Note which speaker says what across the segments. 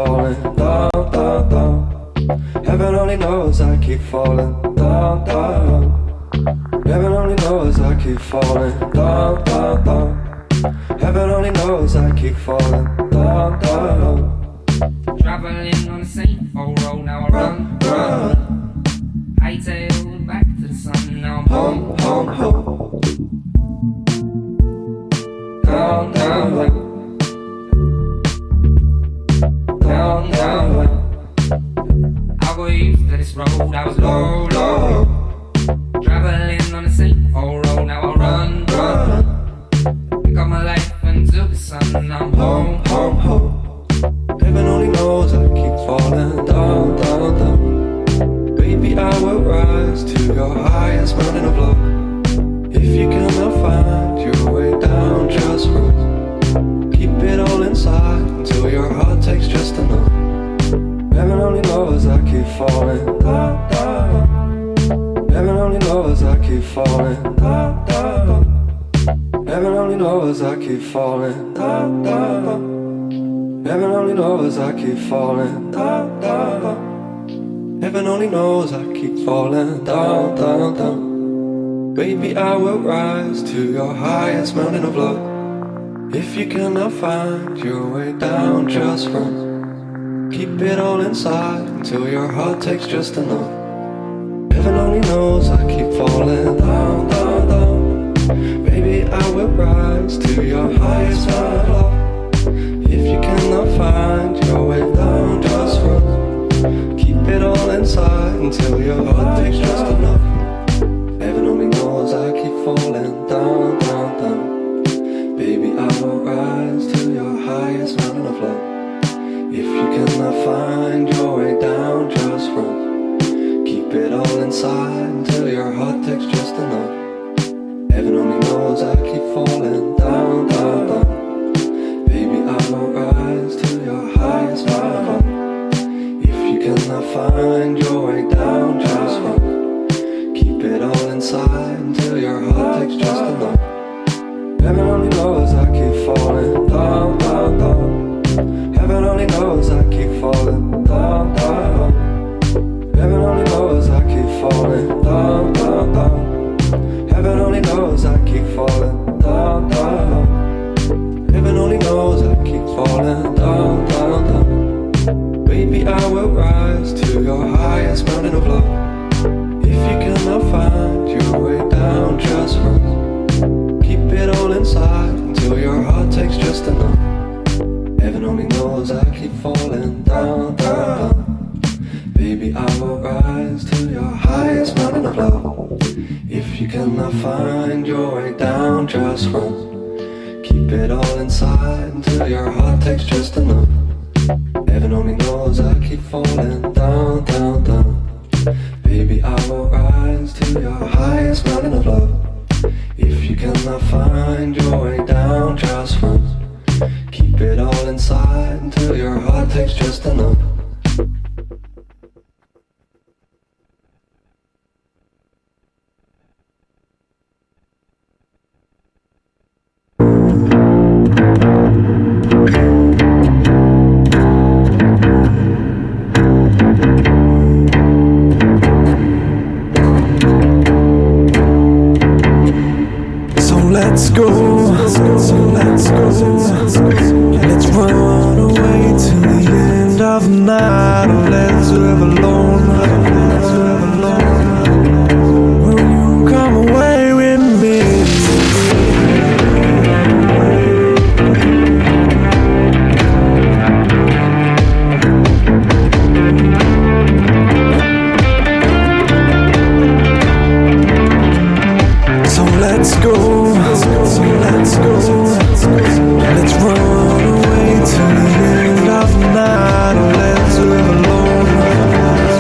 Speaker 1: falling down, down, down. Heaven only knows I keep falling down, down. Heaven only knows I keep falling down, down, down. Heaven only knows I keep falling down, down.
Speaker 2: Traveling on the same old road, now I run, run. Hightail back to the sun, now I'm home, home, home. Down, down, down. Down, down, down. I got used to this road, I was low, low. Traveling on the same old road, now I run, run. Pick up my life until the sun, now I'm home, home, home.
Speaker 1: Heaven only knows I keep falling down, down, down. Baby, I will rise to your highest mountain of love. If you cannot find your way down, just run. Keep it all inside until your heart takes just enough. Heaven only knows I keep falling down, down. Heaven only knows I keep falling down, down. Heaven only knows I keep falling down, down. Heaven only knows I keep falling down, down. Heaven only knows I keep falling down, down, down. Baby, I will rise to your highest mountain of love. If you cannot find your way down, just run. Keep it all inside until your heart takes just enough. Heaven only knows I keep falling down, down, down. Baby, I will rise to your highest mountain of love. If you cannot find your way down, just run. Keep it all inside until your heart takes just enough. Heaven only knows I keep falling down, down, down. Baby, I will rise to your highest mountain of love. If you cannot find your way down, just run. Keep it all inside until your heart takes just enough. Heaven only knows I keep falling down, down, down. Baby, I will rise to your highest mountain of love. If you cannot find your way down, just run. Keep it all inside until your heart takes just enough. Heaven only knows I keep falling down, down, down. Heaven only knows I keep falling down, down. Heaven only knows I keep falling down, down, down. Heaven only knows I keep falling down, down. Heaven only knows I keep falling down, down, down. Baby, I will rise to your highest mountain of love. If you cannot find your way down, just run. Keep it all inside until your heart takes just enough. Heaven only knows I keep falling down, down, down. Baby, I will rise to your highest mountain of love. If you cannot find your way down, just run. Keep it all inside until your heart takes just enough. Heaven only knows I keep falling down, down, down. Baby, I will rise to your highest mountain of love. If you cannot find your way down, just run. Keep it all inside until your heart takes just enough.
Speaker 3: Let's go, let's run away to the end of the night, or let's live alone, will you come away with me? So let's go. Let's run away to the end of the night, or let's live alone.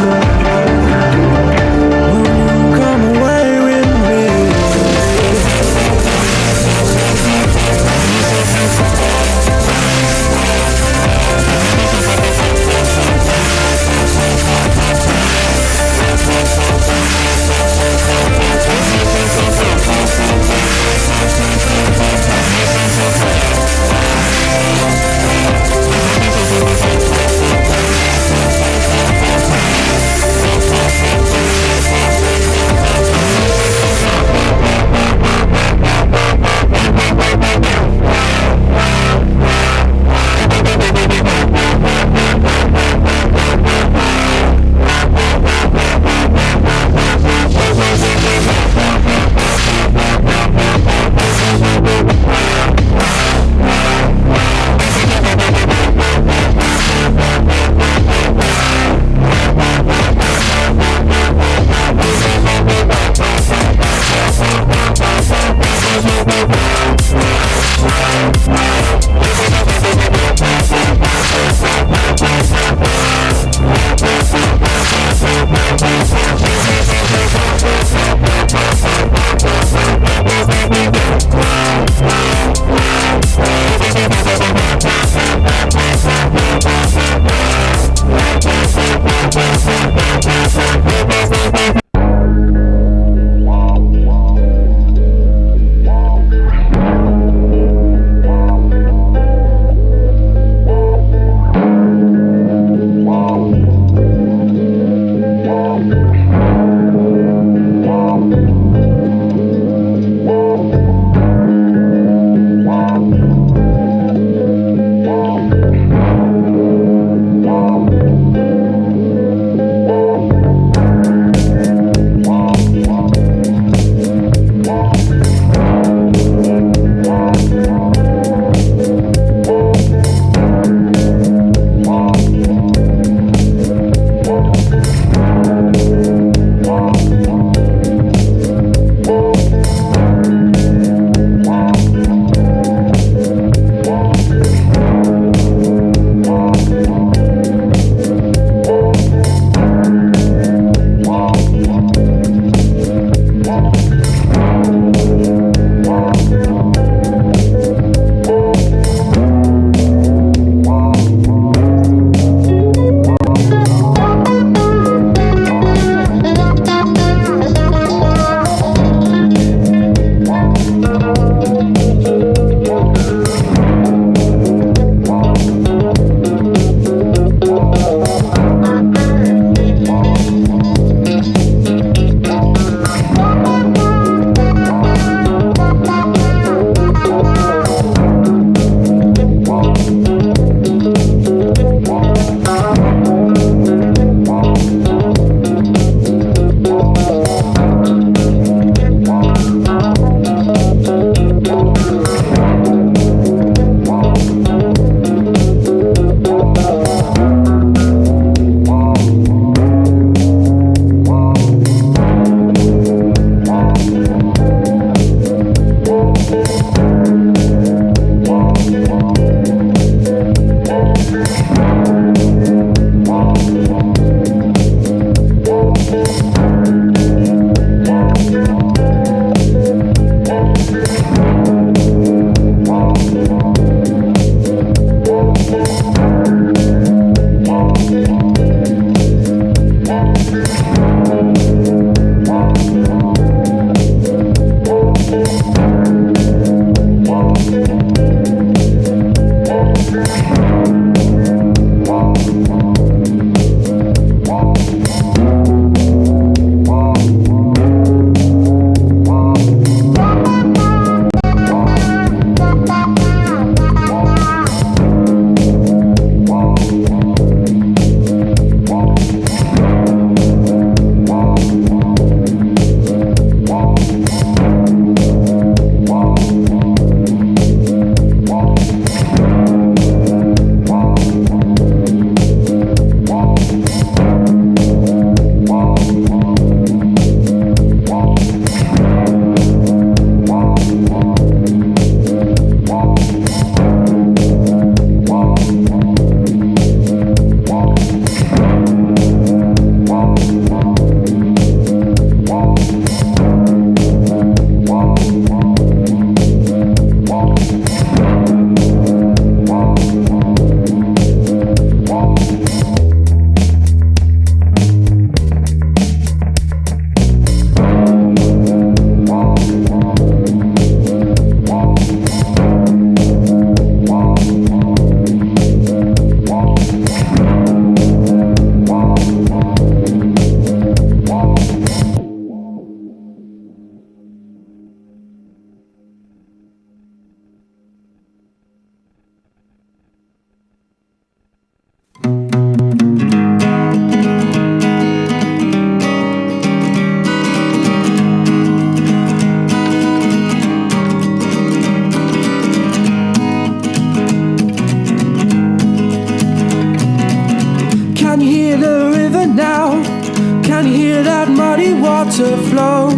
Speaker 3: water flow,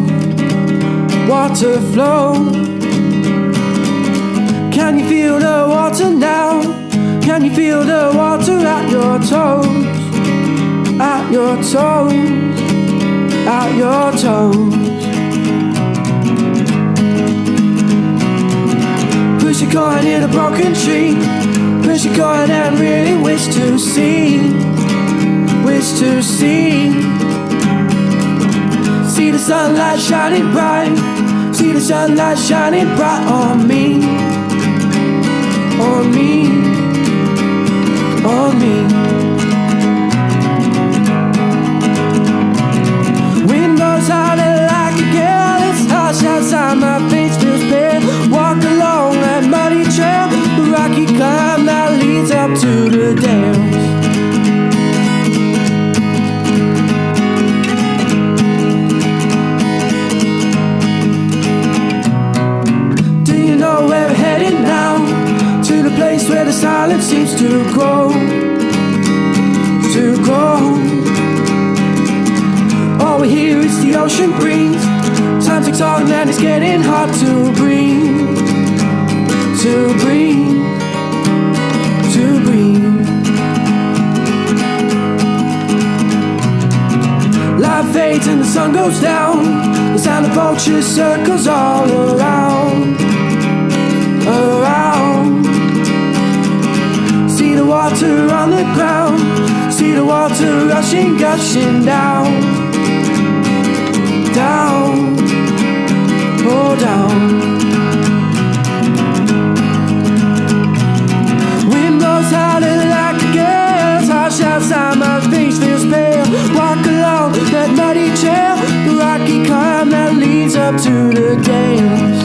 Speaker 3: water flow. Can you feel the water now? Can you feel the water at your toes? At your toes, at your toes. Push a coin in a broken tree. Push a coin and really wish to see. Wish to see. See the sunlight shining bright. See the sunlight shining bright on me. On me. On me. Wind blows harder like a gale. It's harsh outside, my face feels pale. Walk along that muddy trail, the rocky climb that leads up to the dales. Do you know where we're headed now? To the place where the silence seems to grow, to grow. All we hear is the ocean breeze. Time ticks on and it's getting hard to breathe, to breathe, to breathe. Light fades and the sun goes down. The sound of vultures circles all around, around. See the water on the ground. See the water rushing, gushing down, down, oh down. Wind blows harder like a gale. It's harsh outside, my face feels pale. Walk along that muddy trail, the rocky climb that leads up to the dales.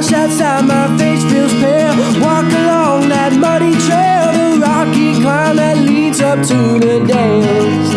Speaker 3: Outside, my face feels pale. Walk along that muddy trail, the rocky climb that leads up to the dales.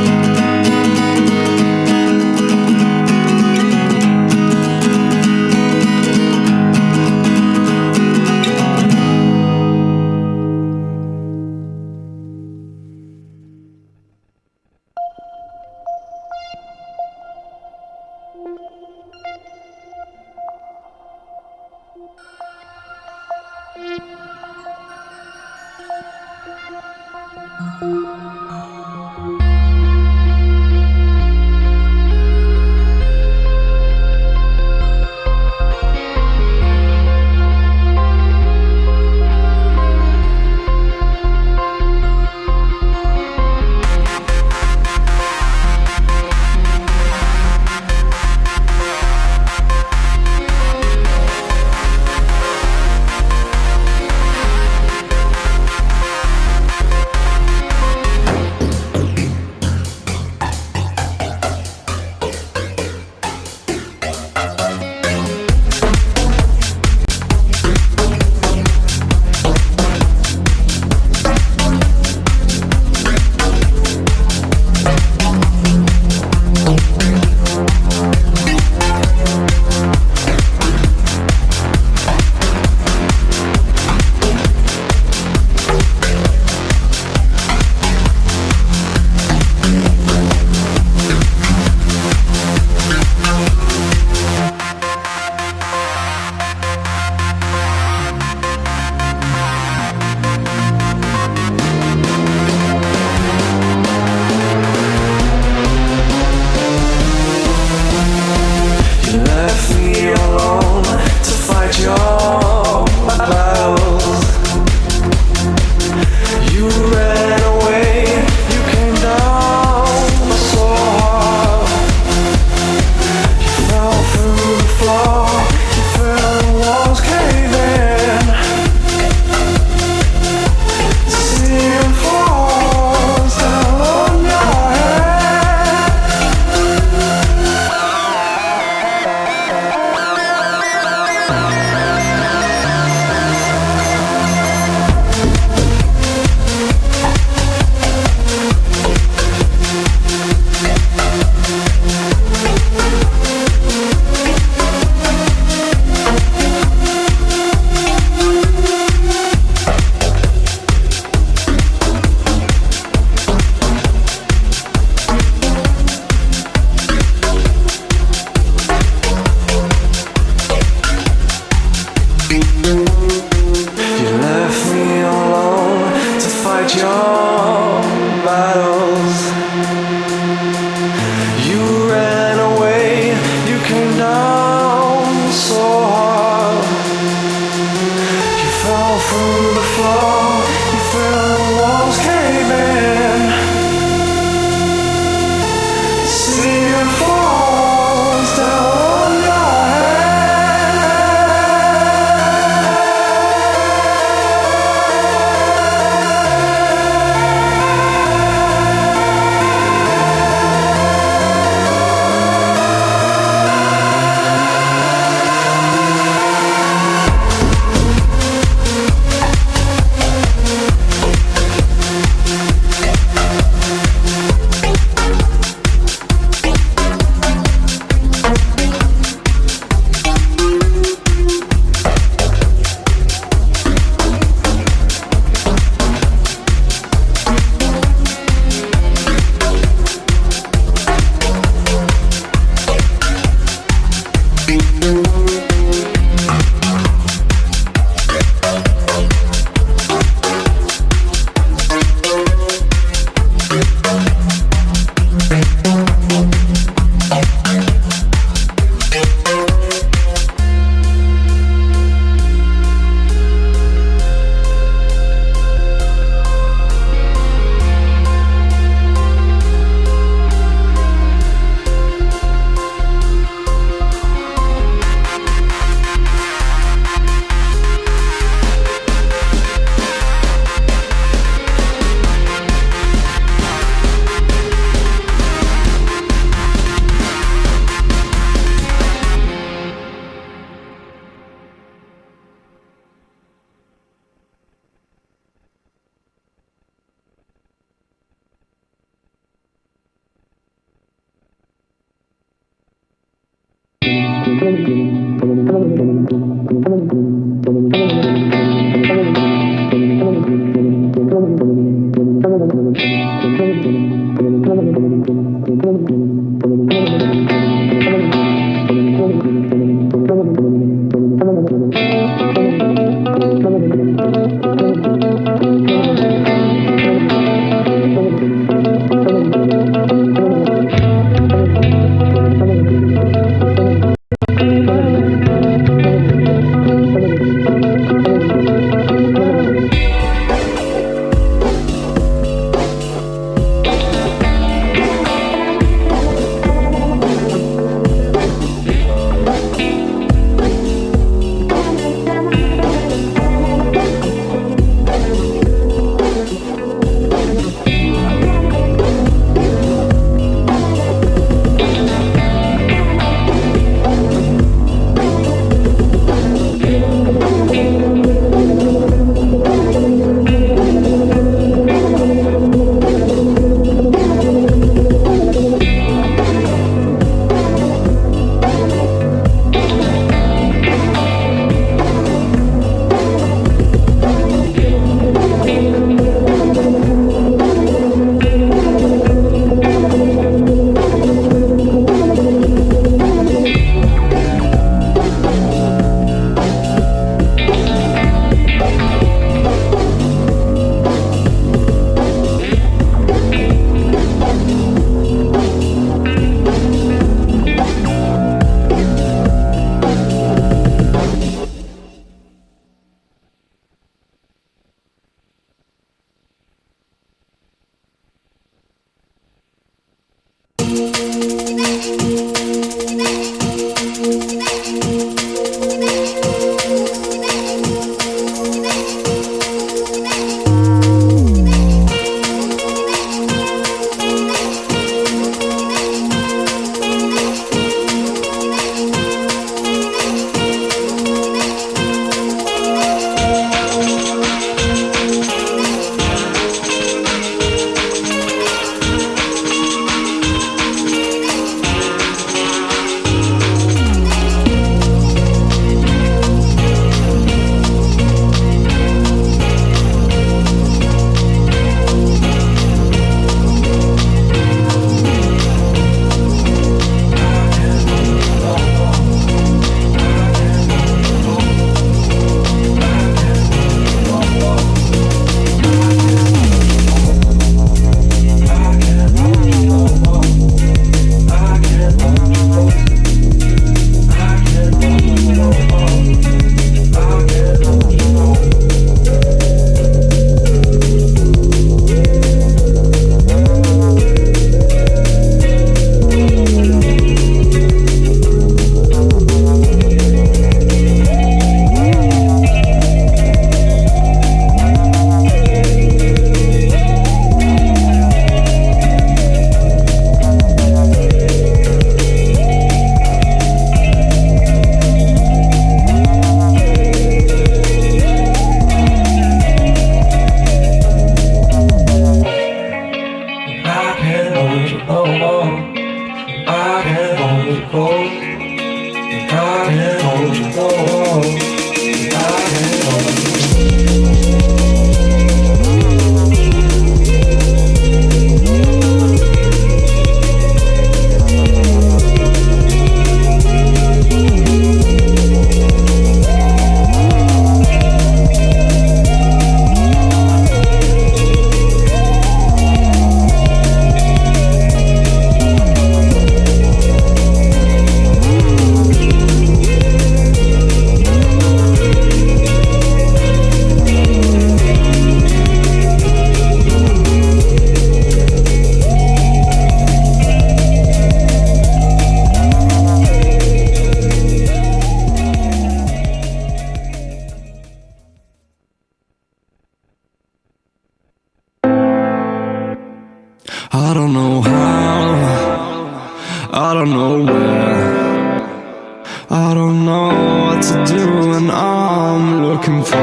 Speaker 1: I don't know what to do and I'm looking for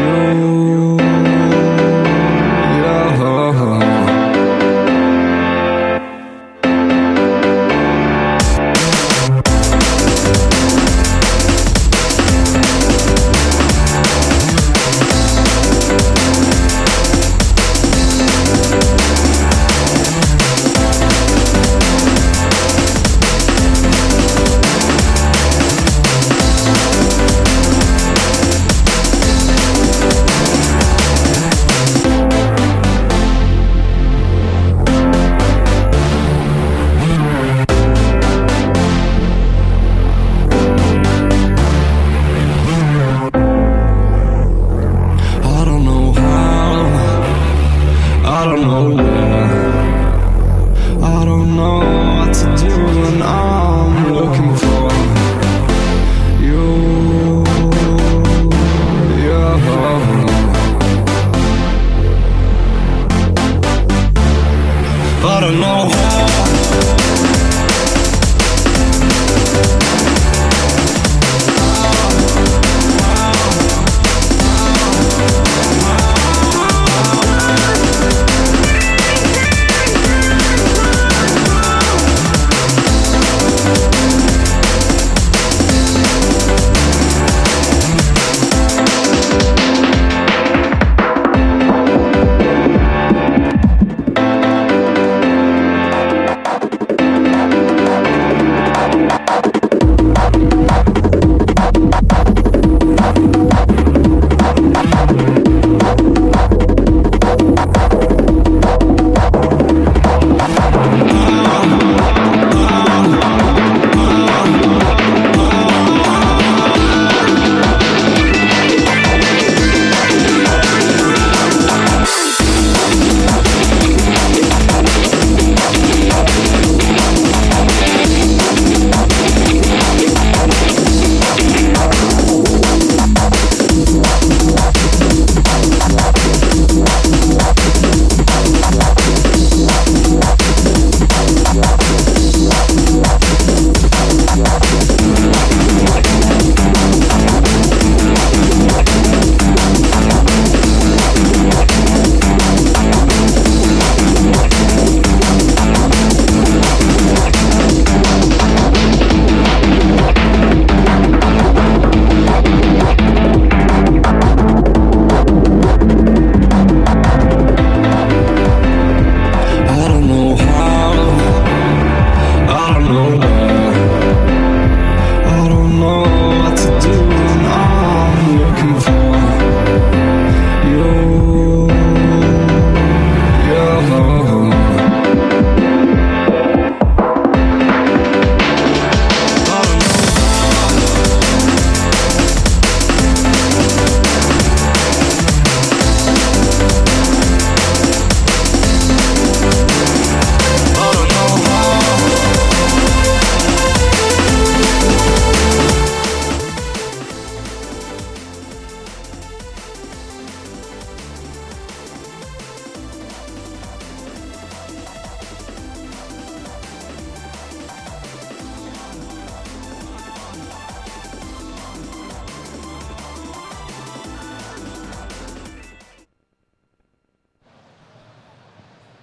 Speaker 1: you. Yeah. I don't know where, I don't know what to do and I'm looking for you, yeah. I don't know how.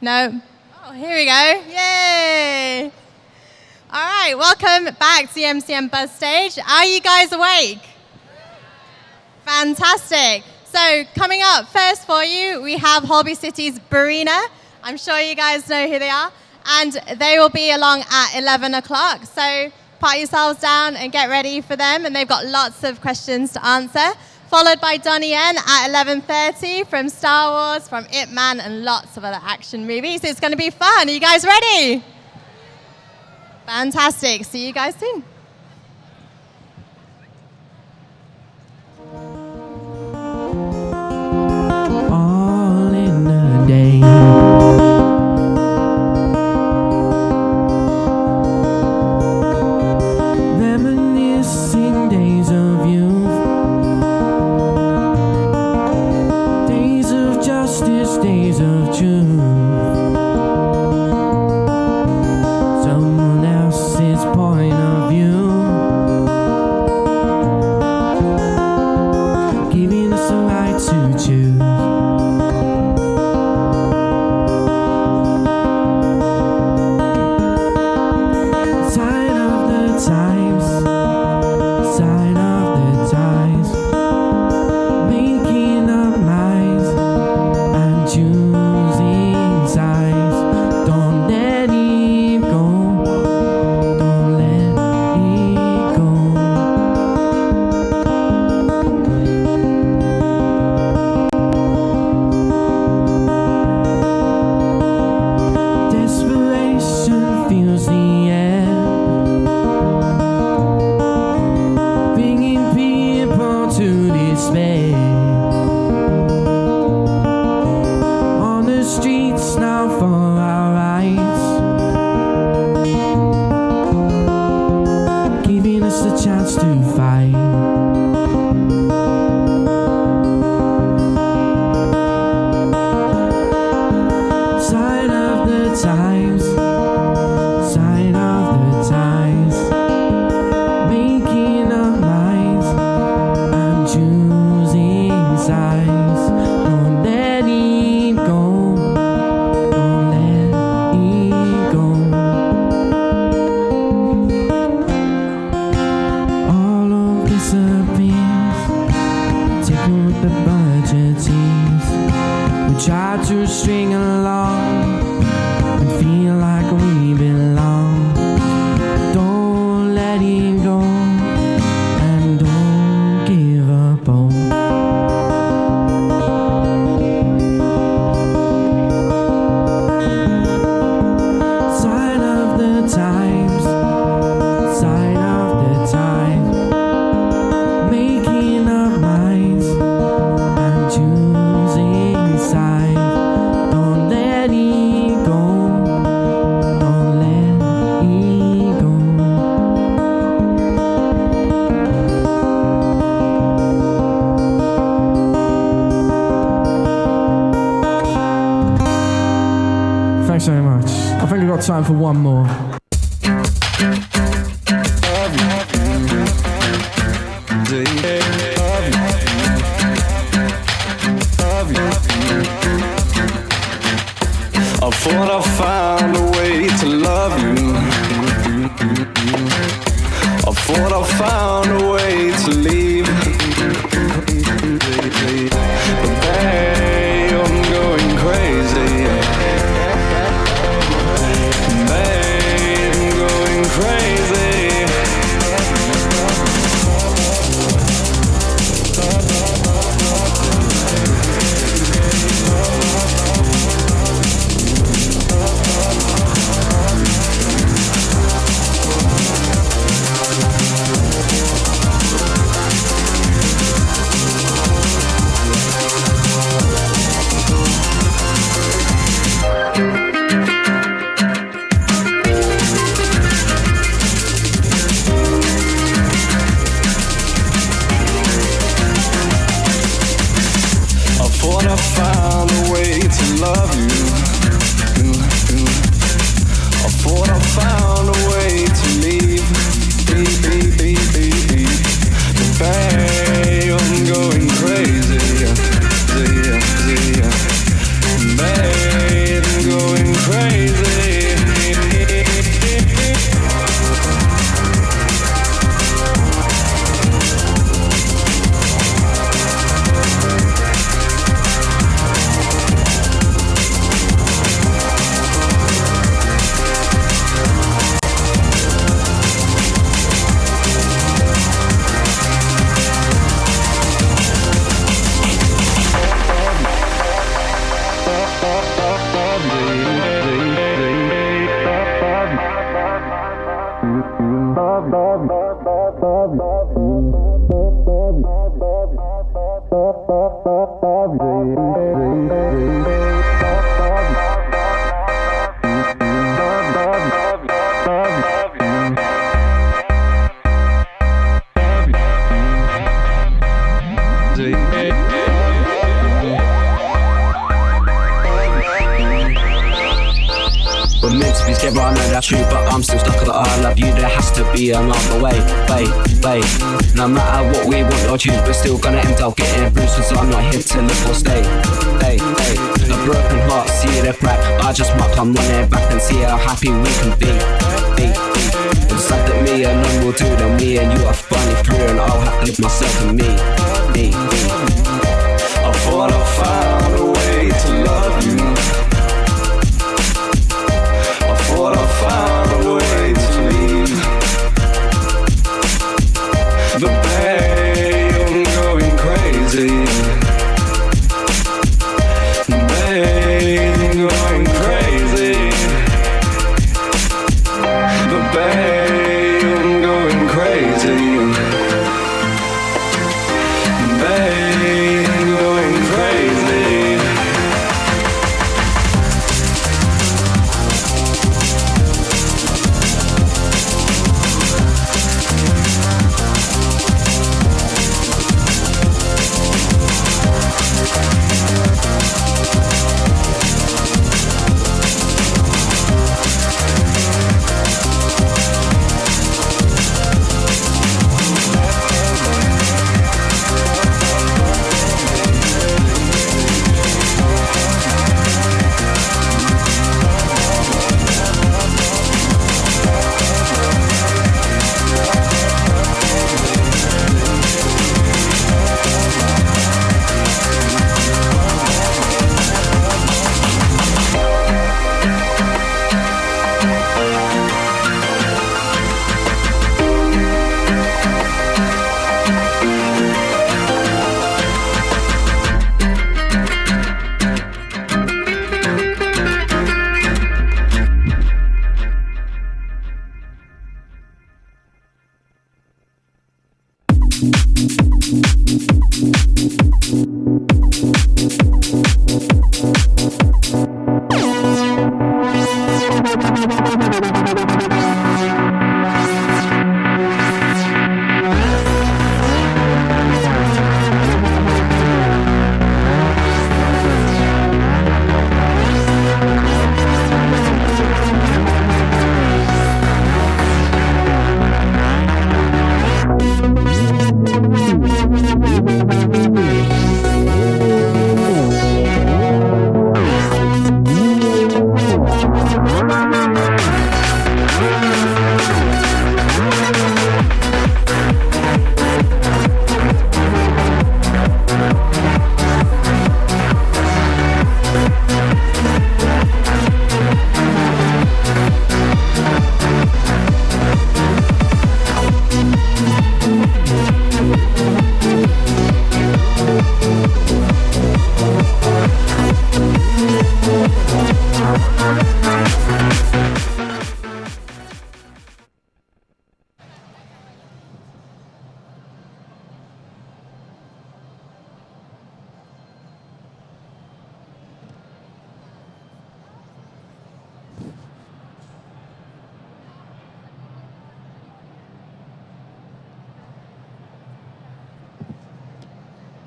Speaker 4: No. Oh, here we go. Yay! All right, welcome back to the MyMBuzz stage. Are you guys awake? Fantastic. So coming up first for you, we have Holby City's Barina. I'm sure you guys know who they are. And they will be along at 11 o'clock. So pat yourselves down and get ready for them. And they've got lots of questions to answer. Followed by Donnie Yen at 11:30 from Star Wars, from Ip Man, and lots of other action movies. It's going to be fun. Are you guys ready? Fantastic. See you guys soon.
Speaker 3: All in a day. Reminiscing days of youth, days of justice, days of truth. Someone else's point of view. just a chance to fight. Sign of the times, sign of the times, making up minds and choosing sides. Don't let it go, don't let it go. All of this appears, taken with the budget teams. We try to string along and feel like we belong. Don't let it go and don't give up on. Sign of the times, sign of the times, making up minds and choosing sides. Don't let it go, don't let it go. Thanks very much. I think we've got time for one more.
Speaker 1: I thought I found a way to love you. I thought I found a way to leave. But babe, I'm going crazy. Babe, I'm going crazy. I thought I found a way to love you. I thought I found a way to leave. But babe, I'm going crazy. Babe, I'm going crazy.
Speaker 5: We're meant to be together, I know that's true, but I'm still stuck at the I love you. There has to be another way, babe. No matter what we want or choose, we're still gonna end up getting bruised, cause I'm not here to live or stay. A broken heart, see the crack. I just might come running back and see how happy we can be. It's like that me and none will do, then me and you are funny through, and I'll have to live myself and me.
Speaker 1: I thought I found a way to love you. I thought I found a way to leave. But babe, I'm going crazy. Babe, I'm going crazy. But babe, I'm going crazy. Babe, I'm going crazy.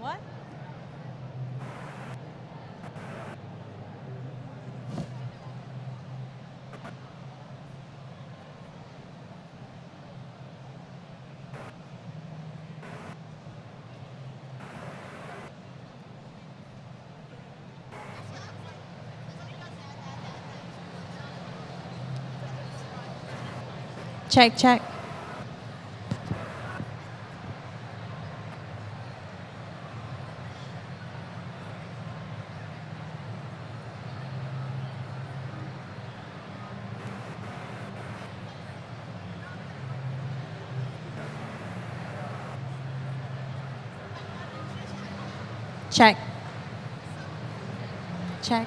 Speaker 4: What? Check, check. Check. Check.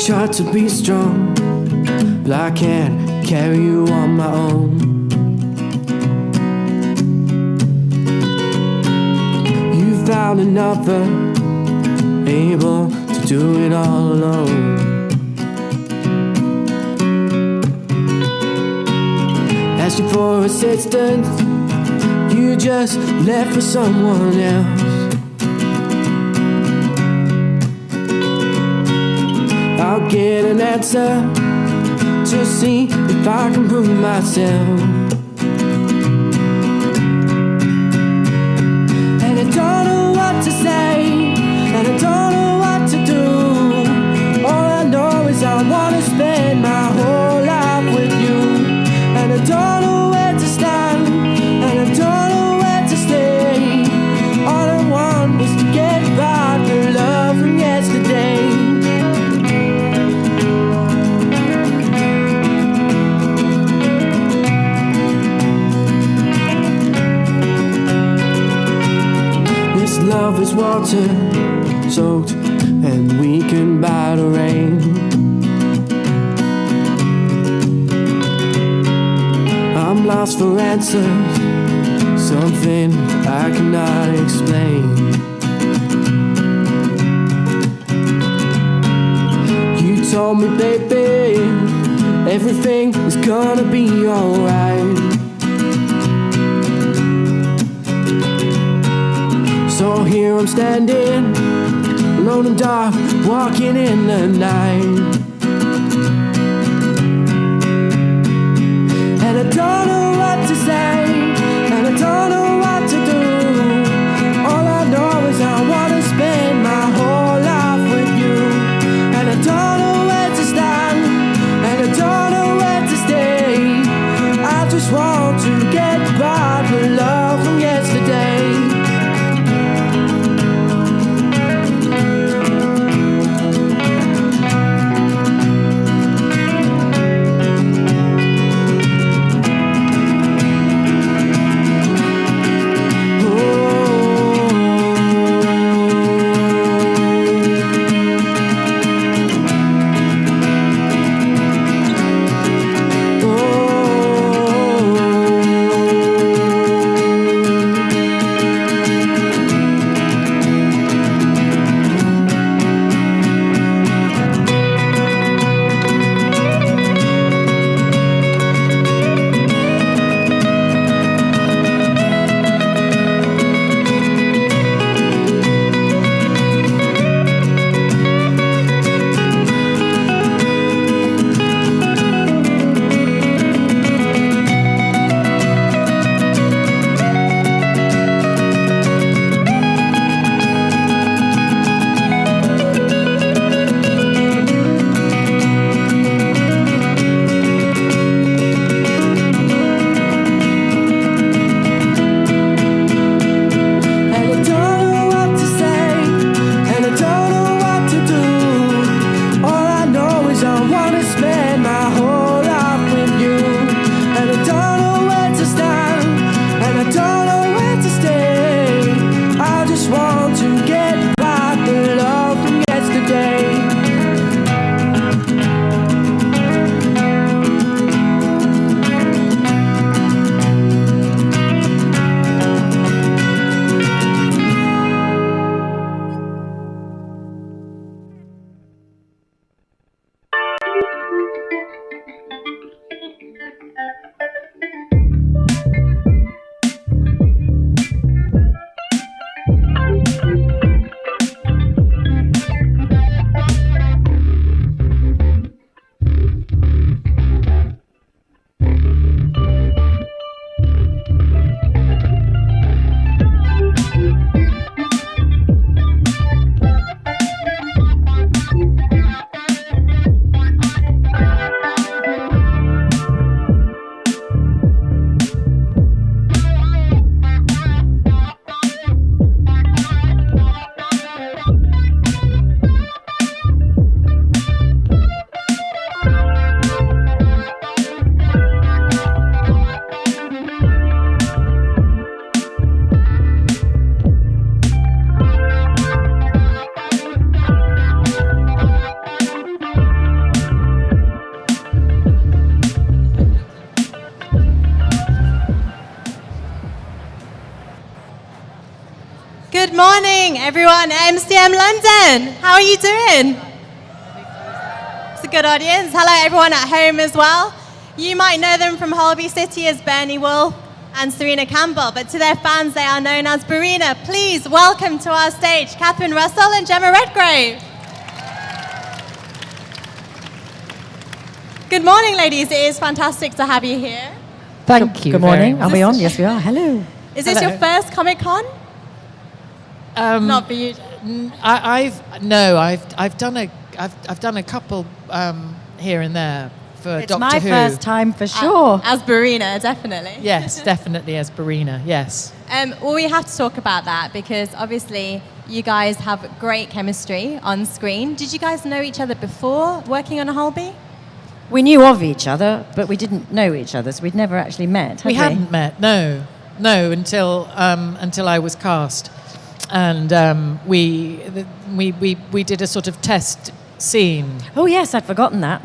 Speaker 3: tried to be strong, but I can't carry you on my own. You found another, able to do it all alone. Asking for assistance, you just left for someone else. I'll get an answer to see if I can prove myself. And I don't know what to say, and I don't know what to do. All I know is I wanna spend my whole life with you. And I don't know where to stand, and I don't know where to stay. All I want is to get back the love from yesterday. Love is water soaked, and we can buy the rain. I'm lost for answers, something I cannot explain. You told me, baby, everything is gonna be alright. So here I'm standing, alone and dark, walking in the night. And I don't know what to say, and I don't know what to do. All I know is I wanna spend my whole life with you. And I don't know where to stand, and I don't know where to stay. I just want to get back the love from yesterday.
Speaker 4: Good morning, everyone. MCM London. How are you doing? It's a good audience. Hello, everyone at home as well. You might know them from Holby City as Bernie Wolf and Serena Campbell, but to their fans, they are known as Barina. Please welcome to our stage Catherine Russell and Gemma Redgrave. Good morning, ladies. It is fantastic to have you here.
Speaker 6: Thank you.
Speaker 7: Good morning.
Speaker 6: very
Speaker 7: Are we
Speaker 6: much.
Speaker 7: on? Yes, we are. Hello.
Speaker 4: Is this your first Comic-Con? Not for you.
Speaker 6: I've done a couple here and there for
Speaker 7: It's
Speaker 6: Doctor
Speaker 7: my
Speaker 6: Who.
Speaker 7: first time for sure.
Speaker 4: As Barina, definitely.
Speaker 6: Yes, definitely as Barina. Yes.
Speaker 4: Well, we have to talk about that because obviously you guys have great chemistry on screen. Did you guys know each other before working on a Holby?
Speaker 7: We knew of each other, but we didn't know each other, so we'd never actually met.
Speaker 6: We hadn't met. No, until I was cast, and we did a sort of test scene.
Speaker 7: Oh yes, I'd forgotten that.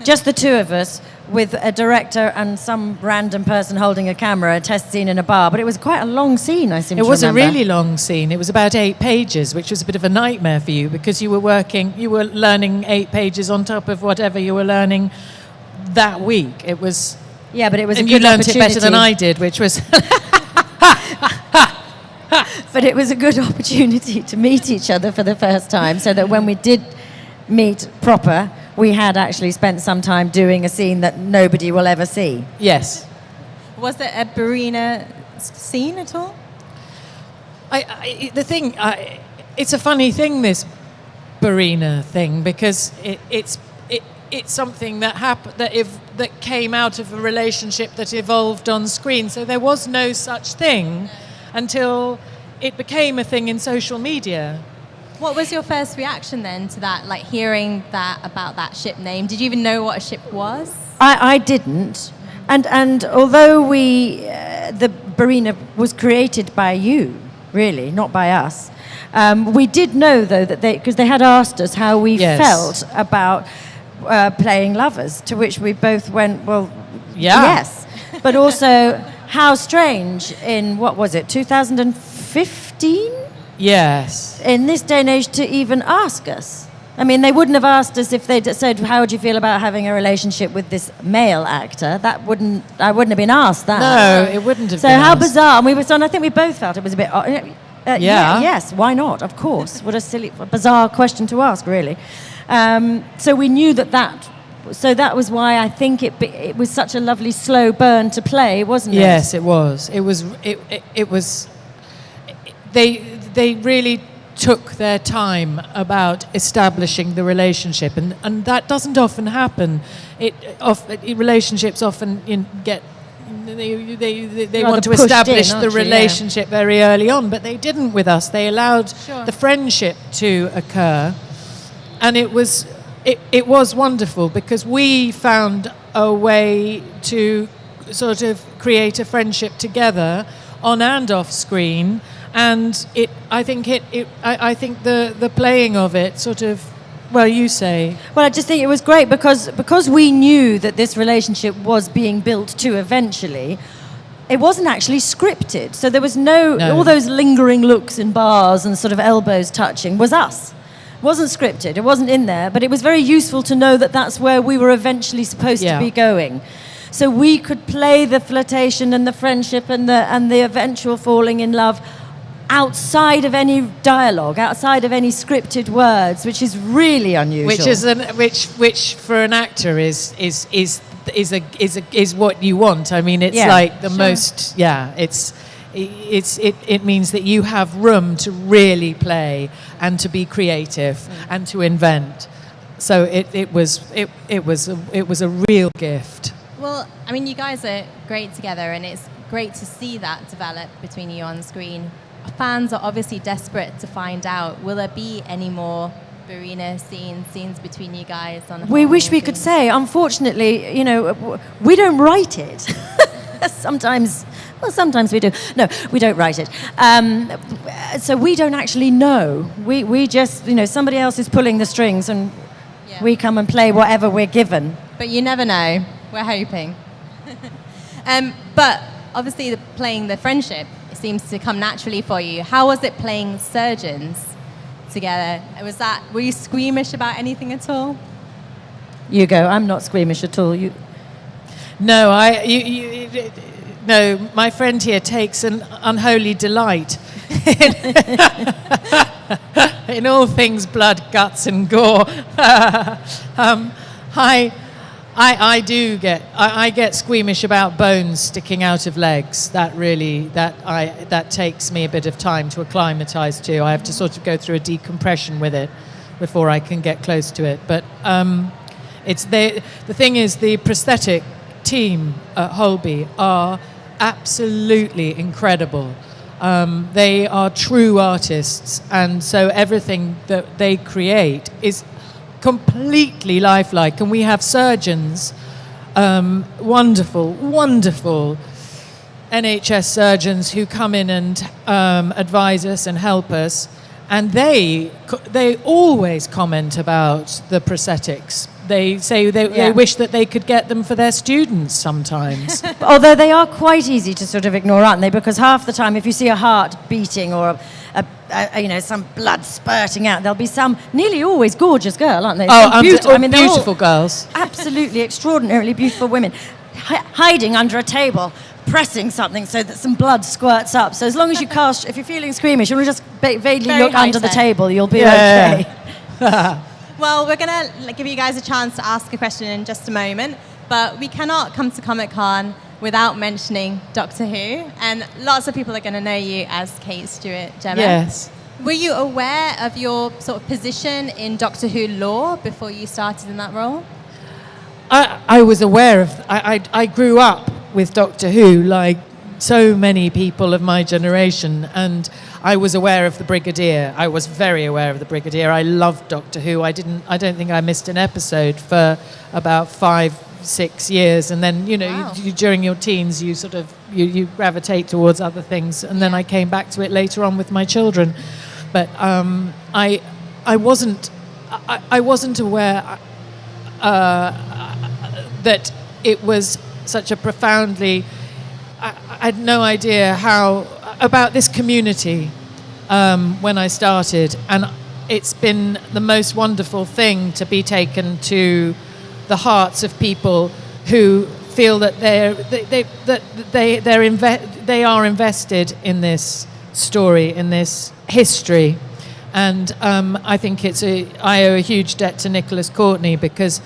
Speaker 7: Just the two of us with a director and some random person holding a camera, a test scene in a bar. But it was quite a long scene, I seem to
Speaker 6: It was a
Speaker 7: remember.
Speaker 6: really long scene. It was about 8 pages, which was a bit of a nightmare for you because you were learning 8 pages on top of whatever you were learning that week. It was,
Speaker 7: Yeah, but it was
Speaker 6: and
Speaker 7: a
Speaker 6: you
Speaker 7: good
Speaker 6: learnt it better than I
Speaker 7: opportunity.
Speaker 6: did, which was
Speaker 7: But it was a good opportunity to meet each other for the first time, so that when we did meet proper, we had actually spent some time doing a scene that nobody will ever see.
Speaker 6: yes.
Speaker 4: Was there a Barina scene at all?
Speaker 6: It's a funny thing, this Barina thing, because it's something that happened that came out of a relationship that evolved on screen. So there was no such thing until it became a thing in social media.
Speaker 4: What was your first reaction then to that, like hearing that about that ship name? Did you even know what a ship was?
Speaker 7: I didn't, and although the Barina was created by you, really, not by us, we did know though that because they had asked us how we
Speaker 6: Yes.
Speaker 7: felt about playing lovers, to which we both went, well,
Speaker 6: Yeah.
Speaker 7: yes, but also how strange in what was it, 2015?
Speaker 6: Yes.
Speaker 7: In this day and age to even ask us. I mean, they wouldn't have asked us if they'd said, how would you feel about having a relationship with this male actor? I wouldn't have been asked that.
Speaker 6: No, it wouldn't have
Speaker 7: So
Speaker 6: been
Speaker 7: how
Speaker 6: asked.
Speaker 7: bizarre. And we were, and I think we both felt it was a bit,
Speaker 6: Yeah.
Speaker 7: yes, why not? Of course. What a silly, bizarre question to ask, really. So we knew so that was why I think it was such a lovely slow burn to play, wasn't it?
Speaker 6: Yes, it was. It was. They really took their time about establishing the relationship, and that doesn't often happen. Relationships often get. They
Speaker 7: Rather
Speaker 6: want to
Speaker 7: pushed in,
Speaker 6: establish
Speaker 7: aren't
Speaker 6: the
Speaker 7: you? Yeah.
Speaker 6: relationship very early on, but they didn't with us. They allowed the friendship to occur, and it was wonderful because we found a way to sort of create a friendship together on and off screen, and I think the playing of it sort of, well, you say.
Speaker 7: Well, I just think it was great because we knew that this relationship was being built to eventually. It wasn't actually scripted, so there was no all those lingering looks in bars and sort of elbows touching was us. It wasn't scripted. It wasn't in there, but it was very useful to know that that's where we were eventually supposed to be going. So we could play the flirtation and the friendship and the eventual falling in love outside of any dialogue, outside of any scripted words, which is really unusual.
Speaker 6: Which for an actor is what you want. I mean, it's like the most. Yeah, it means that you have room to really play and to be creative and to invent. So it was a real gift.
Speaker 4: Well, I mean, you guys are great together, and it's great to see that develop between you on screen. Fans are obviously desperate to find out, will there be any more Barina scenes between you guys?
Speaker 7: We wish we could say. Unfortunately, we don't write it. Sometimes we do. No, we don't write it. So we don't actually know. We just, somebody else is pulling the strings and we come and play whatever we're given.
Speaker 4: But you never know. We're hoping. But obviously playing the friendship seems to come naturally for you. How was it playing surgeons together? Were you squeamish about anything at all?
Speaker 7: You go. I'm not squeamish at all. You.
Speaker 6: No, no. My friend here takes an unholy delight in all things blood, guts, and gore. I get squeamish about bones sticking out of legs. That takes me a bit of time to acclimatise to. I have to sort of go through a decompression with it before I can get close to it. But the thing is, the prosthetic team at Holby are absolutely incredible. They are true artists, and so everything that they create is completely lifelike. And we have surgeons, wonderful NHS surgeons who come in and advise us and help us, and they always comment about the prosthetics. They say they wish that they could get them for their students sometimes.
Speaker 7: Although they are quite easy to sort of ignore, aren't they? Because half the time, if you see a heart beating or some blood spurting out, there'll be some nearly always gorgeous girl, aren't they?
Speaker 6: Beautiful girls.
Speaker 7: Absolutely extraordinarily beautiful women hiding under a table, pressing something so that some blood squirts up. So as long as if you're feeling squeamish, you'll just vaguely look under the table, you'll be okay.
Speaker 4: Well, we're going to give you guys a chance to ask a question in just a moment, but we cannot come to Comic-Con without mentioning Doctor Who, and lots of people are going to know you as Kate Stewart, Gemma.
Speaker 6: Yes.
Speaker 4: Were you aware of your sort of position in Doctor Who lore before you started in that role?
Speaker 6: I was aware of. I grew up with Doctor Who, like so many people of my generation, and I was aware of the Brigadier. I was very aware of the Brigadier. I loved Doctor Who. I don't think I missed an episode for about 5-6 years, and then
Speaker 4: Wow.
Speaker 6: you during your teens you sort of you gravitate towards other things, and then I came back to it later on with my children. But I wasn't aware that it was such a profoundly. I had no idea about this community when I started, and it's been the most wonderful thing to be taken to the hearts of people who feel that they are invested in this story, in this history. And I think I owe a huge debt to Nicholas Courtney, because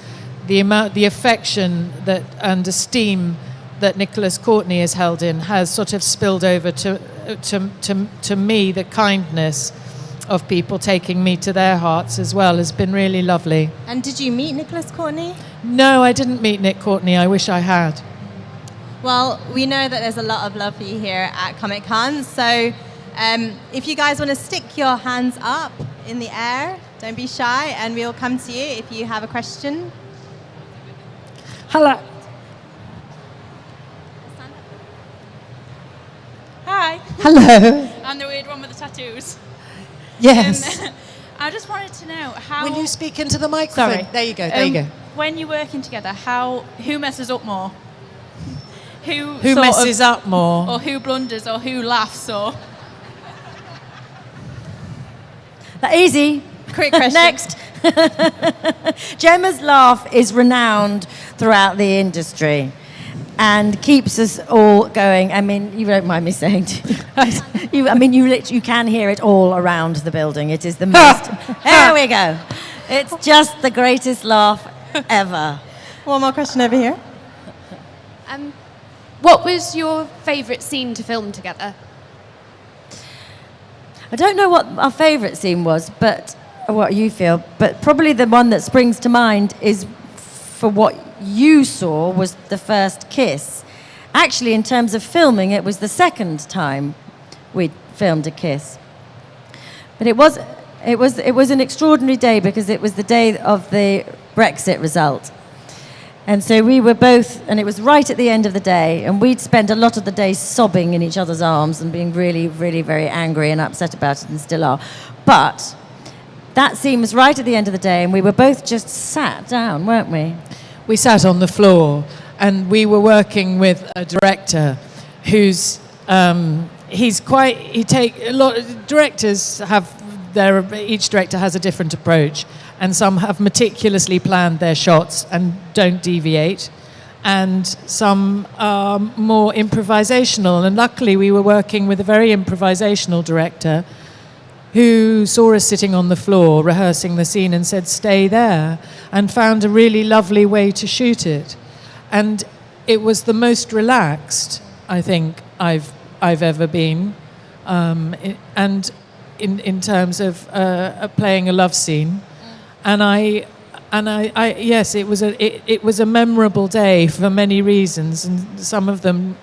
Speaker 6: the affection and esteem that Nicholas Courtney is held in has sort of spilled over to me. The kindness of people taking me to their hearts as well has been really lovely.
Speaker 4: And did you meet Nicholas Courtney?
Speaker 6: No, I didn't meet Nick Courtney. I wish I had.
Speaker 4: Well, we know that there's a lot of love for you here at Comic-Con, so if you guys want to stick your hands up in the air, don't be shy, and we'll come to you if you have a question.
Speaker 6: Hello.
Speaker 8: Hi.
Speaker 6: Hello.
Speaker 8: I'm the weird one with the tattoos.
Speaker 6: Yes.
Speaker 8: I just wanted to know how...
Speaker 6: Will you speak into the microphone?
Speaker 8: Sorry.
Speaker 6: There you go, there you go.
Speaker 8: When you're working together, who messes up more? Who
Speaker 6: messes up more?
Speaker 8: Or who blunders, or who laughs, or...
Speaker 7: Easy.
Speaker 4: Quick question.
Speaker 7: Next. Gemma's laugh is renowned throughout the industry and keeps us all going. I mean, you don't mind me saying you can hear it all around the building. It is the most... There we go. It's just the greatest laugh ever.
Speaker 4: One more question over here.
Speaker 9: What was your favourite scene to film together?
Speaker 7: I don't know what our favourite scene was, but what you feel, but probably the one that springs to mind is, for what you saw, was the first kiss. Actually, in terms of filming, it was the second time we filmed a kiss. But it was an extraordinary day, because it was the day of the Brexit result. And so we were both, and it was right at the end of the day, and we'd spent a lot of the day sobbing in each other's arms and being really, really very angry and upset about it, and still are. But that scene was right at the end of the day, and we were both just sat down, weren't we?
Speaker 6: We sat on the floor, and we were working with a director who's directors have each director has a different approach, and some have meticulously planned their shots and don't deviate, and some are more improvisational. And luckily we were working with a very improvisational director who saw us sitting on the floor rehearsing the scene and said, "Stay there," and found a really lovely way to shoot it. And it was the most relaxed I think I've ever been, and in terms of playing a love scene. And I yes, it was a memorable day for many reasons, and some of them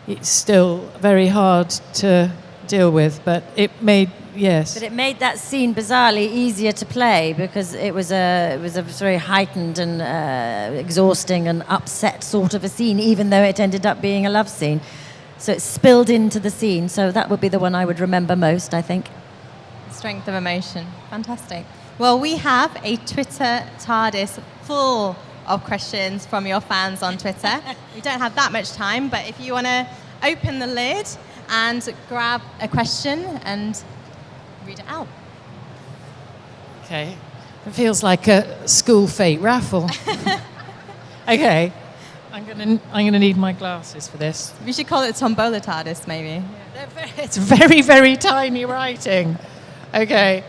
Speaker 6: it's still very hard to deal with, but it made
Speaker 7: But it made that scene bizarrely easier to play because it was a very heightened and exhausting and upset sort of a scene, even though it ended up being a love scene. So it spilled into the scene. So that would be the one I would remember most, I think.
Speaker 4: Strength of emotion. Fantastic. Well, we have a Twitter TARDIS full of questions from your fans on Twitter. We don't have that much time, but if you want to open the lid and grab a question and read it out.
Speaker 6: Okay. It feels like a school fete raffle. Okay. I'm gonna need my glasses for this.
Speaker 4: We should call it Tombola TARDIS, maybe.
Speaker 6: It's very, very tiny writing. Okay.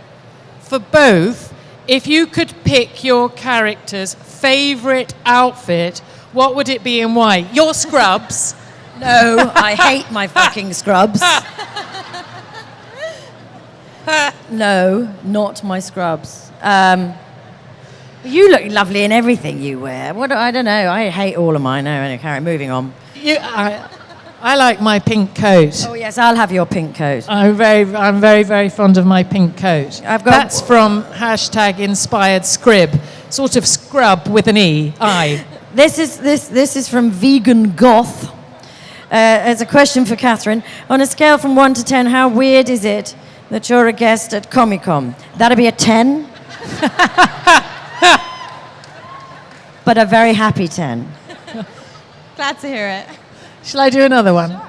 Speaker 6: For both, if you could pick your character's favourite outfit, what would it be and why? Your scrubs.
Speaker 7: No, I hate my fucking scrubs. No, not my scrubs. You look lovely in everything you wear. I don't know. I hate all of mine. No, anyway, moving on.
Speaker 6: I like my pink coat.
Speaker 7: Oh yes, I'll have your pink coat.
Speaker 6: I'm very, very fond of my pink coat. That's from #inspired_scrib, sort of scrub with an I.
Speaker 7: This is from Vegan Goth. As a question for Catherine, on a scale from 1 to 10, how weird is it that you're a guest at Comic-Con? That'd be a 10. But a very happy 10.
Speaker 4: Glad to hear it.
Speaker 6: Shall I do another one?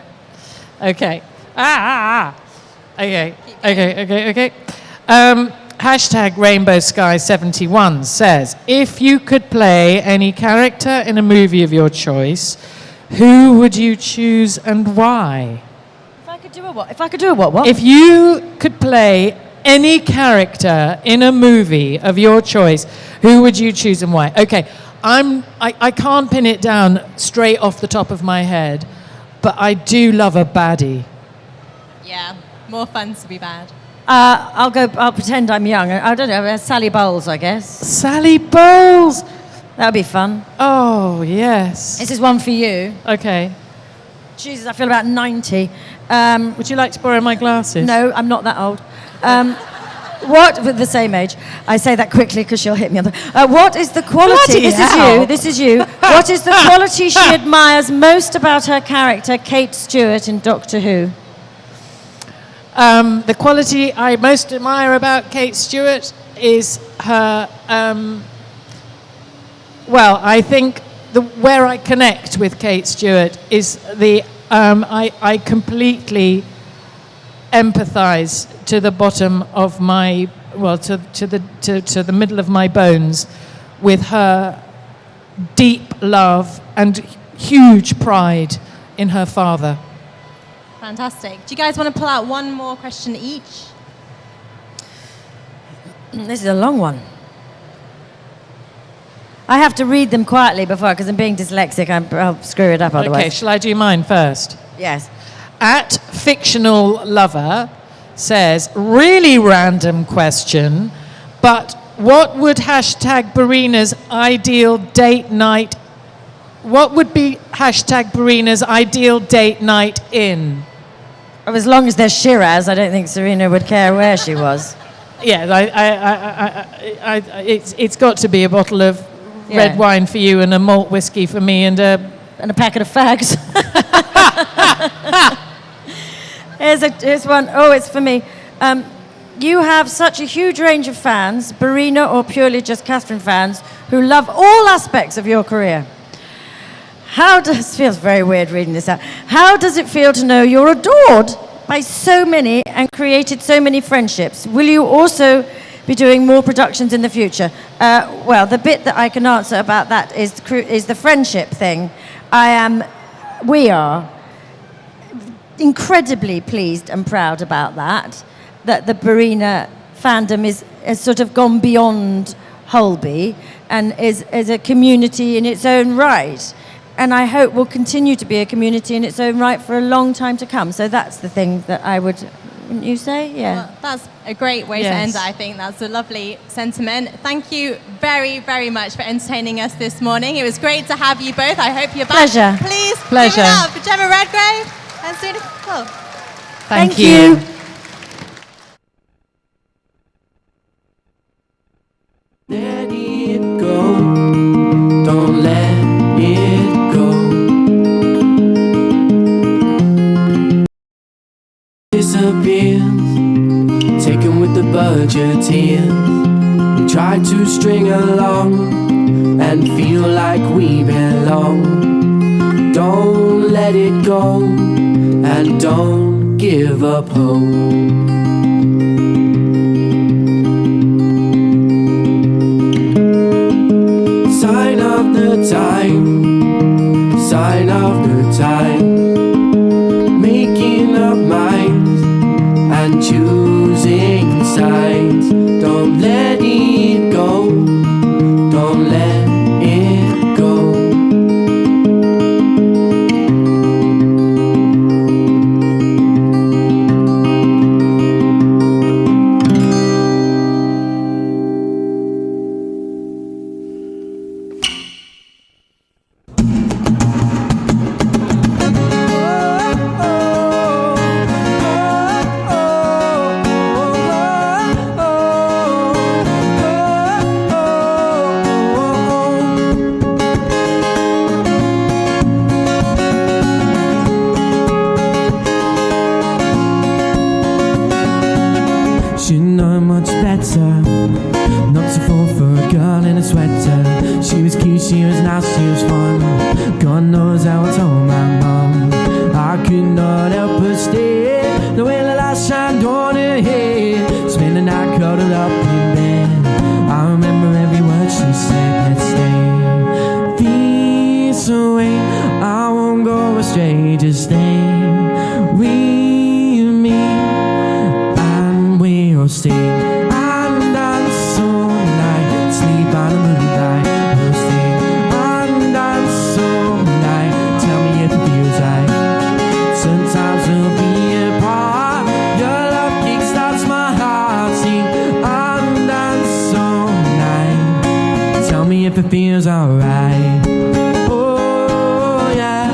Speaker 6: Okay. Okay. #RainbowSky71 says, if you could play any character in a movie of your choice, who would you choose and why?
Speaker 7: If I could do a what? If I could do a what?
Speaker 6: If you could play any character in a movie of your choice, who would you choose and why? Okay, I can't pin it down straight off the top of my head, but I do love a baddie.
Speaker 4: Yeah, more fun to be bad.
Speaker 7: I'll pretend I'm young. I don't know, Sally Bowles, I guess.
Speaker 6: Sally Bowles!
Speaker 7: That would be fun.
Speaker 6: Oh, yes.
Speaker 7: This is one for you.
Speaker 6: Okay.
Speaker 7: Jesus, I feel about 90.
Speaker 6: Would you like to borrow my glasses?
Speaker 7: No, I'm not that old. What, with the same age, I say that quickly because she'll hit me on the... what is the quality... This is you. What is the quality she admires most about her character, Kate Stewart, in Doctor Who?
Speaker 6: The quality I most admire about Kate Stewart is her... I think where I connect with Kate Stewart is I completely empathise to the bottom of my, to the middle of my bones with her deep love and huge pride in her father.
Speaker 4: Fantastic. Do you guys want to pull out one more question each?
Speaker 7: This is a long one. I have to read them quietly before, because I'm being dyslexic. I'll screw it up otherwise.
Speaker 6: Okay, shall I do mine first?
Speaker 7: Yes.
Speaker 6: @fictionallover says, really random question, but what would #Barina's ideal date night, what would be #Barina's ideal date night in?
Speaker 7: As long as there's Shiraz, I don't think Serena would care where she was.
Speaker 6: Yeah, it's got to be a bottle of red wine for you and a malt whiskey for me and a
Speaker 7: packet of fags. Here's one. Oh, it's for me. You have such a huge range of fans, Barina or purely just Catherine fans, who love all aspects of your career. feels very weird reading this out. How does it feel to know you're adored by so many and created so many friendships? Will you also be doing more productions in the future? Well, the bit that I can answer about that is the friendship thing. We are incredibly pleased and proud about that the Barina fandom has sort of gone beyond Holby and is a community in its own right. And I hope will continue to be a community in its own right for a long time to come. So that's the thing that I would, wouldn't you say? Yeah.
Speaker 4: Well, that's a great way to end it, I think. That's a lovely sentiment. Thank you very, very much for entertaining us this morning. It was great to have you both. I hope you're back.
Speaker 7: Pleasure.
Speaker 4: Please
Speaker 6: Pleasure.
Speaker 4: give it up for Gemma Redgrave and Suna Cole.
Speaker 6: Thank you.
Speaker 3: Let it go. Don't let it go. Disappears, taken with the budgeteers. We try to string along and feel like we belong. Don't let it go and don't give up hope. Sign of the time, sign of the time, making up minds and choosing sides. Don't let it go, don't let it go. Should know much better not to fall for a girl in a sweater. She was cute, she was nice, she was fun. God knows how I told my mum. I could not help but stare. The way the light shined on her head. Spend the night cuddled up in bed. I remember every word she said. Let's stay this way. I won't go astray, just stay with me. We'll sing and dance all night, sleep by the moonlight. We'll sing and dance all night. Tell me if it feels right. Sometimes we'll be apart. Your love kickstarts my heart. Sing and dance all night. Tell me if it feels alright. Oh yeah.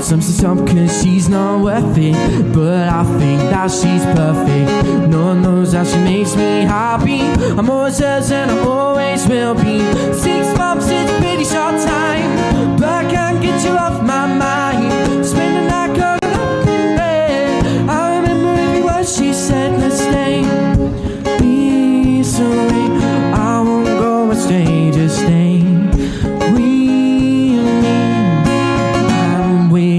Speaker 3: Some say some cause she's not worth it, but I think that she's perfect. No one knows how she makes me happy. I'm always hers and I always will be. 6 months is a pretty short time, but I can't get you off my mind. Spend the night curled up in bed. I remember every word she said. Let's stay this way. I won't go astray, just stay with me.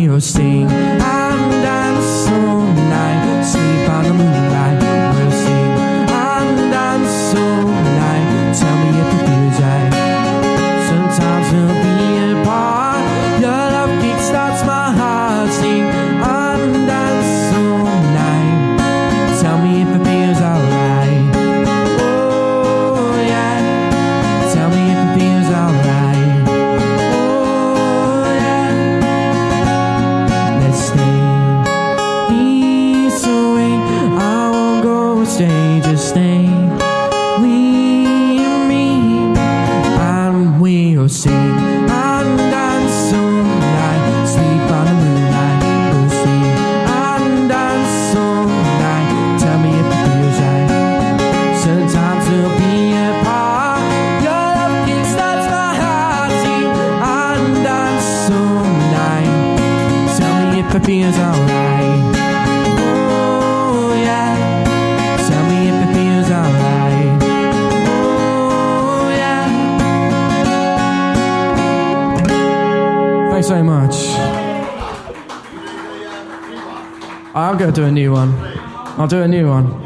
Speaker 3: We'll sing and dance all night, sleep by the moonlight. We'll sing and dance all night. Tell me if it feels right. Sometimes we'll be apart. Your love kickstarts my heart. Sing and dance all night. Tell me if it feels alright. Oh yeah. Tell me if it feels alright. Stay, just stay with me, and we'll sing and dance all night, sleep by the moonlight. We'll sing and dance all night. Tell me if it feels right. Sometimes we'll be apart. Your love kickstarts my heart. Sing and dance all night. Tell me if it feels alright. Oh yeah. Tell me if it feels alright. so much. I'm going to do a new one. I'll do a new one.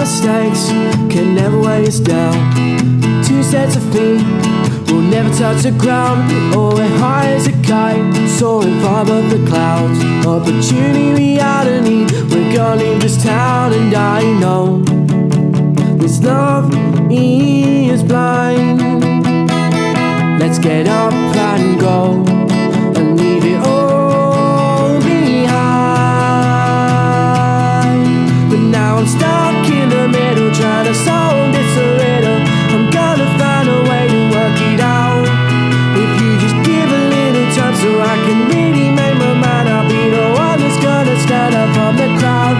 Speaker 3: mistakes can never weigh us down. Two sets of feet will never touch the ground. Oh, we're high as a kite, soaring far above the clouds. Opportunity, reality, we're gonna leave this town. And I know this love is blind. Let's get up and go and leave it all behind. But now I'm stuck in the middle, trying to solve this a little. I'm gonna find a way to work it out. If you just give a little time so I can really make my mind, I'll be the one that's gonna stand up from the crowd.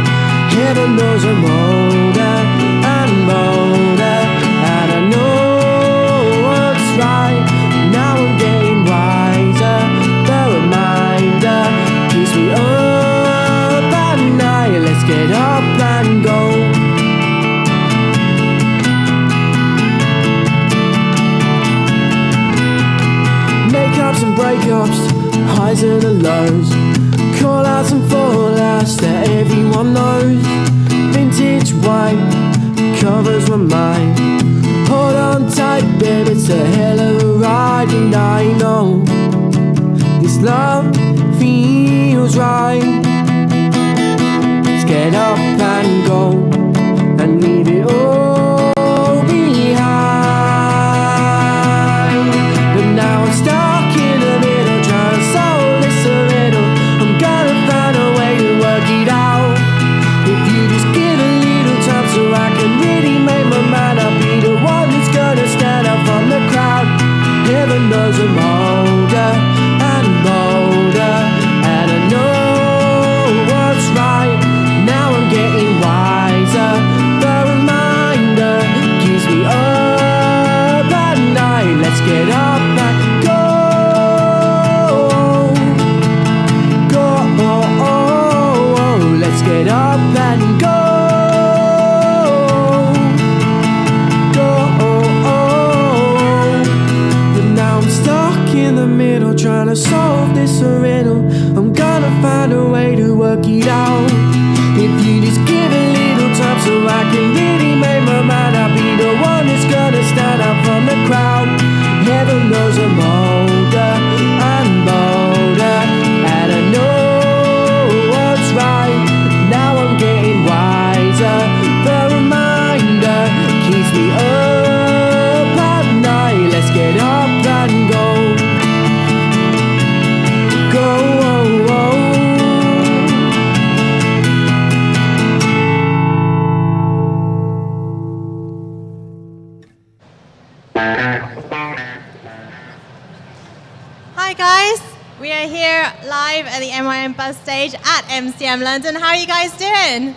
Speaker 3: let's get up and go. Makeups and breakups, highs and the lows, call outs and fallouts that everyone knows. Vintage wine covers my mind. Hold on tight, babe, it's a hell of a ride. And I know this love feels right. Let's get up and go and leave it all behind. But now I'm stuck in the middle, trying to solve this a riddle. I'm gonna find a way to work it out. If you just give a little time so I can really make my mind up, be the one that's gonna stand up from the crowd. Heaven knows I'm older and bolder, and I know what's right. Now I'm getting wiser. The reminder keeps me up at night. Let's get up and go. Go, let's get up and go. Go, but now I'm stuck in the middle, trying to solve this a riddle. I'm gonna find a way to work it out. If you just give a little time so I can really make my mind, I'll be the one that's gonna stand out from the crowd. Heaven knows I'm older and bolder, and I know what's right. Now I'm getting wiser. The reminder keeps me up at night. Let's get up and go. Go,
Speaker 4: Hi guys, we are here live at the MyMBuzz stage at MCM London. How are you guys doing?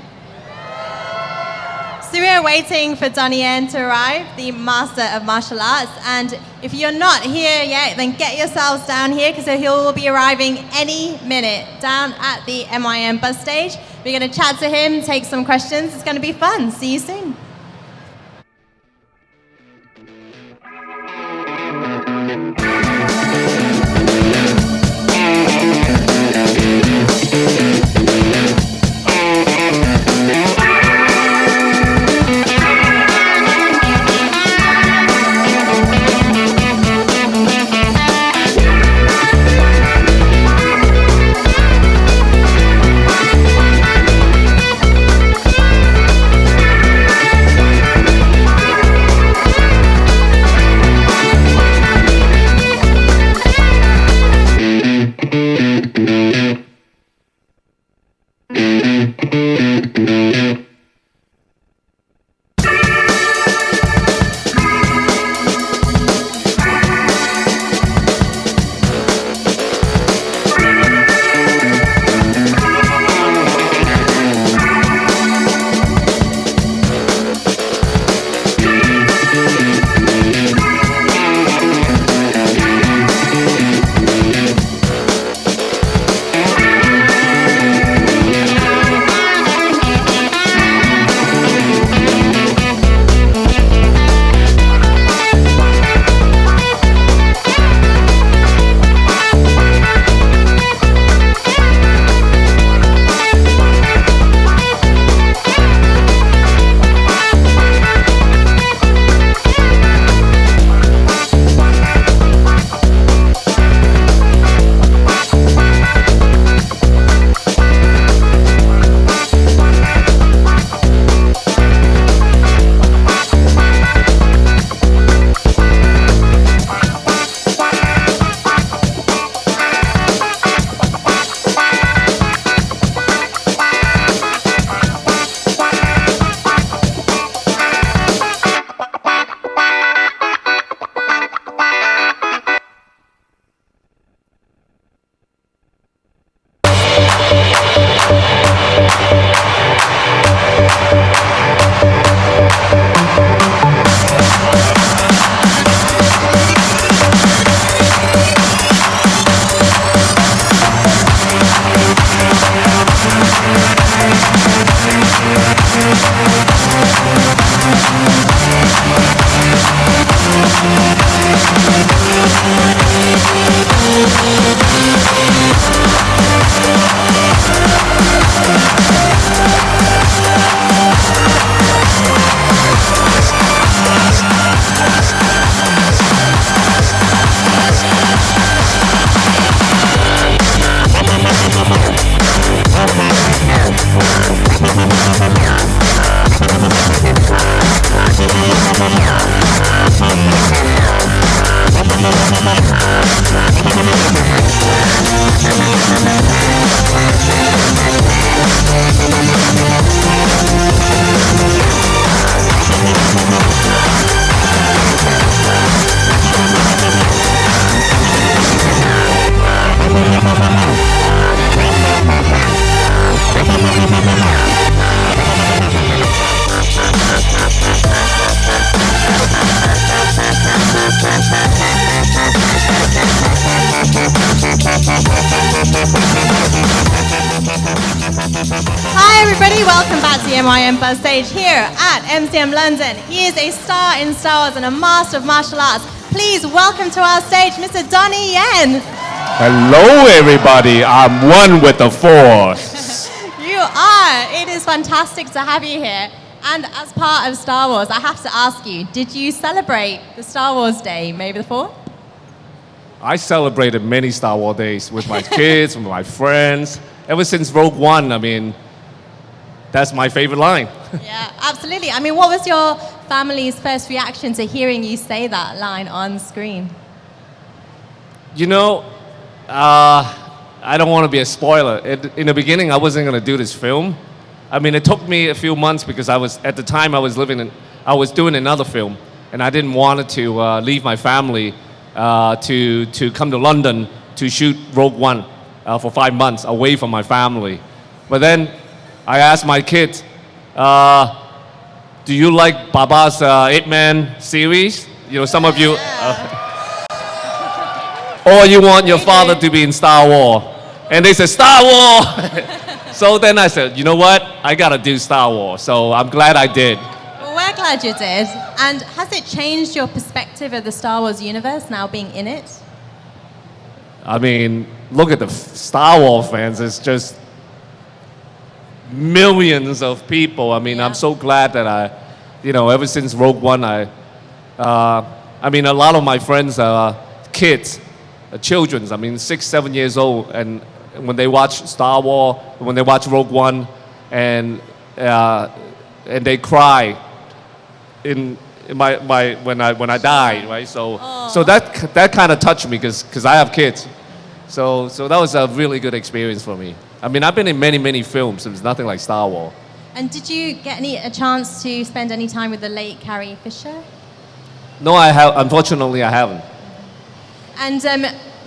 Speaker 4: So we are waiting for Donnie Yen to arrive, the master of martial arts. And if you're not here yet, then get yourselves down here because he will be arriving any minute down at the MyMBuzz stage. We're going to chat to him, take some questions. It's going to be fun. See you soon. Hi everybody, welcome back to the MyMBuzz stage here at MCM London. He is a star in Star Wars and a master of martial arts. Please welcome to our stage Mr. Donnie Yen.
Speaker 10: Hello everybody, I'm one with the Force.
Speaker 4: You are. It is fantastic to have you here. And as part of Star Wars, I have to ask you, did you celebrate the Star Wars Day, May the 4th?
Speaker 10: I celebrated many Star Wars days with my kids, with my friends. Ever since Rogue One, I mean, that's my favorite line.
Speaker 4: Yeah, absolutely. I mean, what was your family's first reaction to hearing you say that line on screen?
Speaker 10: You know, I don't want to be a spoiler. In the beginning, I wasn't going to do this film. I mean, it took me a few months because at the time I was doing another film, and I didn't want to leave my family to come to London to shoot Rogue One for 5 months away from my family. But then I asked my kids, do you like Baba's 8-Man series? You know, some of you, or you want your father to be in Star Wars? And they said, Star Wars! So then I said, you know what? I gotta do Star Wars. So I'm glad I did.
Speaker 4: Well, we're glad you did. And has it changed your perspective of the Star Wars universe now being in it?
Speaker 10: I mean, look at the Star Wars fans. It's just millions of people. I mean, I'm so glad that ever since Rogue One, I mean, a lot of my friends are kids, children. I mean, 6, 7 years old, and when they watch Star Wars, when they watch Rogue One, and they cry when I die, right? So that kind of touched me because I have kids. So that was a really good experience for me. I mean, I've been in many films. It was nothing like Star Wars.
Speaker 4: And did you get a chance to spend any time with the late Carrie Fisher?
Speaker 10: No, unfortunately, I haven't.
Speaker 4: And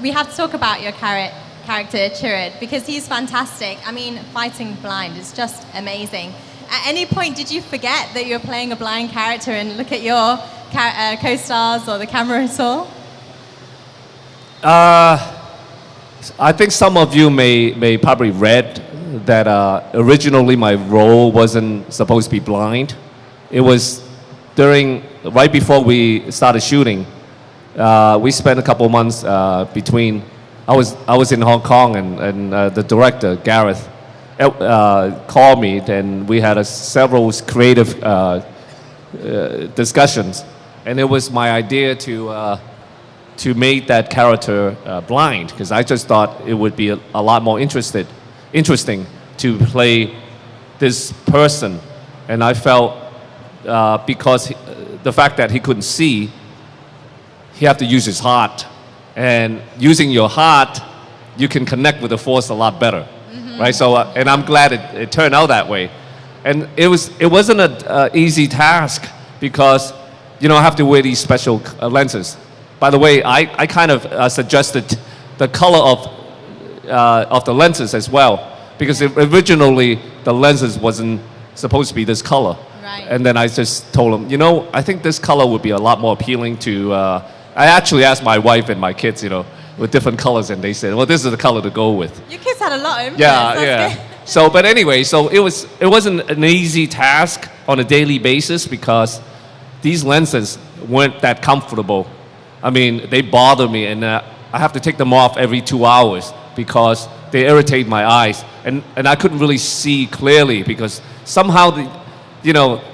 Speaker 4: we have to talk about your character, Chirrut, because he's fantastic. I mean, fighting blind is just amazing. At any point, did you forget that you're playing a blind character and look at your co-stars or the camera at all?
Speaker 10: I think some of you may probably read that originally my role wasn't supposed to be blind. It was right before we started shooting. We spent a couple months between. I was in Hong Kong and the director Gareth called me, and we had several creative discussions, and it was my idea to make that character blind, because I just thought it would be a lot more interesting to play this person, and I felt because the fact that he couldn't see, he had to use his heart, and using your heart, you can connect with the Force a lot better, right? So, and I'm glad it turned out that way, and it wasn't an easy task because I have to wear these special lenses. By the way, I kind of suggested the color of the lenses as well, because originally the lenses wasn't supposed to be this color.
Speaker 4: Right.
Speaker 10: And then I just told him, I think this color would be a lot more appealing to. I actually asked my wife and my kids, with different colors, and they said, well, this is the color to go with.
Speaker 4: Your kids had a lot of influence.
Speaker 10: Yeah.
Speaker 4: Good.
Speaker 10: So, but anyway, it wasn't an easy task on a daily basis because these lenses weren't that comfortable. I mean, they bother me, and I have to take them off every 2 hours because they irritate my eyes, and I couldn't really see clearly because somehow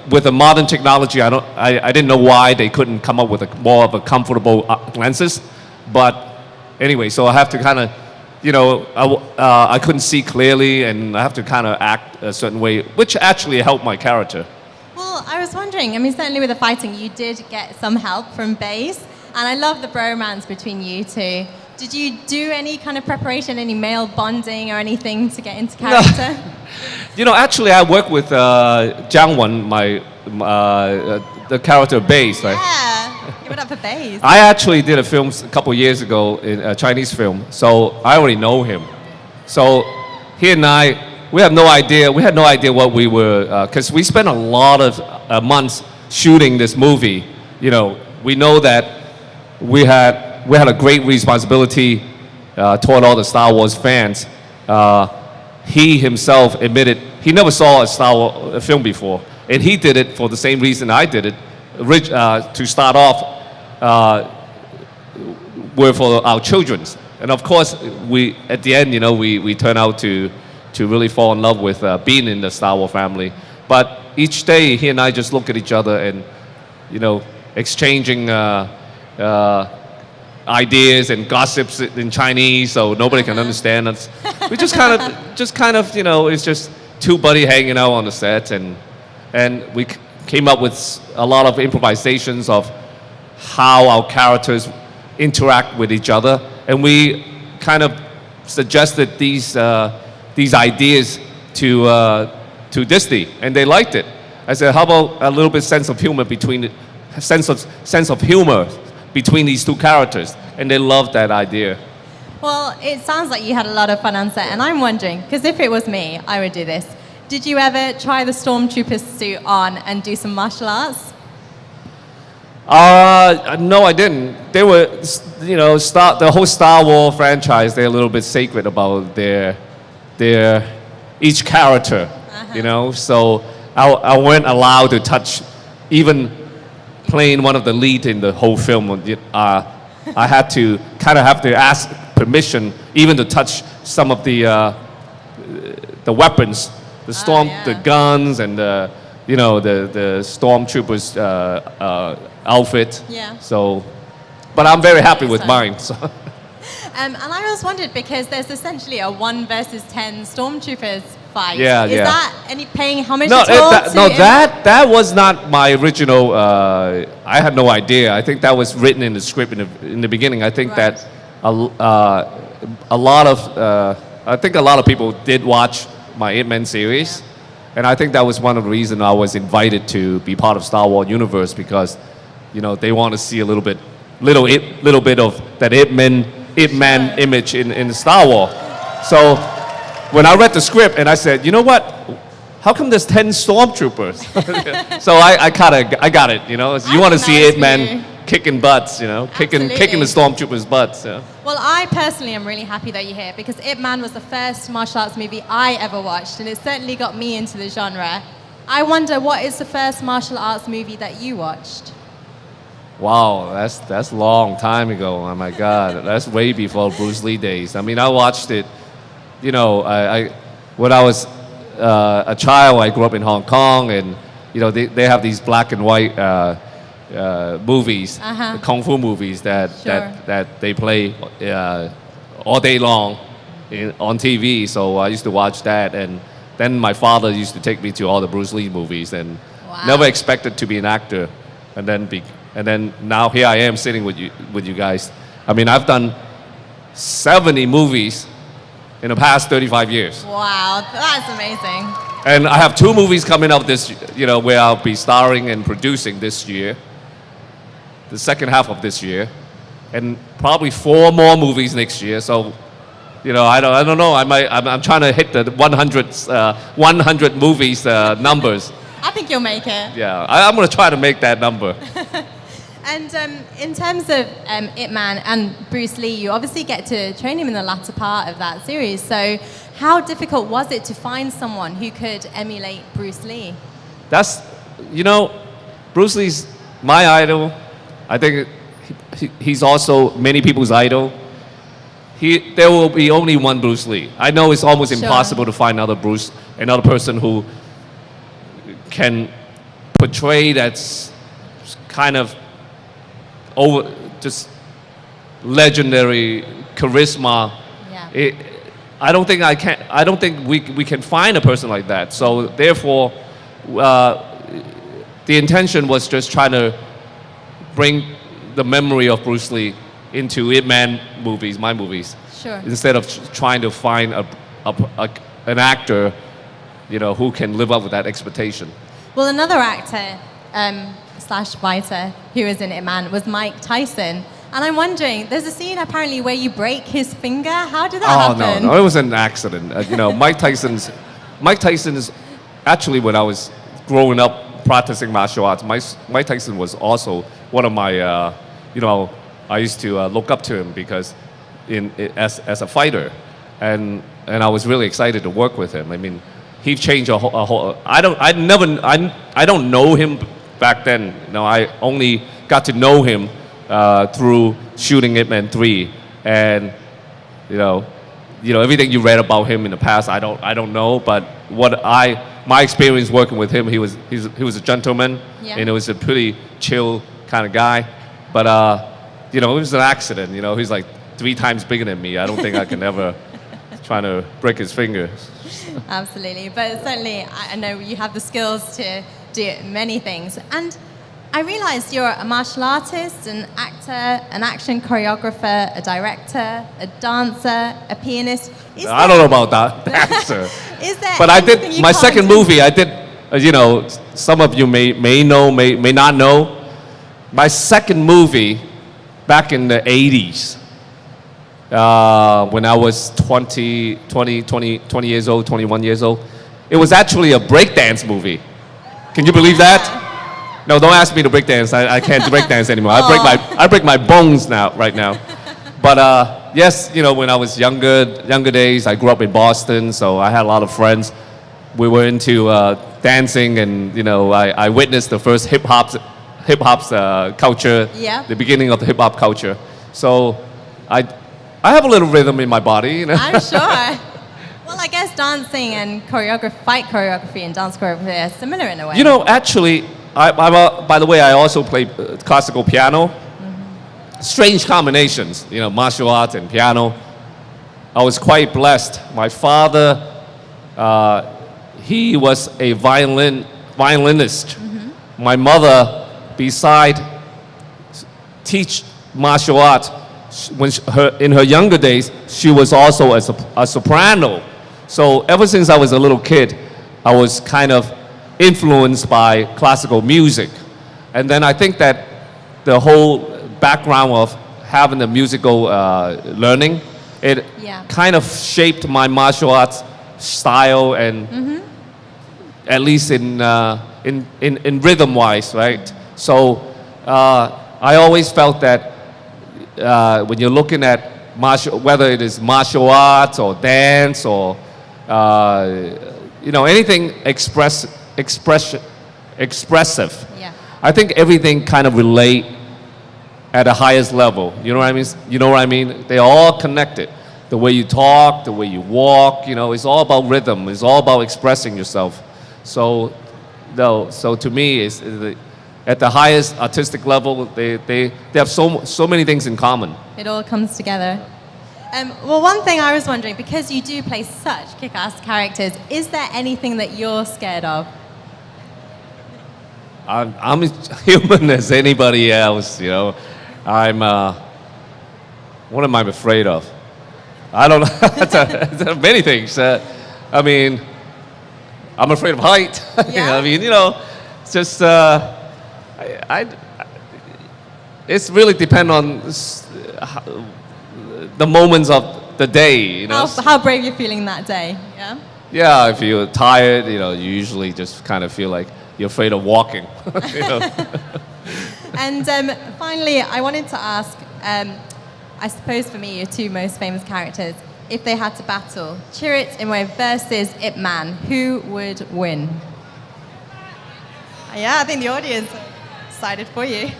Speaker 10: with the modern technology, I didn't know why they couldn't come up with more of a comfortable lenses, but anyway, so I have to kind of, I couldn't see clearly, and I have to kind of act a certain way, which actually helped my character.
Speaker 4: Well, I was wondering, I mean, certainly with the fighting, you did get some help from Baze, and I love the bromance between you two. Did you do any kind of preparation, any male bonding or anything to get into character?
Speaker 10: No. Actually, I worked with Jiang Wen, the character Baze, right?
Speaker 4: Yeah, give it up for Baze.
Speaker 10: I actually did a film a couple years ago, a Chinese film, so I already know him. So he and I, we had no idea what we were, because we spent a lot of months shooting this movie. We know that we had a great responsibility toward all the Star Wars fans. he himself admitted he never saw a Star Wars film before, and he did it for the same reason I did it, to start off were for our children's. And of course, we at the end, we turn out to really fall in love with being in the Star Wars family. But each day, he and I just look at each other and, exchanging ideas and gossips in Chinese, so nobody can understand us. We just kind of, it's just two buddies hanging out on the set, and we came up with a lot of improvisations of how our characters interact with each other, and we kind of suggested these ideas to Disney, and they liked it. I said, how about a little bit sense of humor between these two characters, and they loved that idea.
Speaker 4: Well, it sounds like you had a lot of fun on set, and I'm wondering, because if it was me, I would do this. Did you ever try the stormtrooper suit on and do some martial arts?
Speaker 10: No, I didn't. They were, the whole Star Wars franchise, they're a little bit sacred about their each character, So I weren't allowed to touch, even playing one of the lead in the whole film. I had to have to ask permission even to touch some of the weapons, the guns and the stormtroopers outfit.
Speaker 4: Yeah.
Speaker 10: So, but I'm very happy with mine. So.
Speaker 4: And I was wondered, because there's essentially a 1 versus 10 stormtroopers fight.
Speaker 10: Yeah,
Speaker 4: Is
Speaker 10: yeah.
Speaker 4: that any paying homage
Speaker 10: No,
Speaker 4: at all?
Speaker 10: that was not my original. I had no idea. I think that was written in the script in the beginning. I think
Speaker 4: Right.
Speaker 10: that a lot of people did watch my Ip Man series, and I think that was one of the reasons I was invited to be part of Star Wars universe, because they want to see a little bit of that Ip Man image in Star Wars. So when I read the script and I said, you know what? How come there's 10 stormtroopers? So I got it. You want to see Ip Man kicking butts, kicking the stormtroopers' butts. Yeah.
Speaker 4: Well, I personally am really happy that you're here, because Ip Man was the first martial arts movie I ever watched, and it certainly got me into the genre. I wonder, what is the first martial arts movie that you watched?
Speaker 10: Wow, that's a long time ago. Oh my God, that's way before Bruce Lee days. I mean, I watched it. When I was a child, I grew up in Hong Kong, and they have these black and white movies, the kung fu movies that they play all day long on TV. So I used to watch that, and then my father used to take me to all the Bruce Lee movies, and never expected to be an actor, and then now here I am sitting with you guys. I mean, I've done 70 movies in the past 35 years.
Speaker 4: Wow, that's amazing.
Speaker 10: And I have 2 movies coming up where I'll be starring and producing this year, the second half of this year, and probably 4 more movies next year. So, I don't know. I'm trying to hit the 100 movies numbers.
Speaker 4: I think you'll make it.
Speaker 10: Yeah, I'm going to try to make that number.
Speaker 4: And in terms of Ip Man and Bruce Lee, you obviously get to train him in the latter part of that series. So how difficult was it to find someone who could emulate Bruce Lee?
Speaker 10: Bruce Lee's my idol. I think he's also many people's idol. There will be only one Bruce Lee. I know it's almost impossible to find another person who can portray that kind of just legendary charisma.
Speaker 4: Yeah.
Speaker 10: I don't think we can find a person like that. So therefore, the intention was just trying to bring the memory of Bruce Lee into Ip Man movies, my movies.
Speaker 4: Sure.
Speaker 10: Instead of trying to find an actor, who can live up with that expectation.
Speaker 4: Well, another actor / fighter who was in Ip Man was Mike Tyson. And I'm wondering, there's a scene apparently where you break his finger. How did that happen?
Speaker 10: No, it was an accident. Mike Tyson's actually, when I was growing up practicing martial arts, Mike Tyson was also one of my, I used to look up to him because as a fighter. And and I was really excited to work with him. I mean, he changed a whole. I don't know him back then. You know, I only got to know him through shooting Ip Man 3, and you know, everything you read about him in the past, I don't know. But my experience working with him, he was a gentleman,
Speaker 4: Yeah.
Speaker 10: and it was a pretty chill kind of guy. But you know, it was an accident. You know, he's like 3 times bigger than me. I don't think I can ever try to break his finger.
Speaker 4: Absolutely, but certainly I know you have the skills to do many things. And I realized you're a martial artist, an actor, an action choreographer, a director, a dancer, a pianist.
Speaker 10: I don't know about that, dancer.
Speaker 4: Is there
Speaker 10: But I
Speaker 4: anything
Speaker 10: did
Speaker 4: you
Speaker 10: my
Speaker 4: can't
Speaker 10: second
Speaker 4: do?
Speaker 10: movie. I did, you know, some of you may know, may not know. My second movie, back in the 80s, when I was 20 years old, 21 years old, it was actually a breakdance movie. Can you believe that? No, don't ask me to breakdance. I can't breakdance anymore. I break my bones right now. But yes, you know, when I was younger days, I grew up in Boston, so I had a lot of friends. We were into dancing, and you know, I witnessed the first hip hop's culture,
Speaker 4: Yeah.
Speaker 10: the beginning of the hip hop culture. So I have a little rhythm in my body, you know.
Speaker 4: I'm sure. Well, I guess dancing and fight choreography and dance choreography are similar in a way.
Speaker 10: You know, actually, by the way, I also play classical piano. Strange combinations, you know, martial arts and piano. I was quite blessed. My father, he was a violinist. My mother, beside teach martial arts, in her younger days, she was also a soprano. So ever since I was a little kid, I was kind of influenced by classical music. And then I think that the whole background of having the musical learning, it kind of shaped my martial arts style, and at least in rhythm wise, right? So I always felt that when you're looking at whether it is martial arts or dance or you know, anything expressive,
Speaker 4: Yeah.
Speaker 10: I think everything kind of relate at the highest level. You know what I mean? You know what I mean? They're all connected. The way you talk, the way you walk, you know, it's all about rhythm. It's all about expressing yourself. So to me, it's at the highest artistic level, they have so many things in common.
Speaker 4: It all comes together. Well, one thing I was wondering, because you do play such kick-ass characters, is there anything that you're scared of?
Speaker 10: I'm as human as anybody else, you know. What am I afraid of? I don't know. Many things. I mean, I'm afraid of height.
Speaker 4: Yeah.
Speaker 10: I mean, you know, it's just, it's really depend on the moments of the day, you know.
Speaker 4: How brave you're feeling that day, yeah?
Speaker 10: Yeah, if you're tired, you know, you usually just kind of feel like you're afraid of walking. You know?
Speaker 4: And finally, I wanted to ask, I suppose for me, your 2 most famous characters, if they had to battle, Chirrut Imwe versus Ip Man, who would win? Yeah, I think the audience decided for you.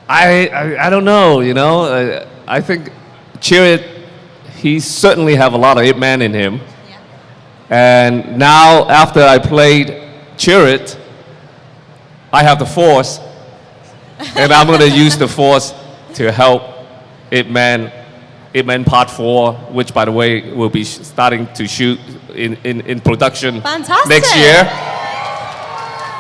Speaker 10: I don't know, you know. I think Chirrut, he certainly have a lot of Ip Man in him.
Speaker 4: Yeah.
Speaker 10: And now, after I played Chirrut, I have the Force, and I'm going to use the Force to help Ip Man Part 4, which, by the way, will be starting to shoot in production
Speaker 4: Fantastic.
Speaker 10: next year.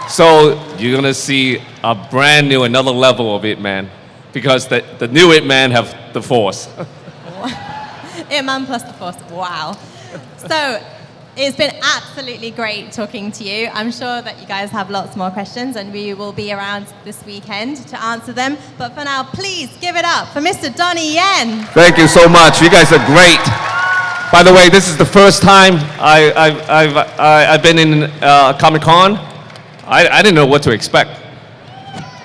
Speaker 10: So you're going to see a brand new, another level of Ip Man, because the new Ip Man have the Force.
Speaker 4: Ip Man plus the Force, wow. So, it's been absolutely great talking to you. I'm sure that you guys have lots more questions, and we will be around this weekend to answer them. But for now, please give it up for Mr. Donnie Yen.
Speaker 10: Thank you so much. You guys are great. By the way, this is the first time I've been in Comic-Con. I didn't know what to expect.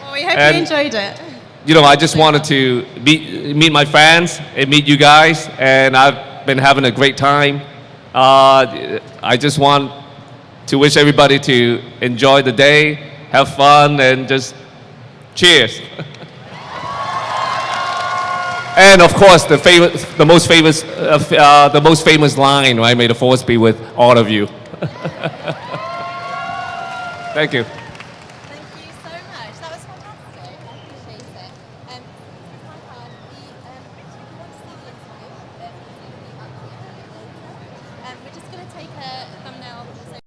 Speaker 4: Well, we hope
Speaker 10: And-
Speaker 4: you enjoyed it.
Speaker 10: You know, I just wanted to meet my fans and meet you guys, and I've been having a great time. I just want to wish everybody to enjoy the day, have fun, and just cheers. And of course, the most famous line, right? May the force be with all of you. Thank you.
Speaker 4: Thank you so much. That was fantastic. I appreciate it. This is my card. If you want to see the interview, please do up here. We're just going to take a thumbnail. So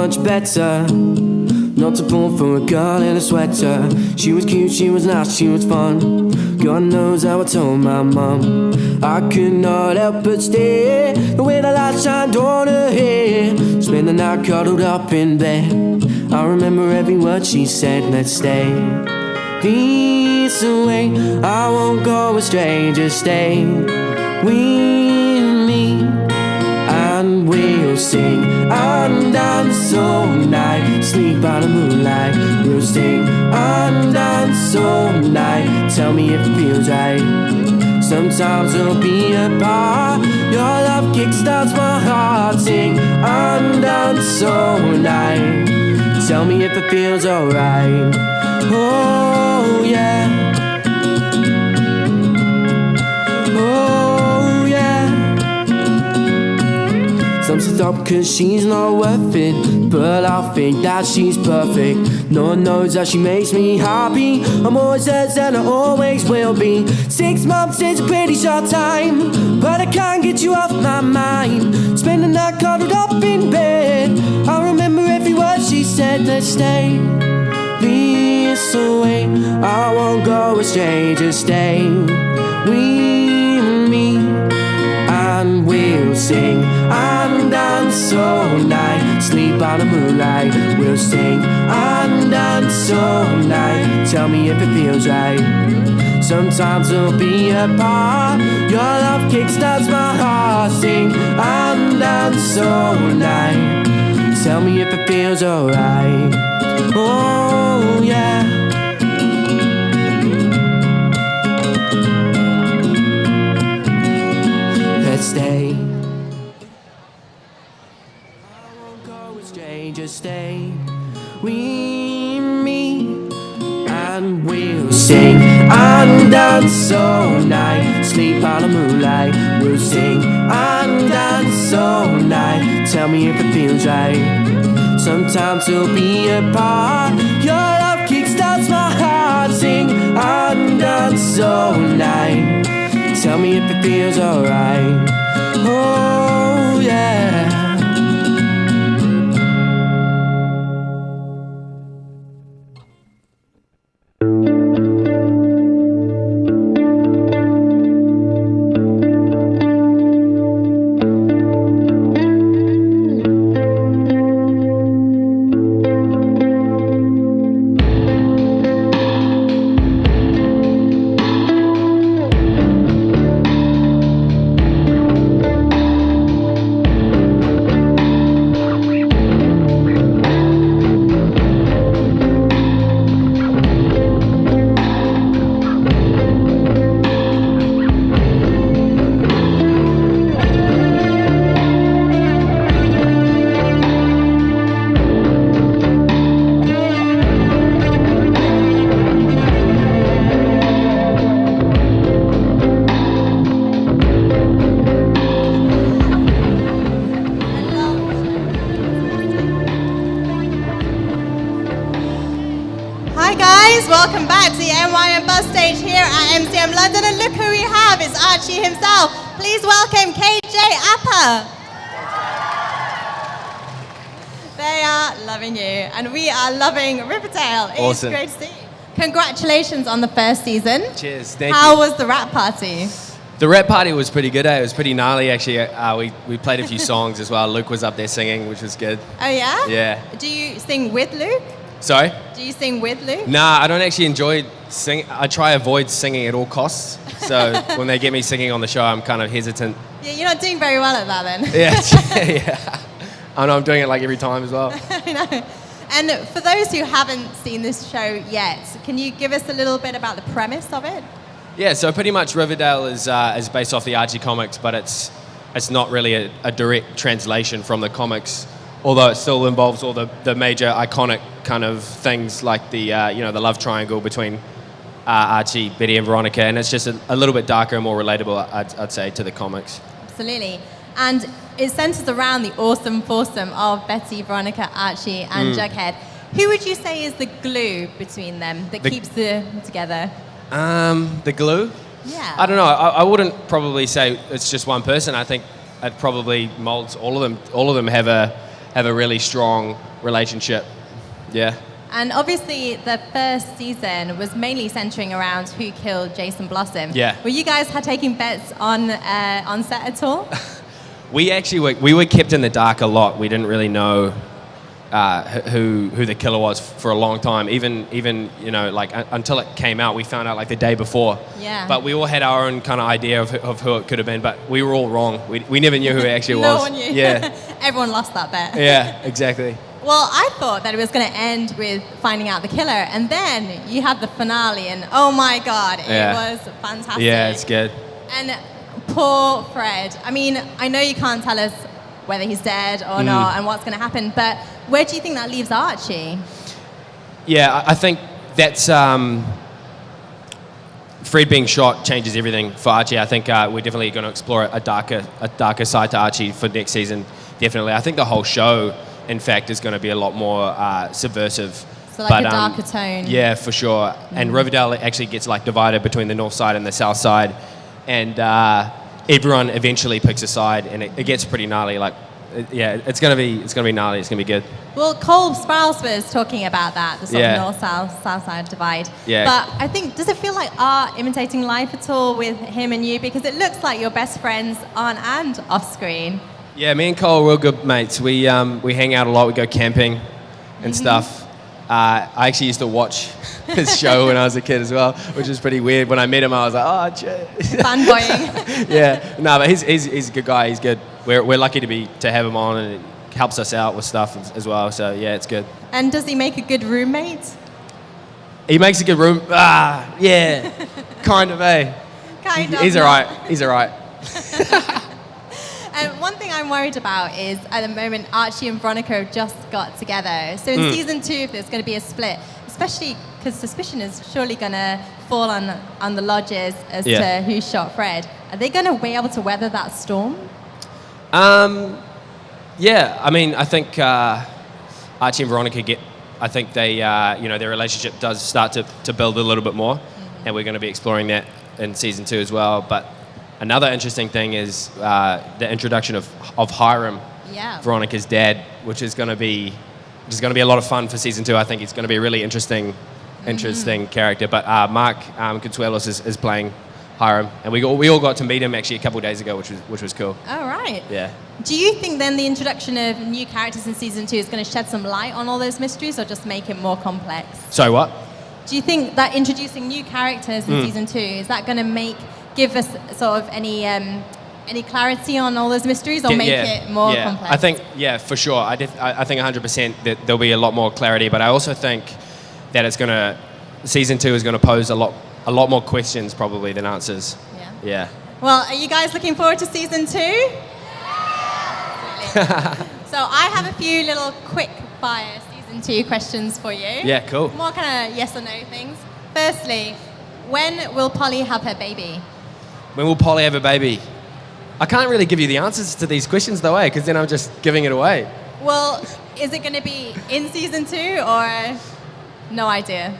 Speaker 3: much better. Not to pull for a girl in a sweater. She was cute, she was nice, she was fun. God knows how I told my mum. I could not help but stare the way the light shined on her hair. Spend the night cuddled up in bed. I remember every word she said. Let's stay this way. I won't go astray. Just stay with me, and we'll sing and dance all night. Sleep by the moonlight. We'll sing and dance all night. Tell me if it feels right. Sometimes we'll be apart. Your love kickstarts my heart. Sing and dance all night. Tell me if it feels alright. Oh yeah. Oh yeah. Some say stop cause she's not worth it, but I think that she's perfect. No one knows how she makes me happy. I'm always hers and I always will be. 6 months is a pretty short time, but I can't get you off my mind. Spend the night cuddled up in bed. I remember every word she said. Let's stay this way. I won't go astray. Just stay with me, and we'll sing and dance all night. Sleep by the moonlight. We'll sing and dance all night. Tell me if it feels right. Sometimes we'll be apart. Your love kickstarts my heart. Sing and dance all night. Tell me if it feels alright. Oh yeah. Let's stay. I won't go astray. Just stay with me, and we'll sing and dance all night. Sleep by the moonlight. We'll sing and dance all night. Tell me if it feels right. Sometimes we'll be apart. Your love kickstarts my heart. Sing and dance all night. Tell me if it feels alright. Oh yeah.
Speaker 4: Welcome back to the MyMBuzz stage here at MCM London, and look who we have, it's Archie himself. Please welcome KJ Appa. They are loving you, and we are loving Riverdale. It's great to see you. Congratulations on the first season.
Speaker 11: Cheers, thank you.
Speaker 4: How was the rap party?
Speaker 11: The rap party was pretty good, eh? It was pretty gnarly, actually. We played a few songs as well. Luke was up there singing, which was good.
Speaker 4: Oh, yeah?
Speaker 11: Yeah.
Speaker 4: Do you sing with Luke?
Speaker 11: Sorry?
Speaker 4: Do you sing with Luke?
Speaker 11: Nah, I don't actually enjoy singing. I try to avoid singing at all costs. So when they get me singing on the show, I'm kind of hesitant.
Speaker 4: Yeah, you're not doing very well at that then.
Speaker 11: Yeah, yeah. I know I'm doing it like every time as well.
Speaker 4: I know. And for those who haven't seen this show yet, can you give us a little bit about the premise of it?
Speaker 11: Yeah, so pretty much Riverdale is based off the Archie comics, but it's not really a direct translation from the comics, although it still involves all the major iconic kind of things like the the love triangle between Archie, Betty, and Veronica, and it's just a little bit darker and more relatable, I'd say, to the comics.
Speaker 4: Absolutely. And it centers around the awesome foursome of Betty, Veronica, Archie, and Jughead. Who would you say is the glue between them that keeps them together?
Speaker 11: The glue?
Speaker 4: Yeah.
Speaker 11: I don't know. I wouldn't probably say it's just one person. I think it probably molds all of them. All of them have have a really strong relationship. Yeah.
Speaker 4: And obviously, the first season was mainly centering around who killed Jason Blossom.
Speaker 11: Yeah.
Speaker 4: Were you guys taking bets on set at all?
Speaker 11: We actually we were kept in the dark a lot. We didn't really know who the killer was for a long time. Even you know, like until it came out, we found out like the day before.
Speaker 4: Yeah.
Speaker 11: But we all had our own kind of idea of who it could have been. But we were all wrong. We never knew who it actually was.
Speaker 4: No one knew.
Speaker 11: Yeah.
Speaker 4: Everyone lost that bet.
Speaker 11: Yeah. Exactly.
Speaker 4: Well, I thought that it was going to end with finding out the killer, and then you had the finale, and oh my God, it was fantastic.
Speaker 11: Yeah, it's good.
Speaker 4: And poor Fred. I mean, I know you can't tell us whether he's dead or not and what's going to happen, but where do you think that leaves Archie?
Speaker 11: Yeah, I think that's Fred being shot changes everything for Archie. I think we're definitely going to explore a darker side to Archie for next season. Definitely, I think the whole show, in fact, is going to be a lot more subversive.
Speaker 4: So like a darker tone.
Speaker 11: Yeah, for sure. And Riverdale actually gets like divided between the north side and the south side, and everyone eventually picks a side, and it gets pretty gnarly. Like, it's gonna be gnarly. It's gonna be good.
Speaker 4: Well, Cole Sprouse was talking about that, the sort of
Speaker 11: Yeah.
Speaker 4: north-south, south-side divide.
Speaker 11: Yeah.
Speaker 4: But I think, does it feel like art imitating life at all with him and you? Because it looks like you're best friends on and off screen.
Speaker 11: Yeah, me and Cole are real good mates. We hang out a lot. We go camping and stuff. I actually used to watch his show when I was a kid as well, which is pretty weird. When I met him, I was like, oh, shit.
Speaker 4: Fanboying.
Speaker 11: Yeah, no, but he's a good guy. He's good. We're lucky to have him on, and it helps us out with stuff as well. So yeah, it's good.
Speaker 4: And does he make a good roommate?
Speaker 11: He makes a good room. Yeah, kind of, eh?
Speaker 4: Kind of.
Speaker 11: He's all right. He's all right.
Speaker 4: And one thing I'm worried about is, at the moment, Archie and Veronica have just got together. So in season 2, if there's going to be a split, especially because suspicion is surely going to fall on the lodges as to who shot Fred, are they going to be able to weather that storm?
Speaker 11: Yeah, I mean, I think Archie and Veronica I think they, their relationship does start to build a little bit more, and we're going to be exploring that in season 2 as well. But another interesting thing is the introduction of Hiram, Veronica's dad, which is going to be a lot of fun for season 2. I think he's going to be a really interesting character. But Mark Consuelos is playing Hiram, and we all got to meet him actually a couple of days ago, which was cool.
Speaker 4: Oh, right.
Speaker 11: Yeah.
Speaker 4: Do you think then the introduction of new characters in season 2 is going to shed some light on all those mysteries, or just make it more complex?
Speaker 11: So what?
Speaker 4: Do you think that introducing new characters in season 2 is that going to give us sort of any clarity on all those mysteries, or make it more complex?
Speaker 11: I think, for sure. I think 100% that there'll be a lot more clarity, but I also think that season 2 is going to pose a lot more questions probably than answers. Yeah.
Speaker 4: Well, are you guys looking forward to season 2? So I have a few little quick fire season 2 questions for you.
Speaker 11: Yeah, cool.
Speaker 4: More kind of yes or no things. Firstly, when will Polly have her baby?
Speaker 11: When will Polly have a baby? I can't really give you the answers to these questions though, because then I'm just giving it away.
Speaker 4: Well, is it going to be in season 2 or no idea?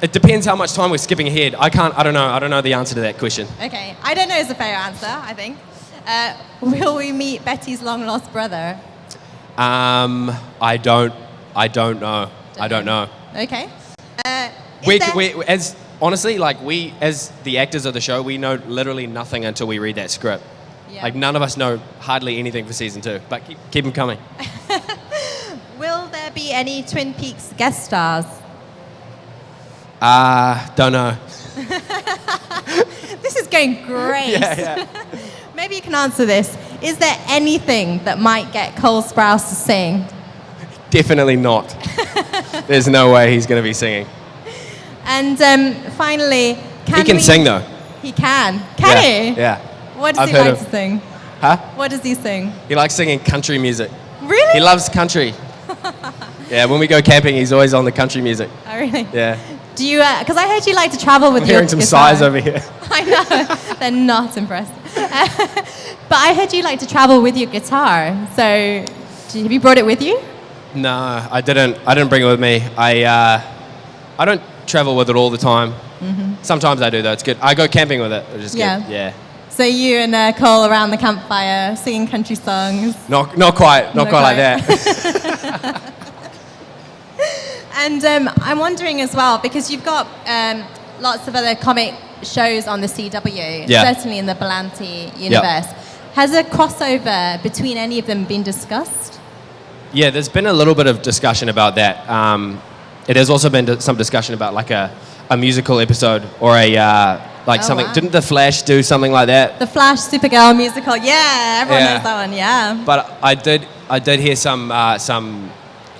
Speaker 11: It depends how much time we're skipping ahead. I don't know the answer to that question.
Speaker 4: Okay, I don't know is a fair answer, I think. Will we meet Betty's long-lost brother?
Speaker 11: I don't know. I don't know.
Speaker 4: Okay.
Speaker 11: Honestly, we as the actors of the show, we know literally nothing until we read that script.
Speaker 4: Yeah.
Speaker 11: Like none of us know hardly anything for season 2, but keep them coming.
Speaker 4: Will there be any Twin Peaks guest stars?
Speaker 11: Don't know.
Speaker 4: This is going great.
Speaker 11: Yeah.
Speaker 4: Maybe you can answer this. Is there anything that might get Cole Sprouse to sing?
Speaker 11: Definitely not. There's no way he's going to be singing.
Speaker 4: And finally,
Speaker 11: he can sing though.
Speaker 4: He can. Can he?
Speaker 11: Yeah.
Speaker 4: What does he like to sing?
Speaker 11: Huh?
Speaker 4: What does he sing?
Speaker 11: He likes singing country music.
Speaker 4: Really?
Speaker 11: He loves country. Yeah, when we go camping, he's always on the country music.
Speaker 4: Oh, really?
Speaker 11: Yeah.
Speaker 4: Do you, because I heard you like to travel with
Speaker 11: I'm
Speaker 4: your
Speaker 11: hearing some
Speaker 4: guitar.
Speaker 11: sighs over here.
Speaker 4: I know, they're not impressed. But I heard you like to travel with your guitar. So, have you brought it with you?
Speaker 11: No, I didn't bring it with me. I don't travel with it all the time. Mm-hmm. Sometimes I do though, it's good. I go camping with it, which is good. Yeah.
Speaker 4: So you and Cole around the campfire singing country songs.
Speaker 11: Not quite like that.
Speaker 4: And I'm wondering as well, because you've got lots of other comic shows on the CW, certainly in the Berlanti universe. Has a crossover between any of them been discussed?
Speaker 11: Yeah, there's been a little bit of discussion about that. It has also been some discussion about like a musical episode or a something. Wow. Didn't The Flash do something like that?
Speaker 4: The Flash Supergirl musical. Yeah, everyone knows that one. Yeah.
Speaker 11: But I did hear some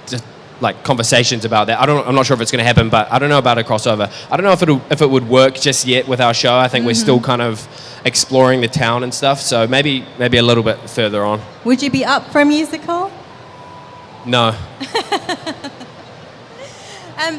Speaker 11: just like conversations about that. I'm not sure if it's going to happen, but I don't know about a crossover. I don't know if it would work just yet with our show. I think we're still kind of exploring the town and stuff. So maybe a little bit further on.
Speaker 4: Would you be up for a musical?
Speaker 11: No.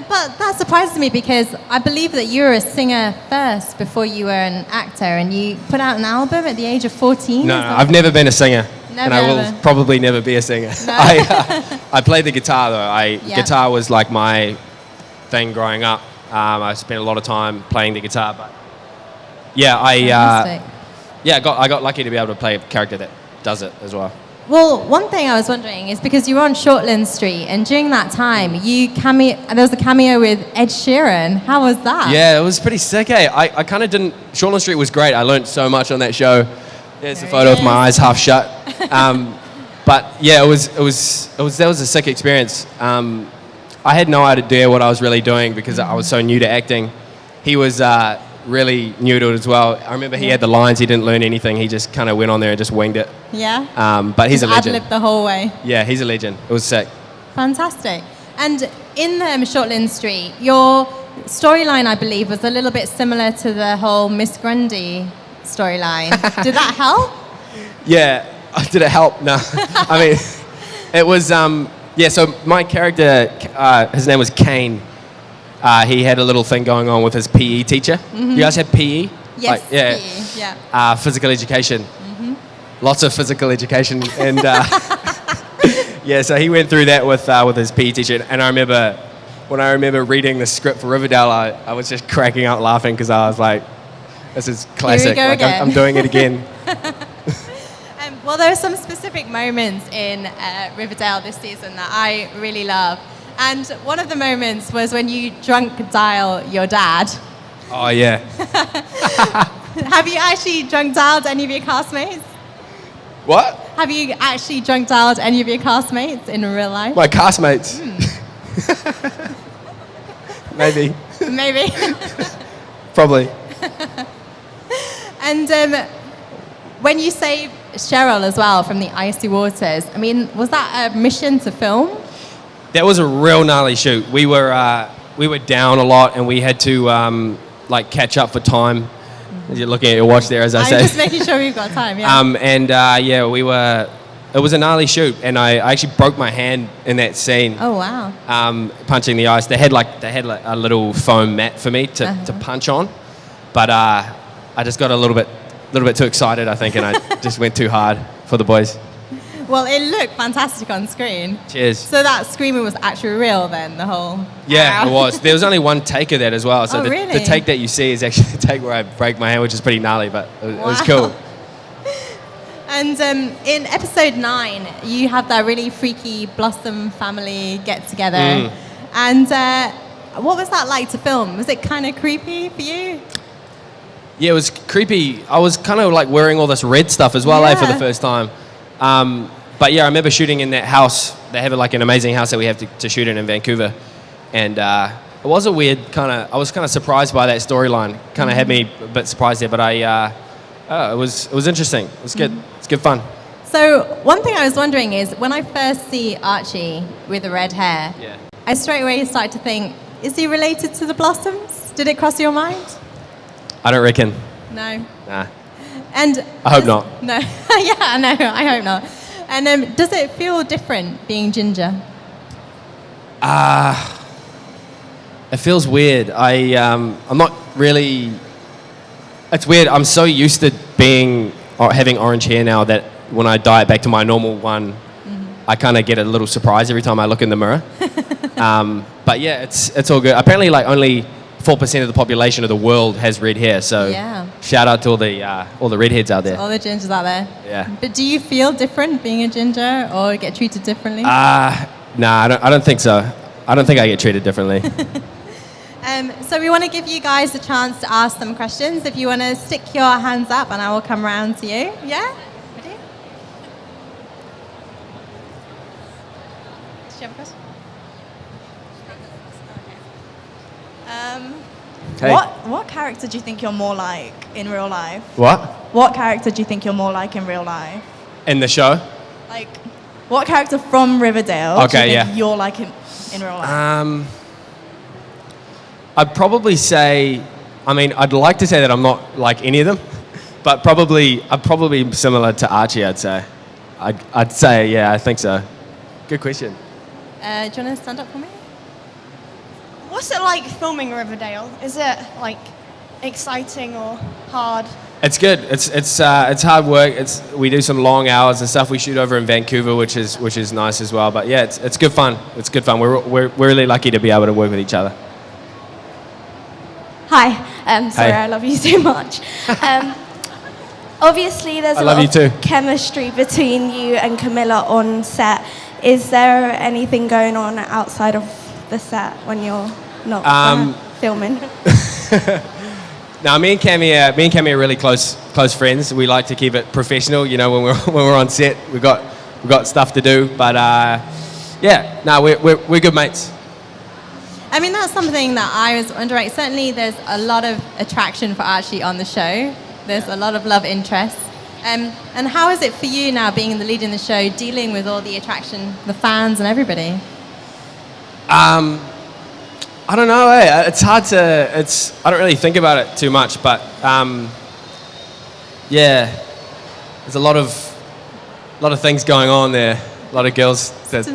Speaker 4: But that surprises me because I believe that you were a singer first before you were an actor, and you put out an album at the age of 14.
Speaker 11: No, I've never been a singer.
Speaker 4: Never,
Speaker 11: and I will probably never be a singer. No. I played the guitar though. Guitar was like my thing growing up. I spent a lot of time playing the guitar, but I got lucky to be able to play a character that does it as well.
Speaker 4: Well, one thing I was wondering is because you were on Shortland Street, and during that time, there was a cameo with Ed Sheeran. How was that?
Speaker 11: Yeah, it was pretty sick. I kind of didn't. Shortland Street was great. I learned so much on that show. There's a photo with my eyes half shut. But yeah, that was a sick experience. I had no idea what I was really doing because I was so new to acting. He was really new to it as well. I remember he had the lines. He didn't learn anything. He just kind of went on there and just winged it.
Speaker 4: Yeah.
Speaker 11: But he's a legend.
Speaker 4: Ad-libbed the whole way.
Speaker 11: Yeah, he's a legend. It was sick.
Speaker 4: Fantastic. And in Shortland Street, your storyline, I believe, was a little bit similar to the whole Miss Grundy storyline. Did that help?
Speaker 11: Yeah. Did it help? No. I mean, it was, so my character, his name was Kane. He had a little thing going on with his PE teacher. Mm-hmm. You guys had PE?
Speaker 4: Yes, PE, yeah.
Speaker 11: Physical education. Mm-hmm. Lots of physical education. And so he went through that with his PE teacher. And I remember reading the script for Riverdale, I was just cracking out laughing because I was like, this is classic.
Speaker 4: Here we go again.
Speaker 11: I'm doing it again.
Speaker 4: Well, there are some specific moments in Riverdale this season that I really love. And one of the moments was when you drunk dial your dad.
Speaker 11: Oh, yeah.
Speaker 4: Have you actually drunk dialed any of your castmates?
Speaker 11: What?
Speaker 4: Have you actually drunk dialed any of your castmates in real life?
Speaker 11: My castmates? Maybe.
Speaker 4: Maybe.
Speaker 11: Probably.
Speaker 4: And when you saved Cheryl as well from the icy waters, I mean, was that a mission to film?
Speaker 11: That was a real gnarly shoot. We were down a lot, and we had to catch up for time. You're looking at your watch there, as I say.
Speaker 4: I'm just making sure we've got time. Yeah.
Speaker 11: We were. It was a gnarly shoot, and I actually broke my hand in that scene.
Speaker 4: Oh wow.
Speaker 11: Punching the ice. They had a little foam mat for me to punch on, but I just got a little bit too excited, I think, and I just went too hard for the boys.
Speaker 4: Well, it looked fantastic on screen.
Speaker 11: Cheers.
Speaker 4: So that screaming was actually real then, the whole...
Speaker 11: Yeah, it was. There was only one take of that as well. So
Speaker 4: really?
Speaker 11: The take that you see is actually the take where I break my hand, which is pretty gnarly, but it was cool.
Speaker 4: And in episode 9, you have that really freaky Blossom family get-together. And what was that like to film? Was it kind of creepy for you?
Speaker 11: Yeah, it was creepy. I was kind of like wearing all this red stuff as well, for the first time. But yeah, I remember shooting in that house. They have an amazing house that we have to shoot in Vancouver. And it was a weird I was kind of surprised by that storyline. Kind of had me a bit surprised there, but it was interesting. It was good. It's good fun.
Speaker 4: So one thing I was wondering is, when I first see Archie with the red hair, I straight away started to think, is he related to the Blossoms? Did it cross your mind?
Speaker 11: I don't reckon.
Speaker 4: No.
Speaker 11: Nah.
Speaker 4: And
Speaker 11: I hope not.
Speaker 4: No. Yeah, no, I hope not. And does it feel different being ginger?
Speaker 11: It feels weird. I'm not really... It's weird. I'm so used to having orange hair now that when I dye it back to my normal one, I kind of get a little surprise every time I look in the mirror. But yeah, it's all good. Apparently, only 4% of the population of the world has red hair. So
Speaker 4: Yeah.
Speaker 11: shout out to all the redheads out there.
Speaker 4: All the gingers out there.
Speaker 11: Yeah.
Speaker 4: But do you feel different being a ginger or get treated differently?
Speaker 11: Nah, I don't think so. I don't think I get treated differently.
Speaker 4: So we want to give you guys a chance to ask some questions. If you want to stick your hands up and I will come around to you. Yeah? Ready? Do you have a question?
Speaker 11: Hey.
Speaker 12: What character do you think you're more like in real life?
Speaker 11: What?
Speaker 12: What character do you think you're more like in real life?
Speaker 11: In the show?
Speaker 12: Like, what character from Riverdale do you
Speaker 11: Okay,
Speaker 12: think
Speaker 11: yeah.
Speaker 12: you're like in real life?
Speaker 11: I'd probably say, I mean, I'd like to say that I'm not like any of them, but I'm probably similar to Archie, I'd say. I'd say, yeah, I think so. Good question.
Speaker 4: Do you want to stand up for me?
Speaker 13: What's it like filming Riverdale? Is it like exciting or hard?
Speaker 11: It's good. It's hard work. We do some long hours and stuff. We shoot over in Vancouver, which is nice as well. But yeah, it's good fun. It's good fun. We're really lucky to be able to work with each other.
Speaker 13: Hi, sorry,
Speaker 11: Hey.
Speaker 13: I love you so much. Obviously, there's
Speaker 11: I
Speaker 13: a
Speaker 11: love
Speaker 13: lot
Speaker 11: you
Speaker 13: of
Speaker 11: too.
Speaker 13: chemistry between you and Camilla on set. Is there anything going on outside of the set when you're not filming?
Speaker 11: Now, me and Cammy are really close friends. We like to keep it professional. You know, when we're on set, we've got stuff to do. But yeah, no, we're good mates.
Speaker 4: I mean, that's something that I was wondering. Certainly, there's a lot of attraction for Archie on the show. There's a lot of love interest. And how is it for you now, being the lead in the show, dealing with all the attraction, the fans and everybody?
Speaker 11: I don't know. It's hard to. I don't really think about it too much, but yeah, there's a lot of things going on there. A lot of girls. That,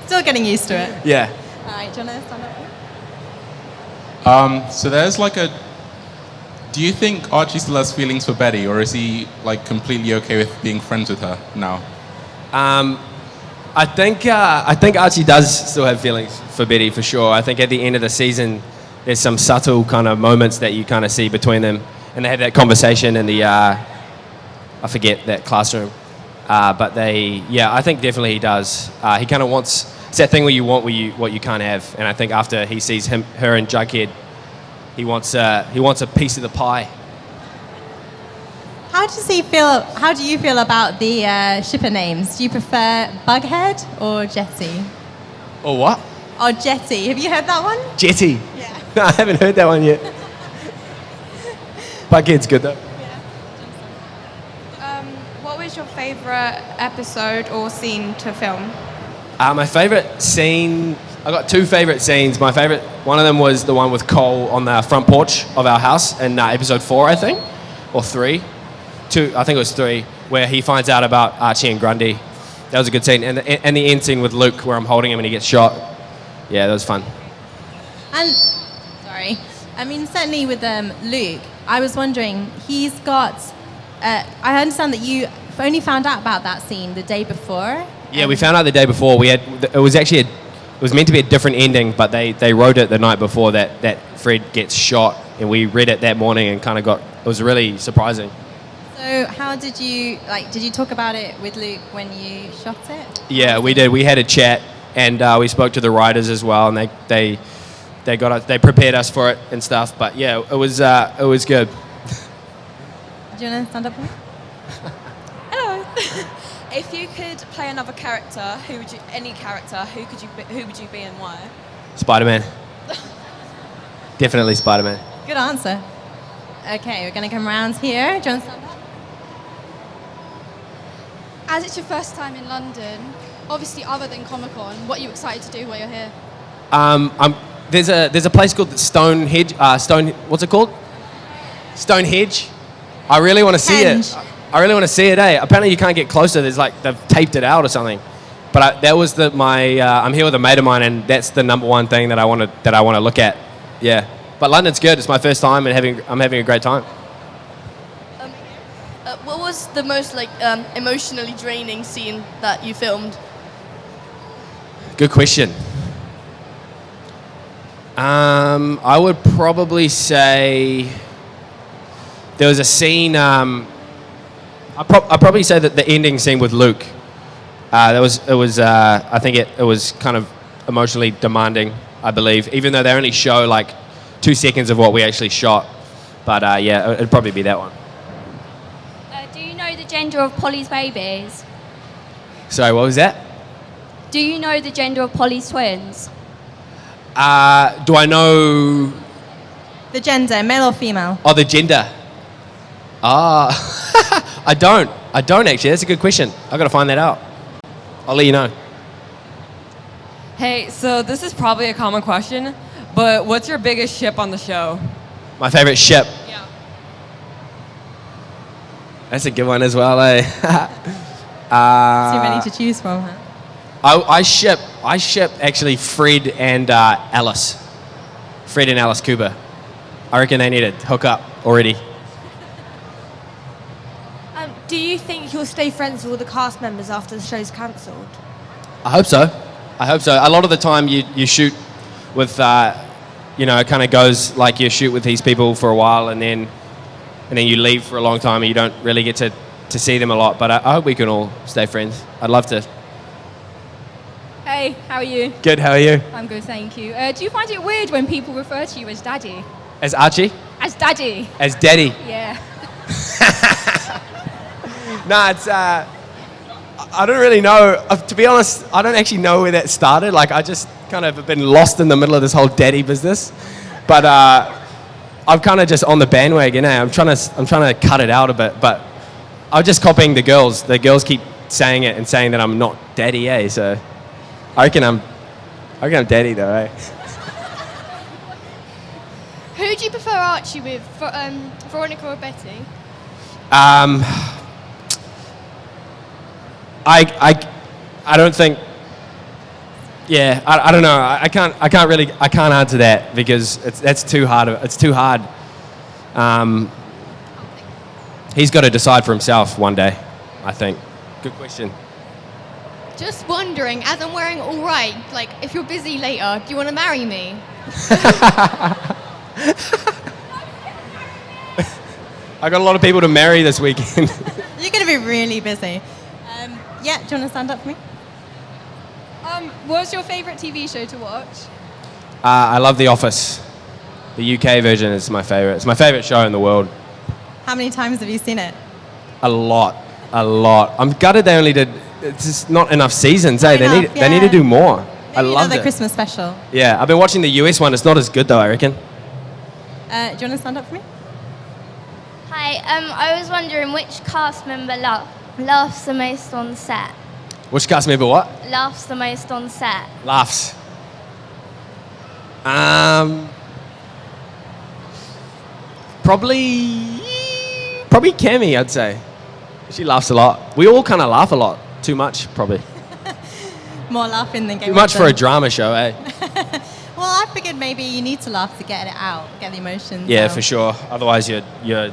Speaker 4: Still getting used to it.
Speaker 11: yeah.
Speaker 4: All right, do you want to stand up?
Speaker 14: So there's like a. Do you think Archie still has feelings for Betty, or is he like completely okay with being friends with her now?
Speaker 11: I think Archie does still have feelings for Betty for sure. I think at the end of the season, there's some subtle kind of moments that you kind of see between them, and they have that conversation in the I forget that classroom, but I think definitely he does. He kind of wants. It's that thing where you want what you can't have, and I think after he sees her and Jughead, he wants a piece of the pie.
Speaker 4: How do you feel about the shipper names? Do you prefer Bughead or Jetty?
Speaker 11: Or what?
Speaker 4: Or Jetty? Have you heard that one?
Speaker 11: Jetty. Yeah. No, I haven't heard that one yet. Bughead's good though.
Speaker 9: What was your favourite episode or scene to film?
Speaker 11: My favourite scene. I got two favourite scenes. My favourite, one of them was the one with Cole on the front porch of our house in episode 4, I think, or 3. 2, I think it was 3, where he finds out about Archie and Grundy. That was a good scene. And the end scene with Luke, where I'm holding him and he gets shot. Yeah, that was fun.
Speaker 4: And sorry, I mean certainly with Luke, I was wondering. He's got. I understand that you only found out about that scene the day before.
Speaker 11: Yeah, we found out the day before. It was meant to be a different ending, but they wrote it the night before that Fred gets shot, and we read it that morning and kind of it was really surprising.
Speaker 4: So how did you talk about it with Luke when you shot it?
Speaker 11: Yeah, we did. We had a chat, and we spoke to the writers as well, and they prepared us for it and stuff. But yeah, it was good.
Speaker 4: Do you want to stand up for me?
Speaker 15: Hello. If you could play another character, who would you be and why?
Speaker 11: Spider-Man. Definitely Spider-Man.
Speaker 4: Good answer. Okay, we're going to come around here. Do you want to stand up?
Speaker 16: As it's your first time in London, obviously other than Comic-Con, what are you excited to do while you're here?
Speaker 11: There's a place called Stonehenge. What's it called? Stonehenge. I really want to see it. I really want to see it. Apparently you can't get closer. They've taped it out or something. But that was I'm here with a mate of mine, and that's the number one thing that I want to look at. Yeah. But London's good. It's my first time, and I'm having a great time.
Speaker 17: What was the most emotionally draining scene that you filmed?
Speaker 11: Good question. I would probably say there was a scene. I'd probably say that the ending scene with Luke. I think it was kind of emotionally demanding, I believe, even though they only show like 2 seconds of what we actually shot. But yeah, it'd probably be that one.
Speaker 18: Do you know the gender of Polly's babies?
Speaker 11: Sorry, what was that?
Speaker 18: Do you know the gender of Polly's twins?
Speaker 11: Do I know?
Speaker 4: The gender, male or female?
Speaker 11: Oh, the gender. I don't actually. That's a good question. I got to find that out. I'll let you know.
Speaker 19: Hey, so this is probably a common question, but what's your biggest ship on the show?
Speaker 11: My favorite ship.
Speaker 19: Yeah.
Speaker 11: That's a good one as well, eh?
Speaker 4: Too many to choose from, huh?
Speaker 11: I ship actually Fred and Alice. Fred and Alice Cooper. I reckon they need to hook up already.
Speaker 20: Do you think you'll stay friends with all the cast members after the show's cancelled?
Speaker 11: I hope so. A lot of the time you shoot with, it kind of goes like you shoot with these people for a while and then you leave for a long time and you don't really get to see them a lot. But I hope we can all stay friends. I'd love to.
Speaker 21: Hey, how are you?
Speaker 11: Good, how are you?
Speaker 21: I'm good, thank you. Do you find it weird when people refer to you as Daddy?
Speaker 11: As Archie?
Speaker 21: As Daddy.
Speaker 11: As Daddy?
Speaker 21: Yeah.
Speaker 11: Nah, it's, I don't really know. To be honest, I don't actually know where that started. Like, I just kind of have been lost in the middle of this whole daddy business. But I'm kind of just on the bandwagon, eh? I'm trying to cut it out a bit, but I'm just copying the girls. The girls keep saying it and saying that I'm not daddy, eh? So I reckon I'm daddy though, eh?
Speaker 16: Who do you prefer Archie with, Veronica or Betty?
Speaker 11: I don't think. Yeah, I don't know. I can't answer that because that's too hard. It's too hard. He's got to decide for himself one day, I think. Good question.
Speaker 16: Just wondering, as I'm wearing all right, like if you're busy later, do you want to marry me?
Speaker 11: I got a lot of people to marry this weekend.
Speaker 4: You're going to be really busy. Yeah, do you want to stand up for me?
Speaker 16: What's your favourite TV show to watch?
Speaker 11: I love The Office. The UK version is my favourite. It's my favourite show in the world.
Speaker 4: How many times have you seen it?
Speaker 11: A lot. I'm gutted they only did. It's just not enough seasons, eh? They need to do more.
Speaker 4: Maybe
Speaker 11: I love
Speaker 4: another
Speaker 11: it.
Speaker 4: Christmas special.
Speaker 11: Yeah, I've been watching the US one. It's not as good though, I reckon.
Speaker 4: Do you want to stand up for me?
Speaker 22: Hi, I was wondering which cast member laughs the most on set?
Speaker 11: Which cast member what?
Speaker 22: Laughs the most on set.
Speaker 11: Laughs. Probably Cammy, I'd say. She laughs a lot. We all kind of laugh a lot. Too much, probably.
Speaker 4: More laughing than
Speaker 11: Too much for a drama show, eh?
Speaker 4: Well, I figured maybe you need to laugh to get it out, get the emotions
Speaker 11: Yeah,
Speaker 4: out.
Speaker 11: for sure. Otherwise, you're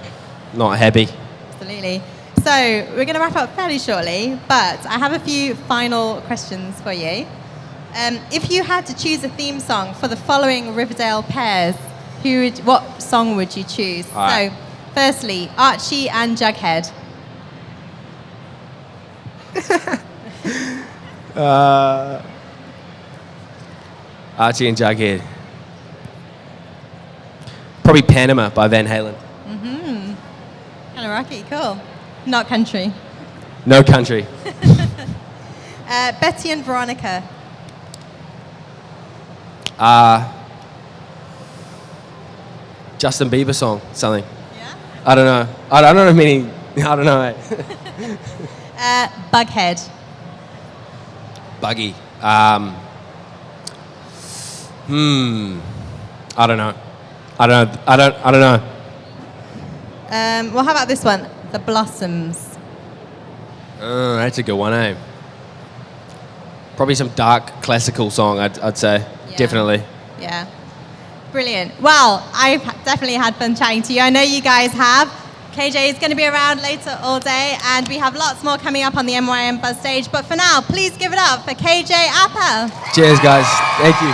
Speaker 11: not happy.
Speaker 4: Absolutely. So we're going to wrap up fairly shortly, but I have a few final questions for you. If you had to choose a theme song for the following Riverdale pairs, what song would you choose?
Speaker 11: All right.
Speaker 4: So, firstly, Archie and Jughead.
Speaker 11: Archie and Jughead. Probably Panama by Van Halen.
Speaker 4: Mm-hmm. Kind of rocky, cool. Not country.
Speaker 11: No Country.
Speaker 4: Betty and Veronica.
Speaker 11: Justin Bieber song, something. Yeah? I don't know. I don't know meaning. I don't know.
Speaker 4: Bughead.
Speaker 11: Buggy. I don't know. I don't know.
Speaker 4: Well, how about this one? The Blossoms.
Speaker 11: That's a good one, eh? Probably some dark classical song, I'd say.
Speaker 4: Yeah.
Speaker 11: Definitely.
Speaker 4: Yeah. Brilliant. Well, I've definitely had fun chatting to you. I know you guys have. KJ is going to be around later all day, and we have lots more coming up on the MyMBuzz stage. But for now, please give it up for KJ Appa.
Speaker 11: Cheers, guys. Thank you.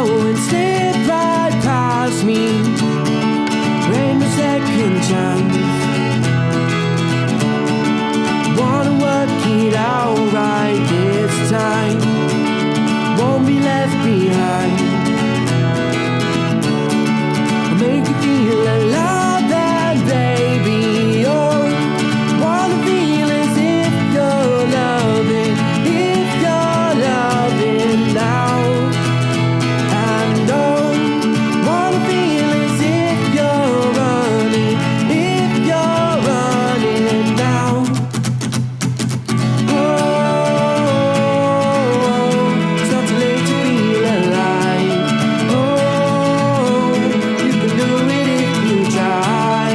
Speaker 3: go and slip right past me. Ain't no second chance. Wanna work it out right this time. Won't be left behind. I'll make you feel alive and baby, oh, wanna feel as if you're loving, if you're loving now. And oh, wanna feel as if you're running, if you're running now. It's not too late to feel alive. Oh, you can do it if you try.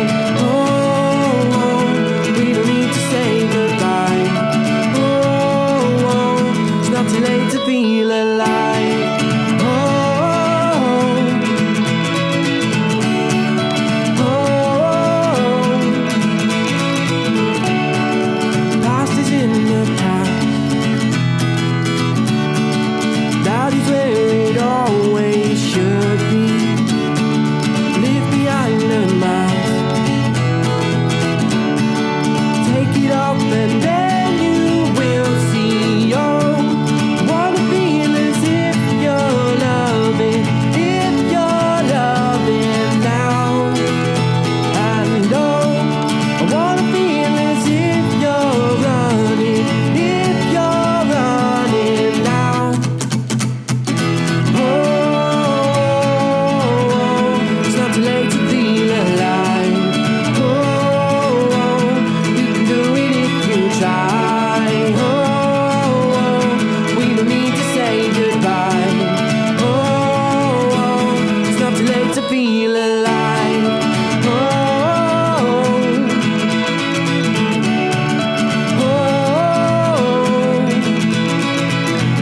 Speaker 3: Oh, we don't need to say goodbye. Oh, it's not too late to feel alive. Past is in the past. That is where it always should be. Leave behind the mask. Take it off and then you will see. Oh, wanna feel as if you're loving, if you're loving now. And oh, I wanna feel as if you're running, if you're running now. Oh, it's not too late to feel alive. Oh, you can do it if you try. Oh, we don't need to say goodbye. Oh, it's not too late to feel alive. Oh,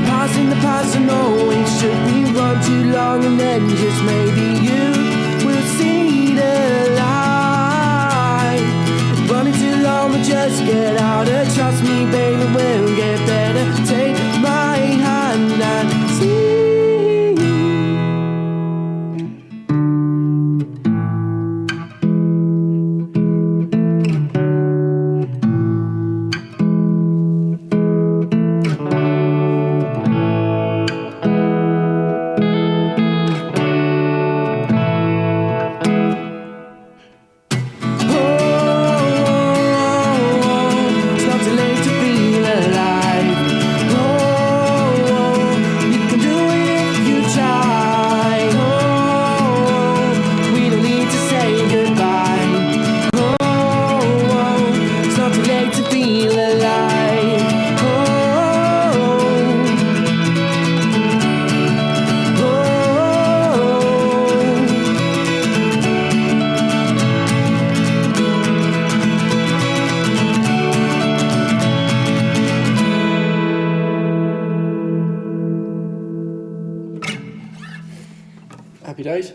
Speaker 3: passing the past and always should we run too long and then just maybe you will see the light. Running too long but just get out of. Trust me baby, we'll get better. Take my hand and see. It's not too late to feel alive. Oh, you can do it if you try. Oh, we don't need to say goodbye. Oh, it's not too late to feel alive. Oh,
Speaker 2: Happy days.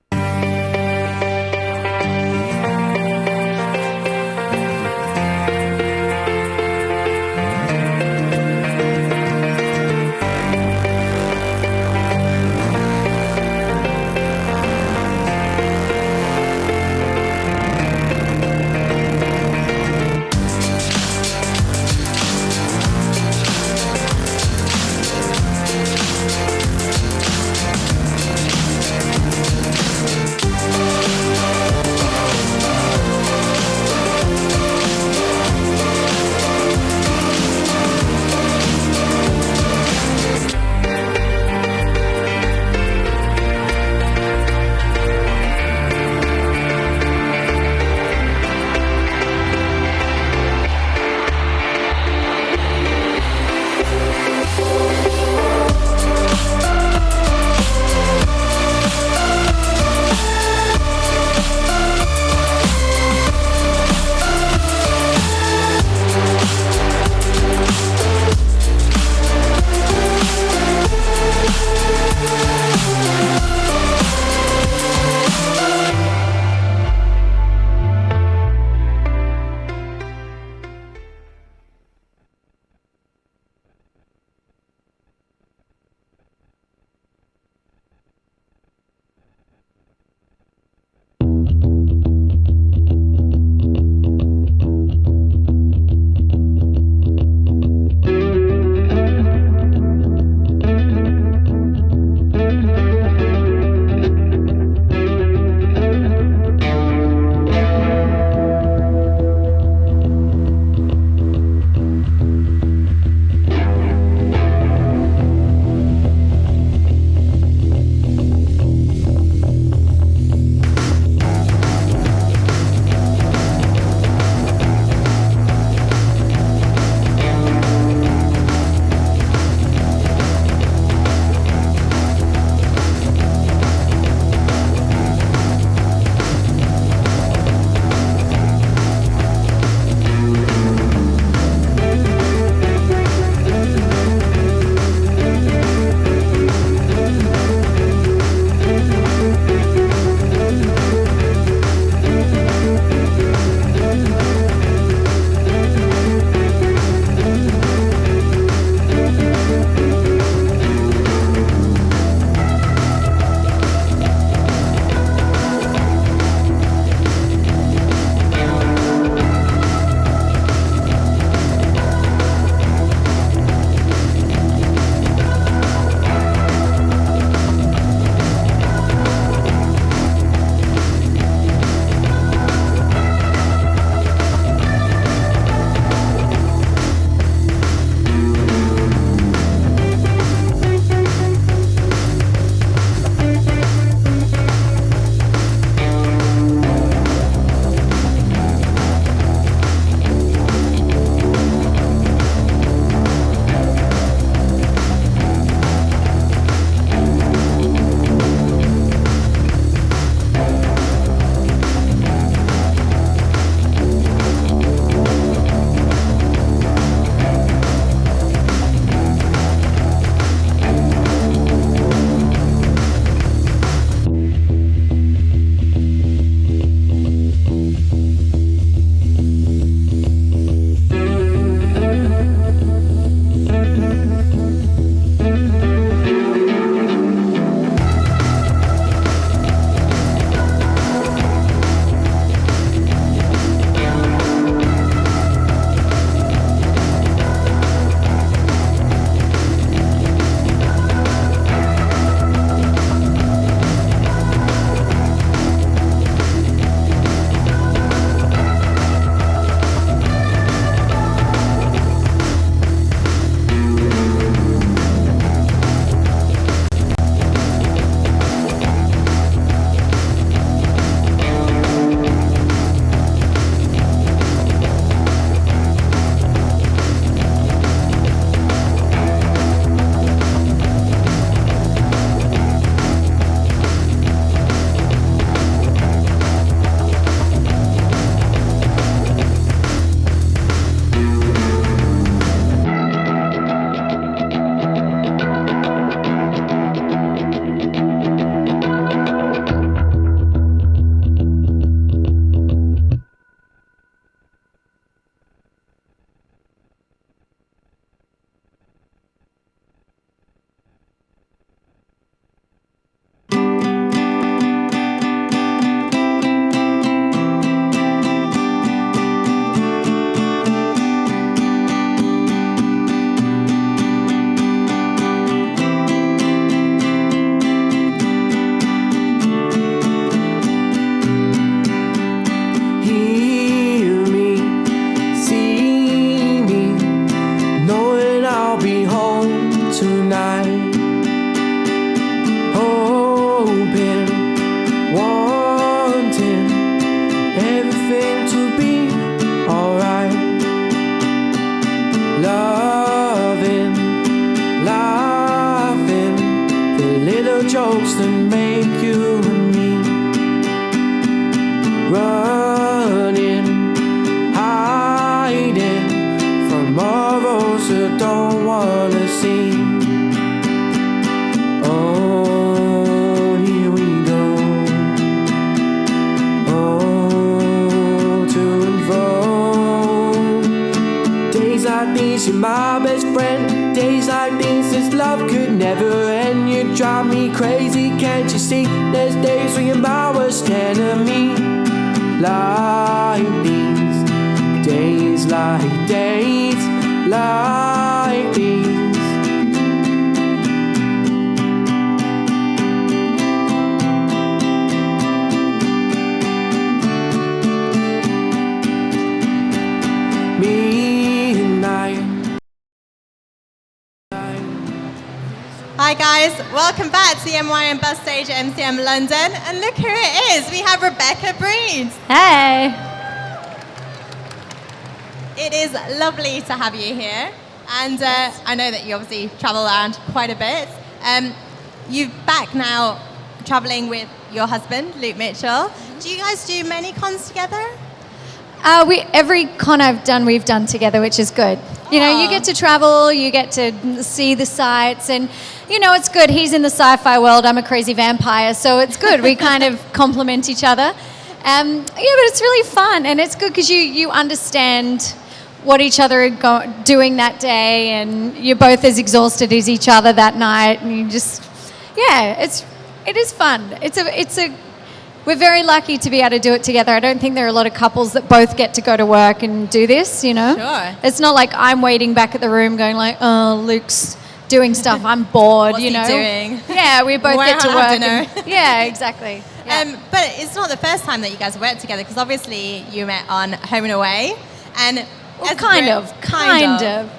Speaker 3: the jokes that make you and me running, hiding from all those who don't wanna see. Oh, here we go. Oh, to and fro. Days like these, you're my best friend. Days like these, this love could never end. You drive me crazy, can't you see? There's days when you're my worst enemy. Like these, days like these. Me and I.
Speaker 4: Hi guys, welcome back to the MyMBuzz stage at MCM London. And look who it is, we have Rebecca Breed.
Speaker 1: Hey.
Speaker 4: It is lovely to have you here. And I know that you obviously travel around quite a bit. You're back now traveling with your husband, Luke Mitchell. Do you guys do many cons together?
Speaker 1: Every con we've done together, which is good. You know, you get to travel, you get to see the sights, and you know, it's good. He's in the sci-fi world, I'm a crazy vampire, so it's good. We kind of complement each other. Yeah, but it's really fun, and it's good because you understand what each other are doing that day, and you're both as exhausted as each other that night, and you just, yeah, it is fun. We're very lucky to be able to do it together. I don't think there are a lot of couples that both get to go to work and do this, you know?
Speaker 4: Sure.
Speaker 1: It's not like I'm waiting back at the room going like, oh, Luke's doing stuff, I'm bored,
Speaker 4: What's
Speaker 1: you know?
Speaker 4: he doing?
Speaker 1: Yeah, we both get to
Speaker 4: We're
Speaker 1: work.
Speaker 4: on dinner.
Speaker 1: Yeah, exactly. Yeah.
Speaker 4: But it's not the first time that you guys worked together, because obviously you met on Home and Away. And
Speaker 1: Well, kind of,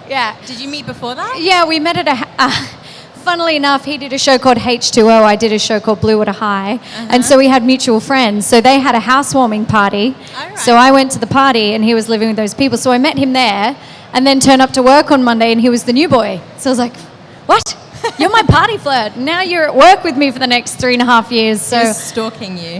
Speaker 1: yeah.
Speaker 4: Did you meet before that?
Speaker 1: Yeah, we met at funnily enough, he did a show called H2O, I did a show called Blue Water High, and so we had mutual friends. So they had a housewarming party, so I went to the party and he was living with those people. So I met him there and then turned up to work on Monday and he was the new boy. So I was like, what? You're my party flirt. Now you're at work with me for the next 3.5 years. So
Speaker 4: he was stalking you.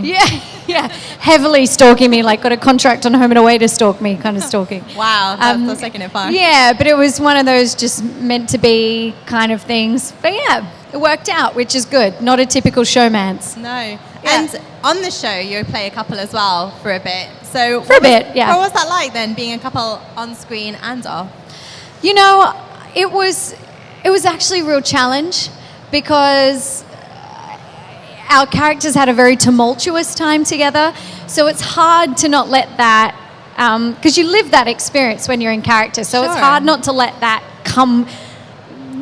Speaker 1: Yeah, heavily stalking me, like got a contract on Home and Away to stalk me, kind of stalking.
Speaker 4: Wow, that's taking it far.
Speaker 1: Yeah, but it was one of those just meant to be kind of things. But yeah, it worked out, which is good. Not a typical showmance.
Speaker 4: No.
Speaker 1: Yeah.
Speaker 4: And on the show, you play a couple as well for a bit. So
Speaker 1: For a bit, yeah.
Speaker 4: What was that like then, being a couple on screen and off?
Speaker 1: You know, it was actually a real challenge because our characters had a very tumultuous time together, so it's hard to not let that, because you live that experience when you're in character, so it's hard not to let that come,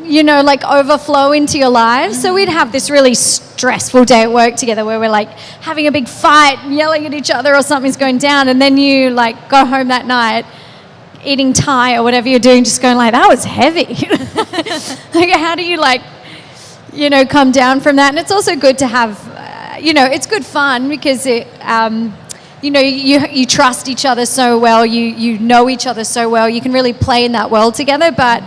Speaker 1: you know, like overflow into your lives. So we'd have this really stressful day at work together where we're like having a big fight, yelling at each other or something's going down, and then you like go home that night eating Thai or whatever you're doing, just going like, that was heavy. Like, how do you like, you know, come down from that? And it's also good to have, you know, it's good fun because it, you know, you trust each other so well, you know each other so well, you can really play in that world together. But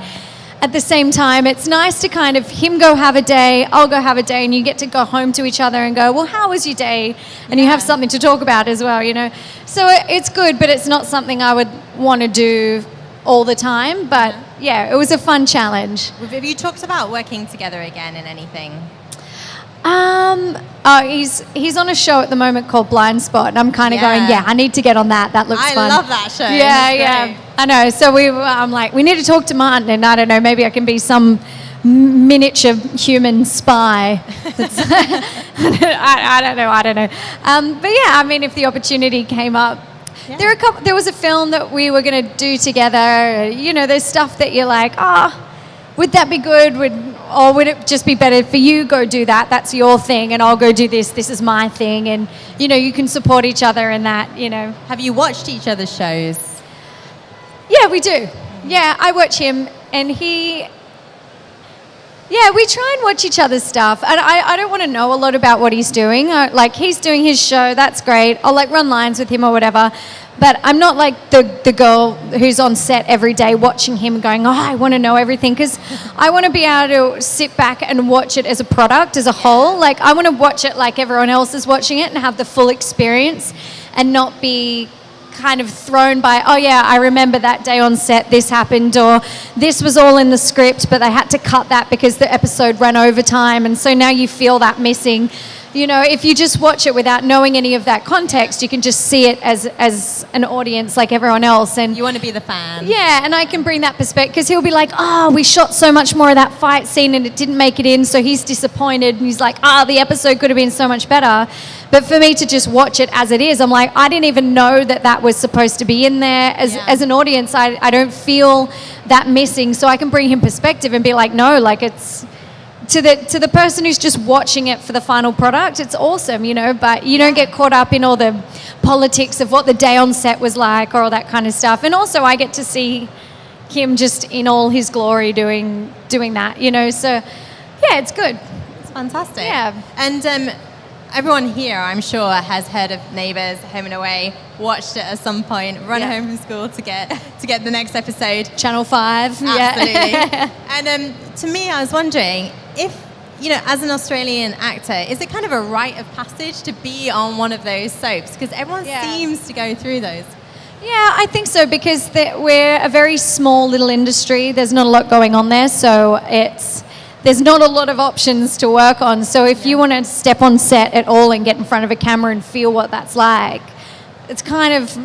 Speaker 1: at the same time, it's nice to kind of him go have a day, I'll go have a day, and you get to go home to each other and go, well, how was your day? And you have something to talk about as well, you know. So it's good, but it's not something I would want to do all the time. But yeah, it was a fun challenge.
Speaker 4: Have you talked about working together again in anything?
Speaker 1: He's on a show at the moment called Blind Spot, and I'm kind of going, yeah, I need to get on that. That looks fun.
Speaker 4: I love that show.
Speaker 1: Yeah. I know. So I'm like, we need to talk to Martin, and I don't know, maybe I can be some miniature human spy. I don't know. But yeah, I mean, if the opportunity came up, there was a film that we were going to do together. You know, there's stuff that you're like, would that be good? Or would it just be better for you go do that? That's your thing, and I'll go do this. This is my thing, and you know, you can support each other in that. You know.
Speaker 4: Have you watched each other's shows?
Speaker 1: Yeah, we do. Yeah, I watch him, and he Yeah, we try and watch each other's stuff. And I don't want to know a lot about what he's doing. Like, he's doing his show, that's great. I'll, like, run lines with him or whatever. But I'm not like the girl who's on set every day watching him going, oh, I want to know everything. Because I want to be able to sit back and watch it as a product, as a whole. Like, I want to watch it like everyone else is watching it and have the full experience and not be kind of thrown by, oh yeah, I remember that day on set this happened, or this was all in the script but they had to cut that because the episode ran over time, and so now you feel that missing. You know, if you just watch it without knowing any of that context, you can just see it as an audience like everyone else. And
Speaker 4: you want to be the fan.
Speaker 1: Yeah, and I can bring that perspective, because he'll be like, oh, we shot so much more of that fight scene and it didn't make it in, so he's disappointed, and he's like, the episode could have been so much better. But for me to just watch it as it is, I'm like, I didn't even know that was supposed to be in there. As an audience, I don't feel that missing, so I can bring him perspective and be like, no, like, it's to the person who's just watching it for the final product, it's awesome, you know, but you don't get caught up in all the politics of what the day on set was like or all that kind of stuff. And also I get to see him just in all his glory doing that, you know, so yeah, it's good.
Speaker 4: It's fantastic.
Speaker 1: Yeah.
Speaker 4: And everyone here, I'm sure, has heard of Neighbours, Home and Away, watched it at some point, run home from school to get the next episode.
Speaker 1: Channel 5.
Speaker 4: Absolutely.
Speaker 1: Yeah.
Speaker 4: And to me, I was wondering if, you know, as an Australian actor, is it kind of a rite of passage to be on one of those soaps? Because everyone seems to go through those.
Speaker 1: Yeah, I think so, because we're a very small little industry. There's not a lot going on there, so there's not a lot of options to work on. So if you want to step on set at all and get in front of a camera and feel what that's like, it's kind of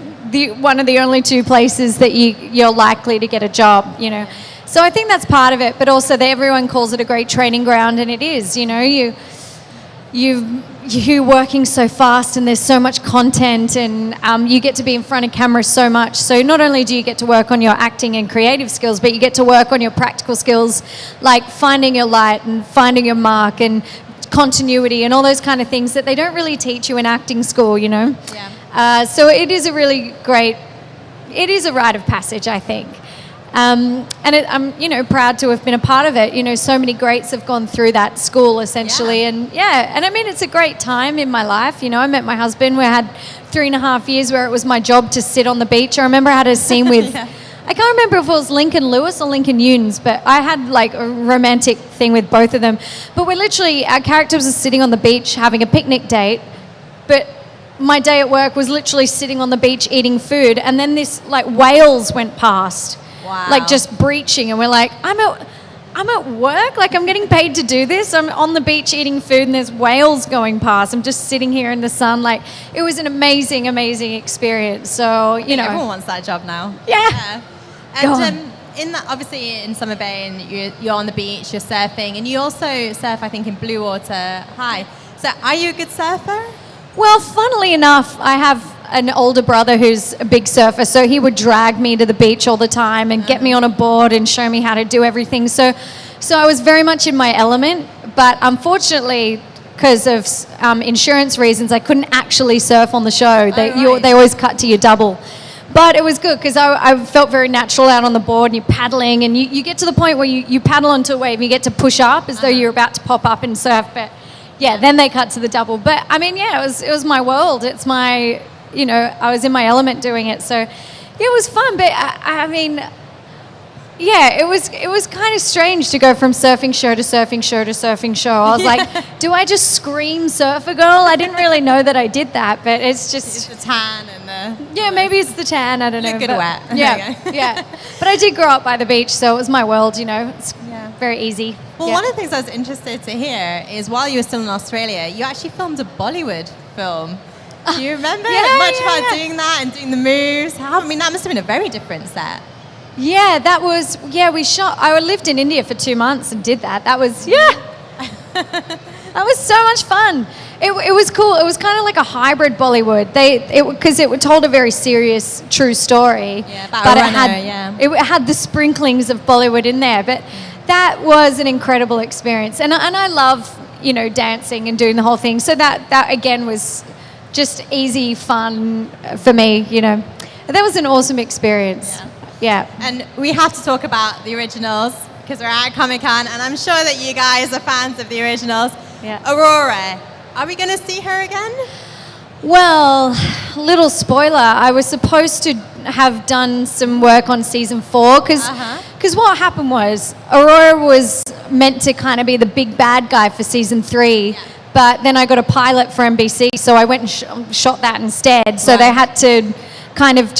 Speaker 1: one of the only two places that you're likely to get a job, you know. So I think that's part of it, but also everyone calls it a great training ground, and it is, you know. You're working so fast and there's so much content, and you get to be in front of camera so much. So not only do you get to work on your acting and creative skills, but you get to work on your practical skills, like finding your light and finding your mark and continuity and all those kind of things that they don't really teach you in acting school, you know. Yeah. So it is a really great, it is a rite of passage, I think. And I'm, you know, proud to have been a part of it. You know, so many greats have gone through that school, essentially. Yeah. And I mean, it's a great time in my life. You know, I met my husband. We had 3.5 years where it was my job to sit on the beach. I remember I had a scene with, I can't remember if it was Lincoln Lewis or Lincoln Younes, but I had like a romantic thing with both of them. But we're literally, our characters are sitting on the beach having a picnic date, but my day at work was literally sitting on the beach eating food, and then this like whales went past. Wow. Like just breaching, and we're like, I'm at work, like I'm getting paid to do this. I'm on the beach eating food and there's whales going past. I'm just sitting here in the sun. Like, it was an amazing, amazing experience. So, you know,
Speaker 4: everyone wants that job now.
Speaker 1: Yeah.
Speaker 4: And in that, obviously in Summer Bay, and you're on the beach, you're surfing, and you also surf, I think, in Blue Water High. So are you a good surfer?
Speaker 1: Well, funnily enough, I have an older brother who's a big surfer, so he would drag me to the beach all the time and get me on a board and show me how to do everything. So I was very much in my element, but unfortunately, because of insurance reasons, I couldn't actually surf on the show. They always cut to your double. But it was good, because I felt very natural out on the board, and you're paddling, and you get to the point where you paddle onto a wave and you get to push up as though you're about to pop up and surf, but yeah, then they cut to the double. But I mean, yeah, it was my world. It's my, you know, I was in my element doing it. So yeah, it was fun. But I mean, yeah, it was kind of strange to go from surfing show to surfing show to surfing show. I was like, do I just scream surfer girl? I didn't really know that I did that, but it's just...
Speaker 4: It's the tan and the...
Speaker 1: Yeah, maybe it's the tan, I don't know.
Speaker 4: You're good wet.
Speaker 1: Yeah, yeah. But I did grow up by the beach, so it was my world, you know. It's very easy.
Speaker 4: Well, one of the things I was interested to hear is while you were still in Australia, you actually filmed a Bollywood film. Do you remember much about doing that and doing the moves? I mean, that must have been a very different set.
Speaker 1: Yeah, we shot, I lived in India for 2 months and did that. That was, that was so much fun. It was cool. It was kind of like a hybrid Bollywood. Because it told a very serious, true story.
Speaker 4: Yeah, about a runner,
Speaker 1: it had the sprinklings of Bollywood in there. But that was an incredible experience. And I love, you know, dancing and doing the whole thing. So that again was just easy fun for me, you know. That was an awesome experience. Yeah.
Speaker 4: And we have to talk about the originals. because we're at Comic-Con, and I'm sure that you guys are fans of the originals.
Speaker 1: Yeah.
Speaker 4: Aurora, are we going to see her again?
Speaker 1: Well, little spoiler, I was supposed to have done some work on season 4 because what happened was Aurora was meant to kind of be the big bad guy for season 3, but then I got a pilot for NBC, so I went and shot that instead. So they had to kind of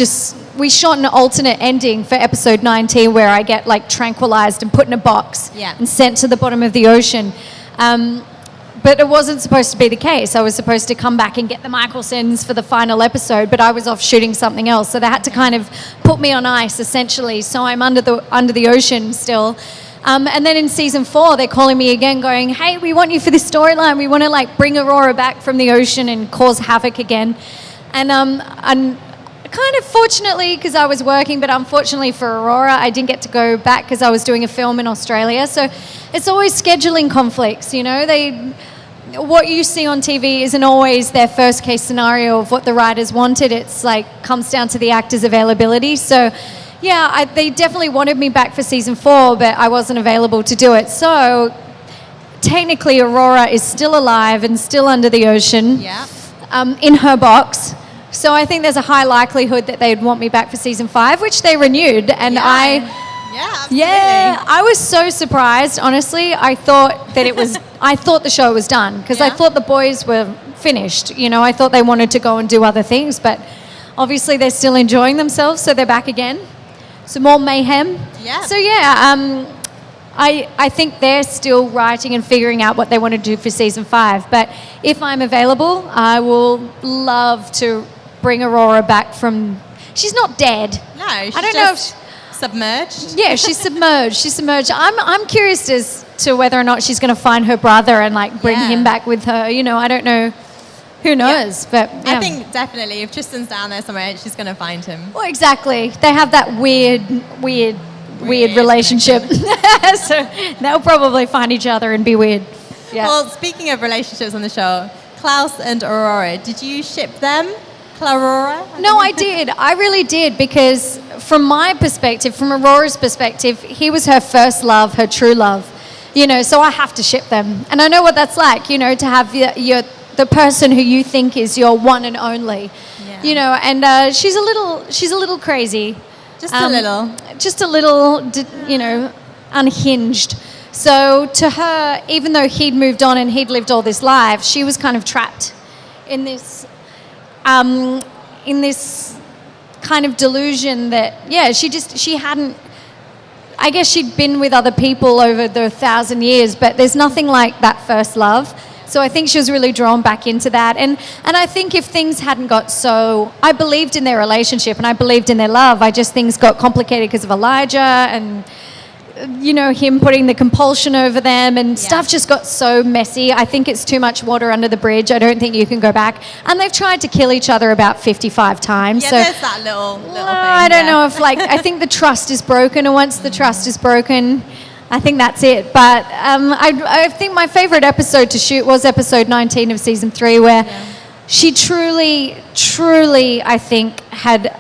Speaker 1: we shot an alternate ending for episode 19 where I get like tranquilized and put in a box and sent to the bottom of the ocean. But it wasn't supposed to be the case. I was supposed to come back and get the Michelsons for the final episode, but I was off shooting something else. So they had to kind of put me on ice, essentially. So I'm under the ocean still. And then in season 4, they're calling me again going, hey, we want you for this storyline. We want to like bring Aurora back from the ocean and cause havoc again. And kind of fortunately, because I was working, but unfortunately for Aurora, I didn't get to go back because I was doing a film in Australia. So it's always scheduling conflicts, you know. What you see on TV isn't always their first case scenario of what the writers wanted. It's like comes down to the actors' availability. So yeah, they definitely wanted me back for season 4, but I wasn't available to do it. So technically Aurora is still alive and still under the ocean in her box. So I think there's a high likelihood that they'd want me back for season 5, which they renewed. And I was so surprised, honestly. I thought the show was done because I thought the boys were finished. You know, I thought they wanted to go and do other things, but obviously they're still enjoying themselves, so they're back again. Some more mayhem. Yeah. So I think they're still writing and figuring out what they want to do for season 5. But if I'm available, I will love to bring Aurora back from. She's not dead.
Speaker 4: No,
Speaker 1: I don't know if
Speaker 4: submerged.
Speaker 1: Yeah, she's submerged. She's submerged. I'm curious as to whether or not she's going to find her brother and like bring him back with her. You know, I don't know. Who knows? But
Speaker 4: I think definitely if Tristan's down there somewhere, she's going to find him.
Speaker 1: Well, exactly. They have that weird relationship. So they'll probably find each other and be weird. Yeah.
Speaker 4: Well, speaking of relationships on the show, Klaus and Aurora, did you ship them? Clarora?
Speaker 1: No, I did. I really did, because from my perspective, from Aurora's perspective, he was her first love, her true love. You know, so I have to ship them. And I know what that's like, you know, to have the person who you think is your one and only. Yeah. You know, and she's a little crazy.
Speaker 4: Just a
Speaker 1: little, you know, unhinged. So to her, even though he'd moved on and he'd lived all this life, she was kind of trapped in this kind of delusion that, she hadn't, I guess she'd been with other people over the 1,000 years, but there's nothing like that first love. So I think she was really drawn back into that. And I think if things hadn't got so... I believed in their relationship and I believed in their love. I just, things got complicated because of Elijah and, you know, him putting the compulsion over them and stuff just got so messy. I think it's too much water under the bridge. I don't think you can go back. And they've tried to kill each other about 55 times.
Speaker 4: Yeah,
Speaker 1: so
Speaker 4: there's that little thing.
Speaker 1: I don't know if, like, I think the trust is broken, and once the trust is broken... I think that's it. But I think my favorite episode to shoot was episode 19 of season 3, where she truly, I think, had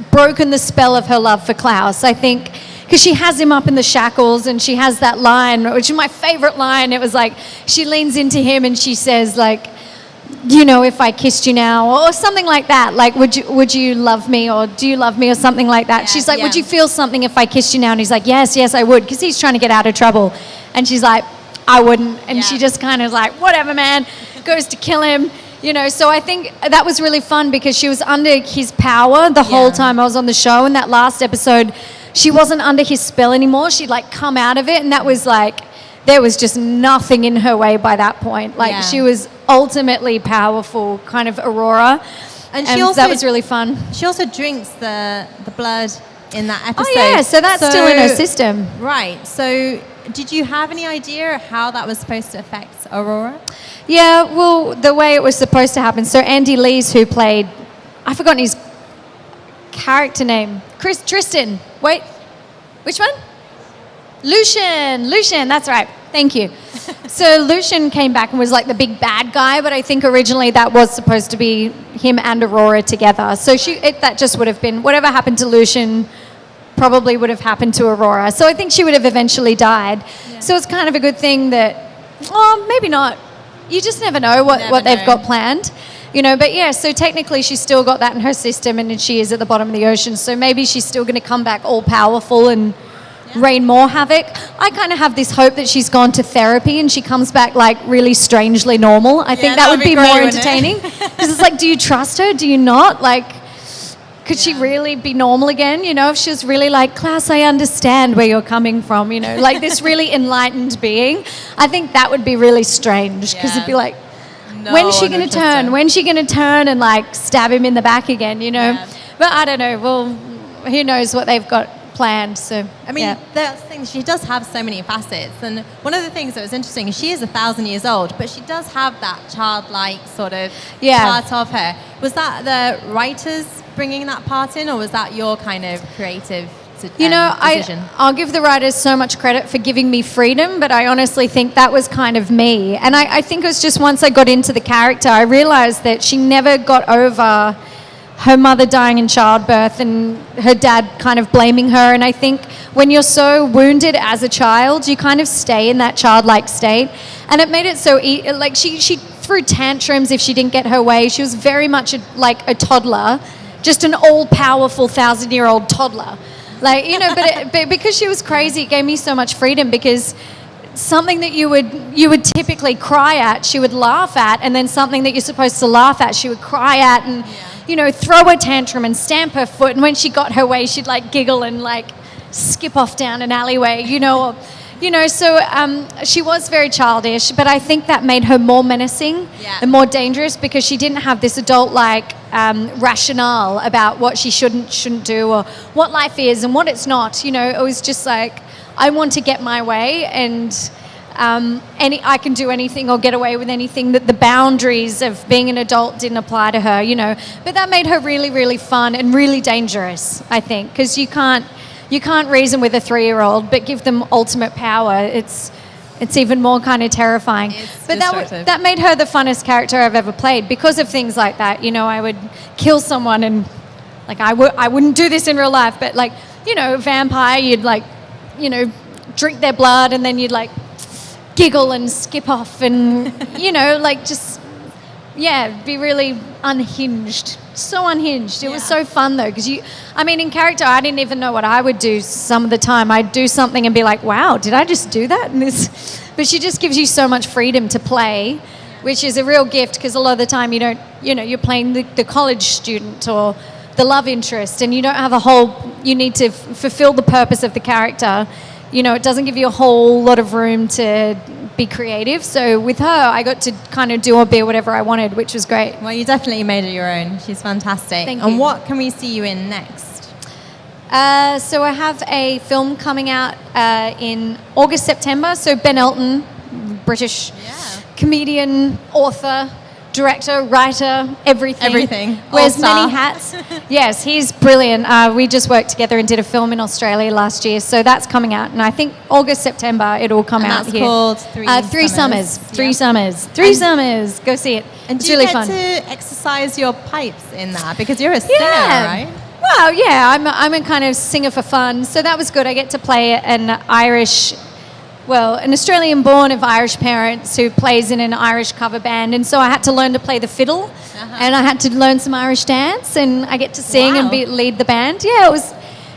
Speaker 1: broken the spell of her love for Klaus. I think because she has him up in the shackles and she has that line, which is my favorite line. It was like she leans into him and she says, like, you know, if I kissed you now, or something like that. Like, would you love me, or do you love me, or something like that. She's like, would you feel something if I kissed you now? And he's like, yes, I would, because he's trying to get out of trouble. And she's like, I wouldn't. And she just kind of like, whatever, man, goes to kill him. You know, so I think that was really fun because she was under his power the whole time I was on the show. And that last episode, she wasn't under his spell anymore. She'd like come out of it, and that was like, there was just nothing in her way by that point. Like she was ultimately powerful, kind of Aurora. And she also, that was really fun.
Speaker 4: She also drinks the blood in that episode.
Speaker 1: Oh yeah, so that's still in her system.
Speaker 4: Right. So did you have any idea how that was supposed to affect Aurora?
Speaker 1: Yeah, well, the way it was supposed to happen. So Andy Lees, who played, I've forgotten his character name. Tristan. Wait, which one? Lucian, that's right. Thank you. So Lucian came back and was like the big bad guy, but I think originally that was supposed to be him and Aurora together. So that just would have been, whatever happened to Lucian probably would have happened to Aurora. So I think she would have eventually died. So it's kind of a good thing that, maybe not. You just never know what they've got planned. But yeah, so technically she's still got that in her system, and she is at the bottom of the ocean. So maybe she's still going to come back all powerful and rain more havoc. I kind of have this hope that she's gone to therapy and she comes back like really strangely normal. I think that would be more entertaining. Because it's like, do you trust her? Do you not? Like, could she really be normal again? If she was really like, Klaus, I understand where you're coming from, like this really enlightened being. I think that would be really strange because it'd be like, when's she going to turn? When's she going to turn and like stab him in the back again, But I don't know. Well, who knows what they've got planned. So
Speaker 4: I mean, that's the thing. She does have so many facets, and one of the things that was interesting is she is 1,000 years old, but she does have that childlike sort of part of her. Was that the writers bringing that part in, or was that your kind of creative decision?
Speaker 1: I'll give the writers so much credit for giving me freedom, but I honestly think that was kind of me. And I think it was just once I got into the character, I realized that she never got over her mother dying in childbirth and her dad kind of blaming her. And I think when you're so wounded as a child, you kind of stay in that childlike state. And it made it so like she threw tantrums if she didn't get her way. She was very much like a toddler, just an all-powerful 1,000-year-old toddler. Like, but because she was crazy, it gave me so much freedom, because something that you would typically cry at, she would laugh at, and then something that you're supposed to laugh at, she would cry at and throw a tantrum and stamp her foot, and when she got her way, she'd like giggle and like skip off down an alleyway, so she was very childish, but I think that made her more menacing and more dangerous, because she didn't have this adult-like rationale about what she shouldn't do, or what life is and what it's not. It was just like, I want to get my way, and I can do anything or get away with anything, that the boundaries of being an adult didn't apply to her, But that made her really, really fun and really dangerous, I think, because you can't reason with a 3-year-old, but give them ultimate power. It's even more kind of terrifying. But that made her the funnest character I've ever played, because of things like that. I would kill someone, and like I wouldn't do this in real life, but like, vampire, you'd like, drink their blood, and then you'd like giggle and skip off, and be really unhinged. So unhinged. It was so fun though, because in character, I didn't even know what I would do some of the time. I'd do something and be like, wow, did I just do that? But she just gives you so much freedom to play, which is a real gift, because a lot of the time you're playing the college student or the love interest, and you don't have you need to fulfill the purpose of the character. It doesn't give you a whole lot of room to be creative. So with her, I got to kind of do or be whatever I wanted, which was great.
Speaker 4: Well, you definitely made it your own. She's fantastic.
Speaker 1: Thank you.
Speaker 4: And what can we see you in next?
Speaker 1: So I have a film coming out in August, September. So Ben Elton, British comedian, author, director, writer, everything. Wears many hats. Yes, he's brilliant. We just worked together and did a film in Australia last year, so that's coming out. And I think August, September, it'll come out
Speaker 4: that's
Speaker 1: here.
Speaker 4: Called
Speaker 1: Three Summers. Three Summers. Go see it.
Speaker 4: And
Speaker 1: it's
Speaker 4: do you
Speaker 1: really
Speaker 4: get
Speaker 1: fun.
Speaker 4: to exercise your pipes in that? Because you're a singer, right?
Speaker 1: Well, yeah, I'm a kind of singer for fun, so that was good. I get to play an Australian-born of Irish parents who plays in an Irish cover band, and so I had to learn to play the fiddle, and I had to learn some Irish dance, and I get to sing and lead the band. Yeah,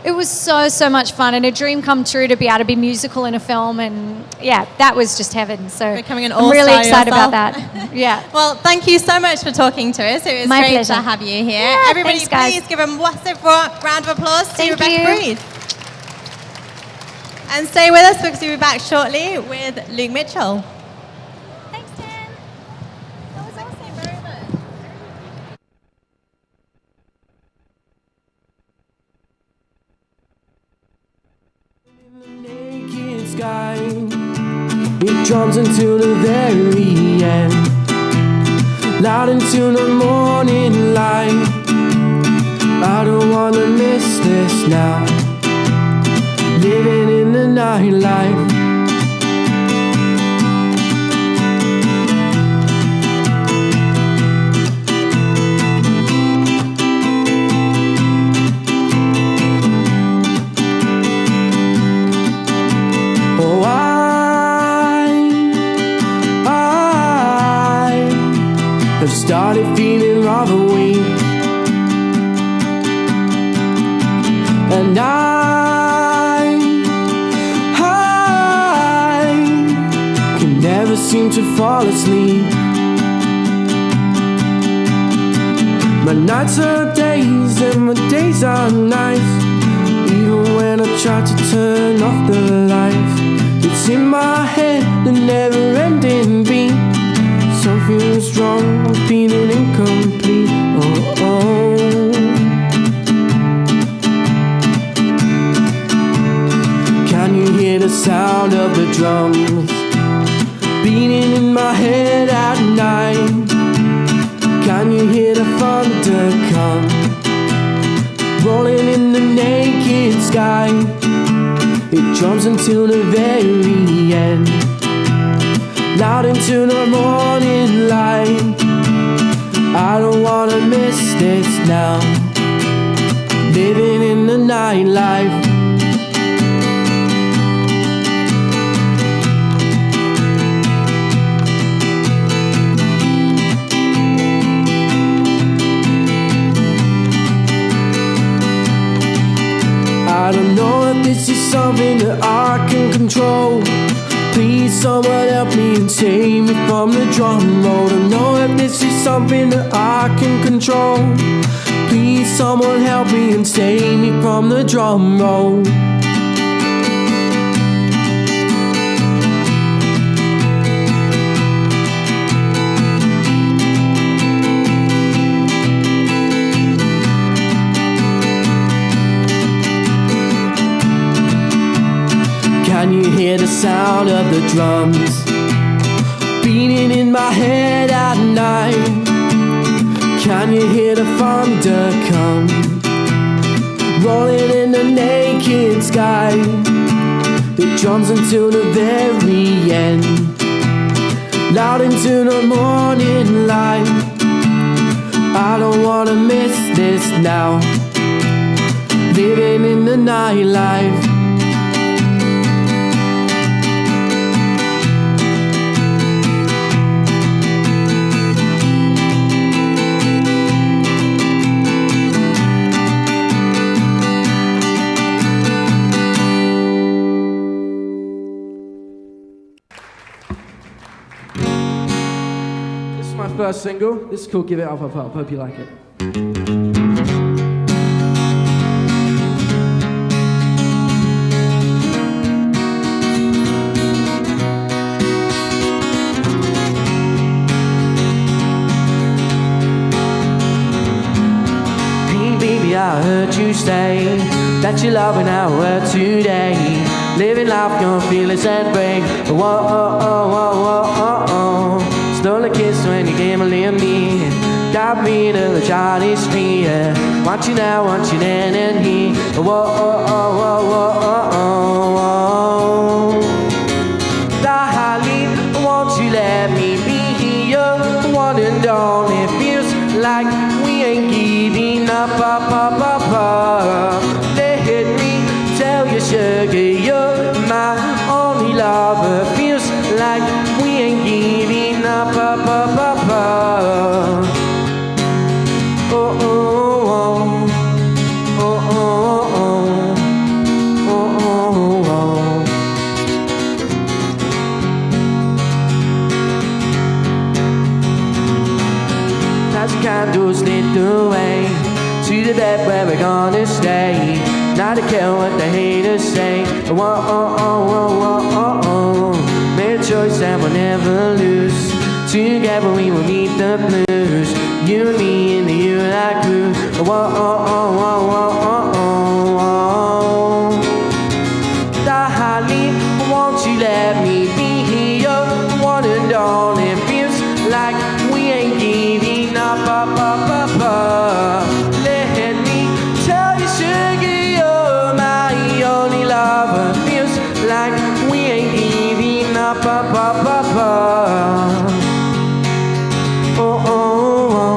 Speaker 1: it was so much fun, and a dream come true to be able to be musical in a film, and yeah, that was just heaven. So
Speaker 4: becoming an
Speaker 1: I'm really excited
Speaker 4: yourself.
Speaker 1: about that. Yeah.
Speaker 4: Well, thank you so much for talking to us. It was
Speaker 1: My
Speaker 4: great
Speaker 1: pleasure.
Speaker 4: to have you here.
Speaker 1: Yeah,
Speaker 4: Everybody,
Speaker 1: thanks, guys.
Speaker 4: please give a massive round of applause to
Speaker 1: Thank
Speaker 4: Rebecca
Speaker 1: you.
Speaker 4: Breed. And stay with us because we'll be back shortly with Luke Mitchell.
Speaker 1: Thanks, Dan.
Speaker 4: That was awesome. Very much.
Speaker 3: Naked sky, it drums until the very end, loud into the morning light. I don't wanna miss this now, living in the nightlife. I started feeling rather weak. And I can never seem to fall asleep. My nights are days and my days are nights. Even when I try to turn off the lights, it's in my head, the never-ending beat. Something's wrong, I'm feeling incomplete. Oh, oh. Can you hear the sound of the drums beating in my head at night? Can you hear the thunder come rolling in the naked sky? It drums until the very end, loud into the morning light. I don't wanna miss this now, living in the nightlife. I don't know if this is something that I can control. Please someone help me and save me from the drum roll. I don't know if this is something that I can control. Please someone help me and save me from the drum roll. Can you hear the sound of the drums beating in my head at night? Can you hear the thunder come rolling in the naked sky? It drums until the very end, loud into the morning light. I don't wanna miss this now, living in the nightlife. First single. This is called Give It Up, Up, Up. Hope you like it. Hey baby, I heard you say that you're loving our world today. Living life, your feelings and break. Whoa, oh, oh, oh, oh, oh, oh. Stole a kiss when you came a little near. Got me to the Chinese street. Want you now, want you then and here. Whoa, oh, oh, oh, oh, oh, oh. Darling, won't you let me be here? One and only. It feels like we ain't giving up, up, up, up, up. Let me tell you, sugar, you're my only lover. Feels like we ain't giving up, up, up, up, up. Oh, oh, oh, oh, oh, oh, oh, oh. As the candles lit the way to the bed where we're gonna stay. Not to care what the haters say. Oh, oh, oh, oh, oh, oh, oh. Made a choice that we'll never lose. Together we will meet the blues. You and me in the U-like groove. Oh, oh, oh, oh, oh, oh, oh, oh. Darling, won't you let me be here? One and all, it feels like we ain't giving up, up, up, up, up. Let me tell you, sugar, you're my only lover. Feels like we ain't giving up, up, up, up, up. Oh, oh, oh,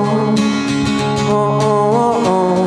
Speaker 3: oh, oh, oh,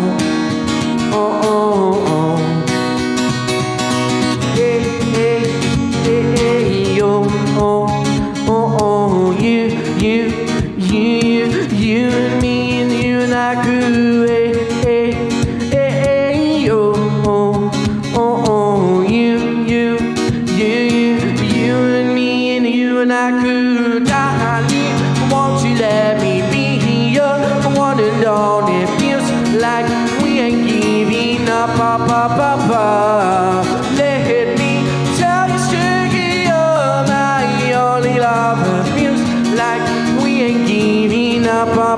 Speaker 3: pa. Let me tell you straight, you're my only love. It feels like we ain't giving up, pa.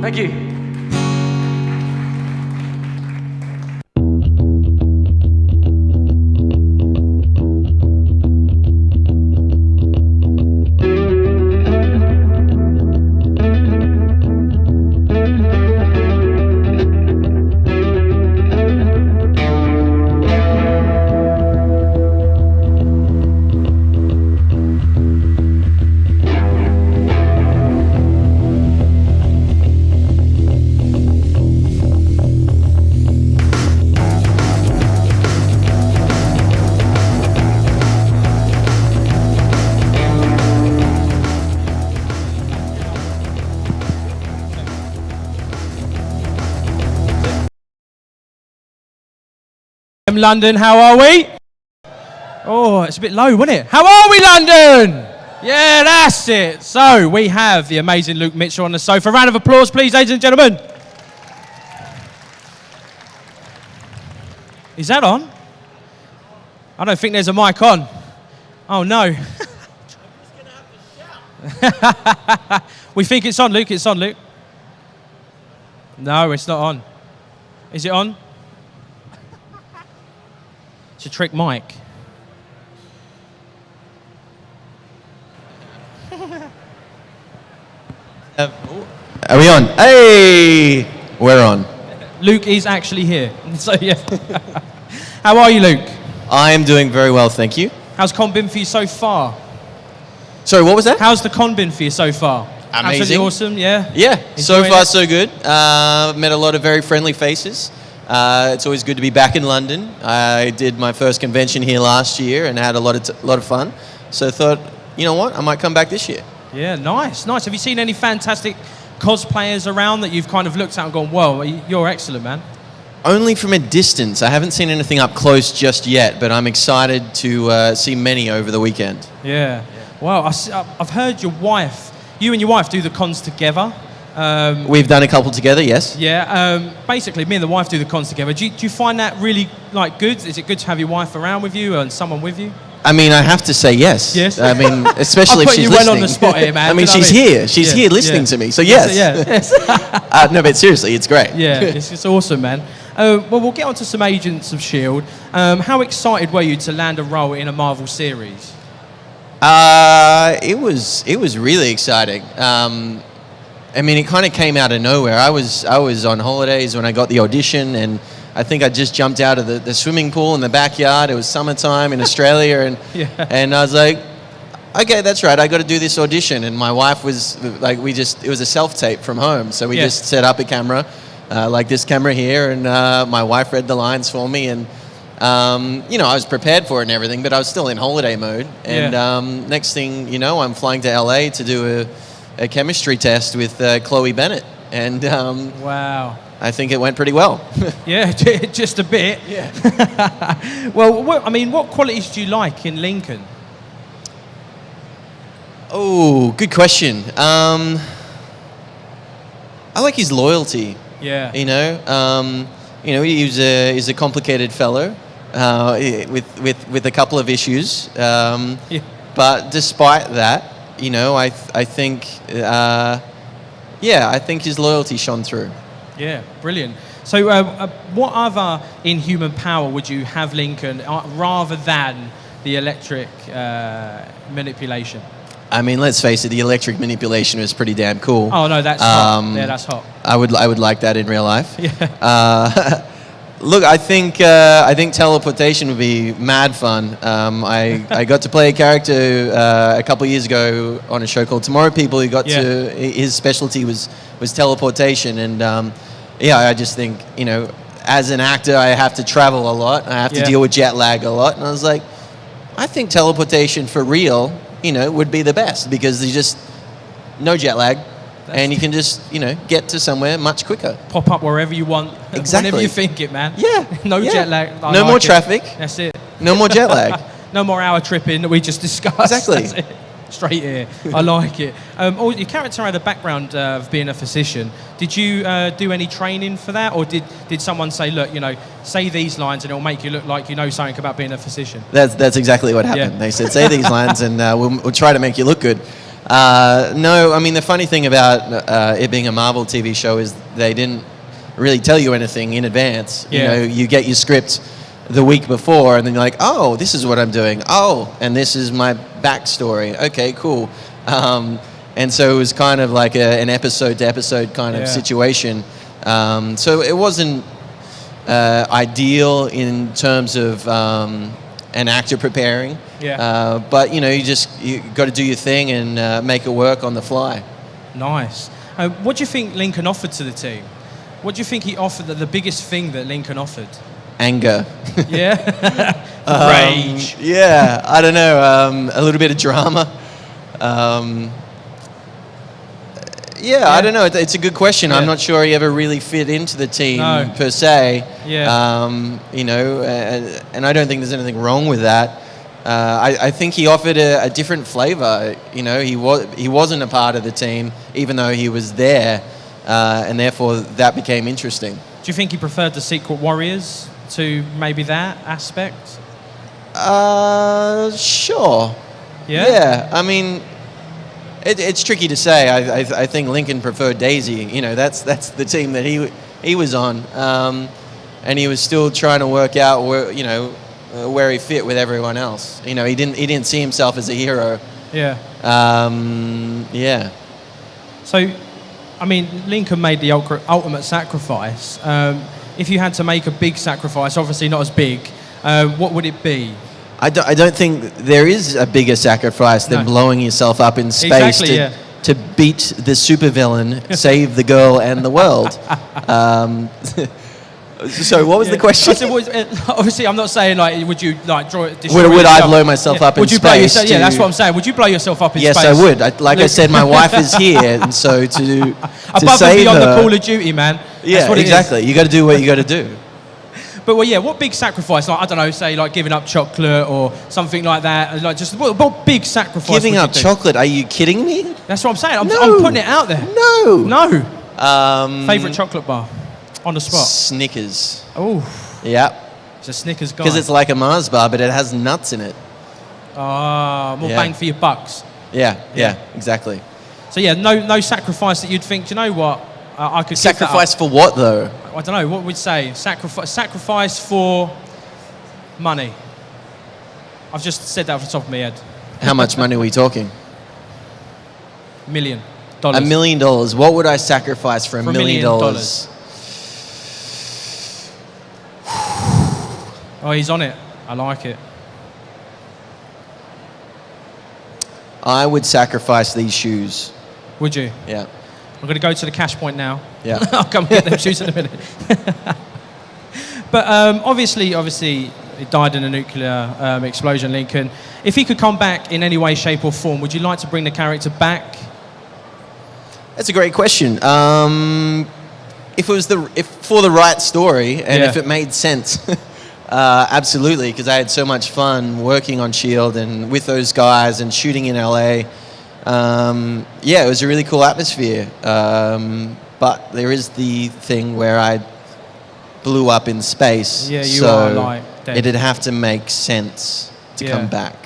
Speaker 3: Thank you.
Speaker 5: London, how are we? Oh, it's a bit low, wasn't it? How are we, London? Yeah, that's it. So we have the amazing Luke Mitchell on the sofa. Round of applause, please, ladies and gentlemen. Is that on? I don't think there's a mic on. Oh, no. We think it's on, Luke. It's on, Luke. No, it's not on. Is it on? It's a trick mic.
Speaker 8: Are we on? Hey! We're on.
Speaker 5: Luke is actually here. So, yeah. How are you, Luke?
Speaker 8: I am doing very well, thank you.
Speaker 5: How's con been for you so far?
Speaker 8: Sorry, what was that?
Speaker 5: How's the con been for you so far?
Speaker 8: Amazing.
Speaker 5: Absolutely awesome, yeah?
Speaker 8: Yeah, so
Speaker 5: Enjoying
Speaker 8: far
Speaker 5: it?
Speaker 8: so good. Met a lot of very friendly faces. It's always good to be back in London. I did my first convention here last year and had a lot of fun. So I thought, you know what, I might come back this year.
Speaker 5: Yeah, nice, nice. Have you seen any fantastic cosplayers around that you've kind of looked at and gone, whoa, you're excellent, man?
Speaker 8: Only from a distance. I haven't seen anything up close just yet, but I'm excited to see many over the weekend.
Speaker 5: Yeah. Well, I've heard you and your wife do the cons together.
Speaker 8: We've done a couple together, yes.
Speaker 5: Yeah, basically me and the wife do the cons together. Do you find that really good? Is it good to have your wife around with you and someone with you?
Speaker 8: I mean, I have to say yes.
Speaker 5: Yes.
Speaker 8: I mean, especially if she's
Speaker 5: you
Speaker 8: listening.
Speaker 5: well on the spot here, man.
Speaker 8: I mean, she's here. She's here listening to me. So yes.
Speaker 5: Yeah.
Speaker 8: No, but seriously, it's great.
Speaker 5: Yeah, it's awesome, man. Well, we'll get on to some Agents of S.H.I.E.L.D. How excited were you to land a role in a Marvel series?
Speaker 8: It was really exciting. I mean, it kind of came out of nowhere. I was on holidays when I got the audition, and I think I just jumped out of the swimming pool in the backyard. It was summertime in Australia, and I was like, okay, that's right, I got to do this audition. And my wife was like, it was a self-tape from home, so we just set up a camera, like this camera here, and my wife read the lines for me, and you know, I was prepared for it and everything, but I was still in holiday mode. And next thing you know, I'm flying to LA to do a chemistry test with Chloe Bennett, and
Speaker 5: wow,
Speaker 8: I think it went pretty well.
Speaker 5: Yeah, just a bit. Yeah. Well, what qualities do you like in Lincoln?
Speaker 8: Oh, good question. I like his loyalty.
Speaker 5: Yeah.
Speaker 8: You know, he's a complicated fellow with a couple of issues. But despite that, you know, I think his loyalty shone through.
Speaker 5: Yeah, brilliant. So what other inhuman power would you have Lincoln rather than the electric manipulation?
Speaker 8: I mean, let's face it, the electric manipulation was pretty damn cool.
Speaker 5: Oh, no, that's hot. Yeah, that's hot.
Speaker 8: I would like that in real life.
Speaker 5: Yeah.
Speaker 8: Look, I think teleportation would be mad fun. I got to play a character a couple of years ago on a show called Tomorrow People. Who got to his specialty was teleportation, and I just think, you know, as an actor, I have to travel a lot. I have to deal with jet lag a lot, and I was like, I think teleportation for real, you know, would be the best, because there's just no jet lag. And you can just, you know, get to somewhere much quicker.
Speaker 5: Pop up wherever you want,
Speaker 8: exactly.
Speaker 5: whenever you think it, man.
Speaker 8: Yeah.
Speaker 5: Jet lag.
Speaker 8: No more traffic.
Speaker 5: That's it.
Speaker 8: No more jet lag.
Speaker 5: No more hour tripping that we just discussed.
Speaker 8: Exactly.
Speaker 5: That's it. Straight here. I like it. Your character had a background of being a physician. Did you do any training for that, or did someone say, look, say these lines and it'll make you look like you know something about being a physician?
Speaker 8: That's exactly what happened.
Speaker 5: Yeah.
Speaker 8: They said, say these lines and we'll try to make you look good. No, I mean, the funny thing about it being a Marvel TV show is they didn't really tell you anything in advance.
Speaker 5: Yeah.
Speaker 8: You get your script the week before and then you're like, oh, this is what I'm doing. Oh, and this is my backstory. Okay, cool. And so it was kind of like an episode to episode kind of situation. So it wasn't ideal in terms of an actor preparing.
Speaker 5: Yeah.
Speaker 8: But you got to do your thing and make it work on the fly.
Speaker 5: Nice. What do you think Lincoln offered to the team? What do you think he offered, the biggest thing that Lincoln offered?
Speaker 8: Anger.
Speaker 5: Yeah? Rage.
Speaker 8: Yeah, I don't know. A little bit of drama. I don't know. It's a good question.
Speaker 5: Yeah.
Speaker 8: I'm not sure he ever really fit into the team per se.
Speaker 5: Yeah.
Speaker 8: And I don't think there's anything wrong with that. I think he offered a different flavor. He wasn't a part of the team, even though he was there, and therefore that became interesting.
Speaker 5: Do you think he preferred the Secret Warriors to maybe that aspect?
Speaker 8: Sure.
Speaker 5: Yeah?
Speaker 8: Yeah, I mean, it's tricky to say. I think Lincoln preferred Daisy. That's the team that he was on, and he was still trying to work out where he fit with everyone else. He didn't see himself as a hero.
Speaker 5: Yeah.
Speaker 8: Yeah.
Speaker 5: So, I mean, Lincoln made the ultimate sacrifice. If you had to make a big sacrifice, obviously not as big, what would it be?
Speaker 8: I don't think there is a bigger sacrifice than blowing yourself up in space to beat the supervillain, save the girl and the world. So what was the question?
Speaker 5: Obviously, I'm not saying would you draw it?
Speaker 8: Would I blow myself up in space?
Speaker 5: Blow yourself? Yeah, that's what I'm saying. Would you blow yourself up in space?
Speaker 8: Yes, I would. I said, my wife is here, and so to
Speaker 5: above
Speaker 8: save
Speaker 5: and beyond
Speaker 8: her,
Speaker 5: the Call of Duty, man.
Speaker 8: Yeah, exactly. You got to do what you got to do.
Speaker 5: But what big sacrifice? I don't know, say giving up chocolate or something like that. What big sacrifice?
Speaker 8: Giving up chocolate? Are you kidding me?
Speaker 5: That's what I'm saying. I'm putting it out there.
Speaker 8: No.
Speaker 5: Favorite chocolate bar on the spot?
Speaker 8: Snickers.
Speaker 5: Oh.
Speaker 8: Yeah.
Speaker 5: It's a Snickers guy.
Speaker 8: Because it's like a Mars bar, but it has nuts in it.
Speaker 5: More bang for your bucks.
Speaker 8: Yeah, exactly.
Speaker 5: So no sacrifice that you'd think, do you know what? I could
Speaker 8: sacrifice for what though?
Speaker 5: I don't know. What would we say? Sacrifice for money. I've just said that off the top of my head.
Speaker 8: How much money are we talking?
Speaker 5: $1 million.
Speaker 8: $1 million. What would I sacrifice for $1 million?
Speaker 5: Oh, he's on it. I like it.
Speaker 8: I would sacrifice these shoes.
Speaker 5: Would you?
Speaker 8: Yeah.
Speaker 5: I'm going to go to the cash point now.
Speaker 8: Yeah.
Speaker 5: I'll come get them shoes in a minute. But obviously, he died in a nuclear explosion, Lincoln. If he could come back in any way, shape or form, would you like to bring the character back?
Speaker 8: That's a great question. If it was for the right story and if it made sense, absolutely, because I had so much fun working on S.H.I.E.L.D. and with those guys and shooting in LA. It was a really cool atmosphere. But there is the thing where I blew up in space.
Speaker 5: Yeah, you are dead.
Speaker 8: It'd have to make sense to come back.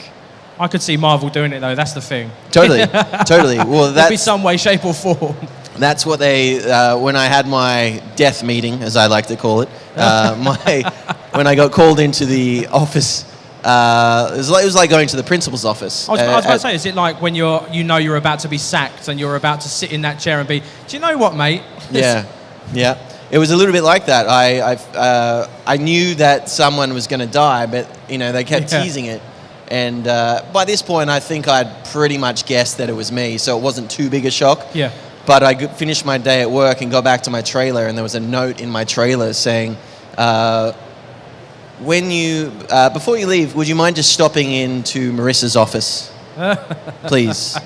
Speaker 5: I could see Marvel doing it though. That's the thing.
Speaker 8: Totally. Well,
Speaker 5: there'd be some way, shape, or form.
Speaker 8: That's what they. When I had my death meeting, as I like to call it, when I got called into the office, it was like going to the principal's office.
Speaker 5: I was about to say, is it like when you're about to be sacked and you're about to sit in that chair and be, do you know what, mate?
Speaker 8: Yeah. It was a little bit like that. I knew that someone was going to die, but they kept teasing it. And by this point, I think I'd pretty much guessed that it was me, so it wasn't too big a shock.
Speaker 5: Yeah.
Speaker 8: But I finished my day at work and got back to my trailer, and there was a note in my trailer saying, before you leave, would you mind just stopping into Marissa's office, please?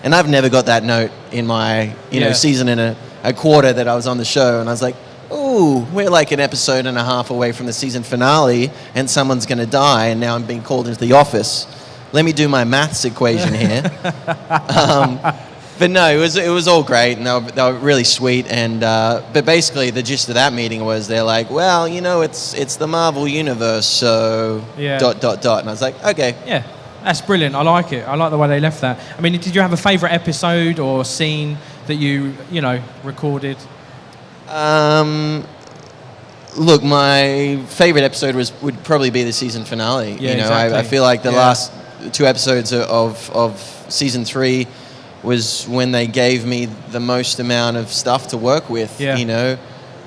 Speaker 8: And I've never got that note in my season and a quarter that I was on the show, and I was like, ooh, we're like an episode and a half away from the season finale, and someone's going to die, and now I'm being called into the office. let me do my maths equation here. But no, it was all great, and they were really sweet. And but basically, the gist of that meeting was they're like, well, you know, it's the Marvel universe, so ... And I was like, okay.
Speaker 5: Yeah, that's brilliant. I like it. I like the way they left that. I mean, did you have a favourite episode or scene that you recorded?
Speaker 8: Look, my favourite episode would probably be the season finale.
Speaker 5: Yeah,
Speaker 8: exactly. I feel like the last 2 episodes of season 3 was when they gave me the most amount of stuff to work with.
Speaker 5: Yeah.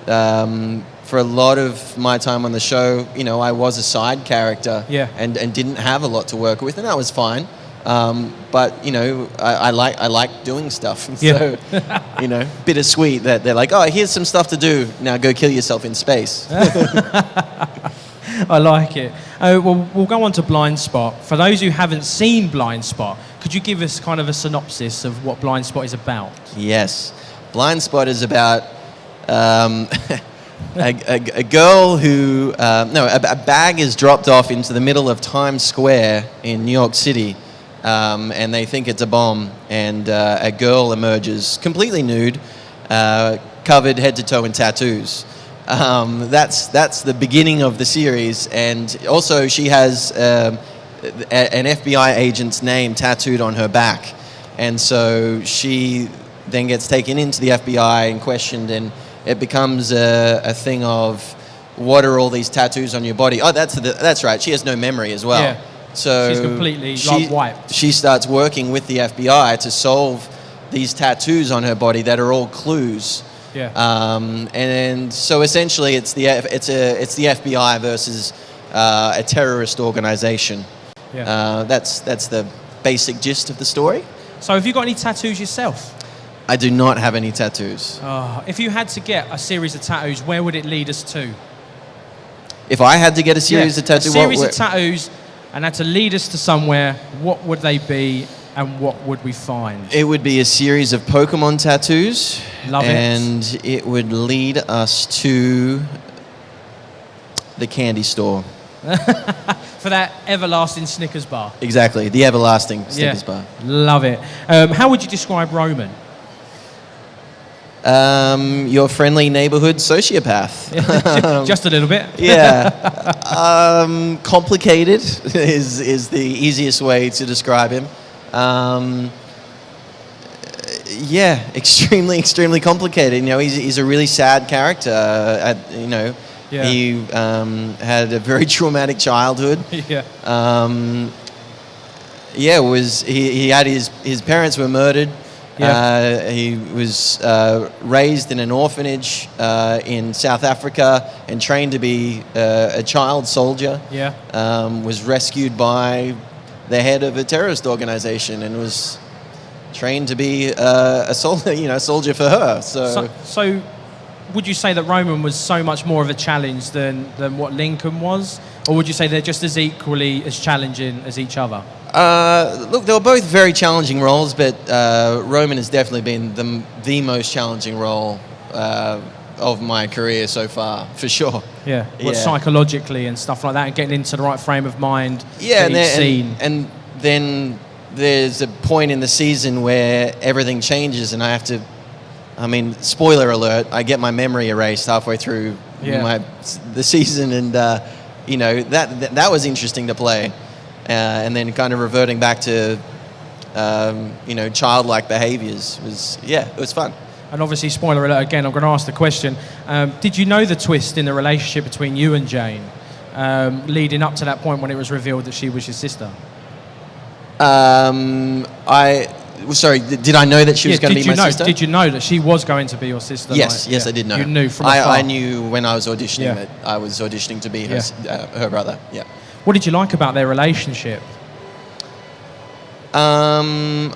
Speaker 8: For a lot of my time on the show, I was a side character.
Speaker 5: Yeah.
Speaker 8: And didn't have a lot to work with, and that was fine. But I like doing stuff. So, bittersweet that they're like, oh, here's some stuff to do. Now go kill yourself in space.
Speaker 5: I like it. Well, we'll go on to Blind Spot. For those who haven't seen Blind Spot, could you give us kind of a synopsis of what Blind Spot is about?
Speaker 8: Yes. Blind Spot is about a girl who... a bag is dropped off into the middle of Times Square in New York City, and they think it's a bomb, and a girl emerges completely nude, covered head to toe in tattoos. That's the beginning of the series, and also she has an FBI agent's name tattooed on her back, and so she then gets taken into the FBI and questioned, and it becomes a thing of, what are all these tattoos on your body? Oh, that's right. She has no memory as well.
Speaker 5: Yeah.
Speaker 8: So
Speaker 5: she's completely wiped.
Speaker 8: She starts working with the FBI to solve these tattoos on her body that are all clues.
Speaker 5: Yeah.
Speaker 8: And so essentially, it's the FBI versus a terrorist organization.
Speaker 5: Yeah.
Speaker 8: That's the basic gist of the story.
Speaker 5: So, have you got any tattoos yourself?
Speaker 8: I do not have any tattoos.
Speaker 5: If you had to get a series of tattoos, where would it lead us to?
Speaker 8: If I had to get a series of tattoos,
Speaker 5: a series of tattoos, and had to lead us to somewhere, what would they be, and what would we find?
Speaker 8: It would be a series of Pokemon tattoos.
Speaker 5: Love it.
Speaker 8: And it would lead us to the candy store.
Speaker 5: For that everlasting Snickers bar.
Speaker 8: Exactly, the everlasting Snickers bar.
Speaker 5: Love it. How would you describe Roman?
Speaker 8: Your friendly neighborhood sociopath.
Speaker 5: Just a little bit.
Speaker 8: Yeah. Complicated is the easiest way to describe him. Extremely complicated. He's a really sad character. He had a very traumatic childhood.
Speaker 5: Yeah.
Speaker 8: He had his parents were murdered.
Speaker 5: Yeah.
Speaker 8: He was raised in an orphanage in South Africa and trained to be a child soldier.
Speaker 5: Yeah.
Speaker 8: Was rescued by the head of a terrorist organization and was trained to be a soldier for her.
Speaker 5: So would you say that Roman was so much more of a challenge than what Lincoln was? Or would you say they're just as equally as challenging as each other?
Speaker 8: Look, they were both very challenging roles, but Roman has definitely been the most challenging role of my career so far, for sure.
Speaker 5: Yeah, psychologically and stuff like that, and getting into the right frame of mind.
Speaker 8: Yeah, and then there's a point in the season where everything changes, and I have to. I mean, spoiler alert! I get my memory erased halfway through the season, and that was interesting to play. And then kind of reverting back to, childlike behaviours it was fun.
Speaker 5: And obviously, spoiler alert again, I'm going to ask the question. Did you know the twist in the relationship between you and Jane, leading up to that point when it was revealed that she was your sister?
Speaker 8: Sorry, did I know that she was going to be my sister?
Speaker 5: Did you know that she was going to be your sister?
Speaker 8: Yes, I did know.
Speaker 5: You knew from afar?
Speaker 8: I knew when I was auditioning that I was auditioning to be her brother, yeah.
Speaker 5: What did you like about their relationship?
Speaker 8: Their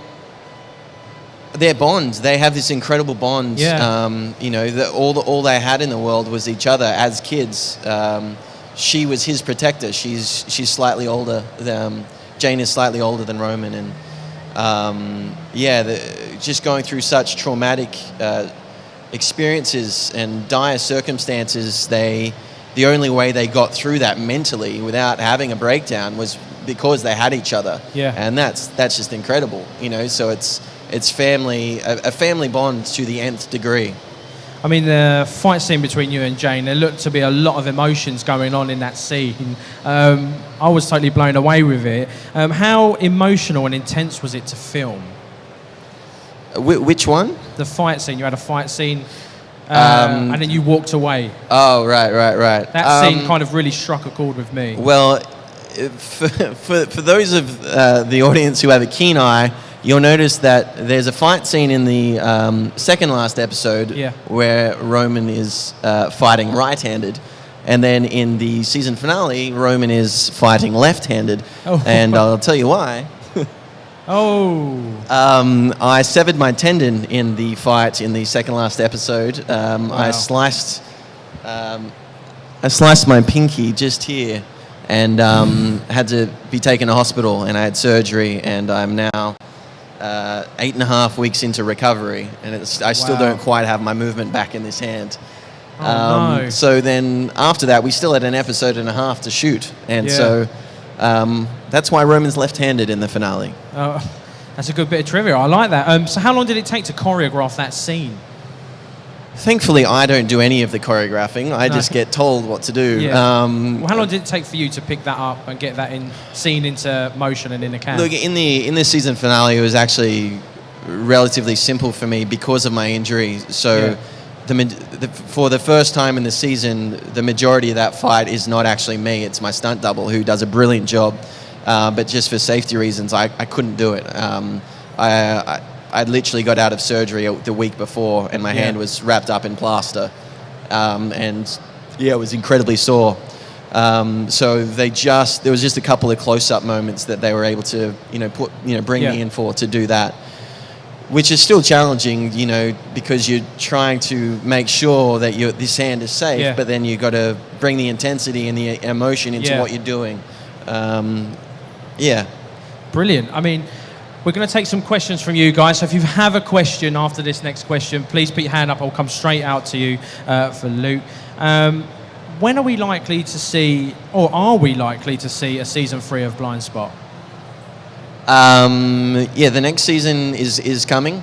Speaker 8: bond. They have this incredible bond.
Speaker 5: Yeah.
Speaker 8: All they had in the world was each other as kids. She was his protector. She's slightly older. Jane is slightly older than Roman, and just going through such traumatic experiences and dire circumstances. The only way they got through that mentally without having a breakdown was because they had each other.
Speaker 5: Yeah.
Speaker 8: And that's just incredible, so it's family, a family bond to the nth degree.
Speaker 5: I mean, the fight scene between you and Jane, there looked to be a lot of emotions going on in that scene. I was totally blown away with it. How emotional and intense was it to film?
Speaker 8: Which one?
Speaker 5: The fight scene. You had a fight scene, and then you walked away.
Speaker 8: Oh, right.
Speaker 5: That scene kind of really struck a chord with me.
Speaker 8: Well, for those of the audience who have a keen eye, you'll notice that there's a fight scene in the second last episode where Roman is fighting right-handed, and then in the season finale, Roman is fighting left-handed.
Speaker 5: Oh.
Speaker 8: And I'll tell you why. I severed my tendon in the fight in the second last episode. I sliced my pinky just here, and had to be taken to hospital, and I had surgery, and I'm now 8.5 weeks into recovery, and I still don't quite have my movement back in this hand.
Speaker 5: No.
Speaker 8: So then after that, we still had an episode and a half to shoot, and so that's why Roman's left-handed in the finale.
Speaker 5: Oh, that's a good bit of trivia. I like that. So how long did it take to choreograph that scene?
Speaker 8: Thankfully, I don't do any of the choreographing. I just get told what to do.
Speaker 5: Yeah. Well, how long did it take for you to pick that up and get that scene into motion and in the can?
Speaker 8: Look, in the season finale, it was actually relatively simple for me because of my injury. So for the first time in the season, the majority of that fight is not actually me. It's my stunt double, who does a brilliant job. But just for safety reasons, I couldn't do it. I literally got out of surgery the week before, and my hand was wrapped up in plaster. It was incredibly sore. So there was just a couple of close-up moments that they were able to, bring me in for to do that, which is still challenging, because you're trying to make sure that this hand is safe, but then you got to bring the intensity and the emotion into what you're doing.
Speaker 5: Brilliant. I mean, we're going to take some questions from you guys. So if you have a question after this next question, please put your hand up. I'll come straight out to you for Luke. When are we likely to see, or are we likely to see, a season 3 of Blind Spot?
Speaker 8: The next season is coming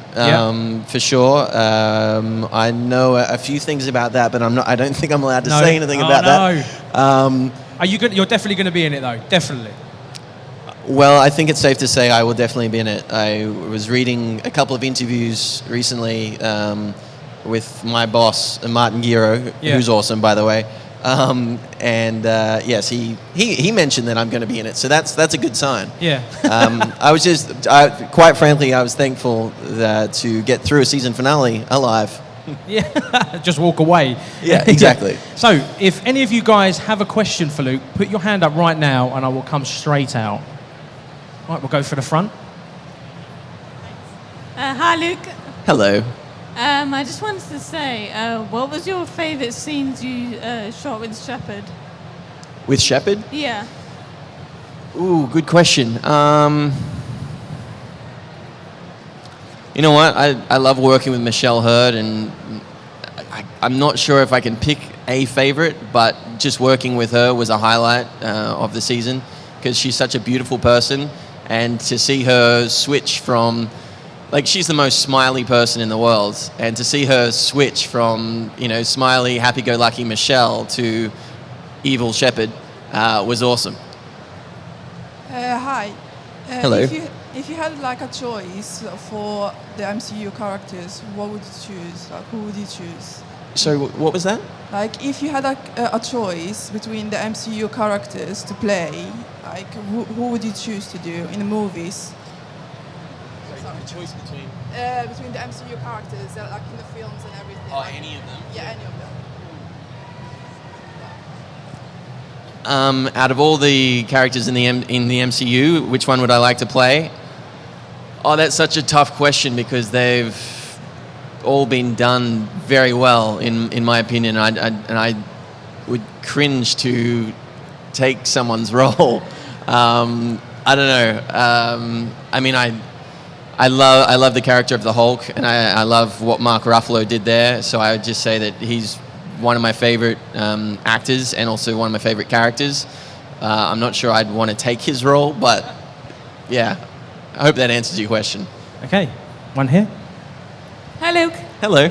Speaker 8: for sure. I know a few things about that, but I don't think I'm allowed to say anything about that.
Speaker 5: Are you good? You're definitely going to be in it, though. Definitely.
Speaker 8: Well, I think it's safe to say I will definitely be in it. I was reading a couple of interviews recently with my boss, Martin Giro, who's awesome, by the way. Yes, he mentioned that I'm going to be in it, so that's a good sign.
Speaker 5: Yeah.
Speaker 8: Quite frankly, I was thankful to get through a season finale alive.
Speaker 5: Yeah, just walk away.
Speaker 8: Yeah, exactly.
Speaker 5: So, if any of you guys have a question for Luke, put your hand up right now, and I will come straight out. Right, we'll go for the front.
Speaker 6: Hi, Luke.
Speaker 8: Hello.
Speaker 6: I just wanted to say, what was your favourite scenes you shot with Shepard?
Speaker 8: With Shepard?
Speaker 6: Yeah.
Speaker 8: Ooh, good question. You know what? I love working with Michelle Hurd, and I'm not sure if I can pick a favorite, but just working with her was a highlight of the season, because she's such a beautiful person, and to see her switch from, she's the most smiley person in the world, and to see her switch from, smiley, happy-go-lucky Michelle to evil Shepard was awesome.
Speaker 7: Hi.
Speaker 8: Hello.
Speaker 7: If you had a choice for the MCU characters, what would you choose? Who would you choose?
Speaker 8: So what was that?
Speaker 7: If you had a choice between the MCU characters to play, who would you choose to do in the movies?
Speaker 8: A choice between
Speaker 7: the MCU characters, in the films and everything.
Speaker 8: Oh, any of them?
Speaker 7: Yeah, any of them.
Speaker 8: Out of all the characters in the MCU, which one would I like to play? Oh, that's such a tough question, because they've all been done very well, in my opinion. I would cringe to take someone's role. I don't know. I love the character of the Hulk, and I love what Mark Ruffalo did there. So I would just say that he's one of my favorite actors, and also one of my favorite characters. I'm not sure I'd want to take his role, but yeah, I hope that answers your question.
Speaker 5: Okay, one here.
Speaker 10: Hi, Luke.
Speaker 8: Hello.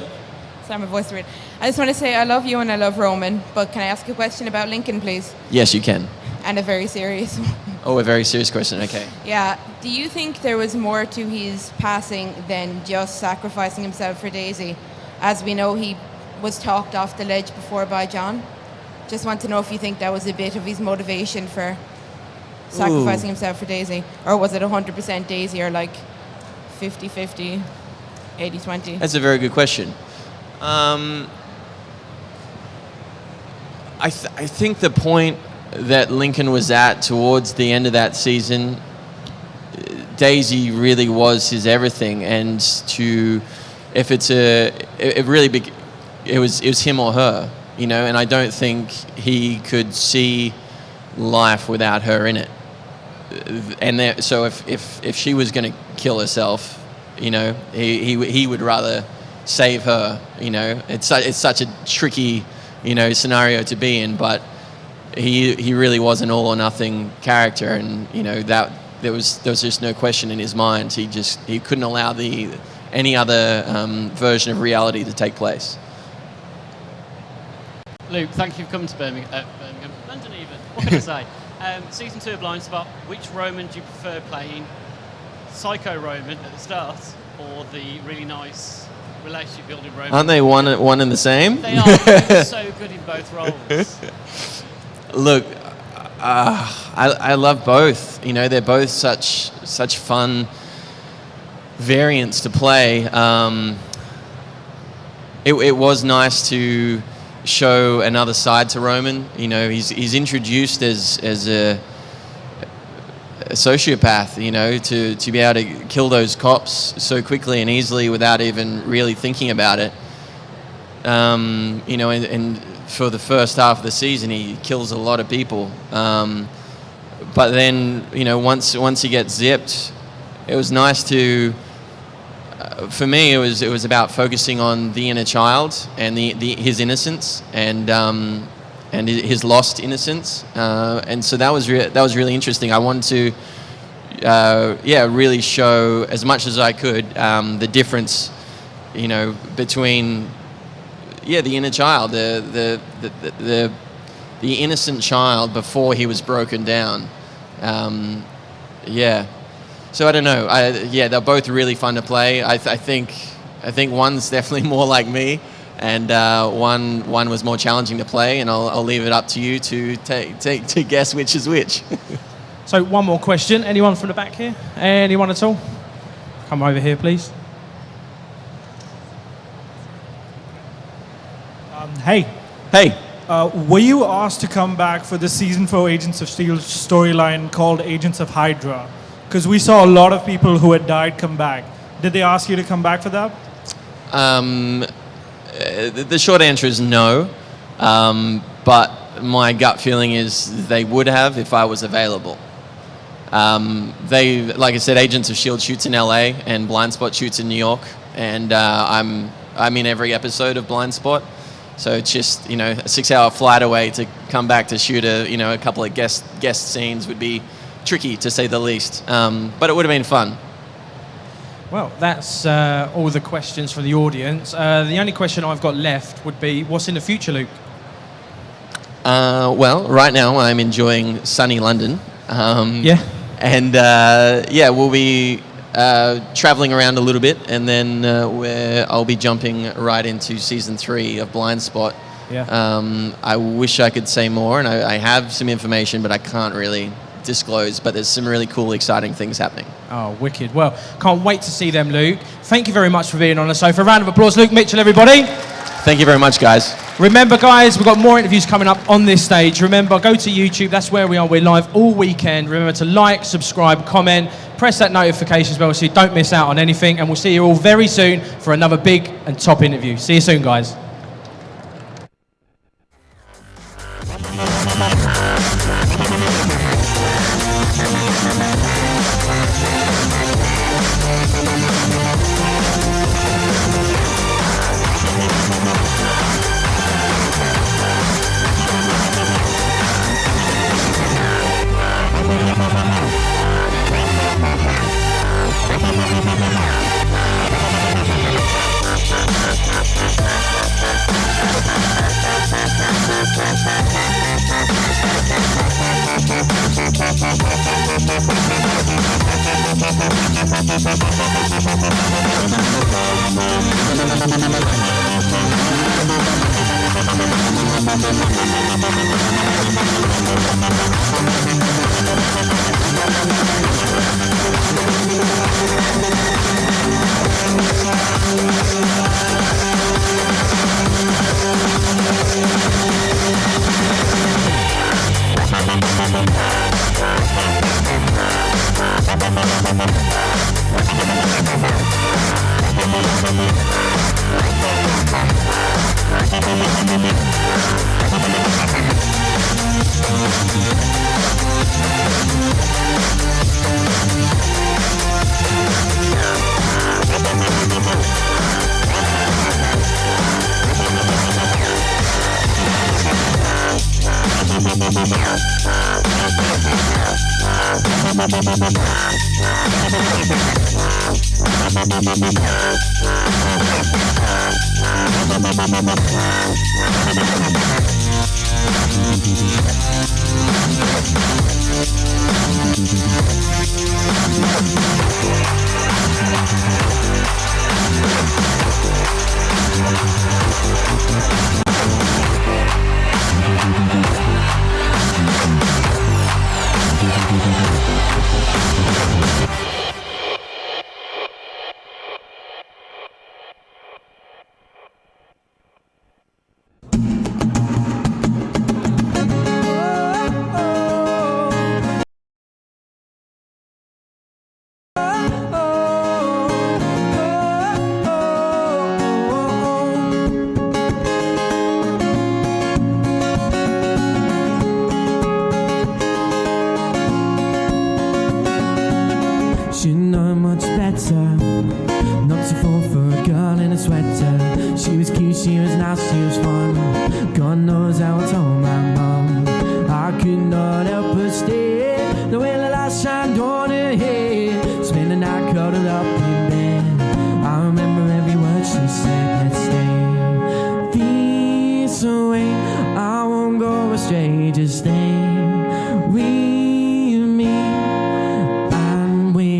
Speaker 10: Sorry, my voice is weird. I just want to say I love you and I love Roman, but can I ask a question about Lincoln, please?
Speaker 8: Yes, you can.
Speaker 10: And a very serious one.
Speaker 8: Oh, a very serious question. Okay.
Speaker 10: Yeah. Do you think there was more to his passing than just sacrificing himself for Daisy? As we know, he was talked off the ledge before by John. Just want to know if you think that was a bit of his motivation for sacrificing himself for Daisy. Or was it 100% Daisy or like 50-50, 80-20?
Speaker 8: That's a very good question. I think the point that Lincoln was at towards the end of that season, Daisy really was his everything, and it was him or her, you know. And I don't think he could see life without her in it. And so if she was going to kill herself, you know, he would rather save her. You know, it's such a tricky, you know, scenario to be in, but he really was an all or nothing character, and you know that there was just no question in his mind. He couldn't allow any other version of reality to take place.
Speaker 12: Luke, thank you for coming to Birmingham, London even. What can I say? Season 2 of Blind Spot. Which Roman do you prefer playing? Psycho Roman at the start, or the really nice relationship building Roman?
Speaker 8: Aren't they one and the same?
Speaker 12: They are. They're so good in both roles.
Speaker 8: Look, I love both. You know, they're both such fun variants to play. It was nice to show another side to Roman. You know, he's introduced as a sociopath. You know, to be able to kill those cops so quickly and easily without even really thinking about it. You know, and for the first half of the season, he kills a lot of people. But then, you know, once he gets zipped, it was nice to. For me, it was about focusing on the inner child and his innocence and his lost innocence. And so that was really interesting. I wanted to, really show as much as I could the difference, you know, between. Yeah, the inner child, the innocent child before he was broken down. So I don't know. They're both really fun to play. I think one's definitely more like me, and one was more challenging to play. And I'll leave it up to you to guess which is which.
Speaker 5: So one more question. Anyone from the back here? Anyone at all? Come over here, please.
Speaker 23: Hey. Were you asked to come back for the season 4 Agents of S.H.I.E.L.D. storyline called Agents of Hydra? Because we saw a lot of people who had died come back. Did they ask you to come back for that?
Speaker 8: The short answer is no. But my gut feeling is they would have if I was available. Like I said, Agents of S.H.I.E.L.D. shoots in LA and Blind Spot shoots in New York. And I'm in every episode of Blind Spot. So it's just, you know, a 6-hour flight away to come back to shoot a couple of guest scenes would be tricky, to say the least. But it would have been fun.
Speaker 5: Well, that's all the questions from the audience. The only question I've got left would be, what's in the future, Luke?
Speaker 8: Well, right now I'm enjoying sunny London. And we'll be traveling around a little bit, and then I'll be jumping right into season 3 of Blind Spot. I wish I could say more, and I have some information, but I can't really disclose. But there's some really cool, exciting things happening.
Speaker 5: Oh, wicked. Well, can't wait to see them, Luke. Thank you very much for being on the sofa. Round of applause, Luke Mitchell, everybody.
Speaker 8: Thank you very much, guys.
Speaker 5: Remember, guys, we've got more interviews coming up on this stage. Remember, go to YouTube. That's where we are. We're live all weekend. Remember to like, subscribe, comment, press that notifications bell so you don't miss out on anything. And we'll see you all very soon for another big and top interview. See you soon, guys.
Speaker 3: Should know much better not to fall for a girl in a sweater. She was cute, she was nice, she was fun. God knows how I told my mum. I could not help but stare. The way the light shined on her head. Spend the night cuddled up in bed. I remember every word she said. Let's stay this way. I won't go astray, just stay with me.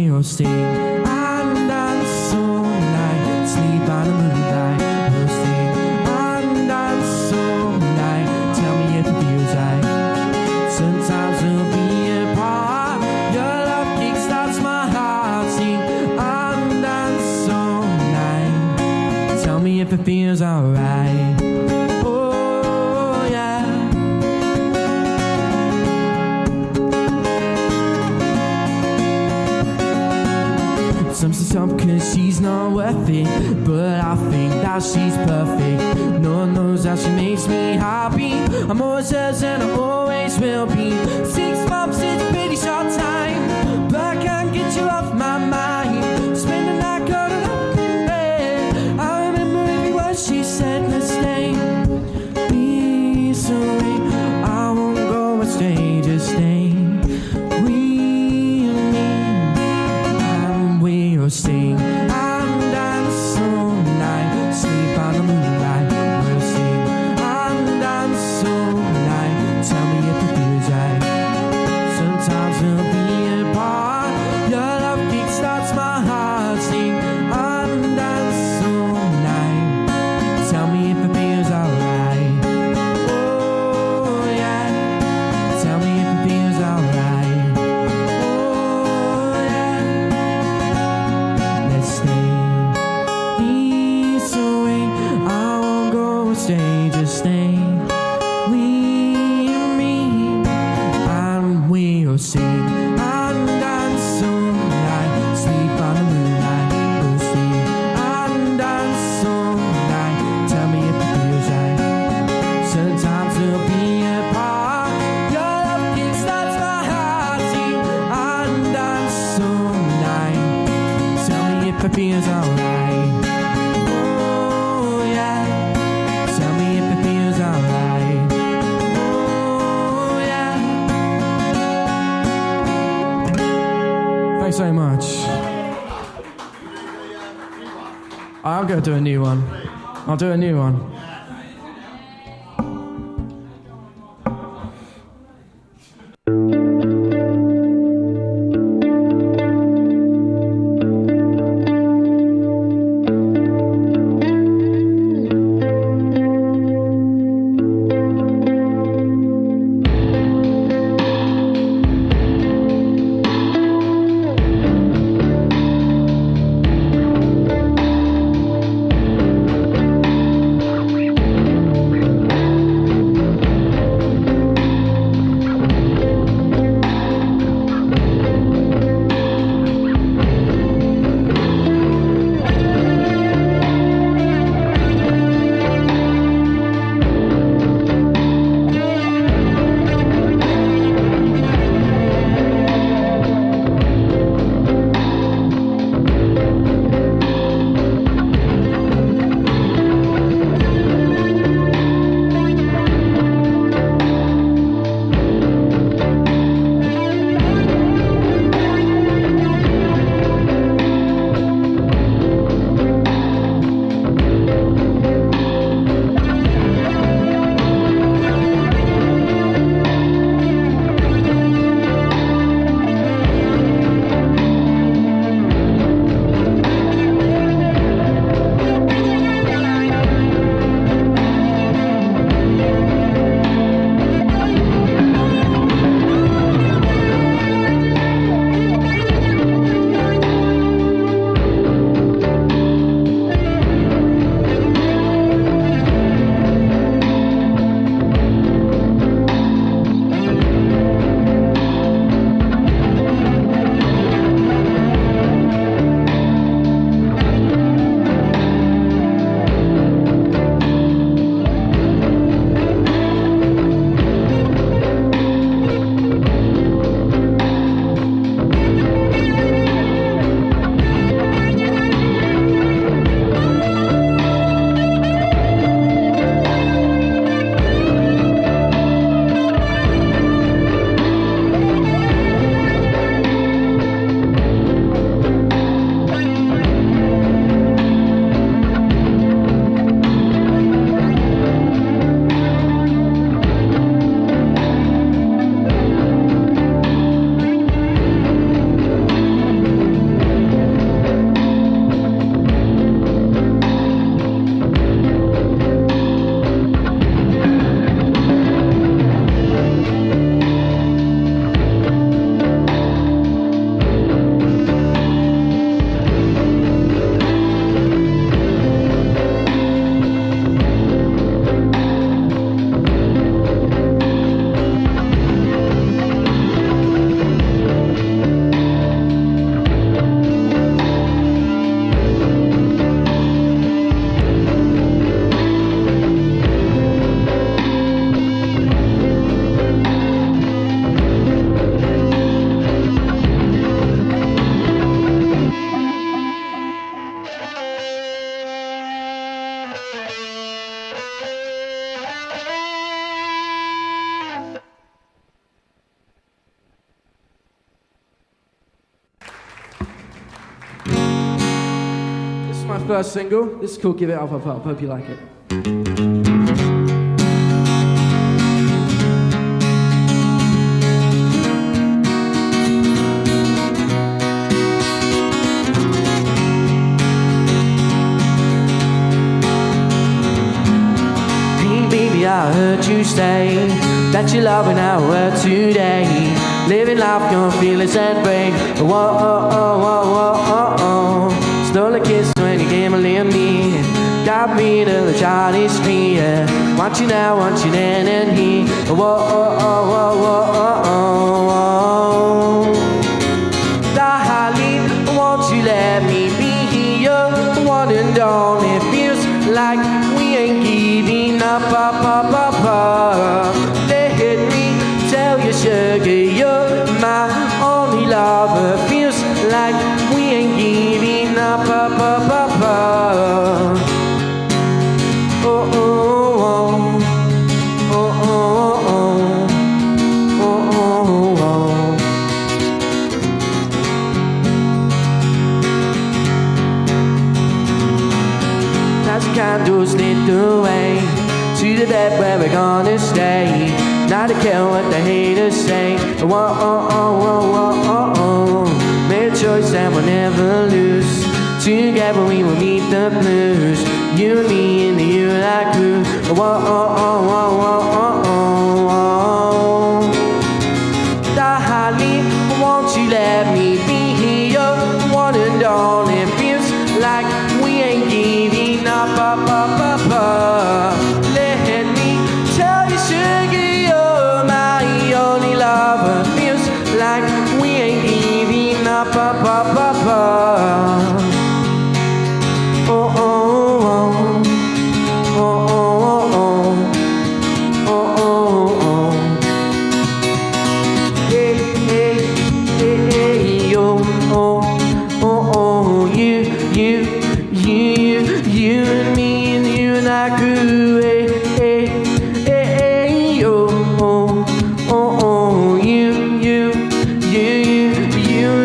Speaker 3: We'll sing and dance all night, sleep by the moonlight. We'll sing and dance all night. Tell me if it feels right. Sometimes we'll be apart. Your love kickstarts my heart. Sing and dance all night. Tell me if it feels alright. Oh yeah. Some say some cause she's not worth it, but I think that she's perfect. No one knows how she makes me happy. I'm always hers and I always will be. 6 months is a pretty short time, but I can't get you off my mind. Spend the night cuddled up in bed. I remember every word she said. Let's stay this way. I won't go astray, just stay with me. We'll sing and dance all night, sleep by the moonlight. We'll sing and dance all night. Tell me if it feels right. Sometimes we'll be apart. Your love kickstarts my heart. Sing and dance all night. Tell me if it feels alright. Oh yeah. Tell me if it feels alright. Stay, just stay with me, and we'll sing and dance all night, sleep by the moonlight. We'll sing and dance all night. Tell me if it feels right. Sometimes we'll be apart. Your love kickstarts my heart. Sing and dance all night. Tell me if it feels alright. Thanks so much. I'll go do a new one. I'll do a new one.
Speaker 2: my first single. This is called Give It Up, Up, Up. Hope you like it.
Speaker 3: Baby, I heard you say that you're loving our world today. Living life, your feelings and brain. Whoa, oh, oh, oh, oh, oh. Stole a kiss when you came a little me. Got me to the Chinese street. Yeah. Want you now, want you then and he. Whoa, oh, oh, oh, oh, oh, oh. Darling, won't you let me be here? One and only. It feels like we ain't giving up, up, up, up, up. Let me tell you, sugar, you're my only lover. Feels like we ain't giving up, up, up, up, up. Oh, oh, oh, oh, oh, oh, oh, oh, oh. As the candles lit the way to the bed where we're gonna stay. Not to care what the haters say. Whoa, oh, oh, oh, oh, oh, oh. Made a choice and we'll never lose. Together we will meet the blues. You and me and the you and I crew. Whoa, oh, oh, oh, oh, oh, oh. Darling, won't you let me be here? One and only. It feels like we ain't giving up, up, up, up, up. Let me tell you, sugar, you're my only lover. Feels like we ain't giving up, up, up, up, up. Oh, oh, oh, oh, oh, oh, oh, oh, oh. Hey, hey, hey, hey, yo, oh, oh, oh, you and me and you and I grew. Hey, hey, hey, hey, yo, oh, oh, oh, you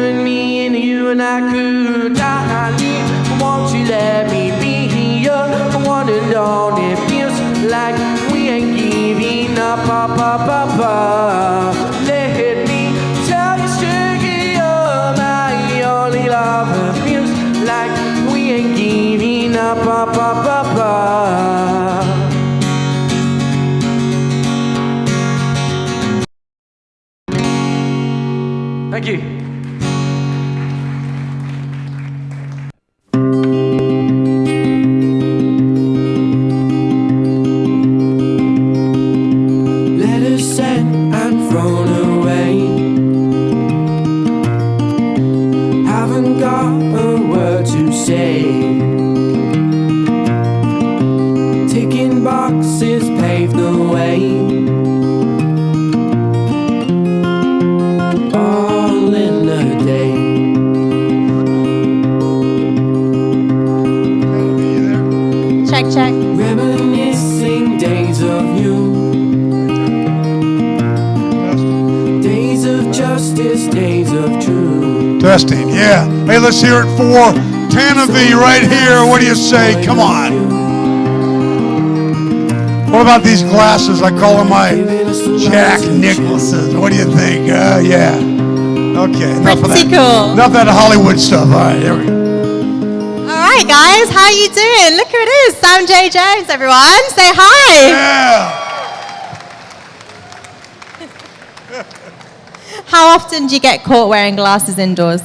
Speaker 3: and me and you and I grew. Darling, won't you let me be here? One and only. It feels like we ain't giving up, up, up, up, up. Let me tell you, sugar, you're my only lover. Feels like we ain't giving up, up, up, up, up. Thank you. Letters sent and thrown away. Haven't got a word to say. Ticking boxes pave the way. All in a day.
Speaker 4: Check, check.
Speaker 3: Reminiscing days of you. Days of justice, days of truth.
Speaker 9: Testing, yeah. Hey, let's hear it for Tanavi right here. What do you say? Come on. What about these glasses? I call them my Jack Nicholsons. What do you think? Yeah. Okay, enough of that.
Speaker 4: Cool.
Speaker 9: Enough of that Hollywood stuff. All right, there we go.
Speaker 4: All right, guys, how you doing? Look who it is, Sam J. Jones, everyone. Say hi.
Speaker 9: Yeah.
Speaker 4: How often do you get caught wearing glasses indoors?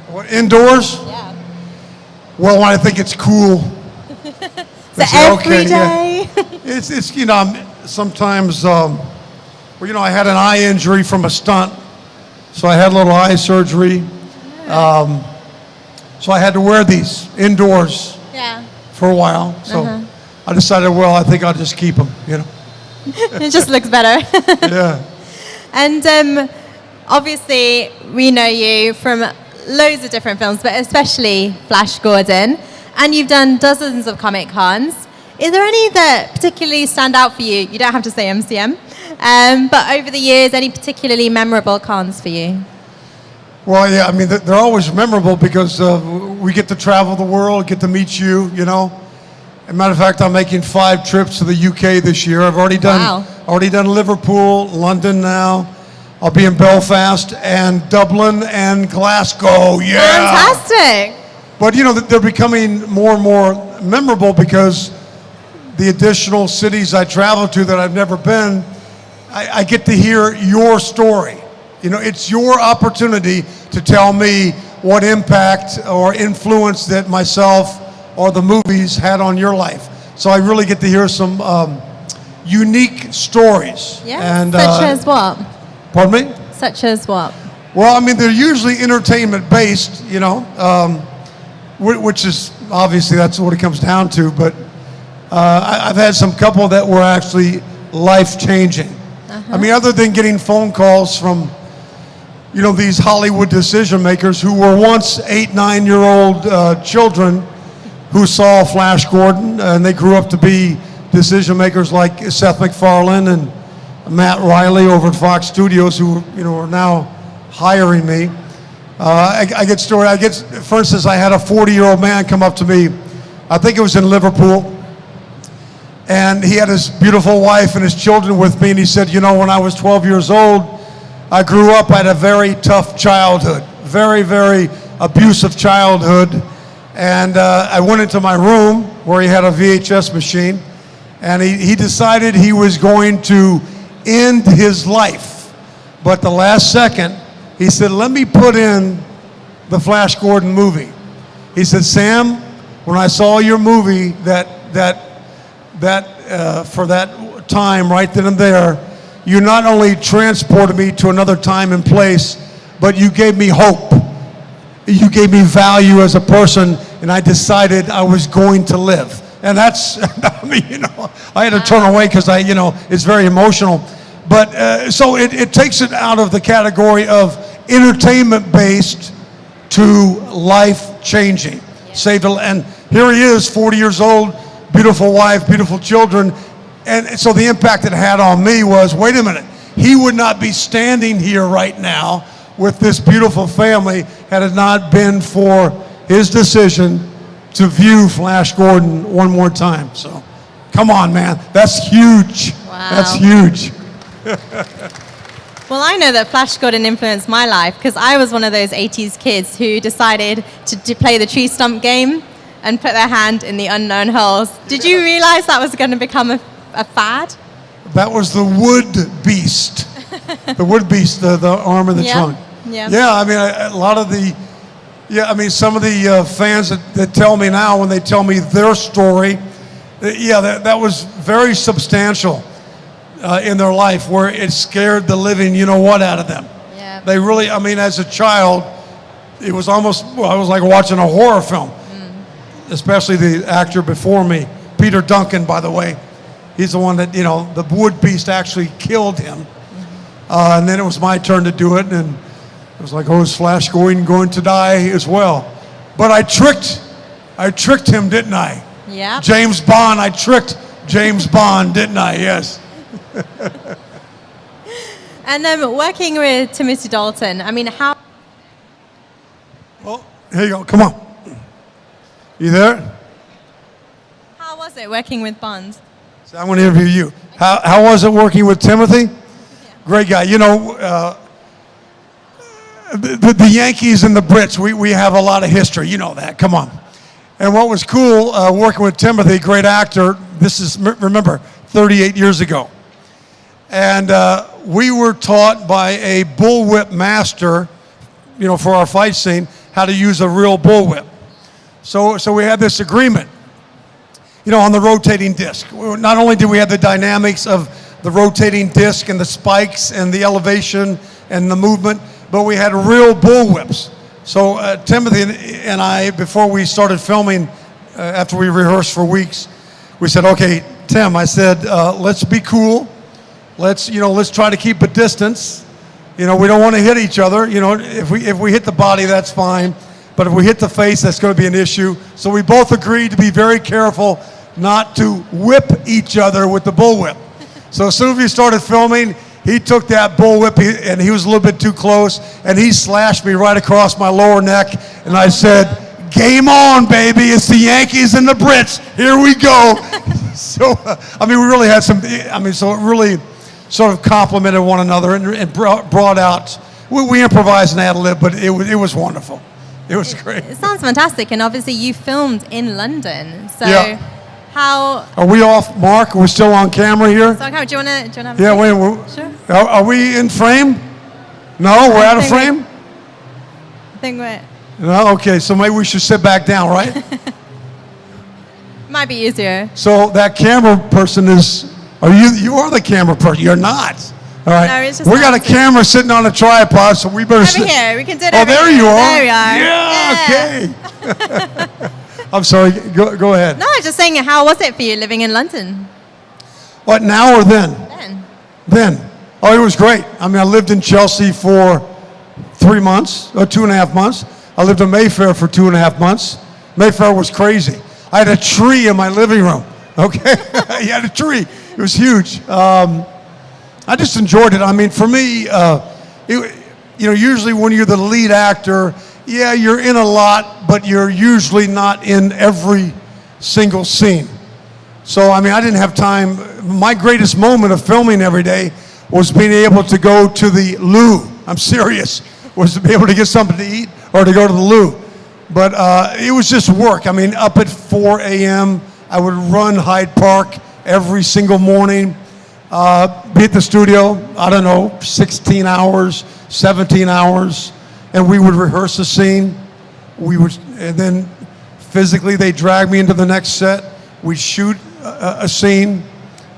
Speaker 9: What, indoors?
Speaker 4: Yeah.
Speaker 9: Well, when I think it's cool.
Speaker 4: So every day?
Speaker 9: Yeah. It's you know, sometimes, well, you know, I had an eye injury from a stunt, so I had a little eye surgery. So I had to wear these indoors for a while. So I decided, well, I think I'll just keep them, you know.
Speaker 4: It just looks better.
Speaker 9: Yeah.
Speaker 4: And obviously, we know you from loads of different films, but especially Flash Gordon. And you've done dozens of Comic Cons. Is there any that particularly stand out for you? You don't have to say MCM. But over the years, any particularly memorable cons for you?
Speaker 9: Well, yeah, I mean, they're always memorable because we get to travel the world, get to meet you, you know. As a matter of fact, I'm making 5 trips to the UK this year. I've already done Liverpool, London now. I'll be in Belfast and Dublin and Glasgow. Yeah.
Speaker 4: Fantastic.
Speaker 9: But, you know, they're becoming more and more memorable because the additional cities I travel to that I've never been, I get to hear your story. You know, it's your opportunity to tell me what impact or influence that myself or the movies had on your life. So I really get to hear some unique stories.
Speaker 4: Yeah.
Speaker 9: And,
Speaker 4: Such as what?
Speaker 9: Pardon me?
Speaker 4: Such as what?
Speaker 9: Well, I mean, they're usually entertainment based, you know, which is obviously that's what it comes down to. But I've had some couple that were actually life changing. I mean, other than getting phone calls from, you know, these Hollywood decision makers who were once 8, 9-year-old children who saw Flash Gordon, and they grew up to be decision makers like Seth MacFarlane and Matt Riley over at Fox Studios, who, you know, are now hiring me. I get stories. For instance, I had a 40-year-old man come up to me, I think it was in Liverpool, and he had his beautiful wife and his children with me, and he said, you know, when I was 12 years old, I grew up, I had a very tough childhood, very, very abusive childhood, and I went into my room where he had a VHS machine, and he decided he was going to end his life. But the last second, he said, let me put in the Flash Gordon movie. He said, Sam, when I saw your movie for that time right then and there, you not only transported me to another time and place, but you gave me hope. You gave me value as a person, and I decided I was going to live. And that's, I mean, you know, I had to turn away because you know, it's very emotional. But so it takes it out of the category of entertainment-based to life-changing. And here he is, 40 years old, beautiful wife, beautiful children. And so the impact it had on me was, wait a minute, he would not be standing here right now with this beautiful family had it not been for his decision to view Flash Gordon one more time. So, come on, man, that's huge.
Speaker 4: Wow.
Speaker 9: That's huge.
Speaker 4: Well, I know that Flash Gordon influenced my life because I was one of those 80s kids who decided to play the tree stump game and put their hand in the unknown holes. Did you realize that was going to become a fad?
Speaker 9: That was the wood beast. The wood beast, the arm in the trunk.
Speaker 4: Yeah.
Speaker 9: Yeah, I mean, a lot of the, some of the fans that tell me now when they tell me their story, that was very substantial in their life where it scared the living you-know-what out of them.
Speaker 4: Yeah.
Speaker 9: They really, I mean, as a child, it was almost, I was like watching a horror film, especially the actor before me, Peter Duncan, by the way. He's the one that, you know, the wood beast actually killed him. And then it was my turn to do it, and it was like, oh, is Flash going to die as well? But I tricked him, didn't I?
Speaker 4: Yeah.
Speaker 9: James Bond, I tricked James Bond, didn't I? Yes.
Speaker 4: And then working with Timothy Dalton, I mean, how...
Speaker 9: Well, here you go, come on. You there?
Speaker 4: How was it working with Bond?
Speaker 9: So I want to interview you. How was it working with Timothy? Great guy. You know, the Yankees and the Brits, we have a lot of history. You know that. Come on. And what was cool, working with Timothy, great actor, this is, remember, 38 years ago. And we were taught by a bullwhip master, you know, for our fight scene, how to use a real bullwhip. So we had this agreement, you know, on the rotating disc. Not only did we have the dynamics of the rotating disc and the spikes and the elevation and the movement, but we had real bullwhips. So Timothy and I, before we started filming, after we rehearsed for weeks, we said, okay, Tim, I said, let's be cool. Let's try to keep a distance. You know, we don't want to hit each other. You know, if we hit the body, that's fine. But if we hit the face, that's going to be an issue. So we both agreed to be very careful not to whip each other with the bullwhip. So as soon as we started filming, he took that bullwhip and he was a little bit too close, and he slashed me right across my lower neck, and I said, "Game on, baby! It's the Yankees and the Brits. Here we go." So, I mean, we really had some. I mean, so it really sort of complemented one another and brought out. We improvised and ad-lib, but it was wonderful. It was great.
Speaker 4: It sounds fantastic, and obviously you filmed in London. So
Speaker 9: Yeah.
Speaker 4: how?
Speaker 9: Are we off, Mark? Are we still on camera here?
Speaker 4: So do you want to have?
Speaker 9: Yeah,
Speaker 4: a
Speaker 9: wait.
Speaker 4: Sure.
Speaker 9: Are we in frame? No, we're out of frame?
Speaker 4: I think we're.
Speaker 9: No, okay, so maybe we should sit back down, right?
Speaker 4: Might be easier.
Speaker 9: So that camera person you are the camera person. You're not. All right.
Speaker 4: No, it's just
Speaker 9: we got a
Speaker 4: not-
Speaker 9: camera sitting on a tripod, so we better
Speaker 4: Over
Speaker 9: sit.
Speaker 4: here, we can do it.
Speaker 9: Oh,
Speaker 4: over
Speaker 9: there
Speaker 4: here.
Speaker 9: you are.
Speaker 4: There we are.
Speaker 9: Yeah, okay. I'm sorry, go ahead.
Speaker 4: No, I was just saying, how was it for you living in London?
Speaker 9: What, now or then?
Speaker 4: Then.
Speaker 9: Then. Oh, it was great. I mean, I lived in Chelsea for 3 months, or 2.5 months. I lived in Mayfair for 2.5 months. Mayfair was crazy. I had a tree in my living room, okay? You had a tree. It was huge. I just enjoyed it. I mean, for me, usually when you're the lead actor, yeah, you're in a lot, but you're usually not in every single scene. So, I mean, I didn't have time. My greatest moment of filming every day was being able to go to the loo. I'm serious. Was to be able to get something to eat or to go to the loo. But it was just work. I mean, up at 4 a.m., I would run Hyde Park every single morning, be at the studio, I don't know, 16 hours, 17 hours, and we would rehearse a scene. And then physically they'd drag me into the next set. We'd shoot a scene,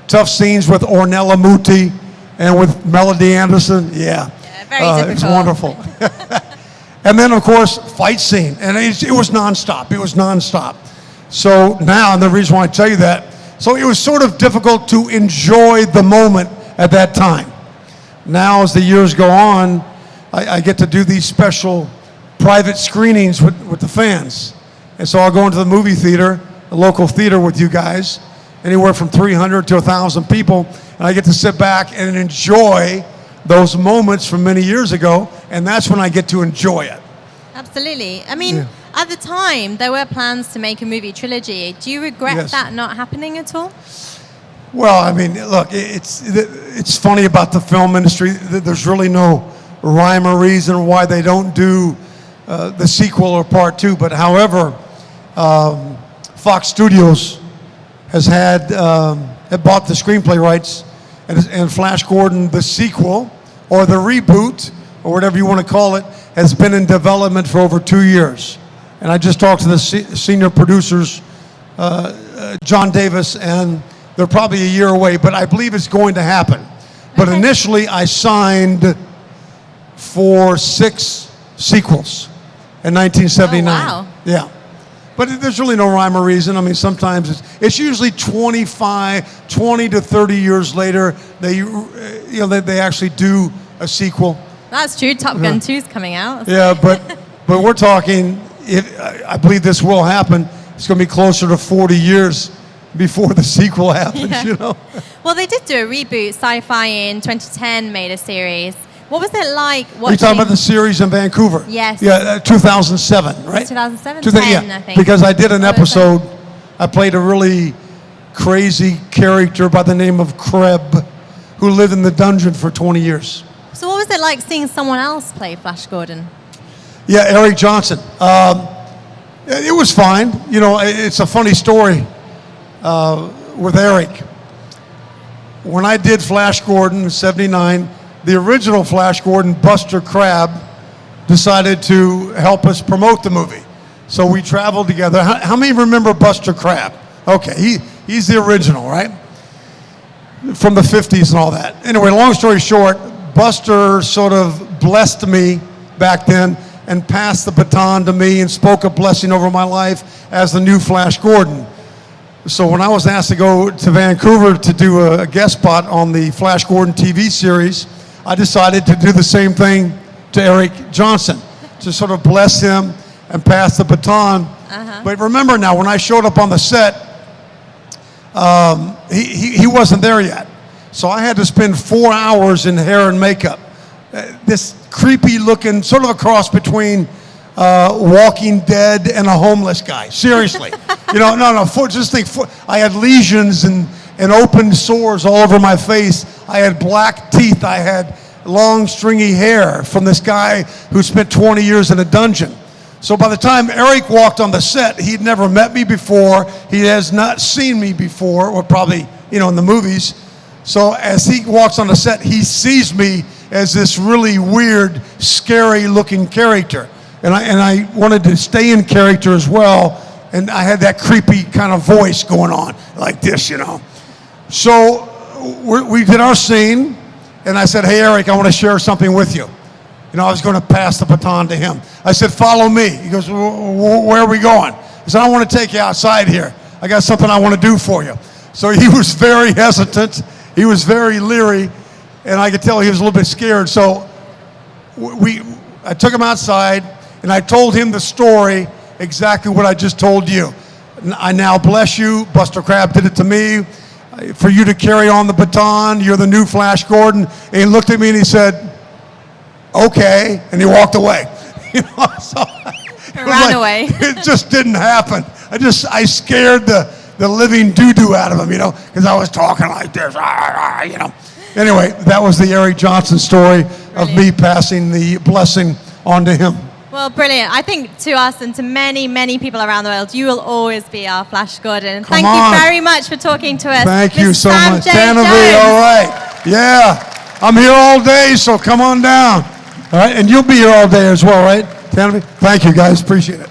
Speaker 9: tough scenes with Ornella Muti and with Melody Anderson. Yeah,
Speaker 4: very difficult.
Speaker 9: It's wonderful. And then, of course, fight scene. And it was nonstop. It was nonstop. So now, and the reason why I tell you that, so it was sort of difficult to enjoy the moment at that time. Now, as the years go on, I get to do these special private screenings with the fans. And so I'll go into the movie theater, a local theater with you guys, anywhere from 300 to 1,000 people, and I get to sit back and enjoy those moments from many years ago, and that's when I get to enjoy it.
Speaker 4: Absolutely. I mean, at the time, there were plans to make a movie trilogy. Do you regret
Speaker 9: Yes.
Speaker 4: that not happening at all?
Speaker 9: Well, I mean, look, it's funny about the film industry. There's really no rhyme or reason why they don't do the sequel or part 2. But however, Fox Studios had bought the screenplay rights, and Flash Gordon, the sequel or the reboot or whatever you want to call it, has been in development for over 2 years. And I just talked to the senior producers, John Davis, and they're probably a year away, but I believe it's going to happen. But initially, I signed for 6 sequels in 1979.
Speaker 4: Oh, wow.
Speaker 9: Yeah. But there's really no rhyme or reason. I mean, sometimes it's usually 20 to 30 years later, they actually do a sequel.
Speaker 4: That's true. Top Gun 2 is coming out.
Speaker 9: Yeah, but we're talking, I believe this will happen, it's going to be closer to 40 years before the sequel happens,
Speaker 4: Yeah.
Speaker 9: you know?
Speaker 4: Well, they did do a reboot. Sci-Fi in 2010 made a series. What was it like
Speaker 9: Are you
Speaker 4: watching?
Speaker 9: talking about the series in Vancouver?
Speaker 4: Yes.
Speaker 9: Yeah, 2007, right?
Speaker 4: 2007,
Speaker 9: 10,
Speaker 4: 10, I think.
Speaker 9: Because I did an episode, I played a really crazy character by the name of Kreb, who lived in the dungeon for 20 years.
Speaker 4: So what was it like seeing someone else play Flash Gordon?
Speaker 9: Yeah, Eric Johnson. It was fine. You know, it's a funny story with Eric. When I did Flash Gordon in '79, the original Flash Gordon, Buster Crabbe, decided to help us promote the movie. So we traveled together. How many remember Buster Crabbe? Okay, he's the original, right? From the 50s and all that. Anyway, long story short, Buster sort of blessed me back then and passed the baton to me and spoke a blessing over my life as the new Flash Gordon. So when I was asked to go to Vancouver to do a guest spot on the Flash Gordon TV series, I decided to do the same thing to Eric Johnson, to sort of bless him and pass the baton. But remember now, when I showed up on the set, he wasn't there yet. So I had to spend 4 hours in hair and makeup. This creepy looking, sort of a cross between Walking Dead and a homeless guy. Seriously. Just think, I had lesions and open sores all over my face. I had black teeth. I had long, stringy hair from this guy who spent 20 years in a dungeon. So by the time Eric walked on the set, he'd never met me before. He has not seen me before, or probably, in the movies. So as he walks on the set, he sees me as this really weird, scary-looking character. And I wanted to stay in character as well, and I had that creepy kind of voice going on, like this, So we did our scene, and I said, hey, Eric, I want to share something with you. I was going to pass the baton to him. I said, follow me. He goes, where are we going? I said, I want to take you outside here. I got something I want to do for you. So he was very hesitant. He was very leery, and I could tell he was a little bit scared. So I took him outside, and I told him the story, exactly what I just told you. I now bless you. Buster Crabbe did it to me. For you to carry on the baton, you're the new Flash Gordon. And he looked at me and he said, okay, and he walked away. So
Speaker 4: ran away.
Speaker 9: It just didn't happen. I scared the living doo-doo out of him, because I was talking like this, Anyway, that was the Eric Johnson story of me passing the blessing on to him.
Speaker 4: Well, brilliant. I think to us and to many, many people around the world, you will always be our Flash Gordon. Thank you very much for talking to us.
Speaker 9: Thank you so
Speaker 4: Sam
Speaker 9: much.
Speaker 4: J.
Speaker 9: Tana V,
Speaker 4: Jones.
Speaker 9: all right. Yeah, I'm here all day, so come on down. All right, and you'll be here all day as well, right, Tana V? Thank you, guys. Appreciate it.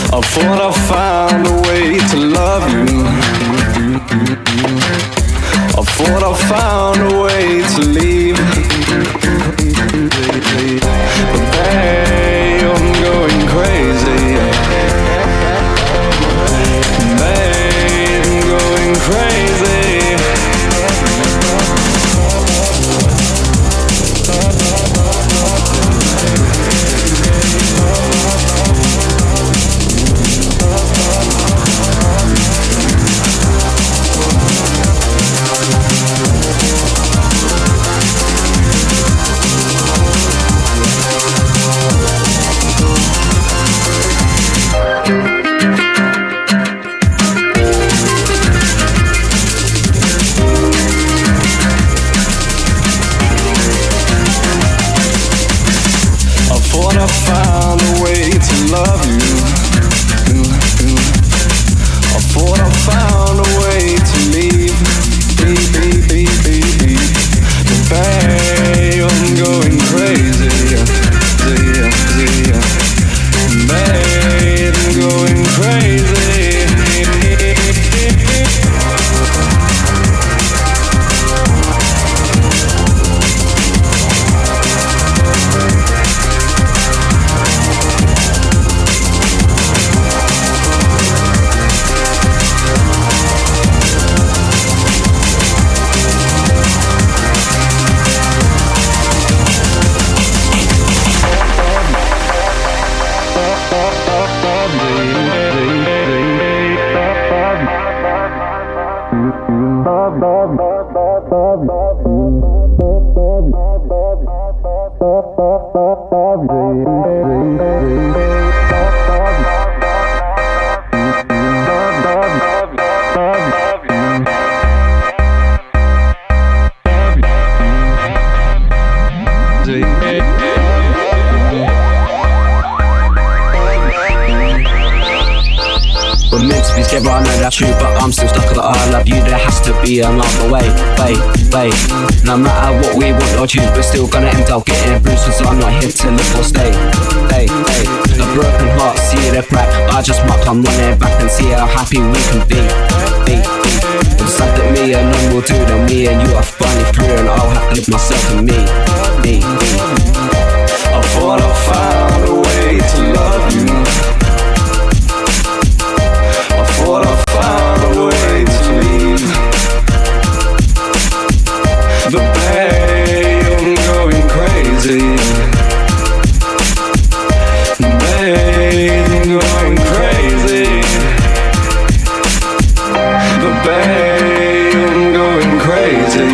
Speaker 3: I thought I found a way to love you. I thought I found a way to leave. But babe, I'm going crazy. Babe, I'm going crazy. Found a way to love you. I thought I found a way to leave. But babe, I'm going crazy. Babe, I'm going crazy.
Speaker 13: We're meant to be together, I know that's true, but I'm still stuck at the I love you. There has to be another way. No matter what we want or choose, we're still gonna end up getting bruised, cause I'm not here to live or stay. A broken heart, see the crack, I just might come running back and see how happy we can be. It's sad that me and none will do, then me and you are finally through, and I'll have to live myself and me.
Speaker 3: I thought I found a way to love you. I thought I found a way to leave. But babe, I'm going crazy. Babe, I'm going crazy. But babe, I'm going crazy.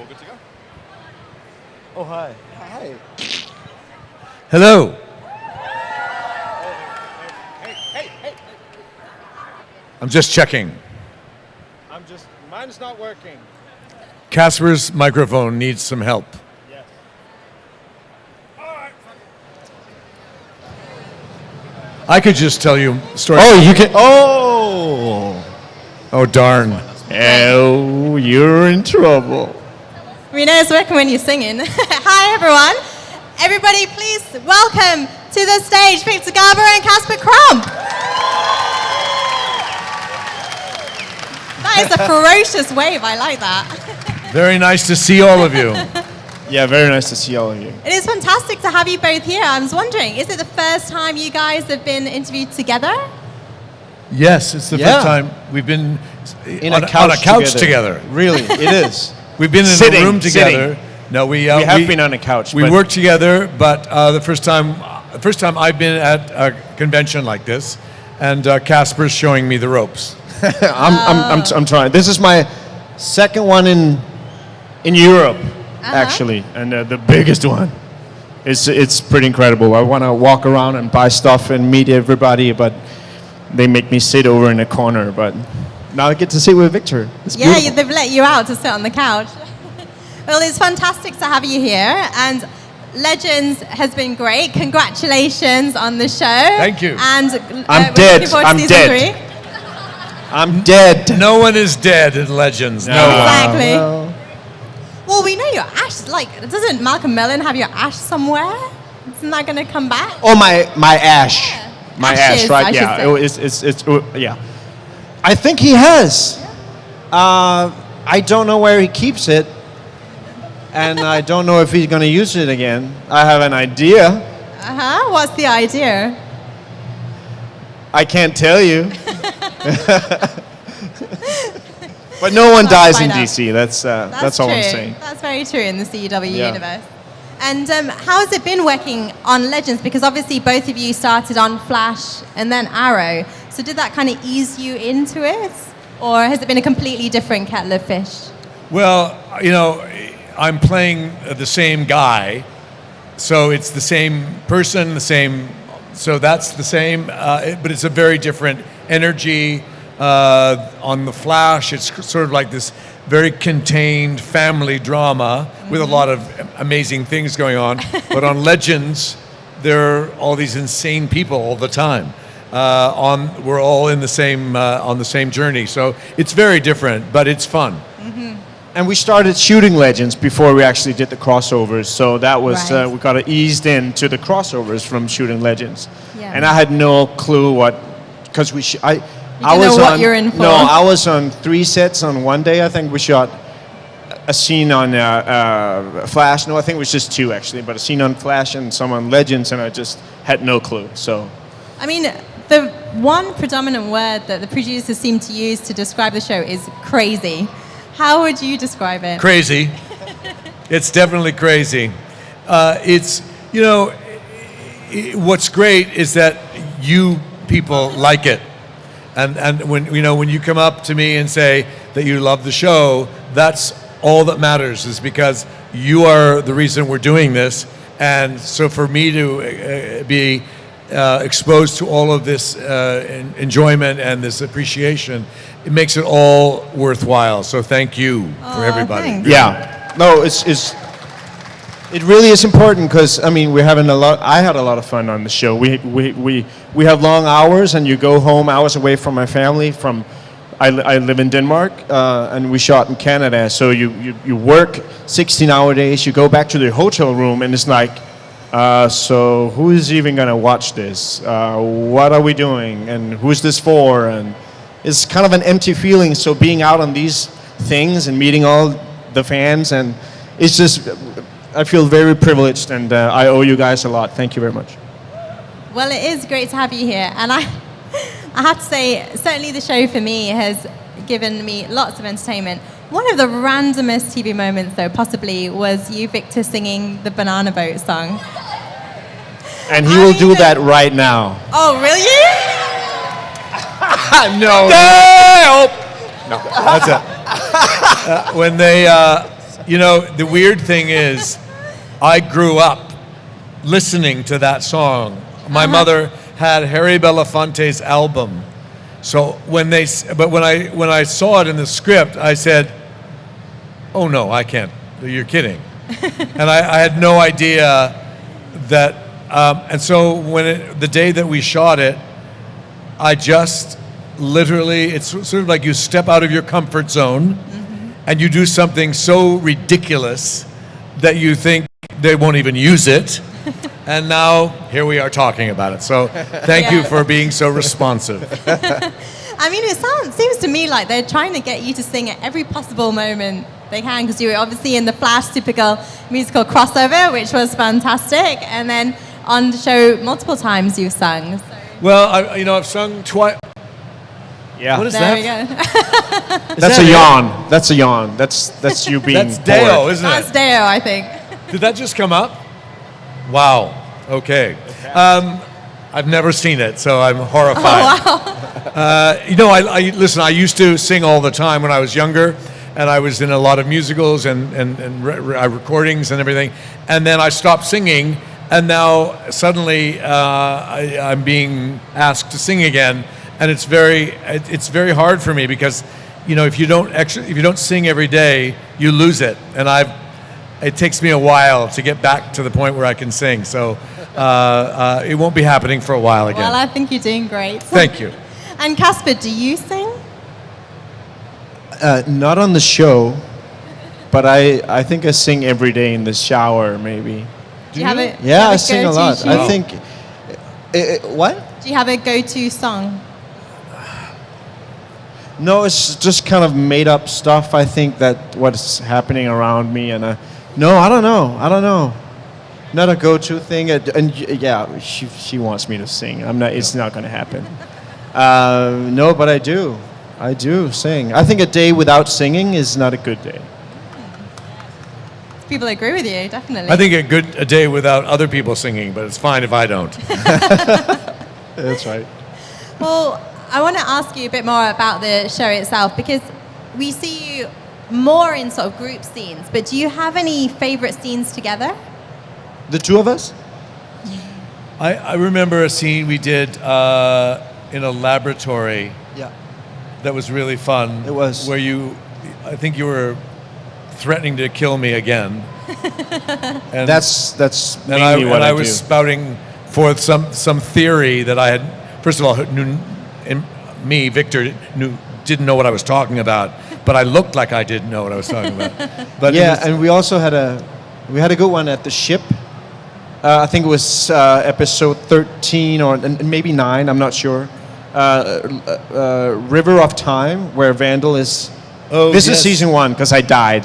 Speaker 14: good to go. Oh, hi. Hi.
Speaker 15: Hello. I'm just checking.
Speaker 14: Mine's not working.
Speaker 15: Casper's microphone needs some help.
Speaker 14: Yes.
Speaker 15: I could just tell you a story.
Speaker 14: Oh, you can. Oh.
Speaker 15: Oh, darn.
Speaker 14: Oh, you're in trouble.
Speaker 4: We know it's working when you're singing. Hi, everyone. Everybody, please welcome to the stage Victor Garber and Casper Crump. That is a ferocious wave. I like that.
Speaker 15: Very nice to see all of you.
Speaker 14: Yeah, very nice to see all of you.
Speaker 4: It is fantastic to have you both here. I was wondering, is it the first time you guys have been interviewed together?
Speaker 15: Yes, it's the first time we've been on a couch together.
Speaker 14: Really, it is.
Speaker 15: We've been in a room together. No, we
Speaker 14: have been on a couch.
Speaker 15: We work together, but the first time I've been at a convention like this, and Casper's showing me the ropes.
Speaker 14: I'm trying. This is my second one in Europe, actually, and the biggest one. It's pretty incredible. I want to walk around and buy stuff and meet everybody, but they make me sit over in a corner. But now I get to sit with Victor. It's beautiful.
Speaker 4: They've let you out to sit on the couch. Well, it's fantastic to have you here, and Legends has been great. Congratulations on the show.
Speaker 15: Thank you.
Speaker 4: And
Speaker 14: I'm
Speaker 4: we're
Speaker 14: dead.
Speaker 4: looking forward to
Speaker 14: I'm
Speaker 4: season
Speaker 14: dead.
Speaker 4: 3.
Speaker 14: I'm dead.
Speaker 15: No one is dead in Legends. No
Speaker 4: Exactly.
Speaker 15: one.
Speaker 4: Well, we know your ash. Doesn't Malcolm Mellon have your ash somewhere? Isn't that going to come back?
Speaker 14: Oh, my ash. My
Speaker 4: Ashes,
Speaker 14: ash, right?
Speaker 4: I should say.
Speaker 14: It's yeah. I think he has. I don't know where he keeps it, and I don't know if he's going to use it again. I have an idea.
Speaker 4: What's the idea?
Speaker 14: I can't tell you. But no one dies in DC. That's all
Speaker 4: true.
Speaker 14: I'm saying.
Speaker 4: That's very true in the CW
Speaker 14: Yeah.
Speaker 4: universe. And how has it been working on Legends? Because obviously both of you started on Flash and then Arrow. So did that kind of ease you into it? Or has it been a completely different kettle of fish?
Speaker 15: Well, I'm playing the same guy, so it's the same person, so that's the same, but it's a very different energy. On the Flash, it's sort of like this very contained family drama with a lot of amazing things going on. But on Legends, there are all these insane people all the time. We're all in the same on the same journey, so it's very different, but it's fun.
Speaker 14: And we started shooting Legends before we actually did the crossovers, so that was
Speaker 4: Right.
Speaker 14: we got eased into the crossovers from shooting Legends.
Speaker 4: Yeah.
Speaker 14: And I had no clue because I
Speaker 4: didn't
Speaker 14: was
Speaker 4: know what
Speaker 14: on,
Speaker 4: you're in for.
Speaker 14: No, I was on 3 sets on one day. I think we shot a scene on Flash. No, I think it was just 2 actually, but a scene on Flash and some on Legends, and I just had no clue. So
Speaker 4: I mean, the one predominant word that the producers seem to use to describe the show is crazy. How would you describe it?
Speaker 15: Crazy. It's definitely crazy. It's, what's great is that you people like it. And when you come up to me and say that you love the show, that's all that matters, is because you are the reason we're doing this. And so for me to be exposed to all of this enjoyment and this appreciation, it makes it all worthwhile. So thank you for everybody.
Speaker 4: thanks.
Speaker 14: yeah, no, it really is important because we're having I had a lot of fun on the show. We have long hours, and you go home hours away from my family. I live in Denmark, and we shot in Canada. So you work 16-hour days. You go back to the hotel room, and it's like, so who is even gonna watch this? What are we doing? And who's this for? And it's kind of an empty feeling. So being out on these things and meeting all the fans, and it's just, I feel very privileged, and I owe you guys a lot. Thank you very much.
Speaker 4: Well, it is great to have you here. And I have to say, certainly the show for me has given me lots of entertainment. One of the randomest TV moments, though, possibly, was you, Victor, singing the Banana Boat song.
Speaker 14: And he will do that right now.
Speaker 4: Oh, really?
Speaker 14: No.
Speaker 15: No, that's it. When they You know, the weird thing is, I grew up listening to that song. My mother had Harry Belafonte's album. So when I saw it in the script, I said, "Oh no, I can't. You're kidding." And I had no idea that. And so the day that we shot it, I just literally, it's sort of like you step out of your comfort zone, and you do something so ridiculous that you think they won't even use it. And now here we are talking about it. So thank you for being so responsive.
Speaker 4: I mean, seems to me like they're trying to get you to sing at every possible moment they can, because you were obviously in the Flash typical musical crossover, which was fantastic, and then on the show multiple times you've sung. So.
Speaker 15: Well, I've sung twice.
Speaker 14: Yeah.
Speaker 15: What is
Speaker 4: there
Speaker 15: that?
Speaker 4: we go.
Speaker 14: That's a yawn. That's a yawn. That's you being
Speaker 15: That's Deo,
Speaker 14: bored.
Speaker 15: isn't it?
Speaker 4: That's Deo, I think.
Speaker 15: Did that just come up? Wow. Okay. I've never seen it, so I'm horrified.
Speaker 4: Oh, wow.
Speaker 15: I listen. I used to sing all the time when I was younger, and I was in a lot of musicals and recordings and everything. And then I stopped singing, and now suddenly I'm being asked to sing again, and it's very hard for me because, if you don't sing every day, you lose it, and it takes me a while to get back to the point where I can sing. So it won't be happening for a while again.
Speaker 4: Well, I think you're doing great.
Speaker 15: Thank you.
Speaker 4: And Casper, do you sing?
Speaker 14: Not on the show, but I think I sing every day in the shower, maybe.
Speaker 4: Do you have a
Speaker 14: Yeah, I sing a lot.
Speaker 4: tune?
Speaker 14: I think. What?
Speaker 4: Do you have a go-to song?
Speaker 14: No, it's just kind of made up stuff. I think that what's happening around me, and no, I don't know. Not a go-to thing. And yeah, she wants me to sing. I'm not. It's not going to happen. No, but I do. I do sing. I think a day without singing is not a good day.
Speaker 4: People agree with you, definitely.
Speaker 15: I think a day without other people singing, but it's fine if I don't.
Speaker 14: That's right.
Speaker 4: Well, I want to ask you a bit more about the show itself, because we see you more in sort of group scenes, but do you have any favorite scenes together?
Speaker 14: The two of us?
Speaker 15: I remember a scene we did in a laboratory.
Speaker 14: Yeah.
Speaker 15: That was really fun.
Speaker 14: It was.
Speaker 15: Where I think you were threatening to kill me again. And
Speaker 14: that's mainly what I
Speaker 15: was
Speaker 14: do.
Speaker 15: spouting forth some theory that I had. First of all, Victor, didn't know what I was talking about, but I looked like I didn't know what I was talking about. But
Speaker 14: yeah, and we also had a good one at the ship. I think it was episode 13 or maybe 9. I'm not sure. River of Time, where Vandal is.
Speaker 15: Oh,
Speaker 14: this
Speaker 15: yes.
Speaker 14: is season 1 because I died.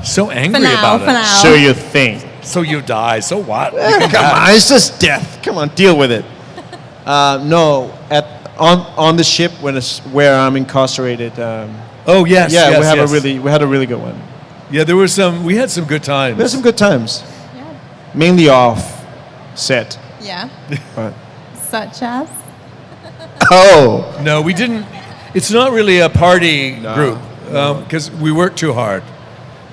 Speaker 15: So angry about it.
Speaker 14: So you think?
Speaker 15: So you die. So what?
Speaker 14: Come on, it's just death. Come on, deal with it. No, on the ship where I'm incarcerated.
Speaker 15: Oh yes.
Speaker 14: Yeah,
Speaker 15: yes,
Speaker 14: we had a really good one.
Speaker 15: Yeah, we had some good times.
Speaker 14: We had some good times.
Speaker 4: Yeah.
Speaker 14: Mainly off set.
Speaker 4: Yeah.
Speaker 14: But
Speaker 4: Such as?
Speaker 14: Oh.
Speaker 15: No, we didn't. It's not really a party group because we work too hard.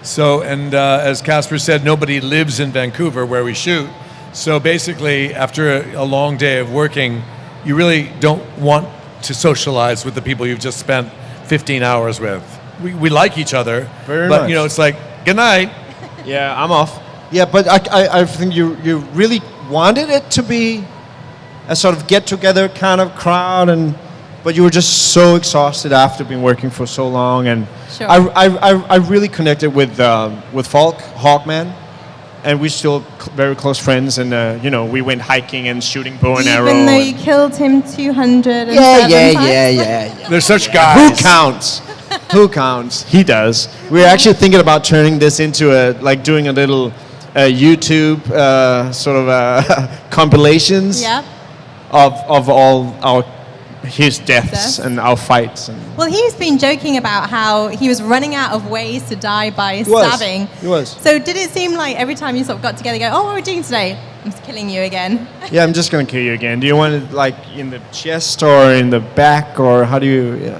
Speaker 15: So, and as Casper said, nobody lives in Vancouver where we shoot. So basically, after a long day of working, you really don't want to socialize with the people you've just spent 15 hours with. We like each other,
Speaker 14: Very
Speaker 15: but
Speaker 14: much.
Speaker 15: it's like, good night.
Speaker 14: Yeah, I'm off. Yeah, but I think you really wanted it to be a sort of get-together kind of crowd, but you were just so exhausted after being working for so long, and
Speaker 4: Sure.
Speaker 14: I really connected with Falk Hawkman, and we're still very close friends, and we went hiking and shooting bow and arrow.
Speaker 4: Even though you killed him 207
Speaker 14: Yeah.
Speaker 15: They're such guys.
Speaker 14: Who counts? Who counts? He does. We're actually thinking about turning this into doing a little YouTube sort of compilations
Speaker 4: Yeah.
Speaker 14: of all his deaths and our fights.
Speaker 4: Well, he's been joking about how he was running out of ways to die by
Speaker 14: was.
Speaker 4: stabbing.
Speaker 14: He was.
Speaker 4: So did it seem like every time you sort of got together, you go, oh, what are we doing today? I'm just killing you again.
Speaker 14: Yeah, I'm just going to kill you again. Do you want it in the chest or in the back, or how do you...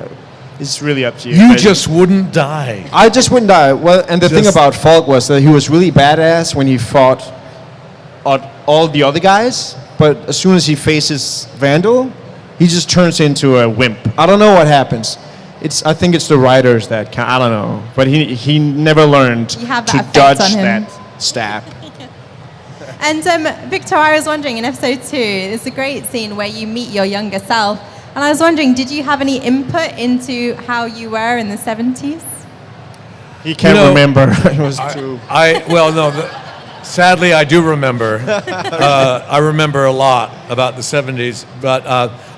Speaker 14: It's really up to you.
Speaker 15: You
Speaker 14: But
Speaker 15: just wouldn't die.
Speaker 14: I just wouldn't die. Well, and the thing
Speaker 15: Just-
Speaker 14: about Falk was that he was really badass when he fought all the other guys, but as soon as he faces Vandal, he just turns into a wimp. I don't know what happens. I think it's the writers that I don't know, but he never learned
Speaker 4: You have that
Speaker 14: to
Speaker 4: effect
Speaker 14: dodge
Speaker 4: on him.
Speaker 14: that stab.
Speaker 4: And Victor, I was wondering, in episode 2, it's a great scene where you meet your younger self. And I was wondering, did you have any input into how you were in the 70s?
Speaker 14: He can't remember. It was too.
Speaker 15: Sadly, I do remember. I remember a lot about the 70s, but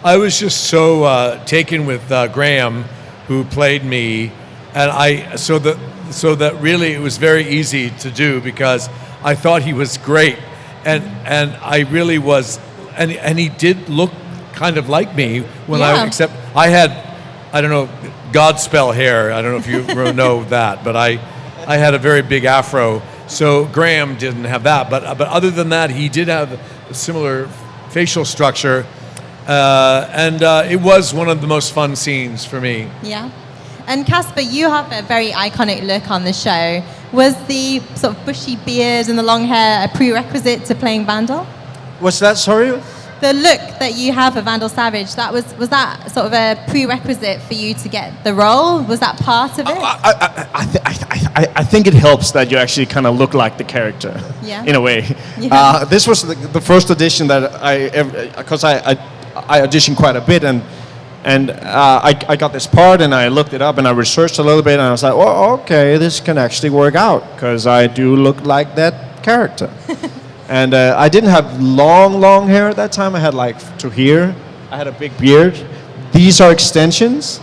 Speaker 15: I was just so taken with Graham, who played me, and so that really it was very easy to do because I thought he was great, and I really was, and he did look kind of like me when except I had, I don't know, Godspell hair. I don't know if you know that, but I had a very big afro. So Graham didn't have that, but other than that, he did have a similar facial structure, and it was one of the most fun scenes for me.
Speaker 4: Yeah. And Casper, you have a very iconic look on the show. Was the sort of bushy beard and the long hair a prerequisite to playing Vandal?
Speaker 14: What's that? Sorry.
Speaker 4: The look that you have for Vandal Savage, was that sort of a prerequisite for you to get the role? Was that part of it?
Speaker 14: I think it helps that you actually kind of look like the character,
Speaker 4: Yeah.
Speaker 14: in a way.
Speaker 4: Yeah.
Speaker 14: This was the first audition that because I auditioned quite a bit, and I got this part, and I looked it up, and I researched a little bit, and I was like, oh, okay, this can actually work out, because I do look like that character. And I didn't have long hair at that time. I had like to here. I had a big beard. These are extensions.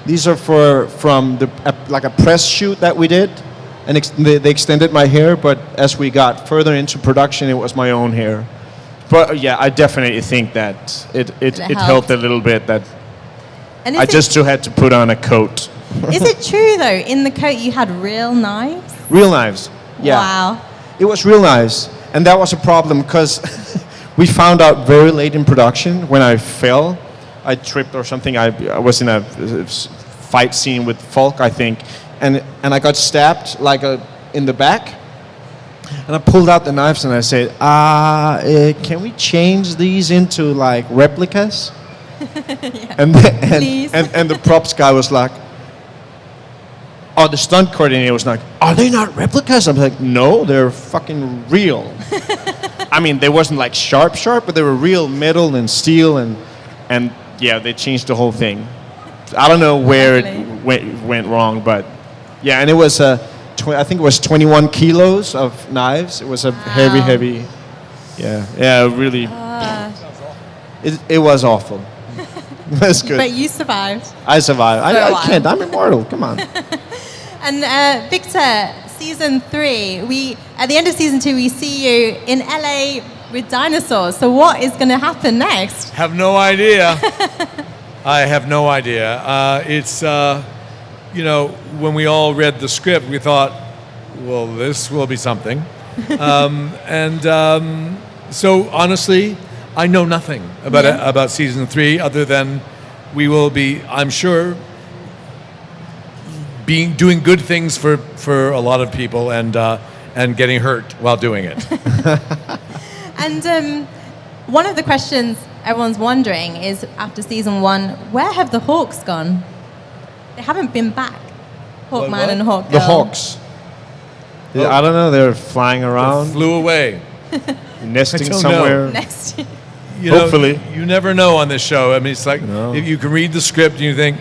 Speaker 14: These are from like a press shoot that we did, and they extended my hair. But as we got further into production, it was my own hair. But yeah, I definitely think that it helped a little bit. That
Speaker 4: And
Speaker 14: I just had to put on a coat.
Speaker 4: Is it true though? In the coat, you had real knives.
Speaker 14: Real knives. Yeah.
Speaker 4: Wow.
Speaker 14: It was real knives, and that was a problem because we found out very late in production when I fell. I tripped or something. I was in a fight scene with Falk, I think, and I got stabbed like in the back. And I pulled out the knives and I said, "Can we change these into like replicas?" And the props guy was like, the stunt coordinator was like, "Are they not replicas?" I'm like, "No, they're fucking real." I mean, they wasn't like sharp, but they were real metal and steel, and yeah, they changed the whole thing. I don't know where it went wrong, but yeah, and it was I think it was 21 kilos of knives. It was a heavy, yeah, really. It was awful. That's good.
Speaker 4: But you survived.
Speaker 14: I survived. I can't. I'm immortal. Come on.
Speaker 4: And Victor, season 3, at the end of season 2, we see you in LA with dinosaurs. So what is going to happen next?
Speaker 15: Have no idea. I have no idea. It's, when we all read the script, we thought, well, this will be something. So honestly, I know nothing about season 3 other than we will be, I'm sure, doing good things for a lot of people and getting hurt while doing it.
Speaker 4: And one of the questions everyone's wondering is, after season 1, where have the Hawks gone? They haven't been back. Hawkman and Hawkgirl.
Speaker 14: The Hawks. I don't know. They're flying around.
Speaker 15: They flew away.
Speaker 14: Nesting somewhere.
Speaker 4: Nesting.
Speaker 14: Hopefully.
Speaker 15: You never know on this show. I mean, it's like if you can read the script and you think,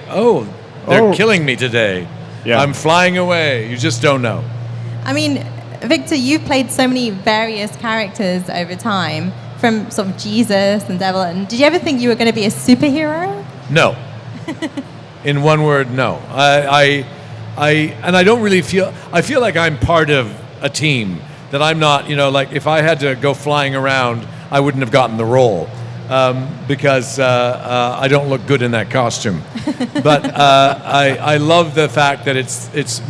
Speaker 15: they're killing me today.
Speaker 14: Yeah.
Speaker 15: I'm flying away. You just don't know.
Speaker 4: I mean, Victor, you've played so many various characters over time, from sort of Jesus and Devil. And did you ever think you were going to be a superhero?
Speaker 15: No. In one word, no. I don't really feel. I feel like I'm part of a team. That I'm not. Like if I had to go flying around, I wouldn't have gotten the role because I don't look good in that costume. But I love the fact that it's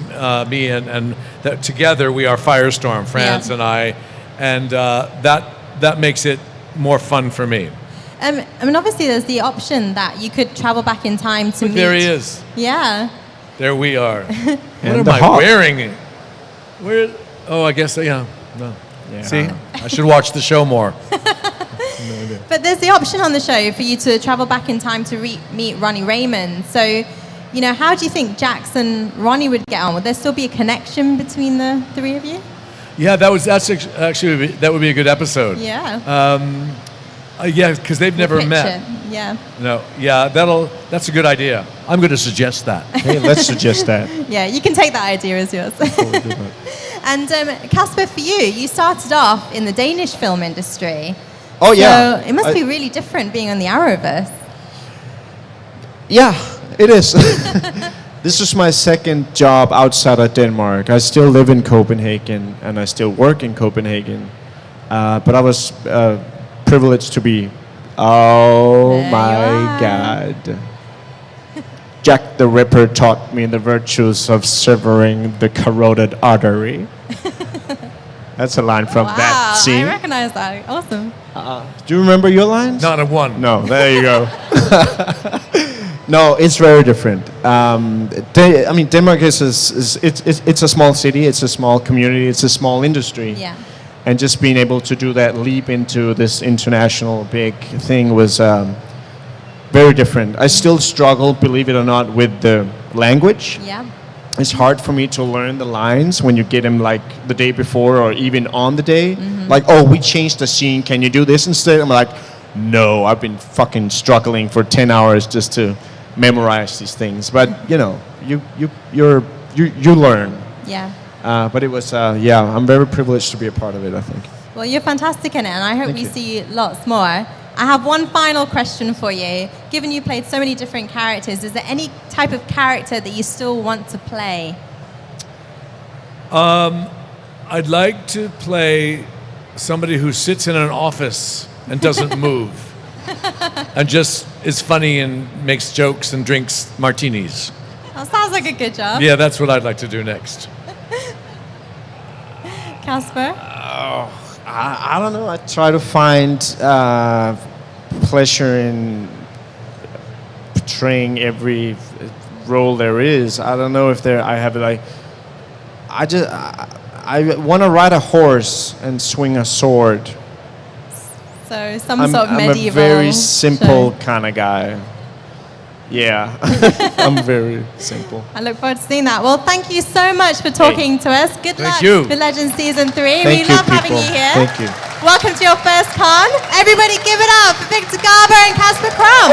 Speaker 15: me and that together we are Firestorm, France and I, and that makes it more fun for me.
Speaker 4: I mean, obviously, there's the option that you could travel back in time to meet.
Speaker 15: There he is.
Speaker 4: Yeah.
Speaker 15: There we are. What
Speaker 14: And
Speaker 15: am
Speaker 14: the
Speaker 15: I
Speaker 14: hawk.
Speaker 15: wearing? Where? Oh, I guess, yeah. No.
Speaker 14: Yeah.
Speaker 15: See? I should watch the show more.
Speaker 4: But there's the option on the show for you to travel back in time to meet Ronnie Raymond. So, you know, how do you think Jax and Ronnie would get on? Would there still be a connection between the three of you?
Speaker 15: Yeah, that's actually, that would be a good episode.
Speaker 4: Yeah.
Speaker 15: Yeah, because they've never
Speaker 4: Picture.
Speaker 15: met.
Speaker 4: Yeah.
Speaker 15: No, yeah, that's a good idea. I'm going to suggest that.
Speaker 14: Hey, let's suggest that.
Speaker 4: Yeah, you can take that idea as yours. And Casper, for you, you started off in the Danish film industry.
Speaker 14: Oh, yeah.
Speaker 4: So it must
Speaker 14: I-
Speaker 4: be really different being on the Arrowverse.
Speaker 14: Yeah, it is. This is my second job outside of Denmark. I still live in Copenhagen and I still work in Copenhagen. But I was privileged to be. Oh my God. Jack the Ripper taught me the virtues of severing the carotid artery. That's a line from that scene.
Speaker 4: I recognize that. Awesome.
Speaker 14: Do you remember your lines?
Speaker 15: Not a one.
Speaker 14: No, there you go. No, it's very different. I mean, Denmark is it's a small city, it's a small community, it's a small industry.
Speaker 4: Yeah.
Speaker 14: And just being able to do that leap into this international big thing was very different. I still struggle, believe it or not, with the language.
Speaker 4: Yeah.
Speaker 14: It's hard for me to learn the lines when you get them like the day before or even on the day. Like, oh, we changed the scene. Can you do this instead? I'm like, no, I've been fucking struggling for 10 hours just to memorize these things. But you know, you learn.
Speaker 4: Yeah.
Speaker 14: But it was, yeah, I'm very privileged to be a part of it, I think.
Speaker 4: Well, you're fantastic in it, and I hope
Speaker 14: Thank
Speaker 4: we
Speaker 14: you.
Speaker 4: see lots more. I have one final question for you. Given you played so many different characters, is there any type of character that you still want to play?
Speaker 15: I'd like to play somebody who sits in an office and doesn't move. And just is funny and makes jokes and drinks martinis.
Speaker 4: That sounds like a good job.
Speaker 15: Yeah, that's what I'd like to do next.
Speaker 4: Casper?
Speaker 14: I don't know. I try to find pleasure in portraying every role there is. I don't know if I have like. I want to ride a horse and swing a sword.
Speaker 4: So some sort of
Speaker 14: I'm
Speaker 4: medieval.
Speaker 14: a very simple
Speaker 4: show.
Speaker 14: kind of guy. Yeah, I'm very simple.
Speaker 4: I look forward to seeing that. Well, thank you so much for talking to us. Good
Speaker 14: Thank
Speaker 4: luck
Speaker 14: you.
Speaker 4: with Legends Season 3.
Speaker 14: Thank
Speaker 4: we
Speaker 14: you,
Speaker 4: love having
Speaker 14: people.
Speaker 4: you here.
Speaker 14: Thank you.
Speaker 4: Welcome to your first con. Everybody give it up for Victor Garber and Casper Crumb.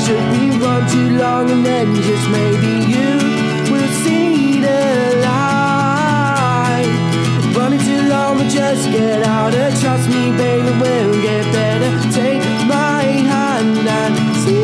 Speaker 3: Should we run too long and then just maybe you will see the light? Running too long, but just get out of. Trust me, baby, we'll get better. Take my hand and see.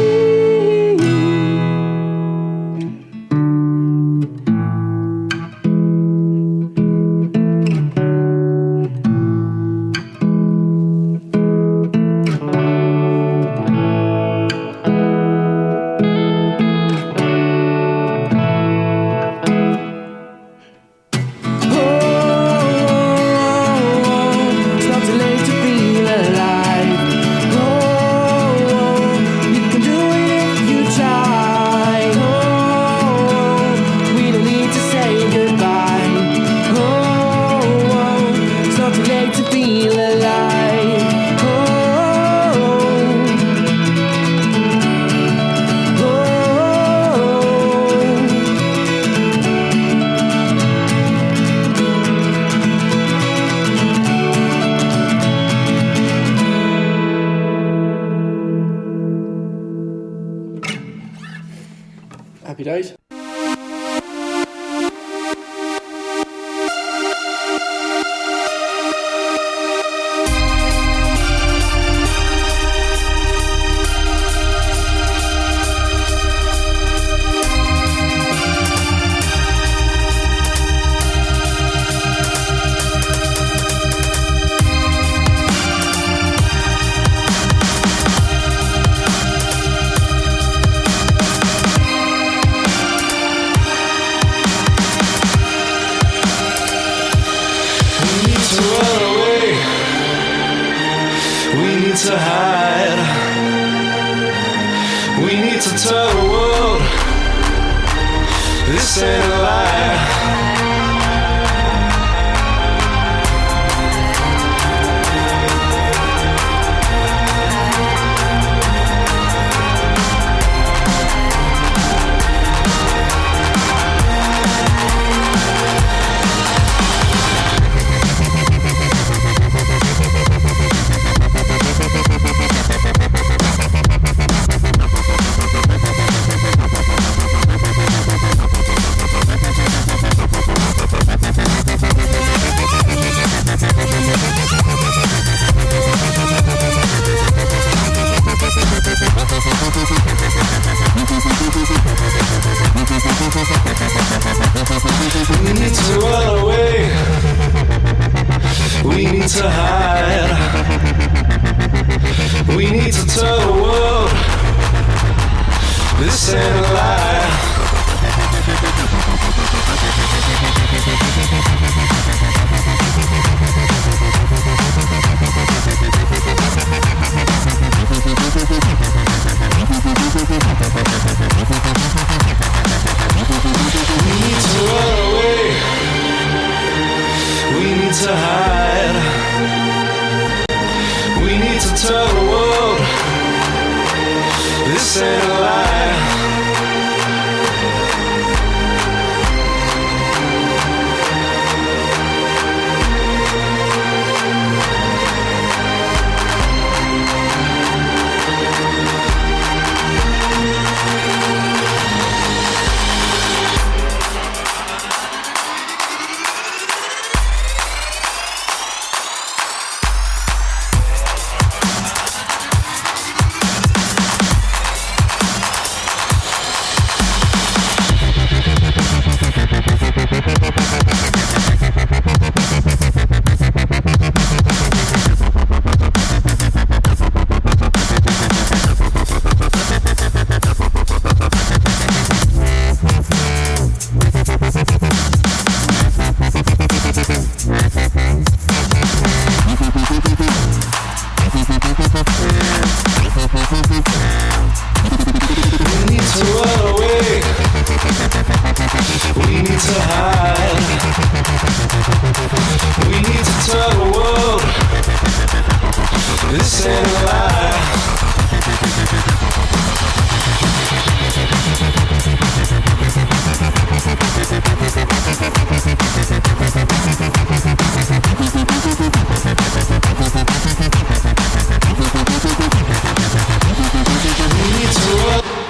Speaker 2: Happy days.
Speaker 3: To hide, we need to tell the world this ain't a lie. We need to run away. We need to hide. We need to tell the world this ain't a lie. We need to run away. We need to hide. We need to tell the world this ain't a lie. This ain't a lie. We need to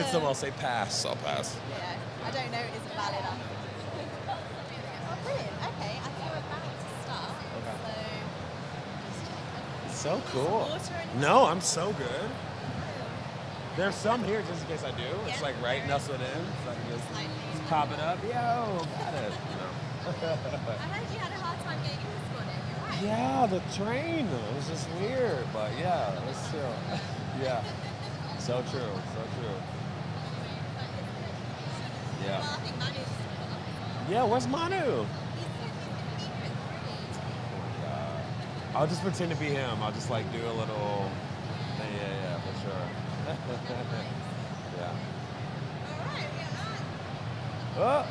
Speaker 17: answer, I'll say pass. I'll pass.
Speaker 4: Yeah, I don't know. Is it valid answer? Oh, brilliant. Okay, I think we're about to start.
Speaker 17: So cool. No, I'm so good. There's some here just in case I do. It's like right nestled in. So I can just pop it up. Yo, got it. You know.
Speaker 4: I heard you had a hard time getting in this morning. You're right.
Speaker 17: Yeah, the train was just weird, but yeah, let's chill. Yeah, so true, so true. Yeah. Yeah, where's Manu? I'll just pretend to be him. I'll just like do a little. Yeah, for sure. Yeah. Oh.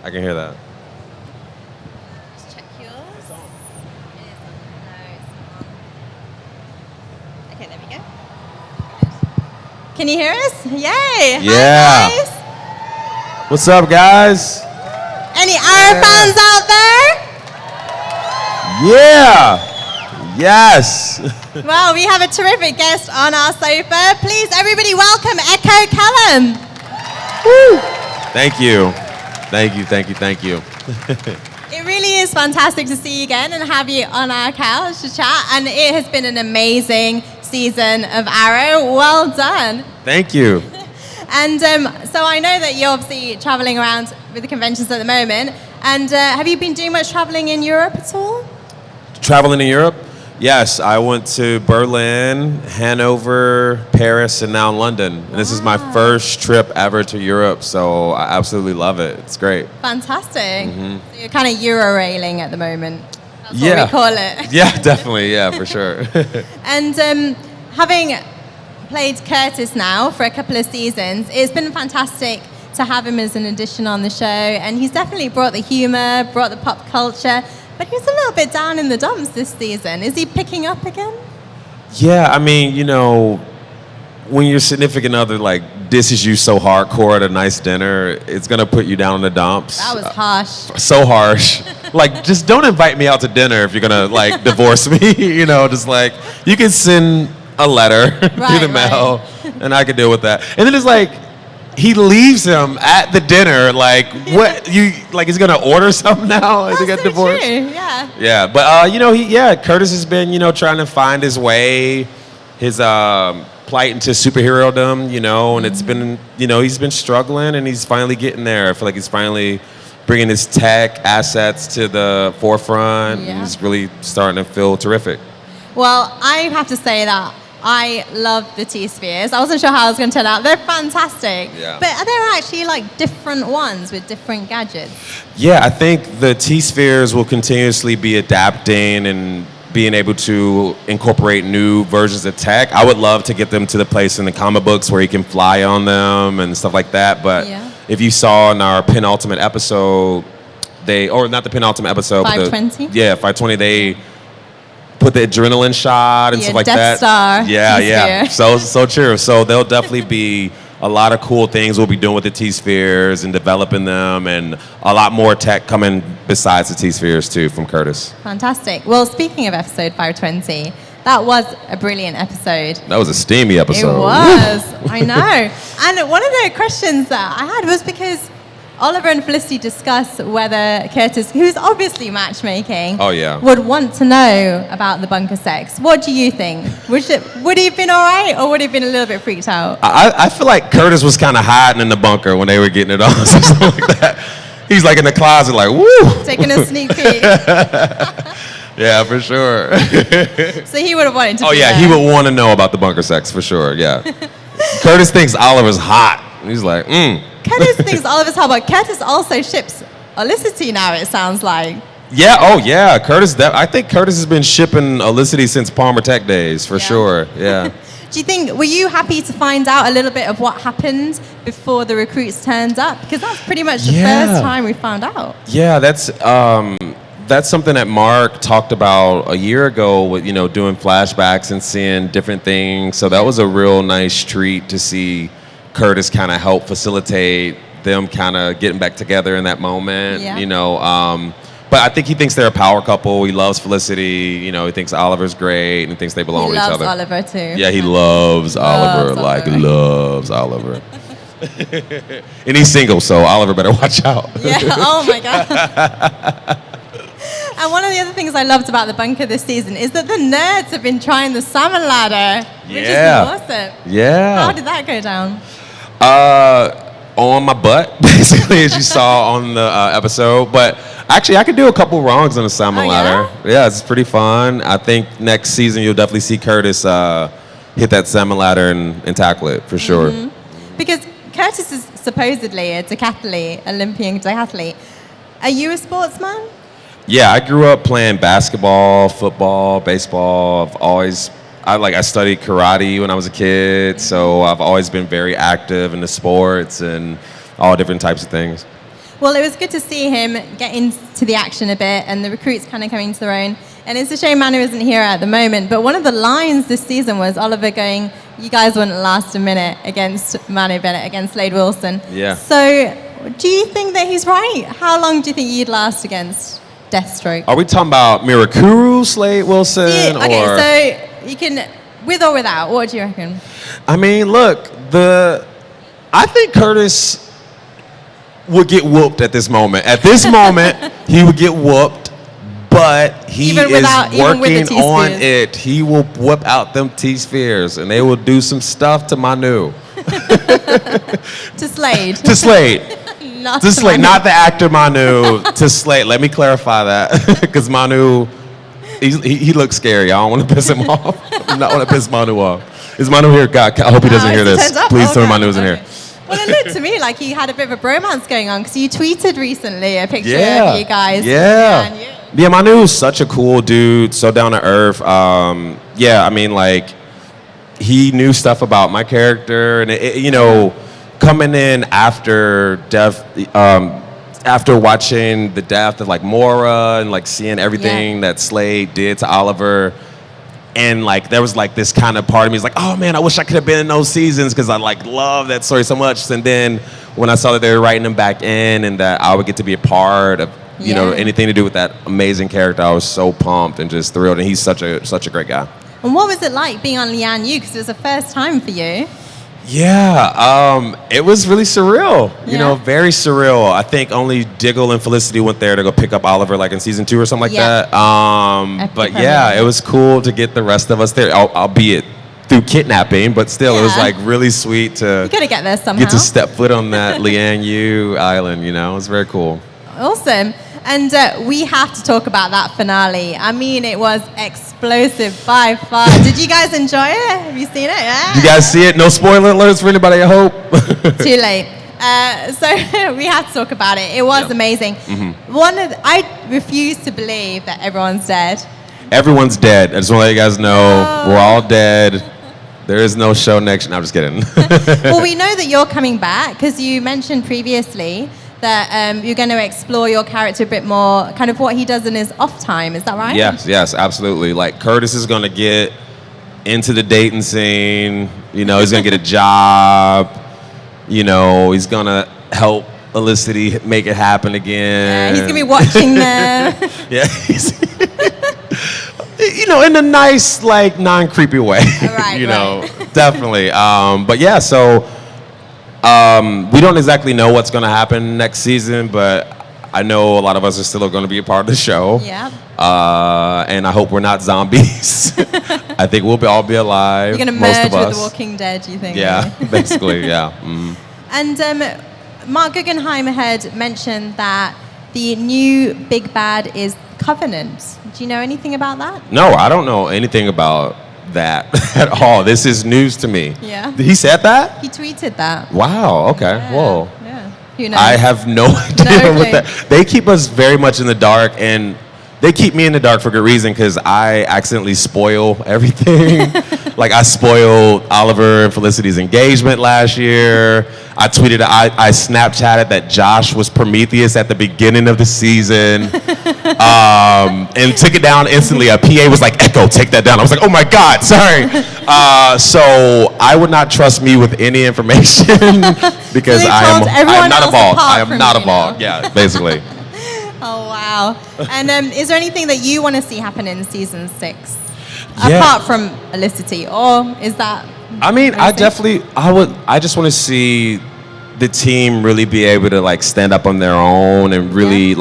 Speaker 17: I can hear that.
Speaker 4: Let's check yours. It's on. It is on. No, it's on. Okay, there we go. Can you hear us? Yay!
Speaker 17: Yeah.
Speaker 4: Hi, guys.
Speaker 17: What's up, guys?
Speaker 4: Any Arrow fans out there?
Speaker 17: Yeah. Yes.
Speaker 4: Well, we have a terrific guest on our sofa. Please, everybody, welcome Echo Callum.
Speaker 17: Woo. Thank you. Thank you, thank you, thank you.
Speaker 4: It really is fantastic to see you again and have you on our couch to chat. And it has been an amazing season of Arrow. Well done.
Speaker 17: Thank you.
Speaker 4: And so I know that you're obviously traveling around with the conventions at the moment. And have you been doing much traveling in Europe at all?
Speaker 17: Traveling in Europe? Yes, I went to Berlin, Hanover, Paris, and now London. And this is my first trip ever to Europe, so I absolutely love it. It's great.
Speaker 4: Fantastic.
Speaker 17: Mhm.
Speaker 4: So you're kind of Euro-railing at the moment. That's
Speaker 17: Yeah.
Speaker 4: what we call it.
Speaker 17: Yeah, definitely. Yeah, for sure.
Speaker 4: And having played Curtis now for a couple of seasons, it's been fantastic to have him as an addition on the show. And he's definitely brought the humor, brought the pop culture. But he was a little bit down in the dumps this season. Is he picking up again?
Speaker 17: Yeah, I mean, you know, when your significant other like disses you so hardcore at a nice dinner, it's gonna put you down in the dumps.
Speaker 4: That was harsh.
Speaker 17: So harsh. Like, just don't invite me out to dinner if you're gonna like divorce me. You know, just like you can send a letter through the mail, and I can deal with that. And then it's like he leaves him at the dinner. Like, what you like? He's gonna order something now to get divorced.
Speaker 4: True, yeah.
Speaker 17: Yeah, but you know, Curtis has been, you know, trying to find his way, his plight into superhero-dom, you know, and it's been, you know, he's been struggling, and he's finally getting there. I feel like he's finally bringing his tech assets to the forefront.
Speaker 4: Yeah.
Speaker 17: And he's really starting to feel terrific.
Speaker 4: Well, I have to say that I love the T-Spheres. I wasn't sure how it was going to turn out. They're fantastic.
Speaker 17: Yeah.
Speaker 4: But are there actually like different ones with different gadgets?
Speaker 17: Yeah, I think the T-Spheres will continuously be adapting and being able to incorporate new versions of tech. I would love to get them to the place in the comic books where you can fly on them and stuff like that. But if you saw in our penultimate episode, or not the penultimate episode,
Speaker 4: 520?
Speaker 17: but 520, they put the adrenaline shot and stuff like
Speaker 4: Death
Speaker 17: that.
Speaker 4: Star
Speaker 17: Yeah.
Speaker 4: T-Sphere.
Speaker 17: So true. So there'll definitely be a lot of cool things we'll be doing with the T-Spheres and developing them, and a lot more tech coming besides the T-Spheres too from Curtis.
Speaker 4: Fantastic. Well, speaking of episode 520, that was a brilliant episode.
Speaker 17: That was a steamy episode.
Speaker 4: It was. I know. And one of the questions that I had was because Oliver and Felicity discuss whether Curtis, who's obviously matchmaking, would want to know about the bunker sex. What do you think? Would he have been all right, or would he have been a little bit freaked out?
Speaker 17: I feel like Curtis was kind of hiding in the bunker when they were getting it on, something like that. He's like in the closet, like, woo!
Speaker 4: Taking a sneak peek.
Speaker 17: Yeah, for sure.
Speaker 4: So he would have wanted to
Speaker 17: Oh
Speaker 4: be
Speaker 17: yeah,
Speaker 4: there.
Speaker 17: he would want to know about the bunker sex for sure. Yeah. Curtis thinks Oliver's hot. He's like,
Speaker 4: Curtis thinks Oliver's hot, but Curtis also ships Olicity now, it sounds like.
Speaker 17: Yeah. Oh yeah. Curtis. I think Curtis has been shipping Olicity since Palmer Tech days for sure. Yeah.
Speaker 4: Do you think, were you happy to find out a little bit of what happened before the recruits turned up? Because that's pretty much the first time we found out.
Speaker 17: Yeah. That's something that Mark talked about a year ago with, you know, doing flashbacks and seeing different things. So that was a real nice treat to see Curtis kind of help facilitate them kind of getting back together in that moment.
Speaker 4: Yeah.
Speaker 17: You know, But I think he thinks they're a power couple. He loves Felicity. You know, he thinks Oliver's great, and he thinks they belong
Speaker 4: He
Speaker 17: with each
Speaker 4: loves
Speaker 17: other.
Speaker 4: Oliver too.
Speaker 17: Yeah, he loves Oliver. Loves Oliver. And he's single, so Oliver better watch out.
Speaker 4: Yeah. Oh my god. And one of the other things I loved about the bunker this season is that the nerds have been trying the salmon ladder, which
Speaker 17: Yeah.
Speaker 4: is awesome.
Speaker 17: Yeah.
Speaker 4: How did that go down?
Speaker 17: On my butt, basically, as you saw on the episode. But actually, I could do a couple wrongs on the salmon ladder. Yeah, it's pretty fun. I think next season you'll definitely see Curtis hit that salmon ladder and tackle it for sure.
Speaker 4: Because Curtis is supposedly a decathlete, Olympian decathlete. Are you a sportsman?
Speaker 17: Yeah, I grew up playing basketball, football, baseball. I studied karate when I was a kid, so I've always been very active in the sports and all different types of things.
Speaker 4: Well, it was good to see him get into the action a bit and the recruits kind of coming to their own. And it's a shame Manu isn't here at the moment, but one of the lines this season was Oliver going, "You guys wouldn't last a minute against Manu Bennett, against Slade Wilson."
Speaker 17: Yeah.
Speaker 4: So do you think that he's right? How long do you think you'd last against Deathstroke?
Speaker 17: Are we talking about Mirakuru, Slade Wilson,
Speaker 4: Okay,
Speaker 17: or?
Speaker 4: so you can, with or without, what do you reckon?
Speaker 17: I mean, look, I think Curtis would get whooped at this moment. At this moment, he would get whooped, but he
Speaker 4: Even
Speaker 17: is
Speaker 4: with the
Speaker 17: working on
Speaker 4: T-spheres.
Speaker 17: it. He will whip out them T-spheres, and they will do some stuff to Manu.
Speaker 4: To Slade.
Speaker 17: To Slade.
Speaker 4: Not
Speaker 17: To Slade,
Speaker 4: Manu.
Speaker 17: not the actor Manu, to Slade. Let me clarify that, because Manu, he looks scary. I don't want to piss him off. I do not want to piss Manu off. Is Manu here? God, I hope he doesn't hear
Speaker 4: he
Speaker 17: this.
Speaker 4: turns up.
Speaker 17: Please tell me
Speaker 4: Okay,
Speaker 17: Manu isn't here.
Speaker 4: Well, it looked to me like he had a bit of a bromance going on because you tweeted recently a picture
Speaker 17: Yeah.
Speaker 4: of you guys.
Speaker 17: Yeah. Yeah, Manu's such a cool dude, so down to earth. Yeah, I mean, like, he knew stuff about my character, and coming in after death, after watching the death of like Mora and like seeing everything that Slade did to Oliver. And like there was like this kind of part of me is like, oh man, I wish I could have been in those seasons because I like love that story so much. And then when I saw that they were writing him back in and that I would get to be a part of anything to do with that amazing character, I was so pumped and just thrilled. And he's such a great guy.
Speaker 4: And what was it like being on Lian Yu? Because it was the first time for you.
Speaker 17: Yeah, it was really surreal. You know, very surreal. I think only Diggle and Felicity went there to go pick up Oliver, like in season 2 or something like that. But yeah, it was cool to get the rest of us there, albeit through kidnapping. But still, it was like really sweet to
Speaker 4: You got to get there somehow.
Speaker 17: get to step foot on that Lian Yu island. You know, it was very cool.
Speaker 4: Awesome. And we have to talk about that finale. I mean, it was explosive by far. Did you guys enjoy it? Have you seen it? Yeah.
Speaker 17: You guys see it? No spoiler alerts for anybody, I hope.
Speaker 4: Too late. So we have to talk about it. It was amazing.
Speaker 17: Mm-hmm.
Speaker 4: I refuse to believe that everyone's dead.
Speaker 17: Everyone's dead. I just want to let you guys know we're all dead. There is no show next. No, I'm just kidding.
Speaker 4: Well, we know that you're coming back because you mentioned previously that you're going to explore your character a bit more, kind of what he does in his off time. Is that right?
Speaker 17: Yes, absolutely. Like Curtis is going to get into the dating scene. You know, he's going to get a job. You know, he's going to help Felicity make it happen again.
Speaker 4: He's going to be watching them.
Speaker 17: Yeah. You know, in a nice, like, non-creepy way.
Speaker 4: Right,
Speaker 17: you know, definitely. But yeah, so we don't exactly know what's going to happen next season, but I know a lot of us are still going to be a part of the show.
Speaker 4: Yeah.
Speaker 17: And I hope we're not zombies. I think we'll all be alive.
Speaker 4: You're going to
Speaker 17: most
Speaker 4: merge
Speaker 17: of
Speaker 4: with
Speaker 17: us.
Speaker 4: The Walking Dead, you think?
Speaker 17: Yeah, basically, yeah. Mm.
Speaker 4: And Mark Guggenheim had mentioned that the new big bad is Covenant. Do you know anything about that?
Speaker 17: No, I don't know anything about that at all. This is news to me.
Speaker 4: Yeah.
Speaker 17: He said that?
Speaker 4: He tweeted that.
Speaker 17: Wow, okay. Whoa.
Speaker 4: Yeah. Who knows?
Speaker 17: I have no idea what that. They keep us very much in the dark, and they keep me in the dark for good reason because I accidentally spoil everything. Like I spoiled Oliver and Felicity's engagement last year. I tweeted, I Snapchatted that Josh was Prometheus at the beginning of the season, and took it down instantly. A PA was like, "Echo, take that down." I was like, "Oh my God, sorry." So I would not trust me with any information because I am not involved. I am not involved. Yeah, basically.
Speaker 4: Oh, wow. Wow. And is there anything that you want to see happen in season 6?
Speaker 17: Yeah.
Speaker 4: Apart from Felicity, or is that...
Speaker 17: I mean, I just want to see the team really be able to like stand up on their own and really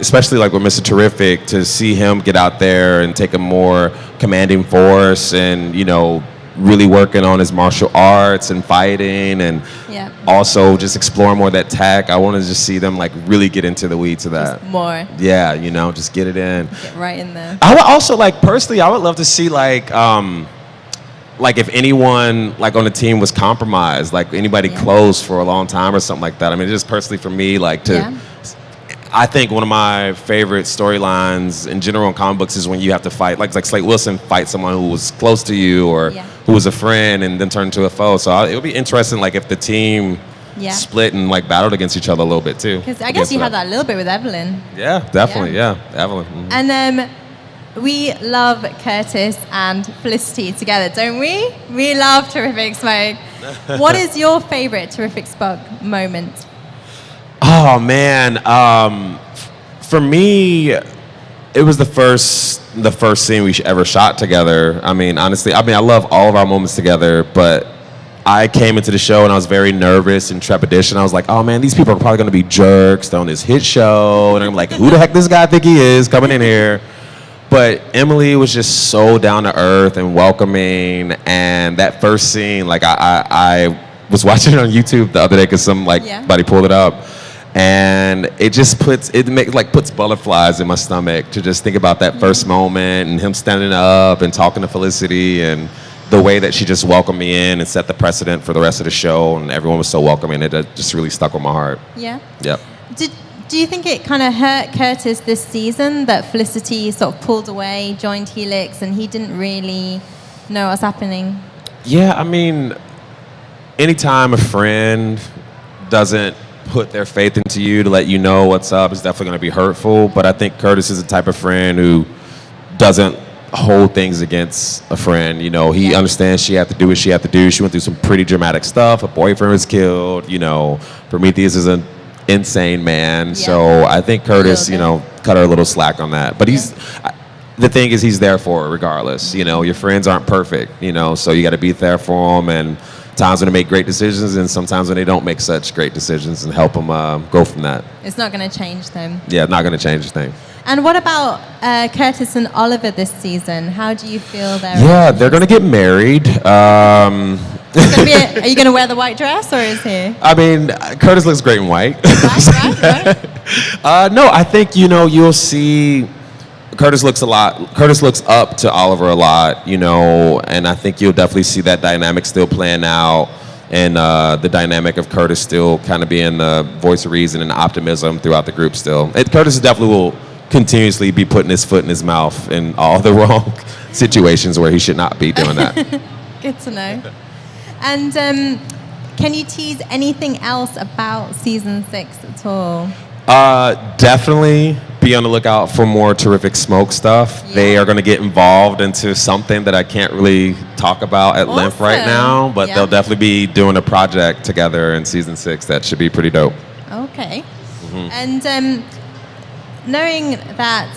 Speaker 17: especially like with Mr. Terrific, to see him get out there and take a more commanding force and, you know, really working on his martial arts and fighting and also just exploring more of that tech. I want to just see them like really get into the weeds of that.
Speaker 4: Just more.
Speaker 17: Yeah, you know, just get it in.
Speaker 4: Get right in there.
Speaker 17: I would also personally, I would love to see like if anyone like on the team was compromised, like anybody close for a long time or something like that. I mean, just personally for me, I think one of my favorite storylines in general in comic books is when you have to fight, like Slate Wilson fight someone who was close to you or who was a friend and then turned into a foe. So it would be interesting, like if the team split and like battled against each other a little bit too.
Speaker 4: Because I guess you had that a little bit with Evelyn.
Speaker 17: Yeah, definitely. Yeah, Evelyn. Mhm.
Speaker 4: And we love Curtis and Felicity together, don't we? We love Terrific Smoke. What is your favorite Terrific Smoke moment?
Speaker 17: Oh man, for me, it was the first scene we ever shot together. I mean, honestly, I love all of our moments together, but I came into the show and I was very nervous and trepidation. I was like, oh man, these people are probably gonna be jerks. They're on this hit show, and I'm like, who the heck this guy think he is coming in here? But Emily was just so down to earth and welcoming, and that first scene, like I was watching it on YouTube the other day because somebody pulled it up. And it just puts butterflies in my stomach to just think about that first moment and him standing up and talking to Felicity and the way that she just welcomed me in and set the precedent for the rest of the show, and everyone was so welcoming. It just really stuck with my heart.
Speaker 4: Yeah.
Speaker 17: Yep.
Speaker 4: Do you think it kind of hurt Curtis this season that Felicity sort of pulled away, joined Helix, and he didn't really know what's happening?
Speaker 17: Yeah, I mean, anytime a friend doesn't put their faith into you to let you know what's up, it's definitely going to be hurtful. But I think Curtis is the type of friend who doesn't hold things against a friend. You know, he understands she had to do what she had to do. She went through some pretty dramatic stuff. A boyfriend was killed. You know, Prometheus is an insane man. So I think Curtis, you know, cut her a little slack on that. But the thing is, he's there for her regardless. You know, your friends aren't perfect, you know, so you got to be there for them. And times when they make great decisions and sometimes when they don't make such great decisions, and help them go from that.
Speaker 4: It's not going to change them.
Speaker 17: Yeah, not going to change a thing.
Speaker 4: And what about Curtis and Oliver this season? How do you feel there?
Speaker 17: Yeah, they're going to get married.
Speaker 4: Are you going to wear the white dress, or is he?
Speaker 17: I mean, Curtis looks great in white.
Speaker 4: Right.
Speaker 17: No, I think, you know, you'll see Curtis looks up to Oliver a lot, you know, and I think you'll definitely see that dynamic still playing out, and the dynamic of Curtis still kind of being the voice of reason and optimism throughout the group still. Curtis definitely will continuously be putting his foot in his mouth in all the wrong situations where he should not be doing that.
Speaker 4: Good to know. And can you tease anything else about season 6 at all?
Speaker 17: Definitely be on the lookout for more Terrific Smoke stuff. Yeah. They are going to get involved into something that I can't really talk about at length right now, but they'll definitely be doing a project together in season 6 that should be pretty dope.
Speaker 4: Okay. Mm-hmm. And knowing that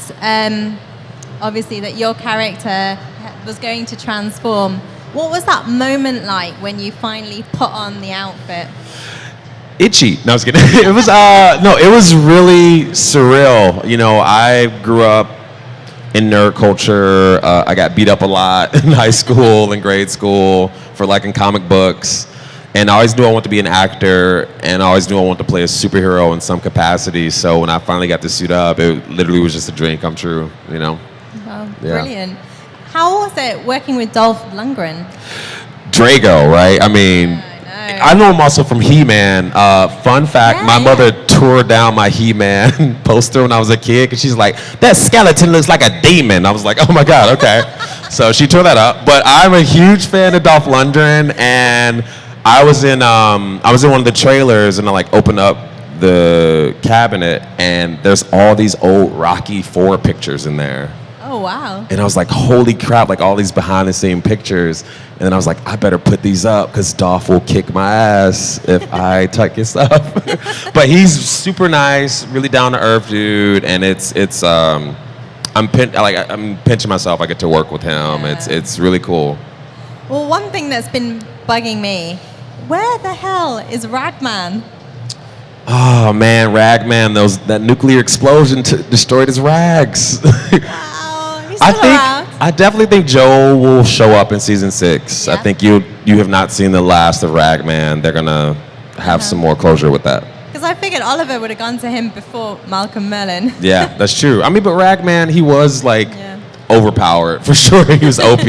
Speaker 4: obviously that your character was going to transform, what was that moment like when you finally put on the outfit?
Speaker 17: Itchy. No, I was kidding. It was it was really surreal. You know, I grew up in nerd culture. I got beat up a lot in high school and grade school for liking comic books, and I always knew I wanted to be an actor, and I always knew I wanted to play a superhero in some capacity. So when I finally got to suit up, it literally was just a dream come true. You know.
Speaker 4: Wow, brilliant. How was it working with Dolph Lundgren?
Speaker 17: Drago, right? I mean. I know him also from He-Man. Fun fact, my mother tore down my He-Man poster when I was a kid because she's like, that skeleton looks like a demon. I was like, oh my God, okay. So she tore that up. But I'm a huge fan of Dolph Lundgren, and I was in one of the trailers, and I like opened up the cabinet, and there's all these old Rocky IV pictures in there.
Speaker 4: Oh Oh, wow.
Speaker 17: And I was like, holy crap, like all these behind the scene pictures. And then I was like, I better put these up because Dolph will kick my ass if I tuck his stuff. But he's super nice, really down to earth dude. And I'm pinching myself. I get to work with him. It's really cool.
Speaker 4: Well, one thing that's been bugging me, where the hell is Ragman?
Speaker 17: Oh man, Ragman, that nuclear explosion destroyed his rags. I definitely think Joel will show up in season 6. I think you have not seen the last of Ragman. They're gonna have some more closure with that.
Speaker 4: Because I figured Oliver would have gone to him before Malcolm Merlin.
Speaker 17: Yeah, that's true. I mean, but Ragman, he was like overpowered for sure. He was OP.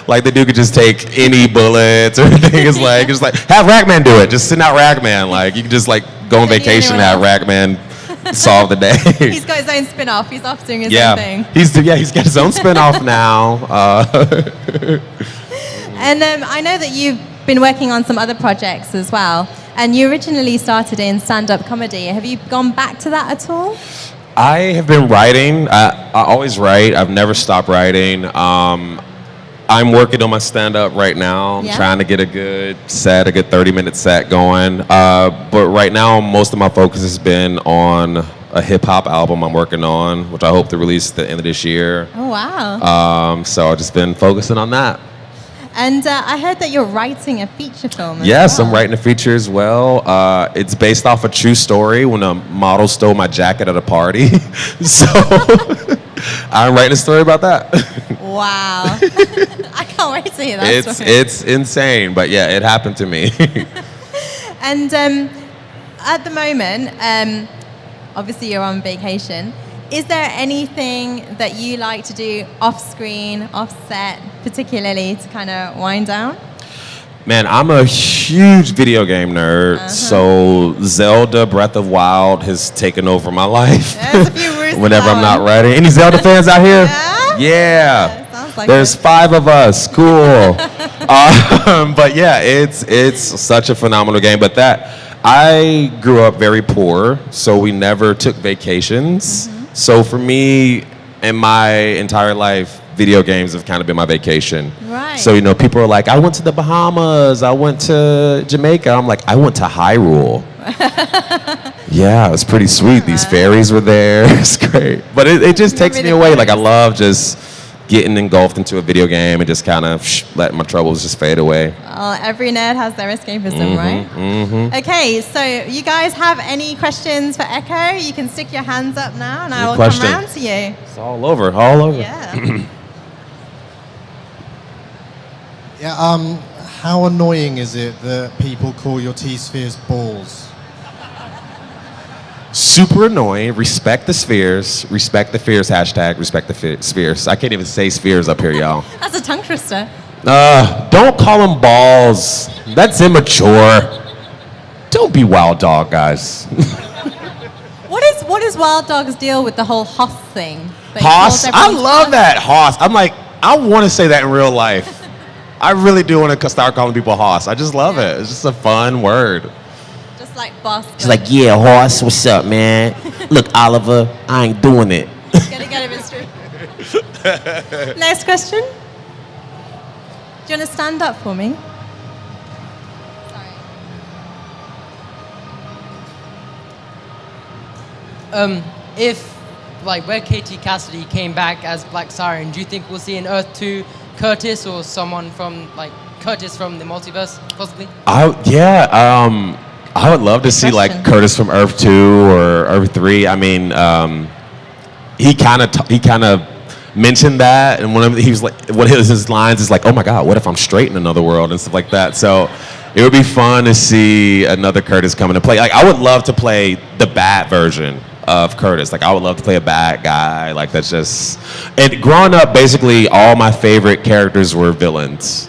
Speaker 17: Like the dude could just take any bullets or anything. It's like just like have Ragman do it. Just send out Ragman. Like you can just like go on vacation and have Ragman solve the day.
Speaker 4: He's got his own spin-off. He's off doing his own thing.
Speaker 17: He's got his own spin-off now.
Speaker 4: And I know that you've been working on some other projects as well. And you originally started in stand-up comedy. Have you gone back to that at all?
Speaker 17: I have been writing. I always write. I've never stopped writing. I'm working on my stand-up right now. I'm trying to get a good 30-minute set going. But right now, most of my focus has been on a hip-hop album I'm working on, which I hope to release at the end of this year.
Speaker 4: Oh, wow.
Speaker 17: So I've just been focusing on that.
Speaker 4: And I heard that you're writing a feature film as
Speaker 17: Yes,
Speaker 4: well.
Speaker 17: I'm writing a feature as well. It's based off a true story when a model stole my jacket at a party. So I'm writing a story about that.
Speaker 4: Wow. I can't wait to hear that story.
Speaker 17: It's insane, but yeah, it happened to me.
Speaker 4: And at the moment, obviously you're on vacation. Is there anything that you like to do off screen, off set, particularly to kind of wind down?
Speaker 17: Man, I'm a huge video game nerd, so Zelda Breath of Wild has taken over my life. Whenever I'm not writing. Any Zelda fans out here? Yeah. There's 5 of us. Cool. But yeah, it's such a phenomenal game. But I grew up very poor, so we never took vacations. So for me, in my entire life, video games have kind of been my vacation.
Speaker 4: Right.
Speaker 17: So, people are like, I went to the Bahamas, I went to Jamaica. I'm like, I went to Hyrule. Yeah, it was pretty sweet. These fairies were there. It's great. But it just takes me away. Like, I love just getting engulfed into a video game and just kind of letting my troubles just fade away.
Speaker 4: Well, every nerd has their escapism, right? Okay, so you guys have any questions for Echo? You can stick your hands up now and I will come round to you.
Speaker 17: It's all over, all over.
Speaker 4: Yeah.
Speaker 18: Yeah, how annoying is it that people call your T-spheres balls?
Speaker 17: Super annoying. Respect the spheres. Respect the fears. Hashtag respect the spheres. I can't even say spheres up here, y'all.
Speaker 4: That's a tongue twister.
Speaker 17: Don't call them balls. That's immature. Don't be wild dog, guys.
Speaker 4: What is Wild Dog's deal with the whole Hoss thing?
Speaker 17: Hoss? I love that, Hoss. I'm like, I want to say that in real life. I really do want to start calling people Hoss. I just love it. It's just a fun word.
Speaker 4: Just like boss.
Speaker 19: She's like, yeah, Hoss, what's up, man? Look, Oliver, I ain't doing it.
Speaker 4: Gotta get it straight. Next question. Do you want to stand up for me?
Speaker 20: If, like, where Katie Cassidy came back as Black Siren, do you think we'll see in Earth 2 Curtis or someone from, like, Curtis from the multiverse, possibly?
Speaker 17: I would love to see, like, Curtis from Earth 2 or Earth 3. I mean, he kind of mentioned that, and one of his lines is like, oh my God, what if I'm straight in another world and stuff like that. So it would be fun to see another Curtis come into play. Like, I would love to play the bad version of Curtis. Like, I would love to play a bad guy. Like, that's just... And growing up, basically, all my favorite characters were villains.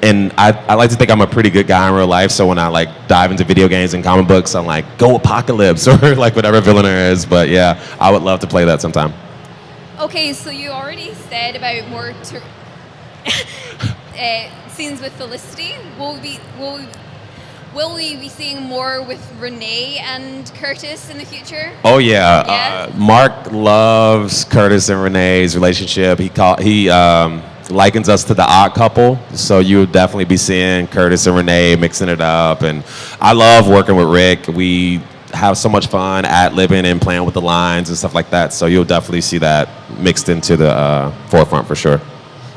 Speaker 17: And I like to think I'm a pretty good guy in real life, so when I, like, dive into video games and comic books, I'm like, go Apocalypse, or, like, whatever villain there is. But, yeah, I would love to play that sometime.
Speaker 21: Okay, so you already said about more scenes with Felicity. will we be seeing more with Renee and Curtis in the future?
Speaker 17: Oh yeah. Mark loves Curtis and Renee's relationship. He likens us to the odd couple, so you'll definitely be seeing Curtis and Renee mixing it up. And I love working with Rick. We have so much fun ad-libbing and playing with the lines and stuff like that. So you'll definitely see that mixed into the forefront for sure.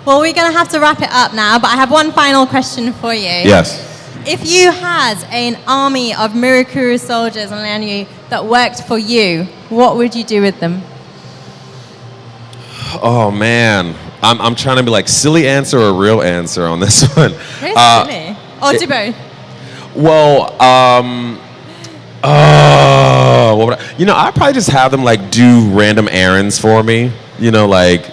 Speaker 4: Well, we're going to have to wrap it up now, but I have one final question for you.
Speaker 17: Yes.
Speaker 4: If you had an army of Mirakuru soldiers around you that worked for you, what would you do with them?
Speaker 17: Oh man, I'm trying to be like silly answer or real answer on this one.
Speaker 4: Very silly. Or do both.
Speaker 17: Well, what would I'd probably just have them like do random errands for me. Like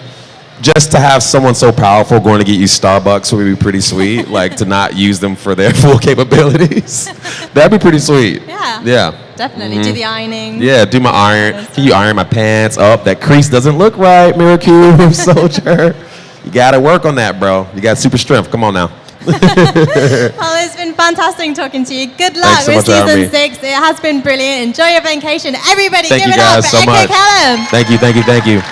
Speaker 17: just to have someone so powerful going to get you Starbucks would be pretty sweet. Like to not use them for their full capabilities. That'd be pretty sweet.
Speaker 4: Yeah.
Speaker 17: Yeah.
Speaker 4: Definitely. Do the ironing.
Speaker 17: Yeah, do my iron. Can you iron my pants? Oh, that crease doesn't look right, Mirakuru soldier. You gotta work on that, bro. You got super strength. Come on now.
Speaker 4: Well, it's been fantastic talking to you. Good luck
Speaker 17: Thanks so
Speaker 4: with
Speaker 17: much for having
Speaker 4: season
Speaker 17: me.
Speaker 4: 6. It has been brilliant. Enjoy your vacation. Everybody,
Speaker 17: Thank
Speaker 4: give
Speaker 17: you
Speaker 4: it up
Speaker 17: guys
Speaker 4: for
Speaker 17: so
Speaker 4: Eke
Speaker 17: much.
Speaker 4: Callum.
Speaker 17: Thank you, thank you, thank you.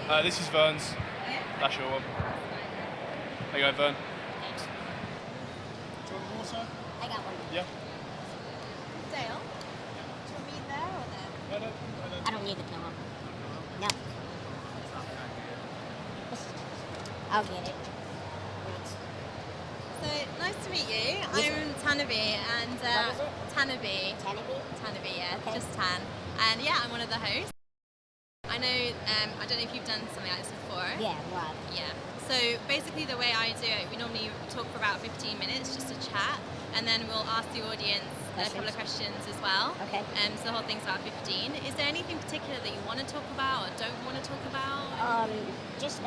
Speaker 11: This is Vern's. That's your one. There you go, Vern.
Speaker 16: I got one.
Speaker 11: Yeah.
Speaker 16: Dale? Do you want me there or there? I don't need the pillow. No. I'll get it.
Speaker 4: So nice to meet you. I'm Tanabe and Tanabe. Tanabe, yeah,
Speaker 16: Okay.
Speaker 4: just Tan. And yeah, I'm one of the hosts. I know. I don't know if you've done something like this before.
Speaker 16: Yeah, what?
Speaker 4: Yeah. So basically, the way I do it, we normally talk for about 15 minutes, just a chat, and then we'll ask the audience a couple of questions as well.
Speaker 16: Okay.
Speaker 4: So the whole thing's about 15. Is there anything particular that you want to talk about or don't want to talk about?
Speaker 16: Just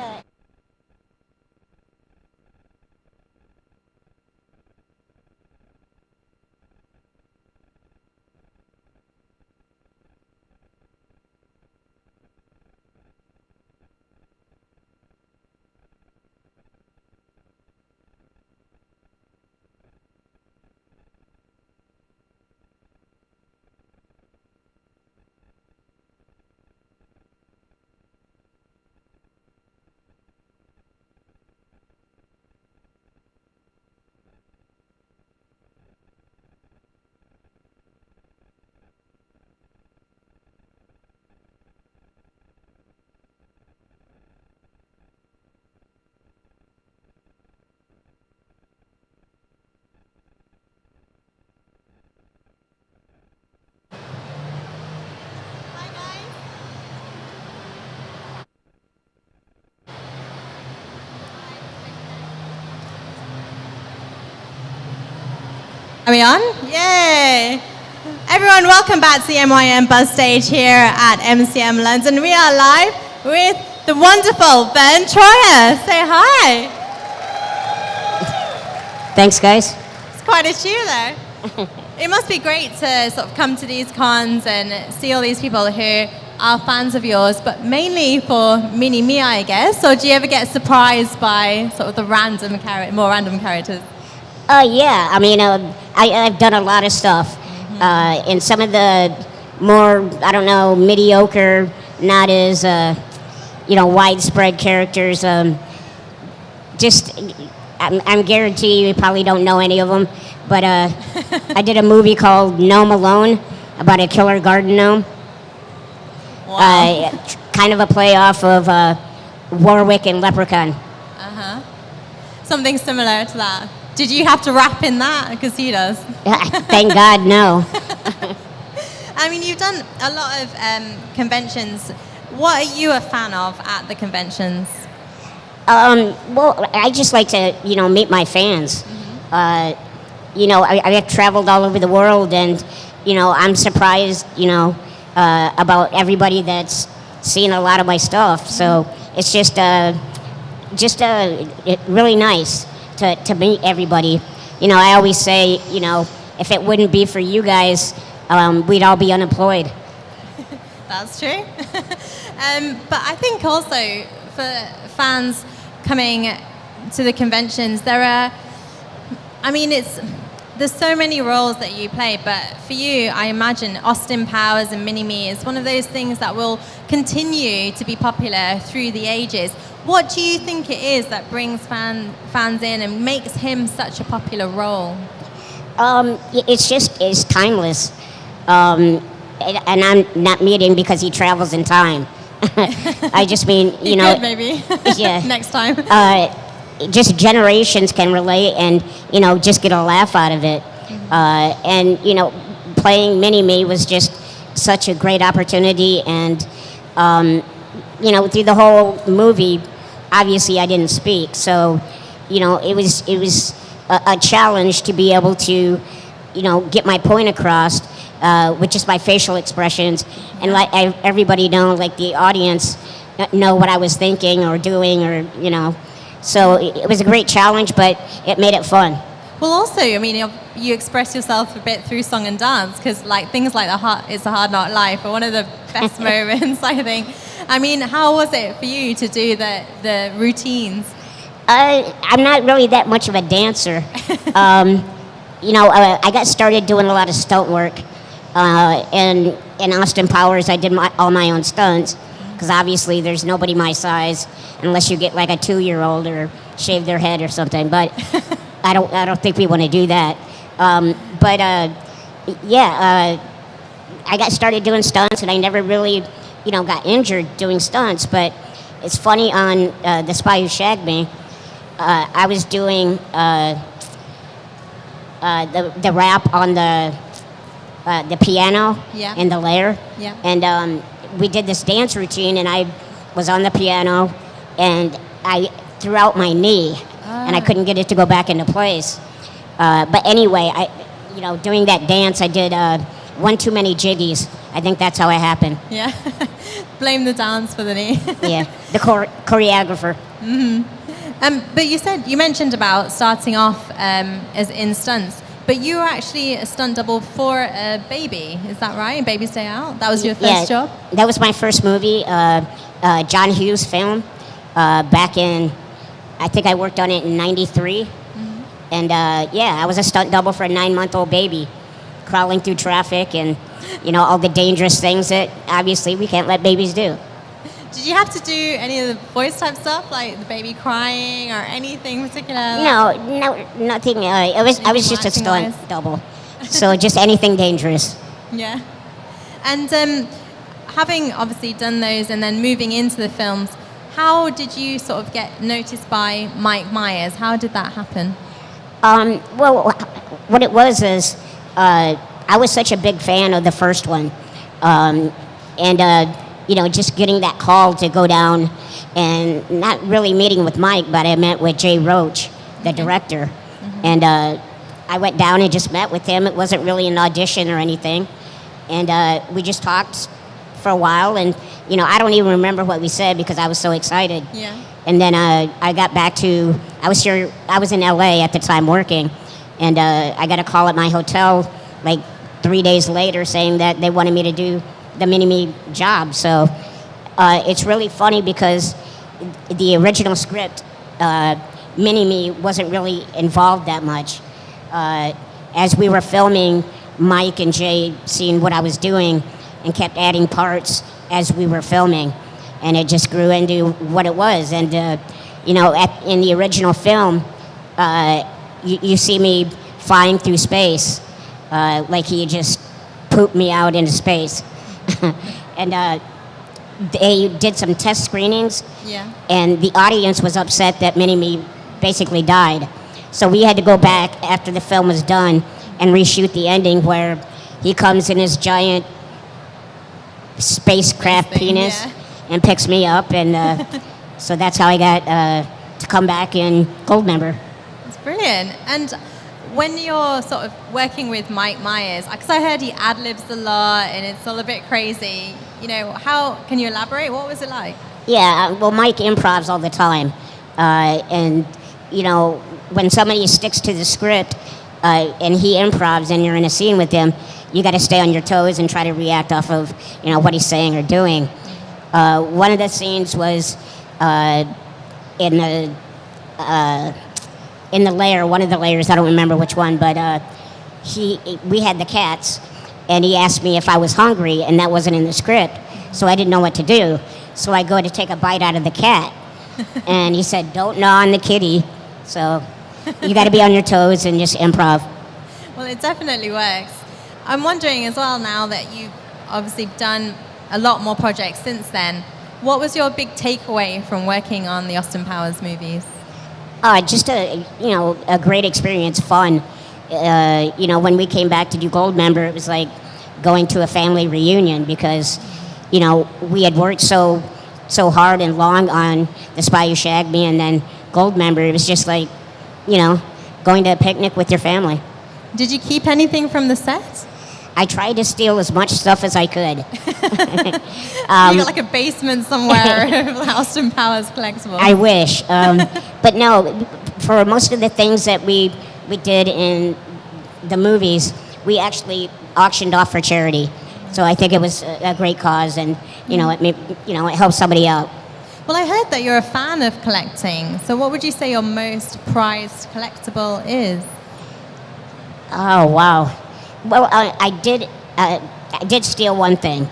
Speaker 4: Are we on? Yay! Everyone, welcome back to the MyMBuzz stage here at MCM London. We are live with the wonderful Ben Troyer. Say hi.
Speaker 16: thanks, guys.
Speaker 4: It's quite a cheer there. It must be great to sort of come to these cons and see all these people who are fans of yours, but mainly for Mini Me, I guess. Or do you ever get surprised by sort of the more random characters?
Speaker 16: Yeah. I mean, I've done a lot of stuff. And some of the more, I don't know, mediocre, not as, widespread characters. I'm guarantee you probably don't know any of them. But I did a movie called Gnome Alone about a killer garden gnome.
Speaker 4: Wow.
Speaker 16: Kind of a play off of Warwick and Leprechaun.
Speaker 4: Uh-huh. Something similar to that. Did you have to rap in that? Because he does.
Speaker 16: Thank God, no.
Speaker 4: I mean, you've done a lot of conventions. What are you a fan of at the conventions?
Speaker 16: Well, I just like to, meet my fans. I have traveled all over the world, and, I'm surprised, about everybody that's seen a lot of my stuff. So it's just really nice to meet everybody. I always say, if it wouldn't be for you guys, we'd all be unemployed.
Speaker 4: That's true. But I think also for fans coming to the conventions, there's so many roles that you play, but for you, I imagine Austin Powers and Mini-Me is one of those things that will continue to be popular through the ages. What do you think it is that brings fans in and makes him such a popular role?
Speaker 16: It's timeless. And I'm not meaning because he travels in time. I just mean,
Speaker 4: You could maybe.
Speaker 16: Yeah.
Speaker 4: Next time.
Speaker 16: Just generations can relate and, just get a laugh out of it. And, playing Mini-Me was just such a great opportunity. And, through the whole movie, obviously I didn't speak. So, it was a challenge to be able to, get my point across with just my facial expressions. And let everybody know, like the audience, know what I was thinking or doing or, So it was a great challenge, but it made it fun.
Speaker 4: Well, also, you express yourself a bit through song and dance, because things like It's a Hard Knock Life are one of the best moments, I think. How was it for you to do the routines?
Speaker 16: I'm not really that much of a dancer. I got started doing a lot of stunt work. And in Austin Powers, I did all my own stunts. because obviously there's nobody my size unless you get like a 2-year-old or shave their head or something. But I don't think we want to do that. I got started doing stunts, and I never really, got injured doing stunts. But it's funny, on The Spy Who Shagged Me, I was doing the rap on the piano
Speaker 4: Yeah.
Speaker 16: in the lair.
Speaker 4: Yeah.
Speaker 16: And we did this dance routine, and I was on the piano, and I threw out my knee, and I couldn't get it to go back into place. But anyway, doing that dance, I did one too many jiggies. I think that's how it happened.
Speaker 4: Yeah. Blame the dance for the knee.
Speaker 16: Yeah, the choreographer.
Speaker 4: Hmm. But you mentioned about starting off as in stunts, but you were actually a stunt double for a baby. Is that right? Baby's Day Out. That was your first job.
Speaker 16: That was my first movie, John Hughes film, back in. I think I worked on it in '93, and I was a stunt double for a 9-month-old baby, crawling through traffic and all the dangerous things that obviously we can't let babies do.
Speaker 4: Did you have to do any of the voice type stuff, like the baby crying or anything particular?
Speaker 16: No, nothing. I was just a stunt double, so just anything dangerous.
Speaker 4: Yeah. And having obviously done those and then moving into the films, how did you sort of get noticed by Mike Myers? How did that happen?
Speaker 16: Well, what it was is I was such a big fan of the first one, just getting that call to go down, and not really meeting with Mike, but I met with Jay Roach, the director, and I went down and just met with him. It wasn't really an audition or anything, and we just talked for a while, and I don't even remember what we said because I was so excited.
Speaker 4: Yeah.
Speaker 16: And then I got back to, I was in LA at the time working, and I got a call at my hotel like 3 days later saying that they wanted me to do the Mini-Me job. So it's really funny because the original script, Mini-Me wasn't really involved that much. As we were filming, Mike and Jay seen what I was doing and kept adding parts as we were filming. And it just grew into what it was. And, in the original film, you see me flying through space, like he just pooped me out into space. And they did some test screenings, and the audience was upset that Mini-Me basically died. So we had to go back after the film was done and reshoot the ending where he comes in his giant spacecraft penis and picks me up, and so that's how I got to come back in Goldmember.
Speaker 4: It's brilliant. And when you're sort of working with Mike Myers, because I heard he ad-libs a lot and it's all a bit crazy, how can you elaborate? What was it like?
Speaker 16: Yeah, well, Mike improvs all the time, and when somebody sticks to the script and he improvs and you're in a scene with him, you got to stay on your toes and try to react off of what he's saying or doing. One of the scenes was in the lair, one of the layers, I don't remember which one, but we had the cats, and he asked me if I was hungry, and that wasn't in the script, so I didn't know what to do. So I go to take a bite out of the cat, and he said, "Don't gnaw on the kitty." So you got to be on your toes and just improv.
Speaker 4: Well, it definitely works. I'm wondering as well, now that you've obviously done a lot more projects since then, what was your big takeaway from working on the Austin Powers movies?
Speaker 16: Just a great experience, fun. When we came back to do Goldmember, it was like going to a family reunion because, we had worked so hard and long on The Spy Who Shagged Me, and then Goldmember. It was just like, going to a picnic with your family.
Speaker 4: Did you keep anything from the set?
Speaker 16: I tried to steal as much stuff as I could.
Speaker 4: You got like a basement somewhere of Austin Powers collectibles.
Speaker 16: I wish. But no, for most of the things that we did in the movies, we actually auctioned off for charity. So I think it was a great cause, and it helped somebody out.
Speaker 4: Well, I heard that you're a fan of collecting. So what would you say your most prized collectible is?
Speaker 16: Oh, wow. Well, I did I did steal one thing.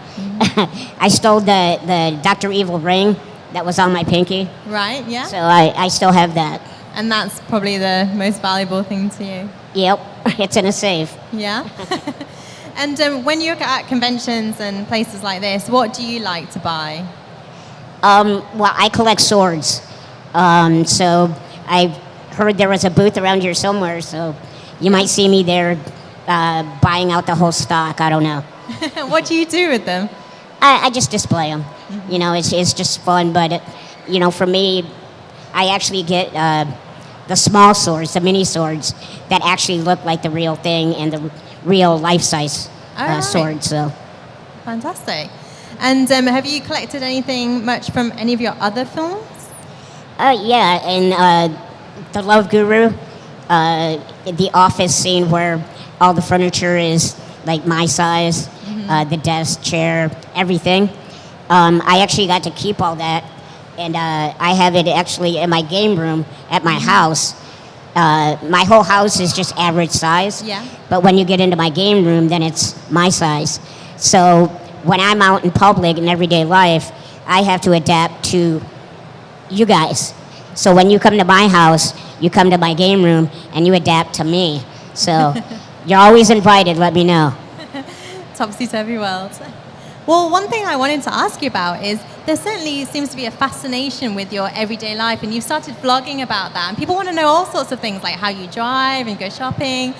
Speaker 16: I stole the Dr. Evil ring that was on my pinky.
Speaker 4: Right, yeah.
Speaker 16: So I still have that.
Speaker 4: And that's probably the most valuable thing to you.
Speaker 16: Yep, it's in a safe.
Speaker 4: Yeah. And when you're at conventions and places like this, what do you like to buy?
Speaker 16: Well, I collect swords. So I heard there was a booth around here somewhere, so you might see me there buying out the whole stock. I don't know.
Speaker 4: What do you do with them?
Speaker 16: I just display them. You know, it's just fun, but, you know, for me, I actually get the small swords, the mini swords, that actually look like the real thing and the real life-size sword. So.
Speaker 4: Fantastic. And have you collected anything much from any of your other films?
Speaker 16: Yeah, and The Love Guru, the office scene where all the furniture is like my size, the desk, chair, everything. I actually got to keep all that, and I have it actually in my game room at my house. My whole house is just average size, but when you get into my game room, then it's my size. So when I'm out in public in everyday life, I have to adapt to you guys. So when you come to my house, you come to my game room, and you adapt to me. So you're always invited, let me know.
Speaker 4: Topsy-turvy world. Well, one thing I wanted to ask you about is there certainly seems to be a fascination with your everyday life, and you've started vlogging about that. And people want to know all sorts of things, like how you drive and go shopping.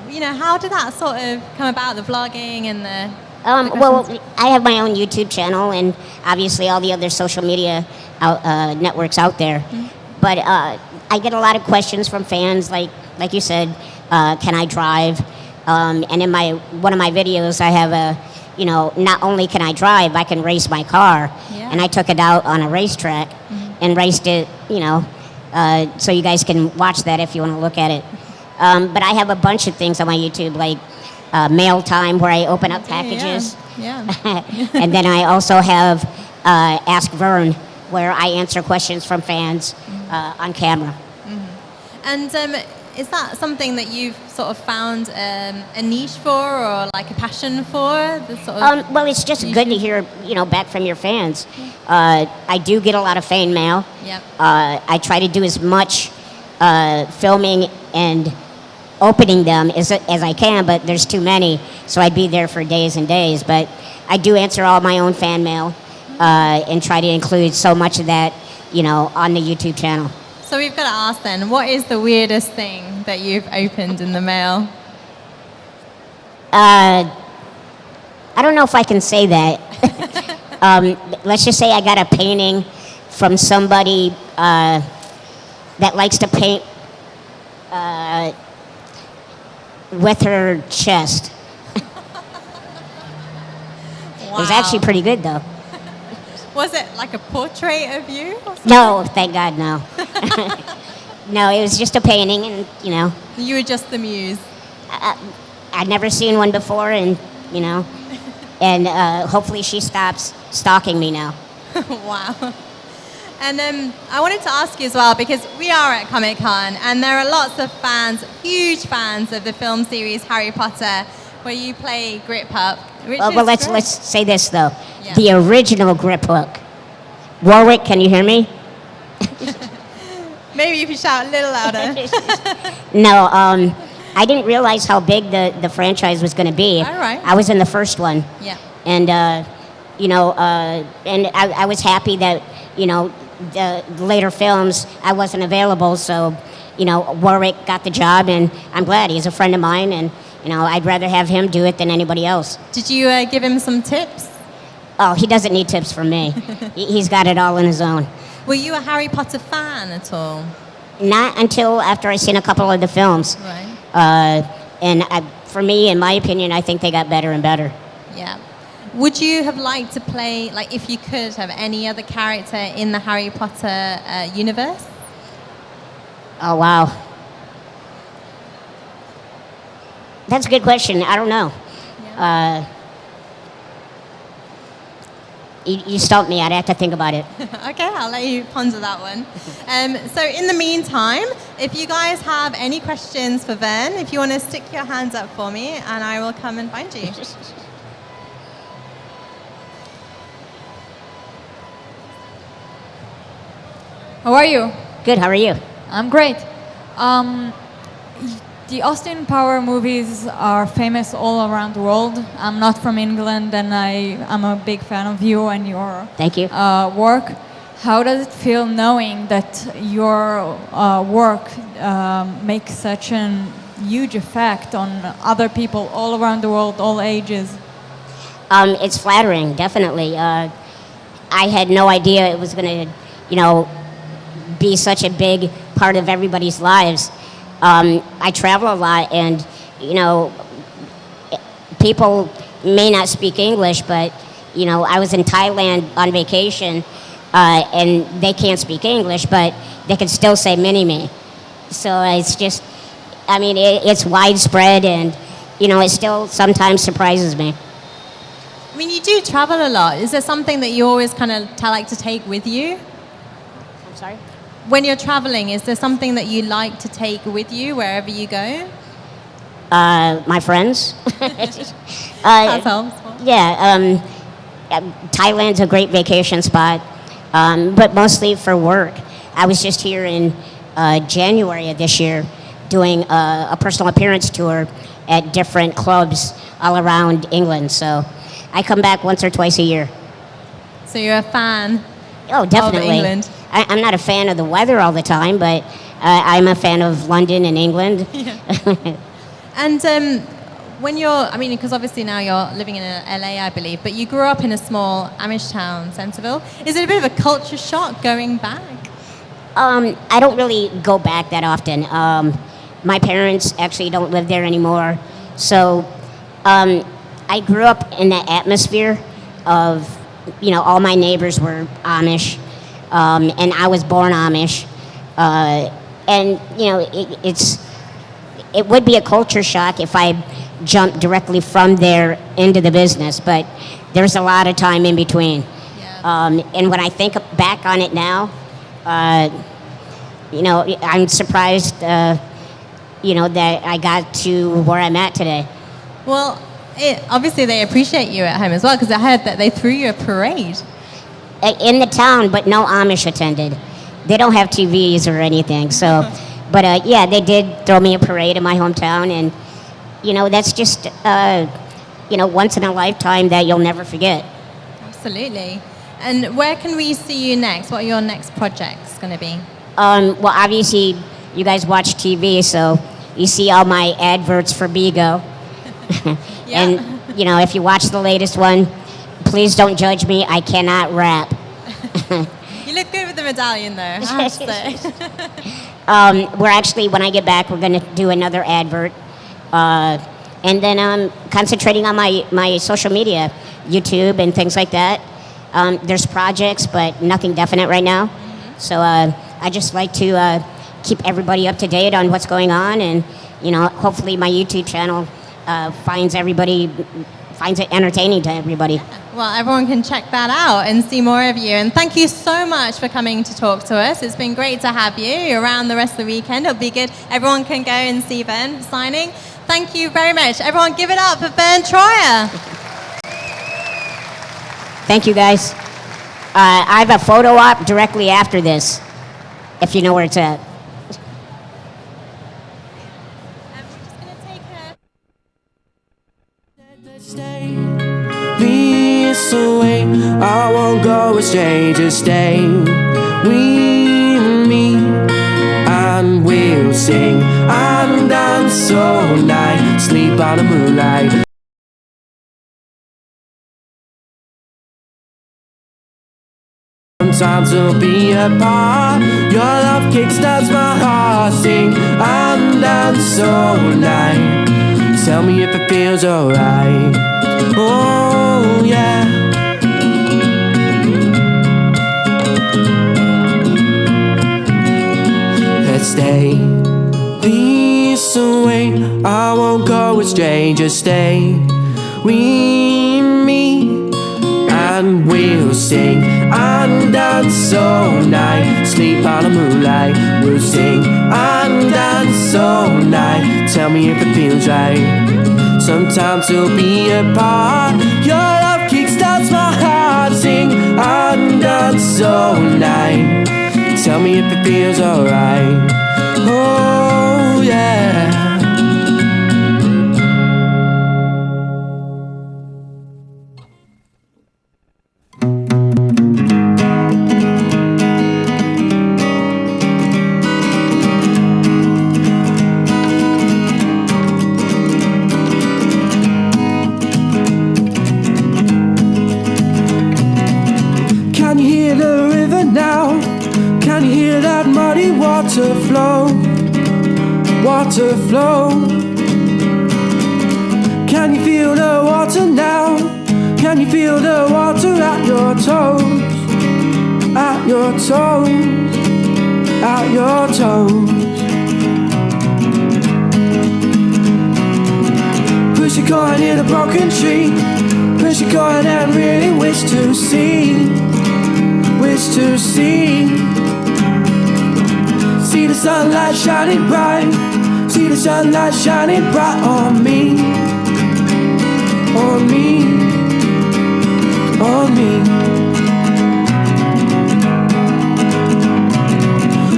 Speaker 4: You know, how did that sort of come about, the vlogging and the...
Speaker 16: Well, I have my own YouTube channel and obviously all the other social media networks out there. But I get a lot of questions from fans, like you said, can I drive? And in one of my videos, I have not only can I drive, I can race my car.
Speaker 4: Yeah.
Speaker 16: And I took it out on a racetrack and raced it, so you guys can watch that if you want to look at it. But I have a bunch of things on my YouTube, like mail time, where I open up packages.
Speaker 4: Yeah.
Speaker 16: And then I also have Ask Vern, where I answer questions from fans on camera.
Speaker 4: And is that something that you've sort of found a niche for, or like a passion for? The sort of
Speaker 16: well, it's just good to hear, back from your fans. I do get a lot of fan mail.
Speaker 4: Yep.
Speaker 16: I try to do as much filming and opening them as I can, but there's too many, so I'd be there for days and days. But I do answer all my own fan mail and try to include so much of that, on the YouTube channel.
Speaker 4: So we've got to ask then, what is the weirdest thing that you've opened in the mail?
Speaker 16: I don't know if I can say that. Let's just say I got a painting from somebody that likes to paint with her chest. It was actually pretty good, though.
Speaker 4: Was it like a portrait of you? Or something?
Speaker 16: No, thank God, no. No, it was just a painting, and
Speaker 4: You were just the muse.
Speaker 16: I'd never seen one before, and and hopefully she stops stalking me now.
Speaker 4: Wow. And I wanted to ask you as well, because we are at Comic-Con, and there are lots of fans, huge fans of the film series Harry Potter, where you play Grip Pup.
Speaker 16: Well, let's say this though. Yeah. The original Grip Hook. Warwick, can you hear me?
Speaker 4: Maybe you can shout a little louder.
Speaker 16: No, I didn't realize how big the franchise was going to be.
Speaker 4: All right.
Speaker 16: I was in the first one.
Speaker 4: Yeah.
Speaker 16: And and I was happy that the later films I wasn't available, so Warwick got the job, and I'm glad. He's a friend of mine, and I'd rather have him do it than anybody else.
Speaker 4: Did you give him some tips?
Speaker 16: Oh, he doesn't need tips from me. He's got it all on his own.
Speaker 4: Were you a Harry Potter fan at all?
Speaker 16: Not until after I seen a couple of the films.
Speaker 4: Right.
Speaker 16: And for me, in my opinion, I think they got better and better.
Speaker 4: Yeah. Would you have liked to play, like, if you could have any other character in the Harry Potter universe?
Speaker 16: Oh, wow. That's a good question. I don't know. Yeah. You stumped me. I'd have to think about it.
Speaker 4: Okay, I'll let you ponder that one. So in the meantime, if you guys have any questions for Vern, if you want to stick your hands up for me, and I will come and find you.
Speaker 1: How are you?
Speaker 16: Good, how are you?
Speaker 1: I'm great. The Austin Power movies are famous all around the world. I'm not from England, and I'm a big fan of you and your
Speaker 16: Thank you.
Speaker 1: Work. How does it feel knowing that your work makes such a huge effect on other people all around the world, all ages?
Speaker 16: It's flattering, definitely. I had no idea it was going to, be such a big part of everybody's lives. I travel a lot, and people may not speak English, but I was in Thailand on vacation, and they can't speak English, but they can still say mini-me. So it's just, it's widespread, and it still sometimes surprises me.
Speaker 4: I mean, you do travel a lot. Is there something that you always kind of like to take with you?
Speaker 16: I'm sorry?
Speaker 4: When you're traveling, is there something that you like to take with you wherever you go?
Speaker 16: My friends.
Speaker 4: That helps.
Speaker 16: Yeah, Thailand's a great vacation spot, but mostly for work. I was just here in January of this year doing a personal appearance tour at different clubs all around England. So I come back once or twice a year.
Speaker 4: So you're a fan?
Speaker 16: Oh, definitely.
Speaker 4: Of England.
Speaker 16: I'm not a fan of the weather all the time, but I'm a fan of London and England.
Speaker 4: And when you're, because obviously now you're living in LA, I believe, but you grew up in a small Amish town, Centerville. Is it a bit of a culture shock going back?
Speaker 16: I don't really go back that often. My parents actually don't live there anymore. So I grew up in the atmosphere of, all my neighbors were Amish. And I was born Amish, and it would be a culture shock if I jumped directly from there into the business, but there's a lot of time in between. Yeah. And when I think back on it now, I'm surprised, that I got to where I'm at today.
Speaker 4: Well, obviously they appreciate you at home as well, because I heard that they threw you a parade.
Speaker 16: In the town, but no Amish attended. They don't have TVs or anything. So, but yeah, they did throw me a parade in my hometown, and that's just once in a lifetime that you'll never forget.
Speaker 4: Absolutely. And where can we see you next? What are your next projects going to be?
Speaker 16: Well, obviously, you guys watch TV, so you see all my adverts for Bigo.
Speaker 4: Yeah.
Speaker 16: And if you watch the latest one, please don't judge me. I cannot rap.
Speaker 4: You look good with the medallion, though. I have to say.
Speaker 16: We're actually, when I get back, we're going to do another advert. And then I'm concentrating on my social media, YouTube and things like that. There's projects, but nothing definite right now. Mm-hmm. So I just like to keep everybody up to date on what's going on. And, hopefully my YouTube channel finds it entertaining to everybody.
Speaker 4: Well, everyone can check that out and see more of you. And thank you so much for coming to talk to us. It's been great to have you around the rest of the weekend. It'll be good. Everyone can go and see Ben signing. Thank you very much. Everyone give it up for Ben Troyer.
Speaker 16: Thank you, guys. I have a photo op directly after this, if you know where it's at.
Speaker 3: This away, I won't go astray, just stay with me and we'll sing and dance all night, sleep on the moonlight. Sometimes we'll be apart, your love kickstarts my heart, sing and dance all night. Tell me if it feels alright. Oh yeah. Let's stay this away. I won't go astray. Just stay with me and we'll sing and dance all night. Sleep on the moonlight. We'll sing and dance all night. Tell me if it feels right. Sometimes we'll be apart. Your love kickstarts my heart. Sing and dance all night. tell me if it feels alright. Oh yeah. Can you hear the river now? Can you hear that muddy water flow? Water flow. Can you feel the water now? Can you feel the water at your toes? At your toes. At your toes. Push a coin in a broken tree. Push a coin and really wish to see. Wish to see. See the sunlight shining bright. See the sunlight shining bright on me. On me. On me.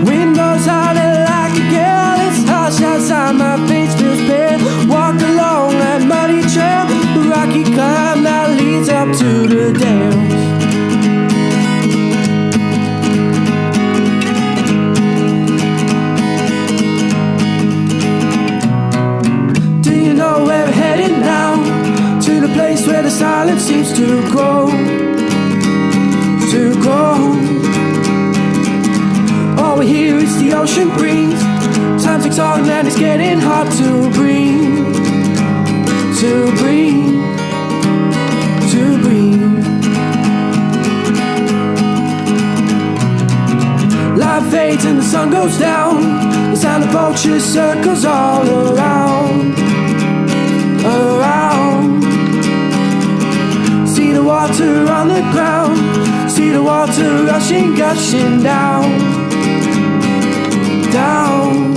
Speaker 3: Wind blows harder like a gale. It's harsh outside, my face feels pale. Walk along that muddy trail, the rocky climb that leads up to the dales. Where we're headed now, to the place where the silence seems to grow, to grow. All we hear is the ocean breeze. Time ticks on and it's getting hard to breathe, to breathe, to breathe. Light fades and the sun goes down. The sound of vultures circles all around. Around. See the water on the ground. See the water rushing, gushing down. Down.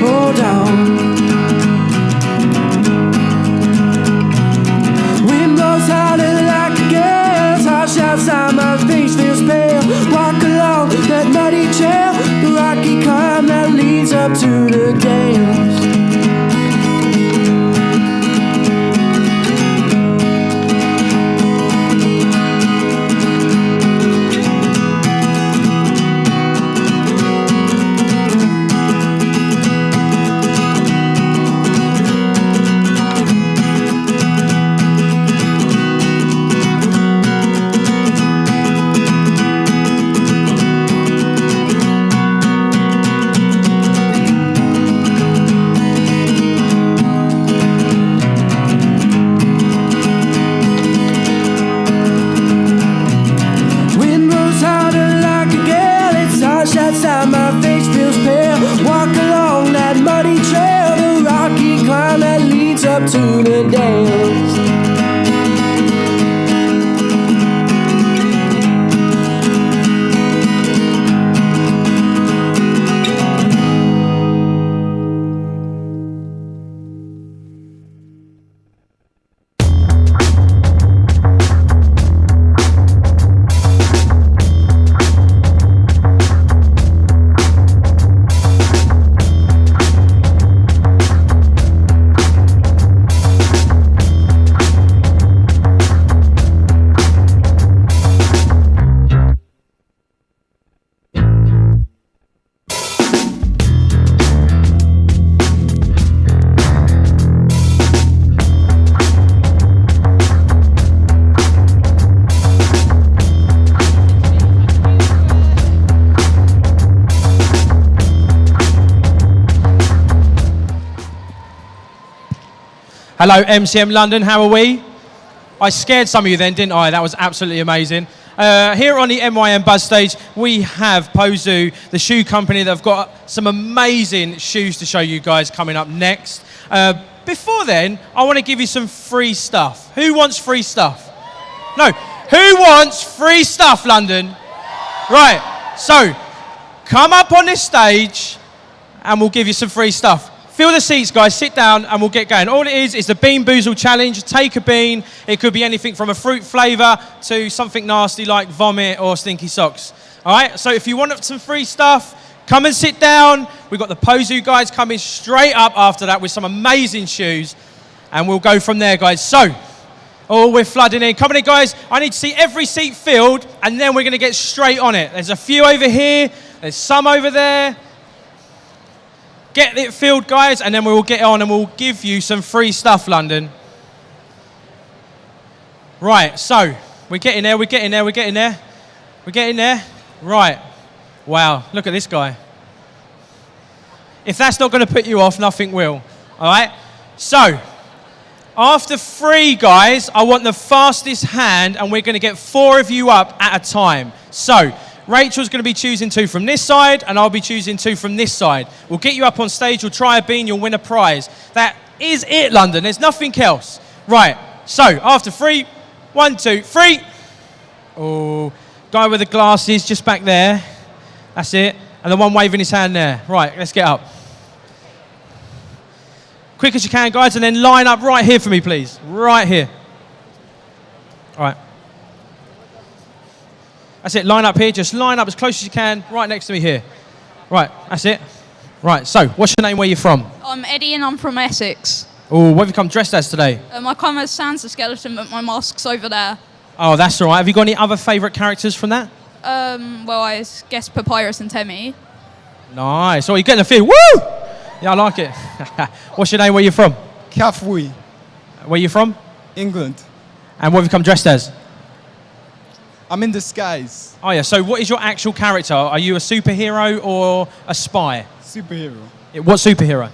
Speaker 3: Oh, down. Wind blows harder like a gale. It's harsh outside, my face feels pale. Walk along that muddy trail, the rocky climb that leads up to the dales. To the dance.
Speaker 5: Hello, MCM London, how are we? I scared some of you then, didn't I? That was absolutely amazing. Here on the MyMBuzz stage, we have Pozu, the shoe company that have got some amazing shoes to show you guys coming up next. Before then, I want to give you some free stuff. Who wants free stuff? No. Who wants free stuff, London? Right, so come up on this stage and we'll give you some free stuff. Fill the seats, guys. Sit down and we'll get going. All it is the Bean Boozle Challenge. Take a bean. It could be anything from a fruit flavour to something nasty like vomit or stinky socks. All right, so if you want some free stuff, come and sit down. We've got the Pozu guys coming straight up after that with some amazing shoes. And we'll go from there, guys. So, we're flooding in. Come on in, guys. I need to see every seat filled, and then we're going to get straight on it. There's a few over here. There's some over there. Get it filled, guys, and then we will get on and we'll give you some free stuff, London. Right, so we're getting there, we're getting there, we're getting there. We're getting there. Right. Wow, look at this guy. If that's not going to put you off, nothing will. All right? So, after 3, guys, I want the fastest hand, and we're going to get 4 of you up at a time. So, Rachel's going to be choosing 2 from this side, and I'll be choosing 2 from this side. We'll get you up on stage, you'll try a bean, you'll win a prize. That is it, London. There's nothing else. Right, so after 3, 1, 2, 3. Oh, guy with the glasses just back there. That's it. And the one waving his hand there. Right, let's get up. Quick as you can, guys, and then line up right here for me, please. Right here. All right. That's it, line up here. Just line up as close as you can, right next to me here. Right, that's it. Right, so, what's your name, where you from?
Speaker 6: I'm Eddie and I'm from Essex.
Speaker 5: Oh, what have you come dressed as today?
Speaker 6: I come as Sans the Skeleton, but my mask's over there.
Speaker 5: Oh, that's all right. Have you got any other favourite characters from that?
Speaker 6: Well, I guess Papyrus and Temmie.
Speaker 5: Nice. Oh, you're getting a feel. Woo! Yeah, I like it. What's your name, where you from?
Speaker 7: Kafui.
Speaker 5: Where you from?
Speaker 7: England.
Speaker 5: And what have you come dressed as?
Speaker 7: I'm in disguise.
Speaker 5: Oh, yeah. So what is your actual character? Are you a superhero or a spy?
Speaker 7: Superhero.
Speaker 5: What superhero?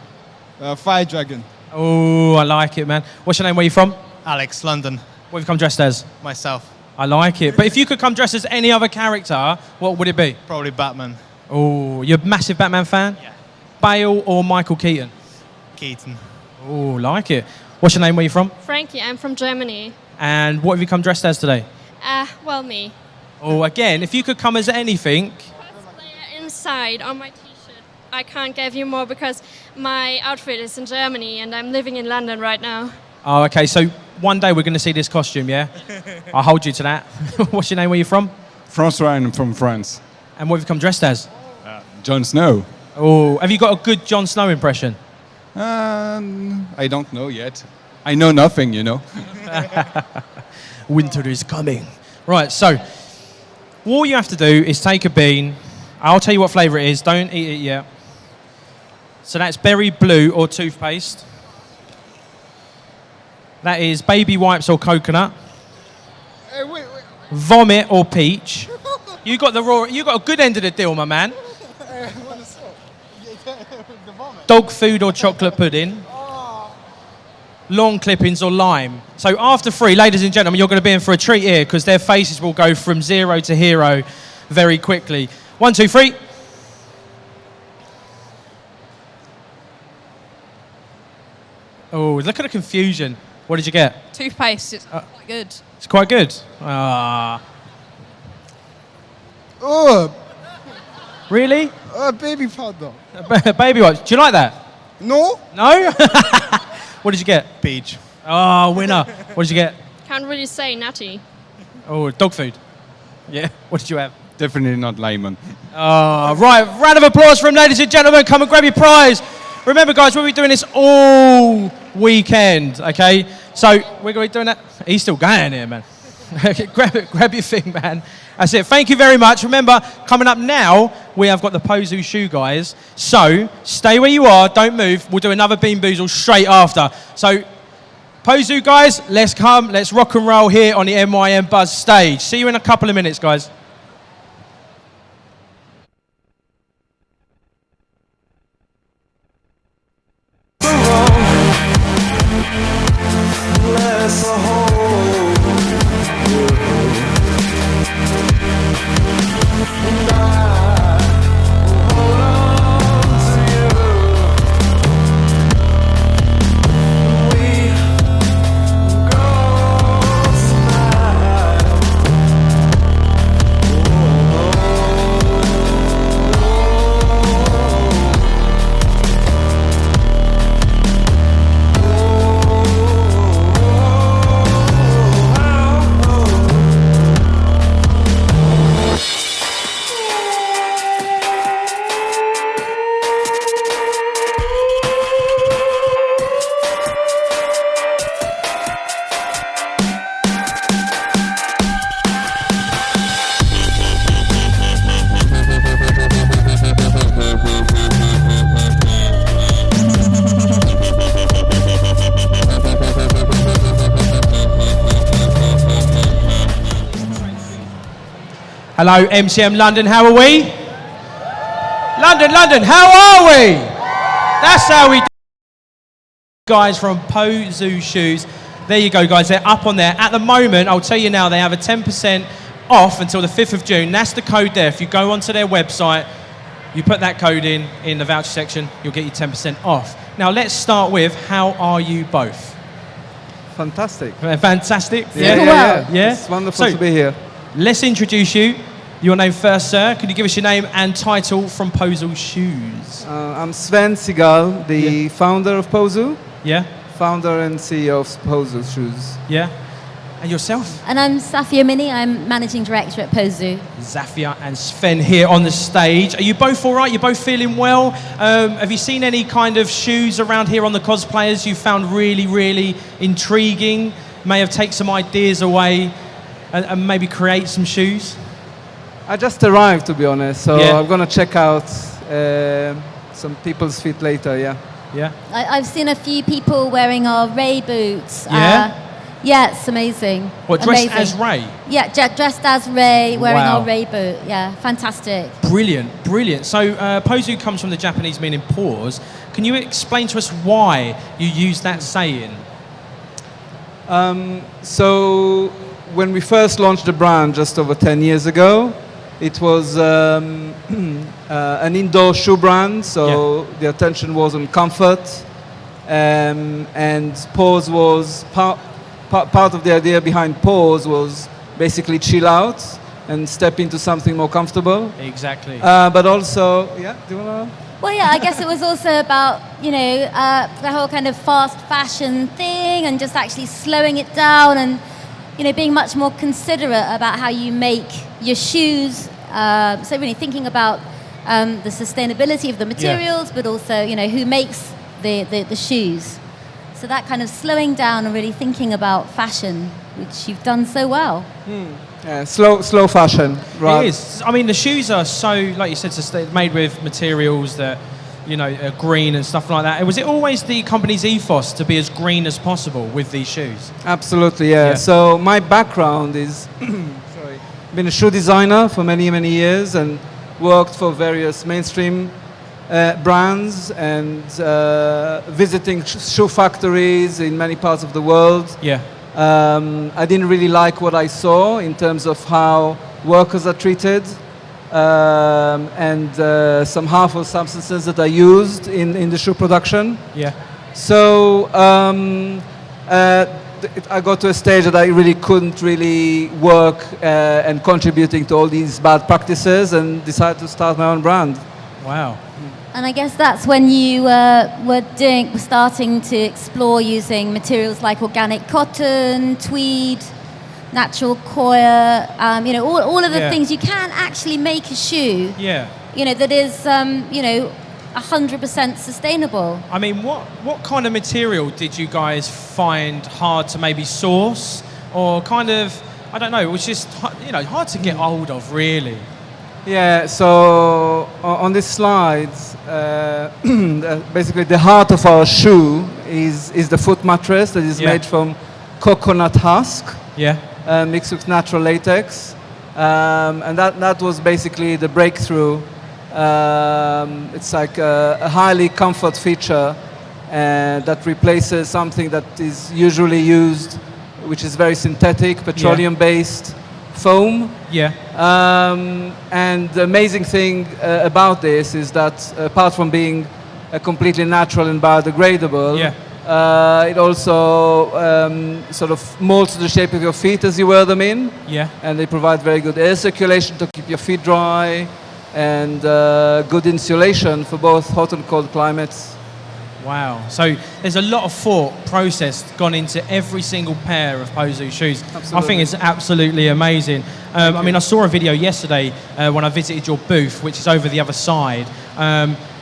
Speaker 7: Fire Dragon.
Speaker 5: Oh, I like it, man. What's your name? Where you from?
Speaker 22: Alex, London.
Speaker 5: What have you come dressed as?
Speaker 22: Myself.
Speaker 5: I like it. But if you could come dressed as any other character, what would it be?
Speaker 22: Probably Batman.
Speaker 5: Oh, you're a massive Batman fan?
Speaker 22: Yeah.
Speaker 5: Bale or Michael Keaton?
Speaker 22: Keaton.
Speaker 5: Oh, like it. What's your name? Where you from?
Speaker 24: Frankie, I'm from Germany.
Speaker 5: And what have you come dressed as today?
Speaker 24: Well, me.
Speaker 5: Oh, again, if you could come as anything.
Speaker 24: Inside on my t-shirt. I can't give you more because my outfit is in Germany and I'm living in London right now.
Speaker 5: Oh, okay. So one day we're going to see this costume, yeah? I'll hold you to that. What's your name? Where you from?
Speaker 25: Francois, I'm from France.
Speaker 5: And what have you come dressed as?
Speaker 25: Jon Snow.
Speaker 5: Oh, have you got a good Jon Snow impression?
Speaker 25: I don't know yet. I know nothing, you know.
Speaker 5: Winter is coming. Right, so all you have to do is take a bean. I'll tell you what flavour it is. Don't eat it yet. So that's berry blue or toothpaste. That is baby wipes or coconut. Vomit or peach. You got a good end of the deal, my man. Dog food or chocolate pudding. Lawn clippings or lime. So after 3, ladies and gentlemen, you're going to be in for a treat here because their faces will go from 0 to hero very quickly. 1, 2, 3. Oh, look at the confusion. What did you get?
Speaker 6: Toothpaste, it's quite good.
Speaker 5: It's quite good. Ah.
Speaker 7: Oh,
Speaker 5: Really?
Speaker 7: baby powder.
Speaker 5: Baby wipes. Do you like that?
Speaker 7: No.
Speaker 5: No? What did you get?
Speaker 22: Peach.
Speaker 5: Oh, winner. What did you get?
Speaker 24: Can't really say natty.
Speaker 5: Oh, dog food. Yeah. What did you have?
Speaker 25: Definitely not lemon.
Speaker 5: Oh, right. Round of applause for him, ladies and gentlemen. Come and grab your prize. Remember, guys, we'll be doing this all weekend, okay? So we're going to be doing that. He's still going here, man. grab your thing, man. That's it. Thank you very much. Remember, coming up now, we have got the Pozu shoe guys. So stay where you are. Don't move. We'll do another Bean Boozle straight after. So Pozu guys, let's come. Let's rock and roll here on the MyMBuzz stage. See you in a couple of minutes, guys. Hello, MCM London, how are we? London, how are we? That's how we do. Guys from Pozu Shoes. There you go, guys. They're up on there. At the moment, I'll tell you now, they have a 10% off until the 5th of June. That's the code there. If you go onto their website, you put that code in the voucher section, you'll get you 10% off. Now, let's start with, how are you both?
Speaker 8: Fantastic.
Speaker 5: Fantastic?
Speaker 8: Yeah. It's wonderful to be here.
Speaker 5: Let's introduce you. Your name first, sir. Could you give us your name and title from Pozu Shoes?
Speaker 8: I'm Sven Segal, the founder of Pozu.
Speaker 5: Yeah.
Speaker 8: Founder and CEO of Pozu Shoes.
Speaker 5: Yeah. And yourself?
Speaker 9: And I'm Safia Mini. I'm managing director at Pozu.
Speaker 5: Zafia and Sven here on the stage. Are you both all right? You're both feeling well? Have you seen any kind of shoes around here on the cosplayers you found really, really intriguing? May have taken some ideas away and maybe create some shoes?
Speaker 8: I just arrived, to be honest, so
Speaker 5: Yeah.
Speaker 8: I'm going to check out some people's feet later, yeah.
Speaker 5: Yeah?
Speaker 9: I've seen a few people wearing our Ray boots.
Speaker 5: Yeah?
Speaker 9: Yeah, it's amazing.
Speaker 5: What, dressed
Speaker 9: Amazing.
Speaker 5: as Ray?
Speaker 9: Yeah, dressed as Ray, wearing
Speaker 5: Wow.
Speaker 9: our Ray boot. Yeah, fantastic.
Speaker 5: Brilliant, brilliant. So Pozu comes from the Japanese meaning pause. Can you explain to us why you use that saying?
Speaker 8: So when we first launched the brand just over 10 years ago, it was an indoor shoe brand, so the attention was on comfort, and pause was part of the idea behind pause was basically chill out and step into something more comfortable.
Speaker 5: Exactly.
Speaker 8: But also, yeah, do you want to?
Speaker 9: Well, yeah, I guess it was also about, the whole kind of fast fashion thing and just actually slowing it down and, being much more considerate about how you make your shoes. So really thinking about the sustainability of the materials, but also, who makes the shoes. So that kind of slowing down and really thinking about fashion, which you've done so well.
Speaker 8: Yeah, slow fashion. Right.
Speaker 5: It is. I mean, the shoes are so, like you said, made with materials that, are green and stuff like that. Was it always the company's ethos to be as green as possible with these shoes?
Speaker 8: Absolutely, yeah. So my background is, been a shoe designer for many, many years and worked for various mainstream brands and visiting shoe factories in many parts of the world.
Speaker 5: Yeah.
Speaker 8: I didn't really like what I saw in terms of how workers are treated and some harmful substances that are used in the shoe production.
Speaker 5: Yeah.
Speaker 8: So I got to a stage that I really couldn't really work and contributing to all these bad practices and decided to start my own brand.
Speaker 5: Wow.
Speaker 9: And I guess that's when you were starting to explore using materials like organic cotton, tweed, natural coir, all of the things you can actually make a shoe.
Speaker 5: Yeah.
Speaker 9: That is, 100% sustainable.
Speaker 5: I mean, what kind of material did you guys find hard to maybe source, or kind of, I don't know, it was just hard to get hold of, really?
Speaker 8: Yeah, so on this slide, basically the heart of our shoe is the foot mattress that is made from coconut husk, mixed with natural latex, and that was basically the breakthrough. It's like a highly comfort feature that replaces something that is usually used, which is very synthetic, petroleum-based foam.
Speaker 5: Yeah.
Speaker 8: And the amazing thing about this is that apart from being completely natural and biodegradable, it also sort of molds to the shape of your feet as you wear them in.
Speaker 5: Yeah.
Speaker 8: And they provide very good air circulation to keep your feet dry and good insulation for both hot and cold climates.
Speaker 5: Wow. So there's a lot of thought process gone into every single pair of Pozu shoes.
Speaker 8: Absolutely.
Speaker 5: I think it's absolutely amazing. I mean, I saw a video yesterday when I visited your booth, which is over the other side,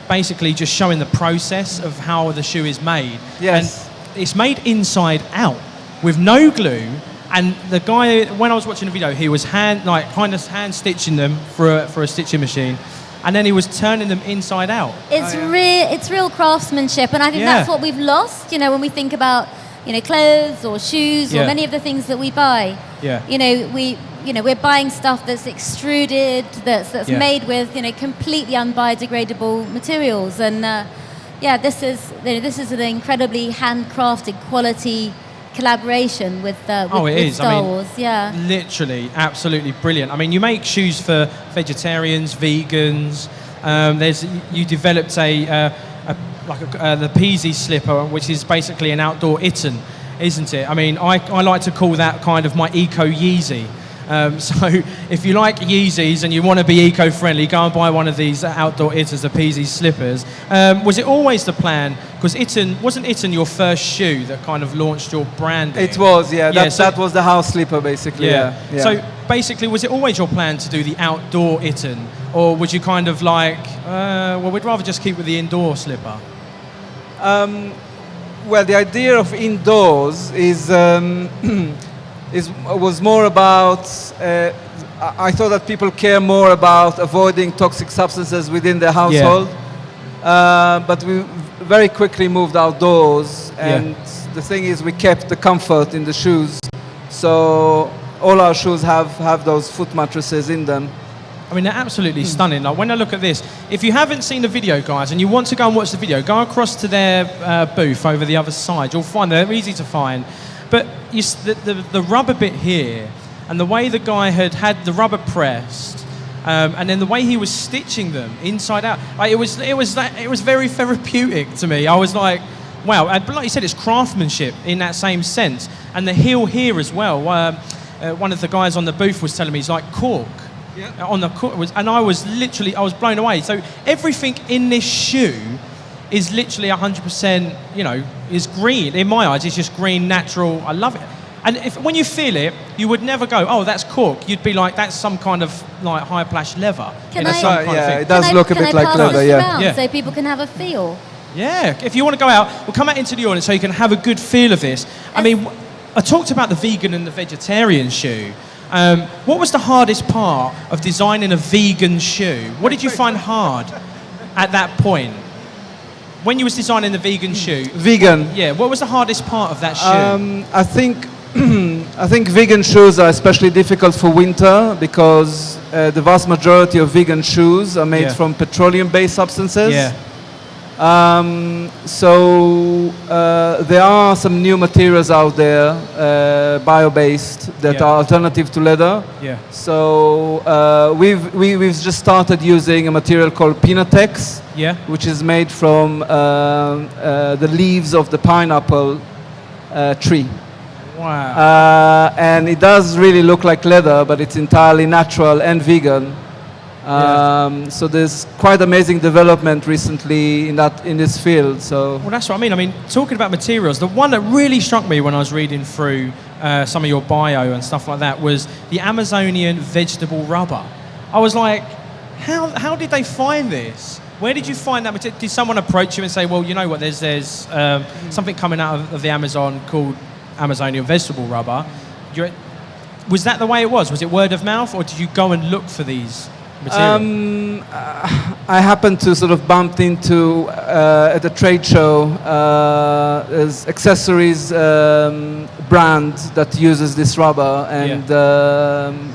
Speaker 5: basically just showing the process of how the shoe is made.
Speaker 8: Yes.
Speaker 5: And it's made inside out with no glue. And the guy, when I was watching the video, he was hand stitching them for a stitching machine. And then he was turning them inside out.
Speaker 9: It's real craftsmanship, and I think that's what we've lost. When we think about clothes or shoes or many of the things that we buy.
Speaker 5: Yeah.
Speaker 9: we're buying stuff that's extruded, that's made with completely unbiodegradable materials, and this is an incredibly handcrafted quality collaboration with Star Wars. Yeah,
Speaker 5: literally, absolutely brilliant. I mean, you make shoes for vegetarians, vegans. You developed the Peasy slipper, which is basically an outdoor Itten, isn't it? I mean, I like to call that kind of my eco Yeezy. So if you like Yeezys and you want to be eco-friendly, go and buy one of these outdoor Ittens, the Peasy slippers. Was it always the plan? Because wasn't Itten your first shoe that kind of launched your brand?
Speaker 8: It was, yeah. That was the house slipper, basically. Yeah.
Speaker 5: So basically, was it always your plan to do the outdoor Itten, or would you kind of like, we'd rather just keep with the indoor slipper?
Speaker 8: Well, the idea of indoors was more about, I thought that people care more about avoiding toxic substances within their household. But we very quickly moved outdoors, and the thing is we kept the comfort in the shoes. So all our shoes have those foot mattresses in them.
Speaker 5: I mean, they're absolutely stunning. Like, when I look at this, if you haven't seen the video, guys, and you want to go and watch the video, go across to their booth over the other side. You'll find they're easy to find. But the rubber bit here, and the way the guy had the rubber pressed, and then the way he was stitching them inside out, like, it was very therapeutic to me. I was like, wow. But like you said, it's craftsmanship in that same sense. And the heel here as well. One of the guys on the booth was telling me it's like cork. On the cork, and I was blown away. So everything in this shoe is literally 100%, is green. In my eyes, it's just green, natural. I love it. And when you feel it, you would never go, oh, that's cork. You'd be like, that's some kind of like high-plash leather.
Speaker 8: It does look a bit like leather,
Speaker 9: so people can have a feel.
Speaker 5: Yeah, if you want to go out, we'll come out into the audience so you can have a good feel of this. I mean, I talked about the vegan and the vegetarian shoe. What was the hardest part of designing a vegan shoe? What did you find hard at that point? When you was designing the vegan shoe?
Speaker 8: Vegan.
Speaker 5: Yeah, what was the hardest part of that shoe?
Speaker 8: I think vegan shoes are especially difficult for winter because the vast majority of vegan shoes are made from petroleum-based substances.
Speaker 5: Yeah.
Speaker 8: So there are some new materials out there, bio-based, that are alternative to leather.
Speaker 5: Yeah.
Speaker 8: So we've just started using a material called Pinatex, which is made from the leaves of the pineapple tree.
Speaker 5: Wow.
Speaker 8: And it does really look like leather, but it's entirely natural and vegan. So there's quite amazing development recently in this field. So
Speaker 5: well, that's what I mean. I mean, talking about materials, the one that really struck me when I was reading through some of your bio and stuff like that was the Amazonian vegetable rubber. I was like, how did they find this? Where did you find that material? Did someone approach you and say, well, you know what, there's something coming out of the Amazon called Amazonian vegetable rubber? Was that the way it was? Was it word of mouth, or did you go and look for these?
Speaker 8: I happened to sort of bumped into at a trade show as accessories brand that uses this rubber, and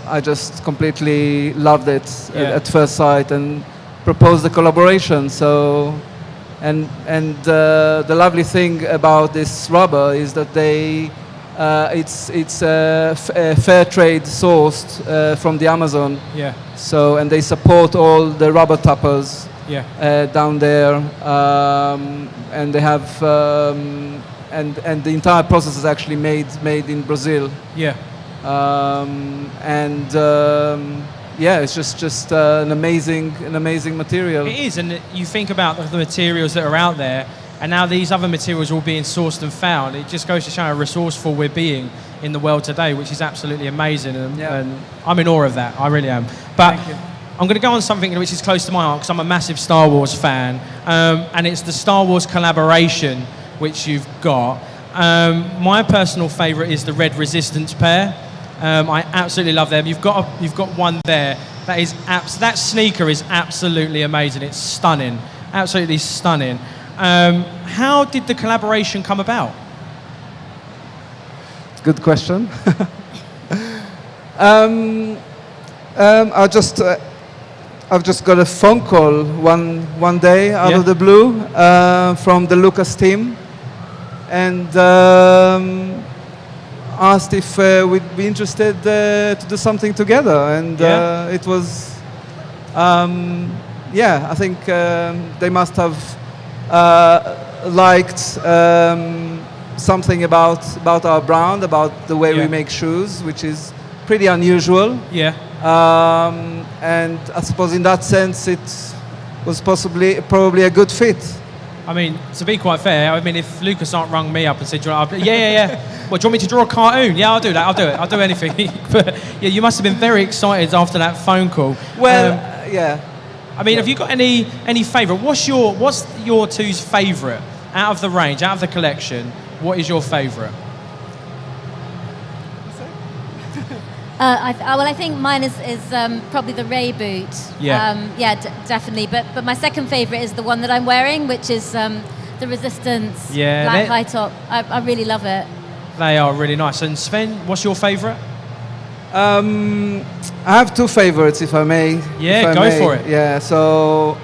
Speaker 8: I just completely loved it at first sight and proposed a collaboration. So, and the lovely thing about this rubber is that it's fair trade sourced from the Amazon.
Speaker 5: Yeah.
Speaker 8: So, and they support all the rubber tappers down there, and they have and the entire process is actually made in Brazil.
Speaker 5: Yeah.
Speaker 8: It's just an amazing material.
Speaker 5: It is, and you think about the materials that are out there. And now these other materials are all being sourced and found. It just goes to show how resourceful we're being in the world today, which is absolutely amazing. And I'm in awe of that. I really am. But I'm going to go on something which is close to my heart because I'm a massive Star Wars fan. And it's the Star Wars collaboration which you've got. My personal favourite is the Red Resistance pair. I absolutely love them. You've got one there. That sneaker is absolutely amazing. It's stunning. Absolutely stunning. How did the collaboration come about?
Speaker 8: Good question. I've just got a phone call one day out of the blue from the Lucas team, and asked if we'd be interested to do something together, and it was, I think they must have liked something about our brand, about the way we make shoes, which is pretty unusual.
Speaker 5: Yeah.
Speaker 8: And I suppose in that sense it was probably a good fit.
Speaker 5: I mean, to be quite fair, I mean, if Lucas aren't rung me up and said, yeah. Well, do you want me to draw a cartoon? Yeah, I'll do that. I'll do it. I'll do anything. But yeah, you must have been very excited after that phone call.
Speaker 8: Well, yeah.
Speaker 5: I mean, have you got any favourite? What's your two's favourite out of the range, out of the collection? What is your favourite?
Speaker 9: I think mine is probably the Ray boot.
Speaker 5: Yeah.
Speaker 9: Definitely. But my second favourite is the one that I'm wearing, which is the Resistance black high top. I really love it.
Speaker 5: They are really nice. And Sven, what's your favourite?
Speaker 8: I have two favourites, if I may.
Speaker 5: Yeah, go for it.
Speaker 8: Yeah. So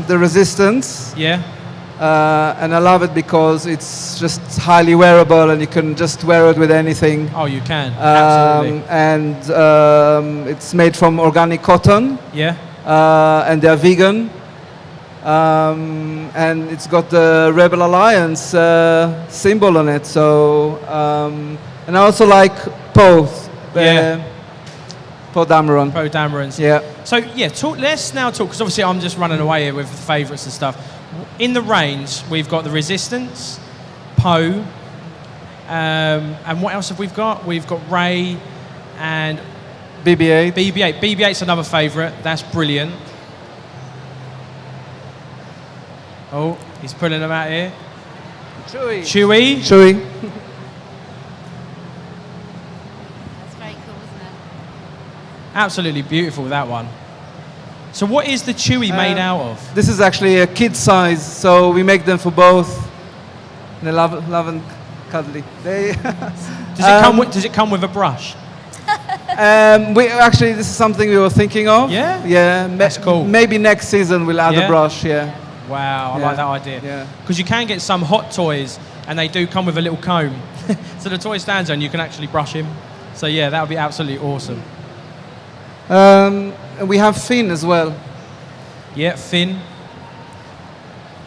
Speaker 8: the Resistance.
Speaker 5: Yeah.
Speaker 8: And I love it because it's just highly wearable and you can just wear it with anything.
Speaker 5: Oh, you can. Absolutely.
Speaker 8: And it's made from organic cotton.
Speaker 5: Yeah.
Speaker 8: And they're vegan. And it's got the Rebel Alliance symbol on it. So, and I also like Poe. Poe Dameron.
Speaker 5: Poe Dameron's.
Speaker 8: Yeah.
Speaker 5: So yeah, let's now talk, because obviously I'm just running away here with the favourites and stuff. In the range, we've got the Resistance, Poe, and what else have we got? We've got Ray and
Speaker 8: BB-8.
Speaker 5: BB-8's another favourite. That's brilliant. Oh, he's pulling them out here. Chewy.
Speaker 9: That's very cool, isn't it?
Speaker 5: Absolutely beautiful, that one. So what is the Chewy made out of?
Speaker 8: This is actually a kid size, so we make them for both. They love and cuddly.
Speaker 5: Does it come with a brush?
Speaker 8: This is something we were thinking of.
Speaker 5: Yeah?
Speaker 8: Yeah.
Speaker 5: That's cool.
Speaker 8: Maybe next season we'll add a brush, yeah.
Speaker 5: Wow, I like that idea.
Speaker 8: Yeah.
Speaker 5: Because you can get some hot toys, and they do come with a little comb. So the toy stands on, you can actually brush him. So yeah, that would be absolutely awesome.
Speaker 8: And we have Finn as well.
Speaker 5: Yeah, Finn.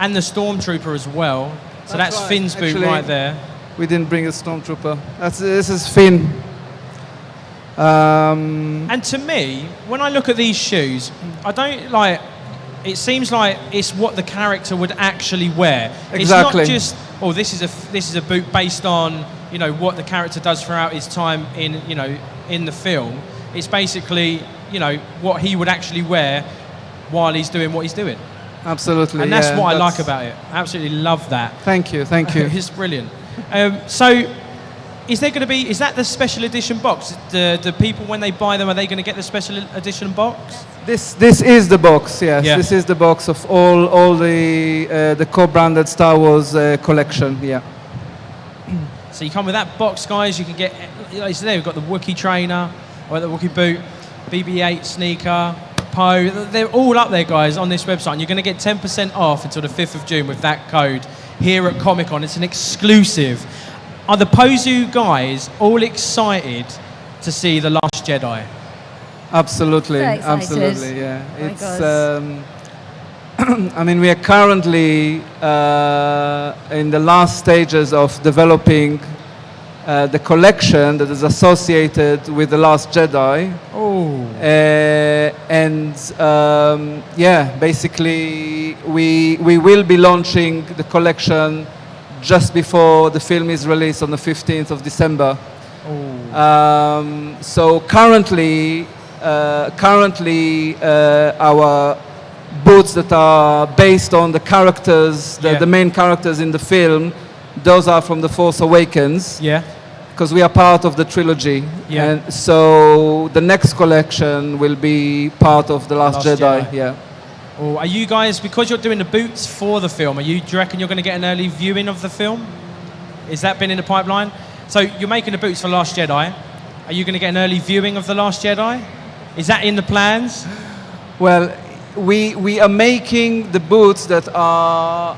Speaker 5: And the Stormtrooper as well. So that's
Speaker 8: right.
Speaker 5: Finn's boot
Speaker 8: Actually,
Speaker 5: right there.
Speaker 8: We didn't bring a Stormtrooper. This is Finn.
Speaker 5: And to me, when I look at these shoes, I don't like. It seems like it's what the character would actually wear.
Speaker 8: Exactly.
Speaker 5: It's not just, oh, this is a boot based on, you know, what the character does throughout his time in, you know, in the film. It's basically, you know, what he would actually wear while he's doing what he's doing.
Speaker 8: Absolutely.
Speaker 5: And that's what I like about it. I absolutely love that.
Speaker 8: Thank you.
Speaker 5: It's brilliant. So, is that the special edition box? The people, when they buy them, are they going to get the special edition box?
Speaker 8: This is the box, yes. Yeah. This is the box of all the co-branded Star Wars collection, yeah.
Speaker 5: So you come with that box, guys. You can get, so there we've got the Wookiee trainer, or the Wookiee boot, BB-8 sneaker, Poe. They're all up there, guys, on this website. And you're going to get 10% off until the 5th of June with that code here at Comic-Con. It's an exclusive. Are the Pozu guys all excited to see The Last Jedi?
Speaker 8: Absolutely,
Speaker 9: So excited.
Speaker 8: absolutely, yeah.
Speaker 9: Oh my
Speaker 8: It's,
Speaker 9: gosh.
Speaker 8: I mean, we are currently in the last stages of developing the collection that is associated with The Last Jedi.
Speaker 5: Oh.
Speaker 8: Basically, we will be launching the collection just before the film is released on the 15th of December.
Speaker 5: Oh.
Speaker 8: So currently, our boots that are based on the characters, the main characters in the film, those are from The Force Awakens.
Speaker 5: Yeah.
Speaker 8: Because we are part of the trilogy.
Speaker 5: Yeah.
Speaker 8: And so the next collection will be part of The Last Jedi. Yeah.
Speaker 5: Oh, are you guys, because you're doing the boots for the film, do you reckon you're going to get an early viewing of the film? Is that been in the pipeline? So you're making the boots for Last Jedi. Are you going to get an early viewing of The Last Jedi? Is that in the plans?
Speaker 8: Well, we are making the boots that are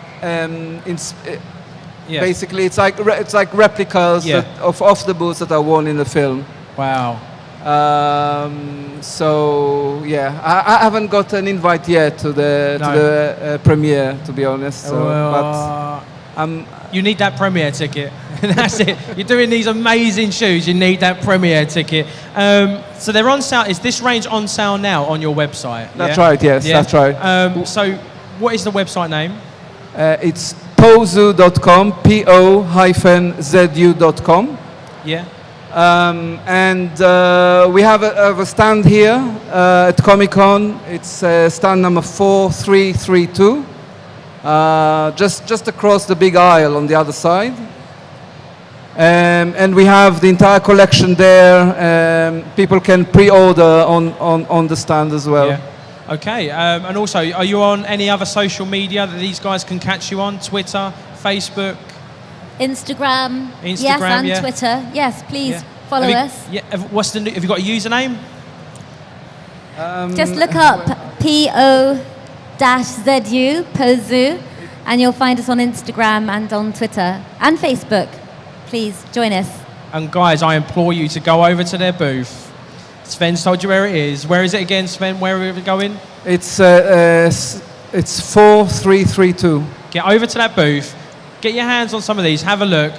Speaker 8: basically it's like replicas of the boots that are worn in the film.
Speaker 5: Wow.
Speaker 8: So yeah, I haven't got an invite yet to the premiere, to be honest. So, but
Speaker 5: you need that premiere ticket. That's it. You're doing these amazing shoes. You need that premiere ticket. So they're on sale. Is this range on sale now on your website?
Speaker 8: That's right. Yes, that's right.
Speaker 5: So what is the website name?
Speaker 8: It's pozu.com. po-zu.com.
Speaker 5: Yeah.
Speaker 8: And we have a stand here at Comic-Con. It's stand number 4332. Just across the big aisle on the other side. And we have the entire collection there. People can pre-order on the stand as well.
Speaker 5: Yeah. Okay. And also, are you on any other social media that these guys can catch you on? Twitter, Facebook?
Speaker 9: Instagram, yes, and Twitter. Yes, please follow us.
Speaker 5: Yeah. Have you got a username?
Speaker 9: Just look up PO-ZU, Pozu, and you'll find us on Instagram and on Twitter and Facebook. Please join us.
Speaker 5: And guys, I implore you to go over to their booth. Sven's told you where it is. Where is it again, Sven? Where are we going?
Speaker 8: It's 4332.
Speaker 5: Get over to that booth. Get your hands on some of these. Have a look.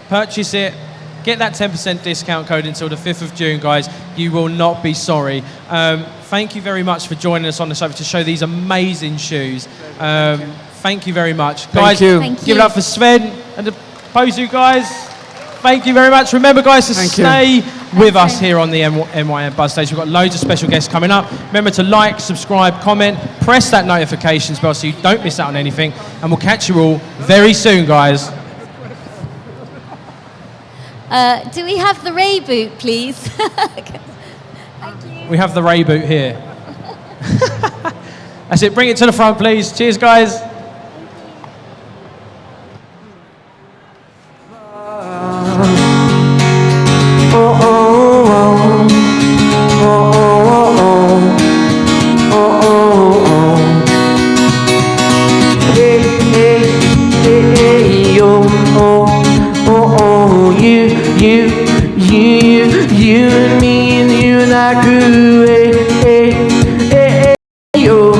Speaker 5: Purchase it. Get that 10% discount code until the 5th of June, guys. You will not be sorry. Thank you very much for joining us on the show to show these amazing shoes. Thank you very much. Guys, give it up for Sven and the Pozu guys. Thank you very much. Remember, guys, to stay with us here on the MyMBuzz stage. We've got loads of special guests coming up. Remember to like, subscribe, comment, press that notifications bell so you don't miss out on anything. And we'll catch you all very soon, guys.
Speaker 9: Do we have the Ray boot, please?
Speaker 5: We have the Ray boot here. That's it. Bring it to the front, please. Cheers, guys.
Speaker 3: You and me and you and I grew, yo.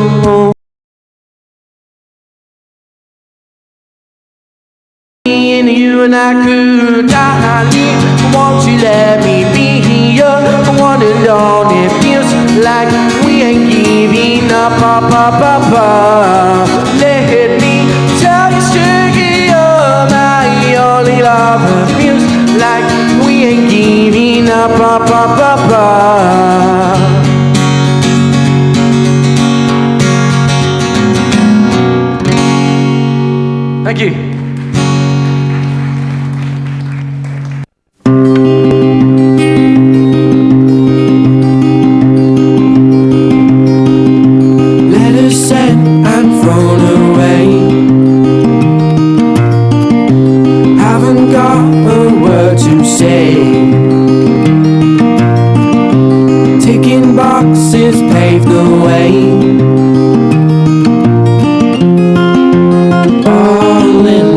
Speaker 3: Me and you and I grew, darling, won't you let me be your one and only? It feels like we ain't giving up, Let me tell you straight, you're my only lover. Feels like we ain't giving up, Thank you. Letters sent and thrown away. Haven't got a word to say. Ticking boxes pave the way. All in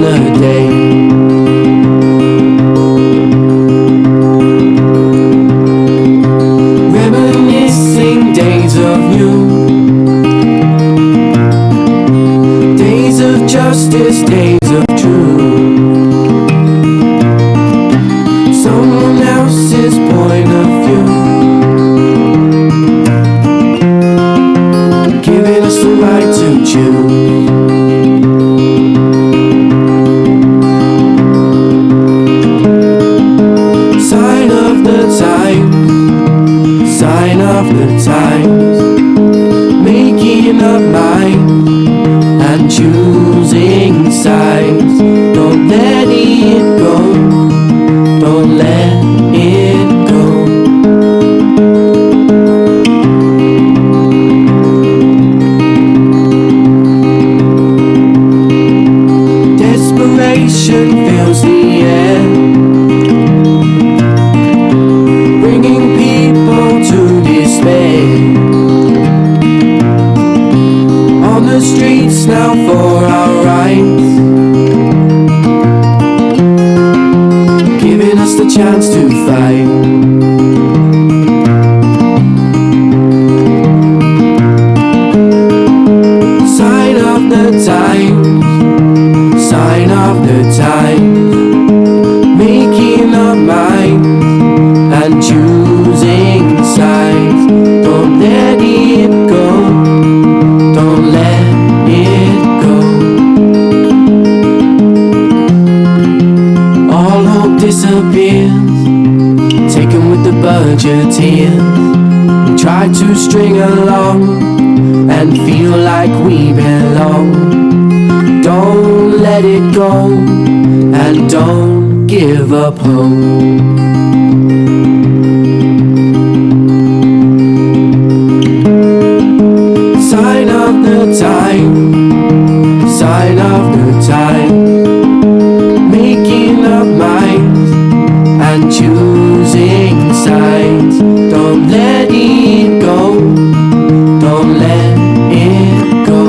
Speaker 3: race now for our rights, giving us the chance to fight. Sign of the times, sign of the times, making up minds and choosing sides. Don't let it go, don't let it go. All hope disappears, taken with the budgeteers. We try to string along and feel like we belong. Don't let it go, and don't give up hope. Sign of the time, sign of the time, making up minds and choosing sides. Don't let it go, don't let it go.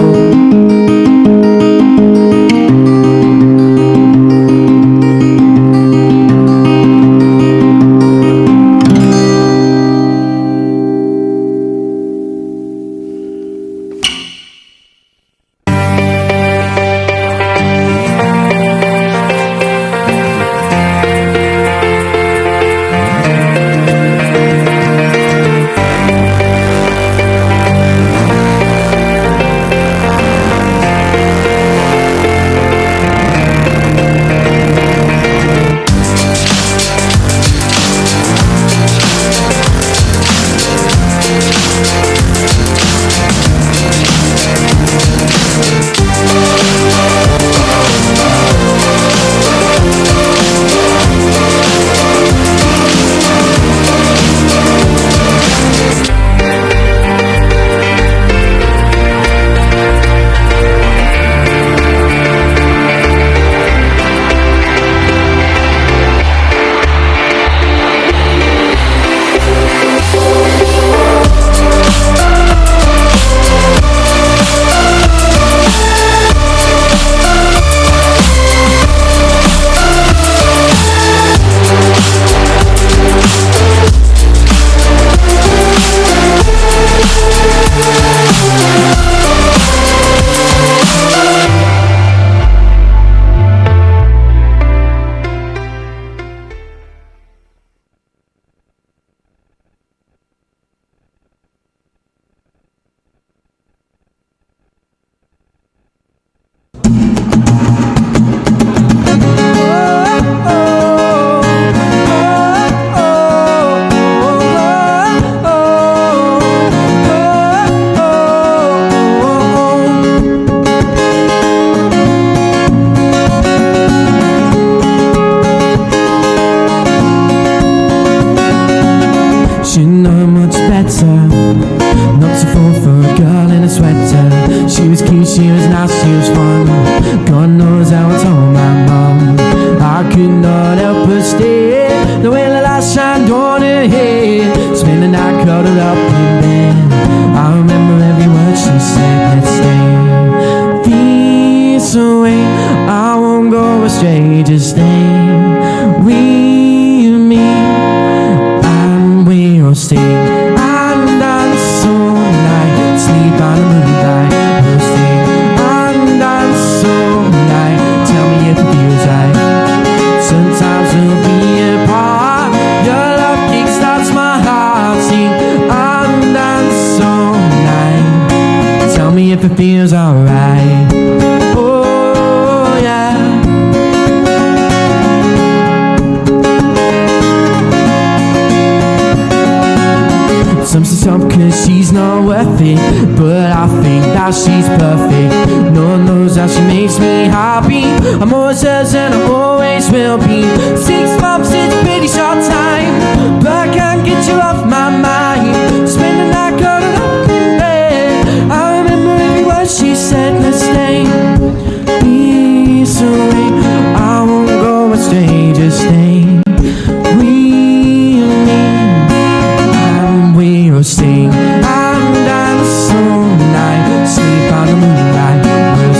Speaker 3: Sing and dance all night, sleep on the moonlight. We'll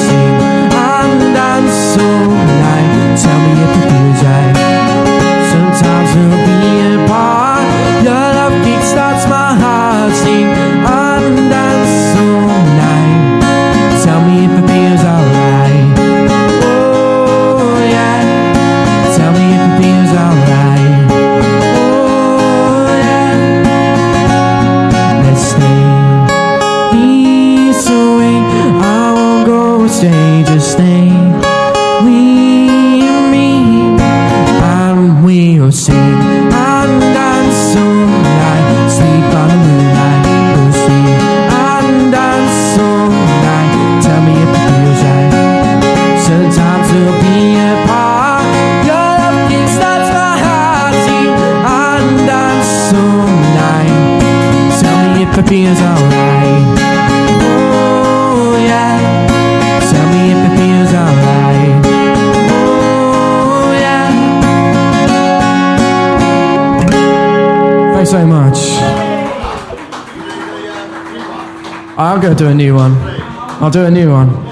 Speaker 3: strangest thing we meet, and we'll sing and dance all night, sleep on the moonlight. We'll sing and dance all night. Tell me if it feels right. Sometimes we'll be apart. Your love kickstarts my heartbeat and dance all night. Tell me if it feels alright. Oh yeah. Tell me if it feels alright. Oh yeah. Thanks so much. I'm gonna do a new one. I'll do a new one.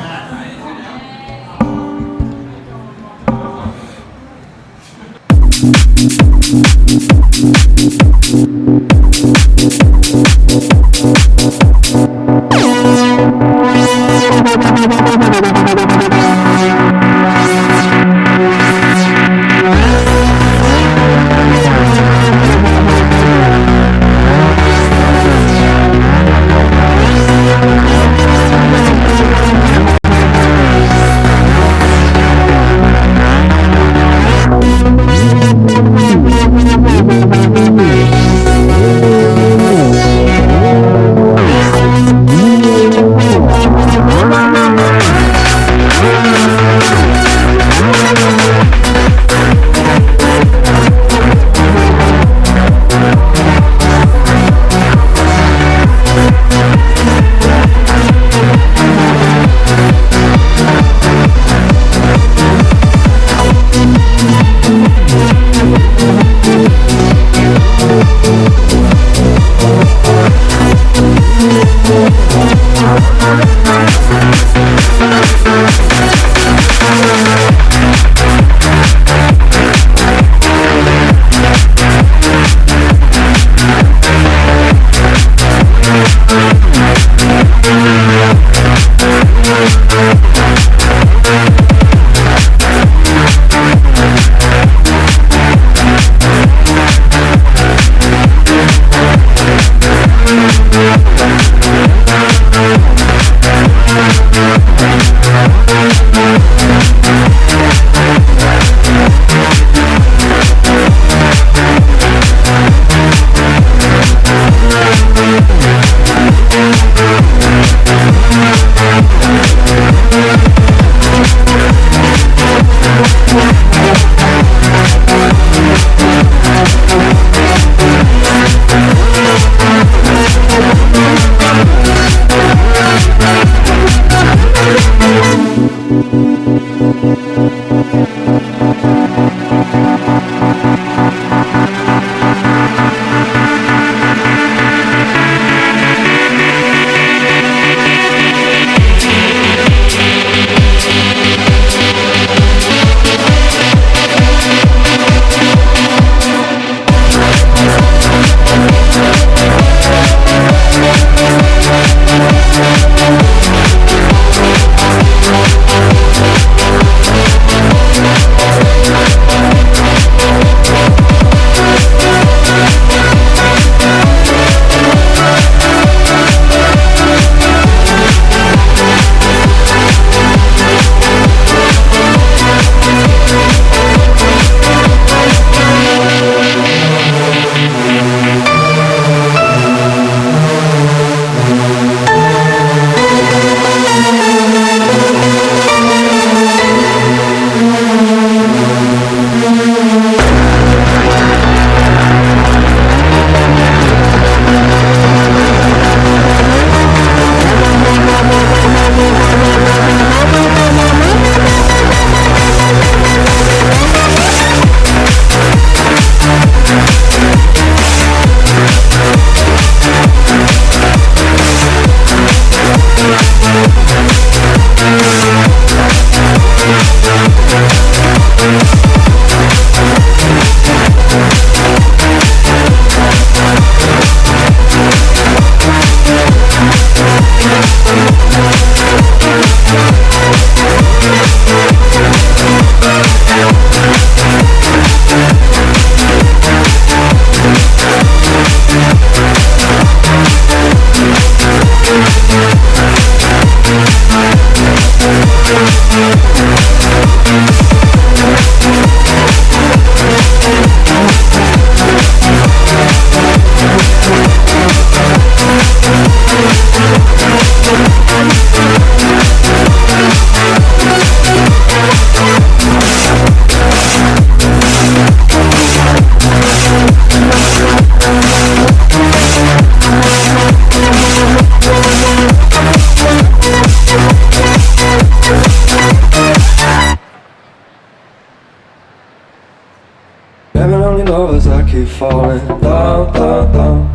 Speaker 3: keep falling down, down, down.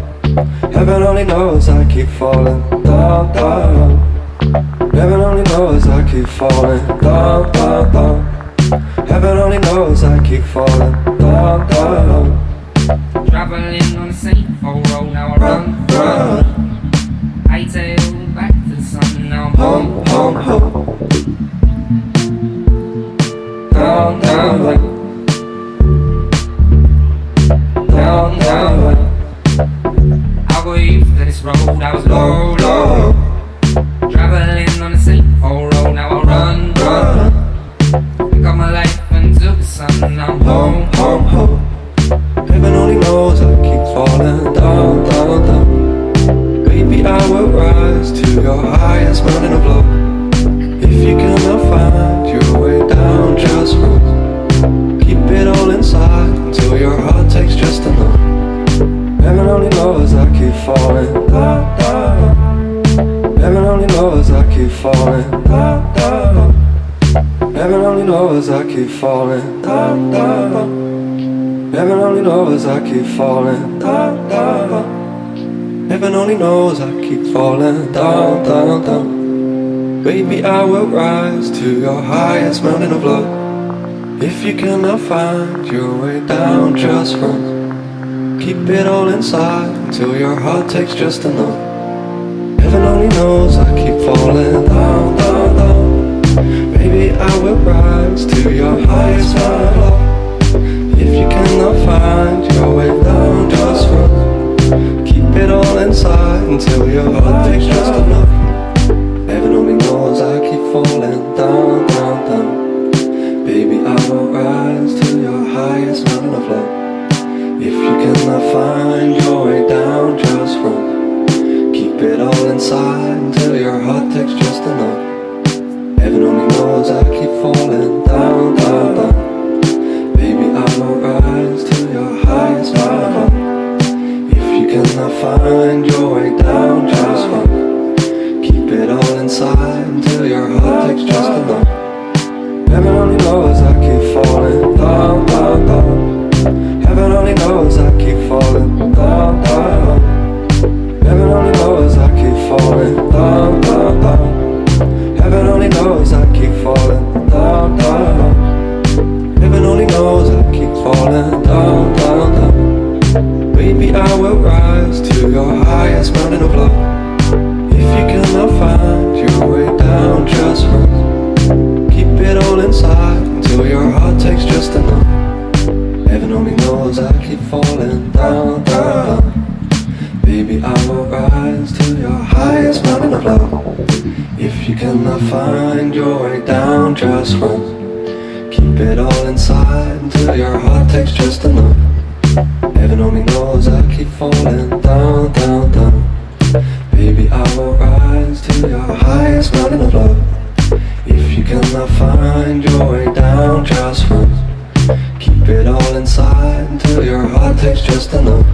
Speaker 3: Heaven only knows I keep falling down, down. Heaven only knows I keep falling down, down, down. Heaven only knows I keep falling down, down.
Speaker 10: Traveling on the same old road, now I run, run. I tail back to the sun, now I'm home, home, home. Down, down, down. Down, down, down. I was used to this road, I was low, low. Traveling on the same old road, now I run, run. Pick up my life until the sun, now I'm home, home, home.
Speaker 3: Heaven only knows I keep falling down, down, down. Baby, I will rise to your highest mountain of love. If you cannot find your way down, just run. Keep it all inside until your heart takes just enough. Heaven only knows I keep falling down, down. Heaven only knows I keep falling down, down. Heaven only knows I keep falling down, down. Heaven only knows I keep falling down, down. Heaven only knows I keep falling down, down, down. Baby, I will rise to your highest mountain of love. If you cannot find your way down, just run. Keep it all inside until your heart takes just enough. Heaven only knows I keep falling down, down, down. Baby, I will rise to your highest mountain of love. If you cannot find your way down, just run. Keep it all inside until your heart takes just enough. Heaven only knows I keep falling down, down, down. Baby, I will rise to your highest mountain of love. If you cannot find your way down, just run. Keep it all inside until your heart takes just enough. Heaven only knows I keep falling down, down, down. Baby, I will rise to your highest mountain. If you cannot find your way down, just run. Keep it all inside until your heart takes just enough. Heaven only knows I keep falling down, down, down. Heaven only knows I keep falling down, down. Heaven only knows I keep falling down, down, down. Heaven only knows I keep falling down, down. Heaven only knows I keep falling down, down, down. Baby, I will rise to your highest mountain of love. If you cannot find your way down, just run. Keep it all inside until your heart takes just enough. Heaven only knows I keep falling down, down, down. Baby, I will rise to your highest mountain of love. If you cannot find your way down, just run. Keep it all inside until your heart takes just enough. Heaven only knows I keep falling down, down, down. Baby, I will rise to your highest mountain of love. If you cannot find your way down, just run. Keep it all inside until your heart takes just enough.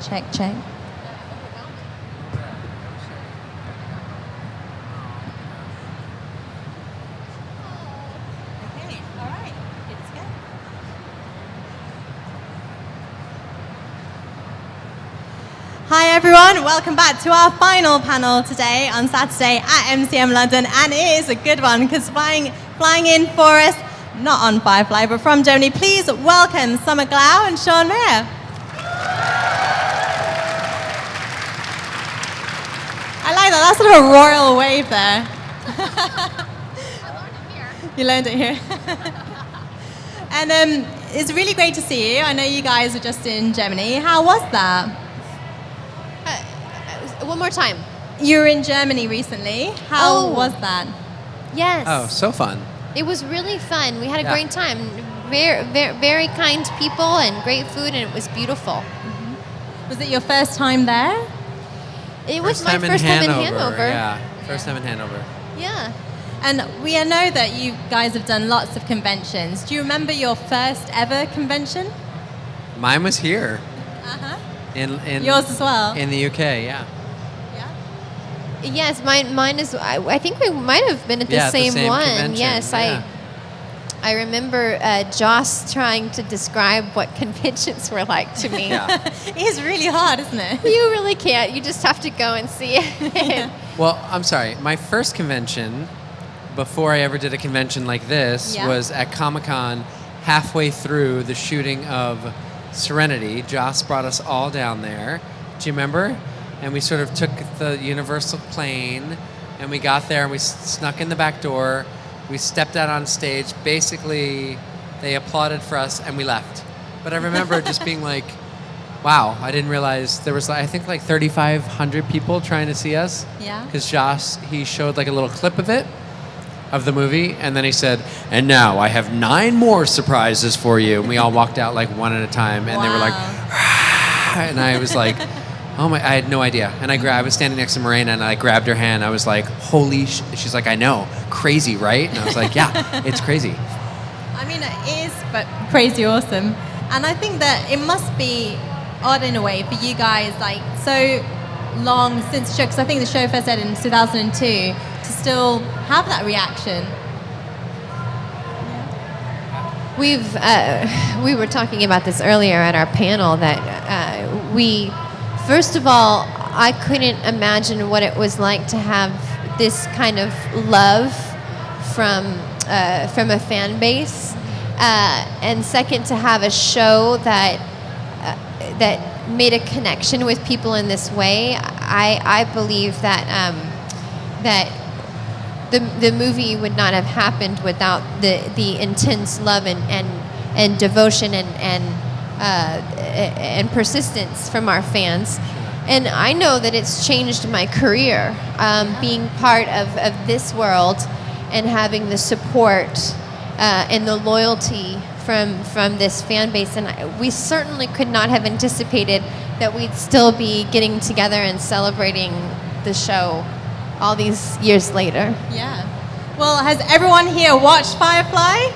Speaker 4: Check, check. Hi everyone, welcome back to our final panel today on Saturday at MCM London, and it is a good one because flying in for us, not on Firefly, but from Germany, please welcome Summer Glau and Sean Mayer. I like that, that's sort of a royal wave there. You learned it here. And it's really great to see you. I know you guys are just in Germany. How was that?
Speaker 12: One more time.
Speaker 4: You were in Germany recently. How was that?
Speaker 12: Yes.
Speaker 13: Oh, so fun.
Speaker 12: It was really fun. We had a
Speaker 13: Yeah.
Speaker 12: great time. Very, very, very kind people and great food, and it was beautiful.
Speaker 4: Was it your first time there?
Speaker 12: It was my first time in Hanover.
Speaker 13: Yeah, first time in Hanover.
Speaker 12: Yeah.
Speaker 4: And we know that you guys have done lots of conventions. Do you remember your first ever convention?
Speaker 13: Mine was here.
Speaker 4: Uh-huh.
Speaker 13: In
Speaker 4: Yours as well?
Speaker 13: In the UK, yeah.
Speaker 12: Yes, mine is. I think we might have been at the
Speaker 13: Yeah, at the
Speaker 12: same
Speaker 13: same
Speaker 12: one.
Speaker 13: convention,
Speaker 12: Yes,
Speaker 13: yeah.
Speaker 12: I remember Joss trying to describe what conventions were like to me.
Speaker 13: Yeah.
Speaker 4: It's really hard, isn't it?
Speaker 12: You really can't. You just have to go and see it.
Speaker 13: Well, I'm sorry. My first convention, before I ever did a convention like this,
Speaker 12: Yeah.
Speaker 13: was at Comic-Con halfway through the shooting of Serenity. Joss brought us all down there. Do you remember? And we sort of took the Universal plane, and we got there, and we snuck in the back door. We stepped out on stage. Basically, they applauded for us, and we left. But I remember just being like, wow, I didn't realize there was, I think, like 3,500 people trying to see us.
Speaker 4: Yeah.
Speaker 13: Because Joss, he showed like a little clip of it, of the movie, and then he said, and now I have 9 more surprises for you. And we all walked out like one at a time, and they were like, and I was like, oh my, I had no idea. And I was standing next to Morena, and I grabbed her hand. I was like, holy she's like, I know, crazy, right? And I was like, yeah, it's crazy.
Speaker 4: I mean, it is, but crazy awesome. And I think that it must be odd in a way for you guys, like so long since the show, because I think the show first aired in 2002, to still have that reaction.
Speaker 12: We were talking about this earlier at our panel that first of all, I couldn't imagine what it was like to have this kind of love from a fan base, and second, to have a show that made a connection with people in this way. I believe that that the movie would not have happened without the intense love and devotion and persistence from our fans. And I know that it's changed my career, being part of this world and having the support and the loyalty from this fan base. And we certainly could not have anticipated that we'd still be getting together and celebrating the show all these years later.
Speaker 4: Yeah. Well, has everyone here watched Firefly?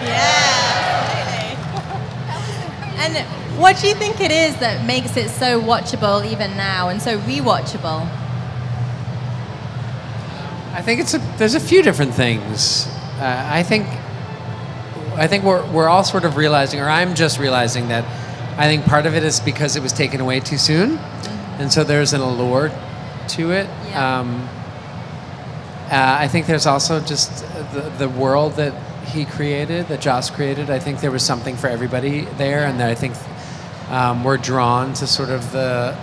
Speaker 4: Yeah. And what do you think it is that makes it so watchable even now and so rewatchable?
Speaker 13: I think there's a few different things. I think we're all sort of realizing, or I'm just realizing that I think part of it is because it was taken away too soon, and so there's an allure to it. I think there's also just the world that he created, that Joss created. I think there was something for everybody there, and I think we're drawn to sort of the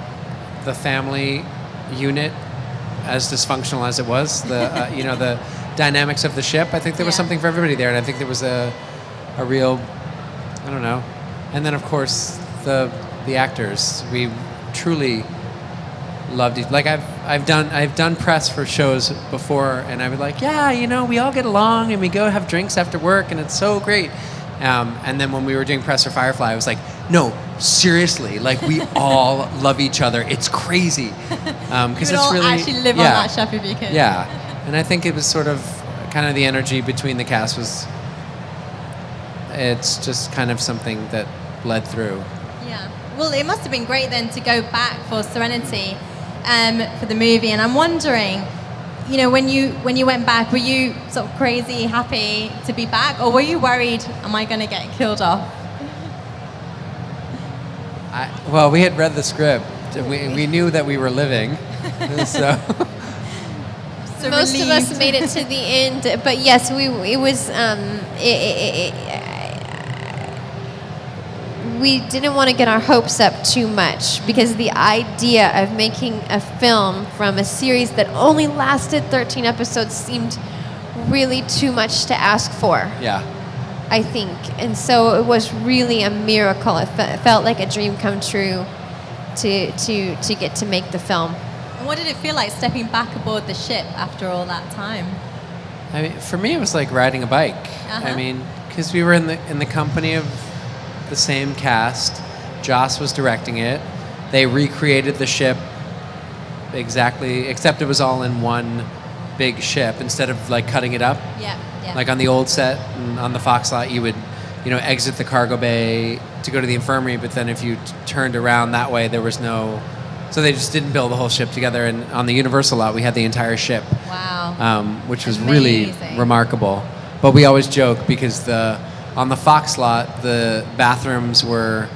Speaker 13: family unit, as dysfunctional as it was. The dynamics of the ship. I think there was something for everybody there, and I think there was a real, I don't know. And then of course the actors. We truly loved it. Like I've done press for shows before, and I would like, we all get along and we go have drinks after work, and it's so great. And then when we were doing press for Firefly, I was like, no, seriously, like we all love each other. It's crazy. Because it's really
Speaker 4: actually live on that ship if you could.
Speaker 13: Yeah, and I think it was sort of kind of the energy between the cast was. It's just kind of something that bled through.
Speaker 4: Yeah. Well, it must have been great then to go back for Serenity, for the movie. And I'm wondering, when you went back, were you sort of crazy happy to be back, or were you worried, am I going to get killed off?
Speaker 13: Well, we had read the script. We knew that we were living, so.
Speaker 12: Most of us made it to the end, but yes, we didn't want to get our hopes up too much, because the idea of making a film from a series that only lasted 13 episodes seemed really too much to ask for.
Speaker 13: Yeah.
Speaker 12: I think. And so it was really a miracle. It felt like a dream come true to get to make the film.
Speaker 4: And what did it feel like stepping back aboard the ship after all that time?
Speaker 13: I mean, for me, it was like riding a bike. I mean, because we were in the company of the same cast. Joss was directing it. They recreated the ship exactly, except it was all in one big ship instead of like cutting it up.
Speaker 4: Yeah.
Speaker 13: Like on the old set and on the Fox lot, you would, exit the cargo bay to go to the infirmary, but then if you turned around that way, there was no. So they just didn't build the whole ship together. And on the Universal lot, we had the entire ship.
Speaker 4: Wow.
Speaker 13: Which was really remarkable. But we always joke because on the Fox lot, the bathrooms were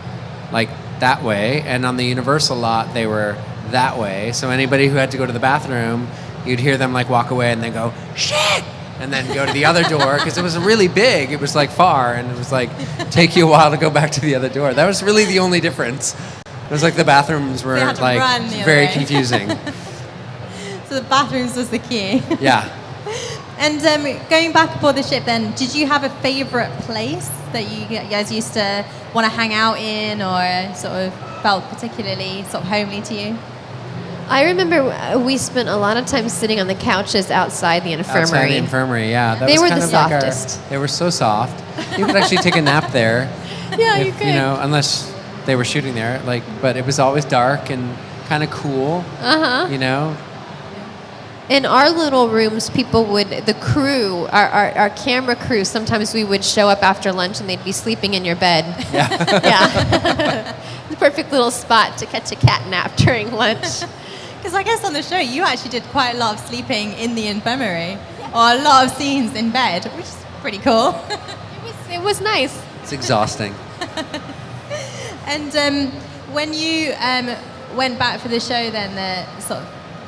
Speaker 13: like that way, and on the Universal lot, they were that way. So anybody who had to go to the bathroom, you'd hear them like walk away and then go, shit! And then go to the other door, because it was really big. It was like far, and it was like take you a while to go back to the other door. That was really the only difference. It was like the bathrooms were like very confusing.
Speaker 4: So the bathrooms was the key.
Speaker 13: Yeah.
Speaker 4: And going back aboard the ship then, did you have a favorite place that you guys used to want to hang out in, or sort of felt particularly sort of homely to you?
Speaker 12: I remember we spent a lot of time sitting on the couches outside the infirmary.
Speaker 13: Outside the infirmary, yeah. That
Speaker 12: They
Speaker 13: was
Speaker 12: were
Speaker 13: kind
Speaker 12: the
Speaker 13: of like
Speaker 12: softest.
Speaker 13: they were so soft. You could actually take a nap there.
Speaker 12: Yeah, you could.
Speaker 13: Unless they were shooting there. But it was always dark and kind of cool.
Speaker 12: In our little rooms, the crew, our camera crew, sometimes we would show up after lunch and they'd be sleeping in your bed.
Speaker 13: Yeah.
Speaker 12: Yeah. The perfect little spot to catch a cat nap during lunch.
Speaker 4: Because I guess on the show, you actually did quite a lot of sleeping in the infirmary, or a lot of scenes in bed, which is pretty cool.
Speaker 12: It was nice.
Speaker 13: It's exhausting.
Speaker 4: And when you went back for the show, then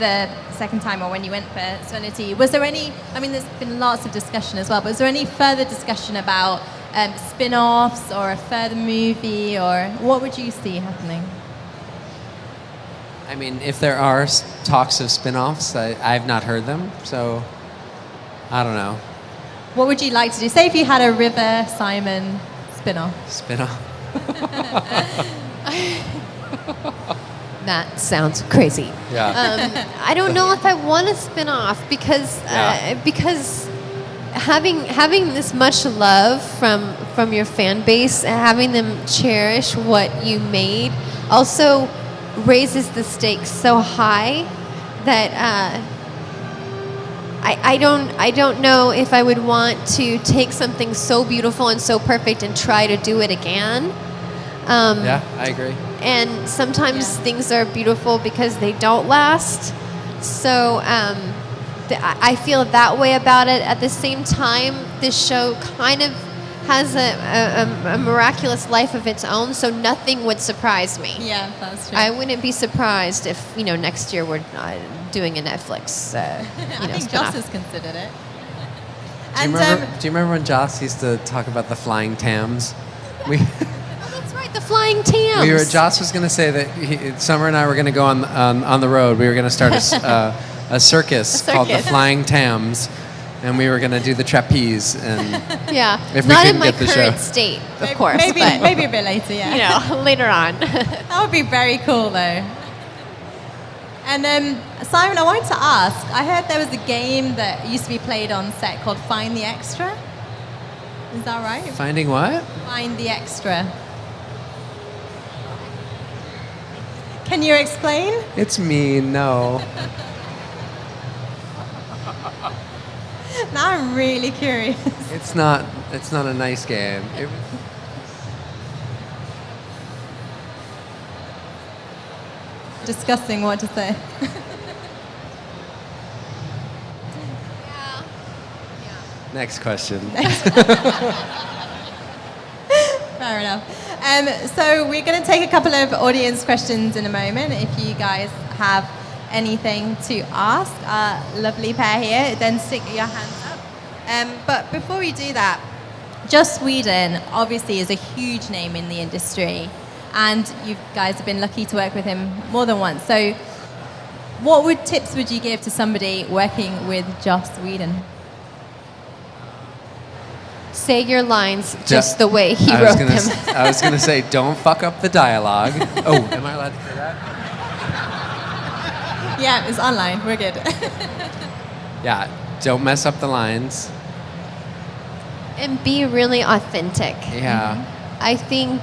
Speaker 4: the second time, or when you went for Serenity, was there any? I mean, there's been lots of discussion as well, but was there any further discussion about spin-offs or a further movie, or what would you see happening?
Speaker 13: I mean, if there are talks of spin-offs, I've not heard them, so I don't know.
Speaker 4: What would you like to do? Say if you had a River Simon spin-off.
Speaker 13: Spin-off?
Speaker 12: That sounds crazy.
Speaker 13: Yeah.
Speaker 12: I don't know if I want to spin off because having this much love from your fan base, having them cherish what you made, also raises the stakes so high that I don't know if I would want to take something so beautiful and so perfect and try to do it again.
Speaker 13: Yeah, I agree.
Speaker 12: And sometimes things are beautiful because they don't last. So I feel that way about it. At the same time, this show kind of has a miraculous life of its own, so nothing would surprise me.
Speaker 4: Yeah, that's true.
Speaker 12: I wouldn't be surprised if, next year we're doing a Netflix,
Speaker 4: I think
Speaker 12: spin-off.
Speaker 4: Joss has considered it.
Speaker 13: Do you remember when Joss used to talk about the flying Tams?
Speaker 12: That's right, the flying Tams.
Speaker 13: Joss was going to say that Summer and I were going to go on the road. We were going to start a circus called the Flying Tams, and we were going to do the trapeze. And
Speaker 12: yeah,
Speaker 13: if
Speaker 12: not
Speaker 13: we
Speaker 12: in
Speaker 13: couldn't
Speaker 12: my
Speaker 13: get the
Speaker 12: current
Speaker 13: show.
Speaker 12: state, of course.
Speaker 4: Maybe
Speaker 12: but,
Speaker 4: a bit later, yeah.
Speaker 12: later on.
Speaker 4: That would be very cool, though. And Simon, I wanted to ask, I heard there was a game that used to be played on set called Find the Extra. Is that right?
Speaker 13: Finding what?
Speaker 4: Find the Extra. Can you explain?
Speaker 13: It's me, no.
Speaker 4: Now I'm really curious.
Speaker 13: It's not a nice game.
Speaker 4: Discussing what to say.
Speaker 13: Next question.
Speaker 4: Fair enough. So we're going to take a couple of audience questions in a moment. If you guys have anything to ask, our lovely pair here, then stick your hands up. But before we do that, Just Sweden obviously is a huge name in the industry, and you guys have been lucky to work with him more than once. So what tips would you give to somebody working with Just Sweden?
Speaker 12: Say your lines just the way he wrote them.
Speaker 13: I was going to say, don't fuck up the dialogue. Oh, am I allowed to say that?
Speaker 4: Yeah, it's online. We're good.
Speaker 12: Yeah,
Speaker 13: Don't mess up the lines.
Speaker 12: and be really authentic.
Speaker 13: Yeah.
Speaker 12: I think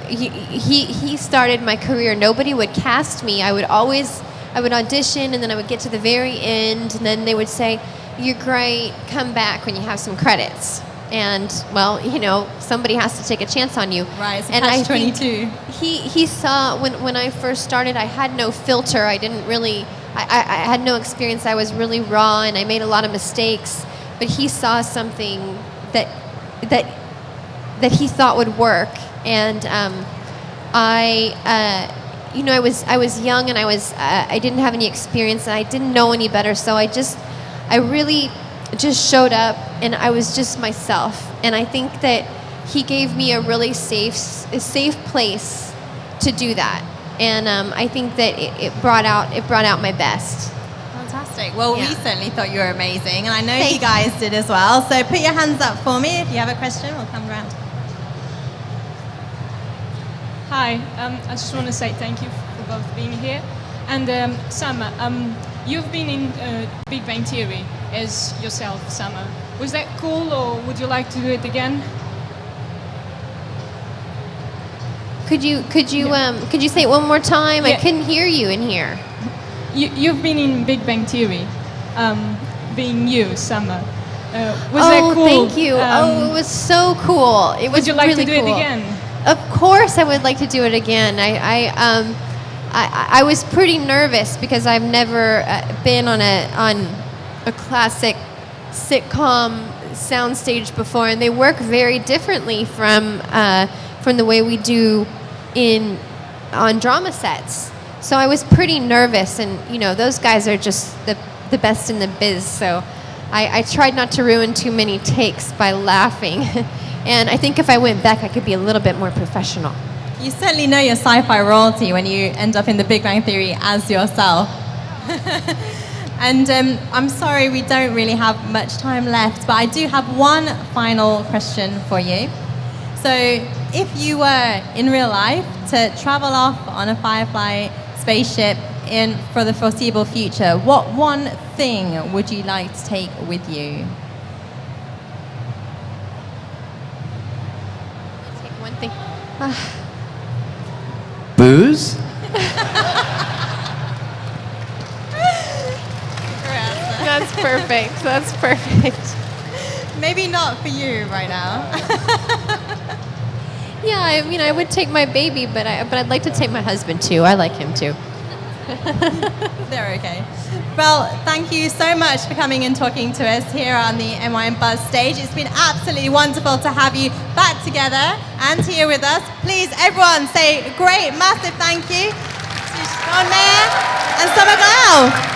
Speaker 12: he started my career. Nobody would cast me. I would audition, and then I would get to the very end, and then they would say, "You're great. Come back when you have some credits." And well, somebody has to take a chance on you.
Speaker 4: Right, it's a
Speaker 12: and I think
Speaker 4: catch-22.
Speaker 12: he saw when I first started, I had no filter. I didn't really. I had no experience. I was really raw, and I made a lot of mistakes. But he saw something that he thought would work, and I was young, and I didn't have any experience, and I didn't know any better. So I really just showed up, and I was just myself. And I think that he gave me a really safe place to do that. And I think that it brought out my best.
Speaker 4: Fantastic. Well, we certainly thought you were amazing, and I know
Speaker 12: Thank
Speaker 4: you guys did as well. So put your hands up for me if you have a question. We'll come around.
Speaker 2: Hi, I just want to say thank you for both being here. And Summer, you've been in Big Bang Theory as yourself, Summer. Was that cool, or would you like to do it again?
Speaker 12: Could you say it one more time? I couldn't hear you in here.
Speaker 2: You've been in Big Bang Theory, being you, Summer. Was that cool?
Speaker 12: Thank you. It was so cool. It was
Speaker 2: Would you like
Speaker 12: really
Speaker 2: to do
Speaker 12: cool.
Speaker 2: it again?
Speaker 12: Of course, I would like to do it again. I was pretty nervous because I've never been on a classic sitcom soundstage before, and they work very differently from the way we do on drama sets. So I was pretty nervous, and those guys are just the best in the biz. So I tried not to ruin too many takes by laughing. And I think if I went back, I could be a little bit more professional.
Speaker 4: You certainly know your sci-fi royalty when you end up in the Big Bang Theory as yourself. And I'm sorry we don't really have much time left, but I do have one final question for you. So if you were in real life to travel off on a Firefly spaceship for the foreseeable future, what one thing would you like to take with you?
Speaker 12: Take one thing.
Speaker 13: Booze?
Speaker 12: That's perfect. That's perfect.
Speaker 4: Maybe not for you right now.
Speaker 12: Yeah, I would take my baby, but I'd like to take my husband too. I like him too.
Speaker 4: They're okay. Well, thank you so much for coming and talking to us here on the MyMBuzz stage. It's been absolutely wonderful to have you back together and here with us. Please, everyone, say a great, massive thank you to Sean Mayer and Summer Glau.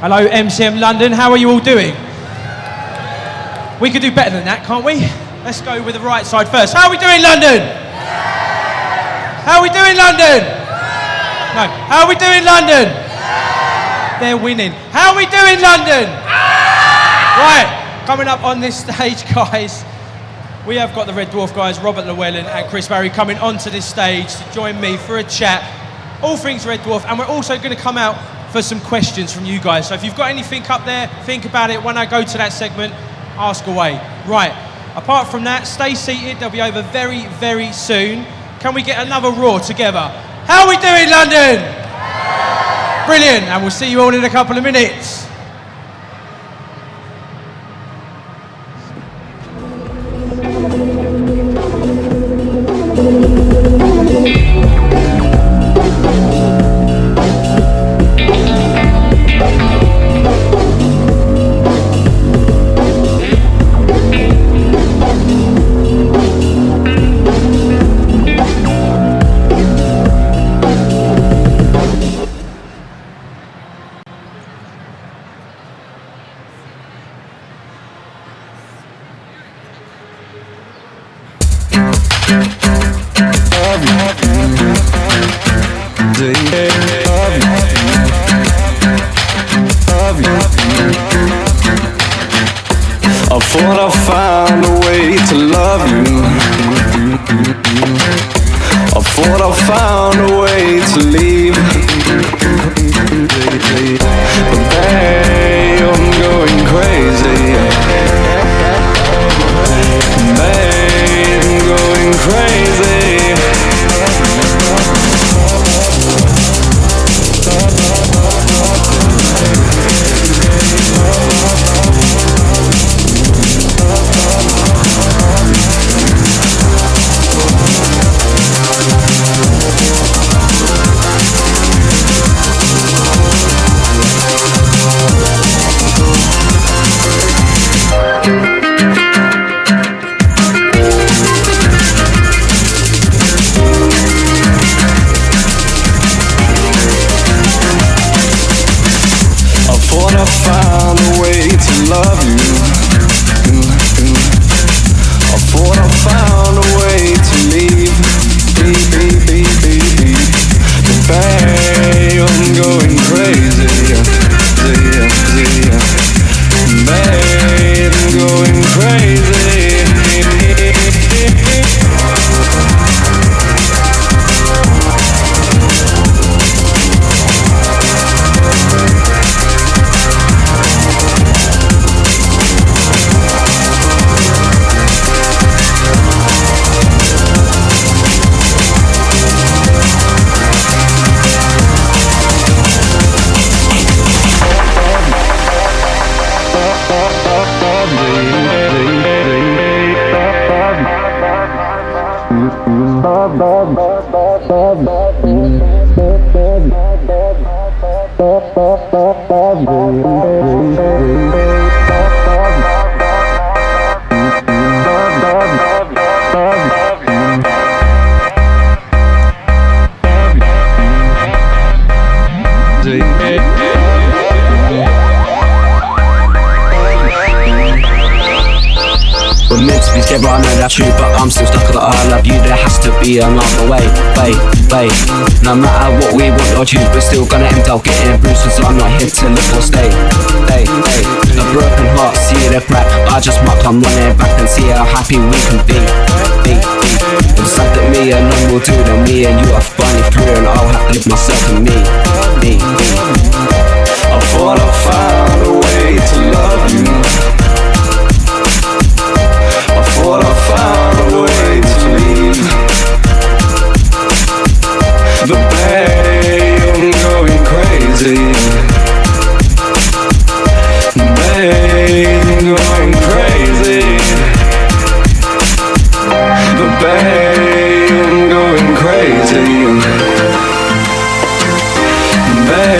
Speaker 5: Hello, MCM London. How are you all doing? We could do better than that, can't we? Let's go with the right side first. How are we doing, London? How are we doing, London? No. How are we doing, London? They're winning. How are we doing, London? Right, coming up on this stage, guys, we have got the Red Dwarf guys, Robert Llewellyn and Chris Barry, coming onto this stage to join me for a chat. All things Red Dwarf, and we're also going to come out for some questions from you guys. So if you've got anything up there, think about it. When I go to that segment, ask away. Right, apart from that, stay seated. They'll be over very, very soon. Can we get another roar together? How are we doing, London? Brilliant, and we'll see you all in a couple of minutes.
Speaker 3: I thought I found a way to love you. I thought I found a way to leave. But babe, I'm going crazy. Babe, I'm going crazy.
Speaker 14: We're meant to be together, I know that's true, but I'm still stuck at the I love you. There has to be another way. No matter what we want or choose, we're still gonna end up getting bruised, cause I'm not here to live or stay. A broken heart, see the crack. I just might come running back and see how happy we can be. It's like that me and none will do, then me and you are finally through, and I'll have to live myself and me.
Speaker 3: I thought I found a way to love you. I thought I found a way to leave. But babe, I'm going crazy. Babe, I'm going crazy. But babe, I'm going crazy. Babe,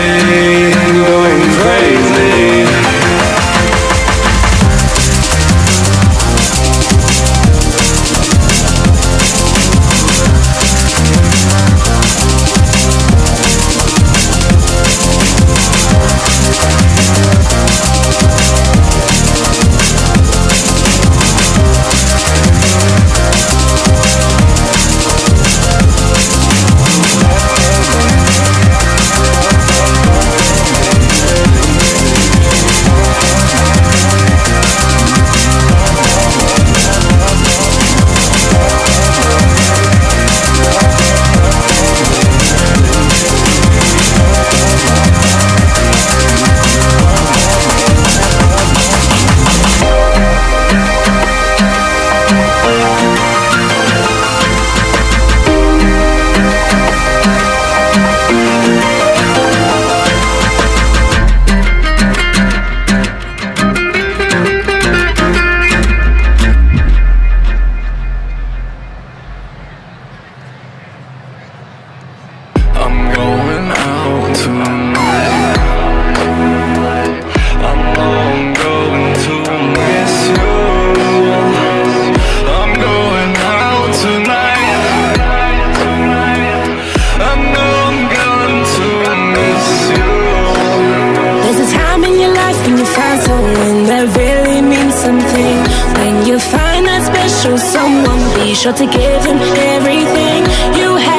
Speaker 15: special someone, be sure to give him everything you have.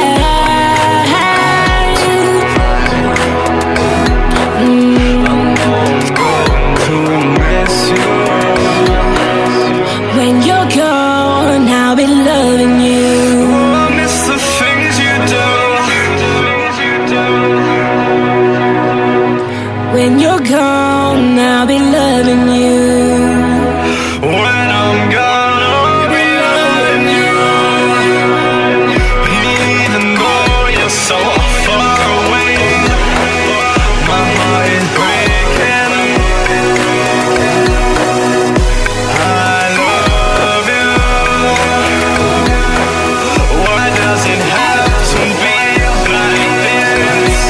Speaker 15: When you're gone, I'll be loving you.
Speaker 3: I miss the things you do.
Speaker 15: When you're gone, I'll be loving you.
Speaker 3: When I'm gone, I'll be loving you. Even though you're so far away, my heart is breaking. I love you. Why does it have to be like this?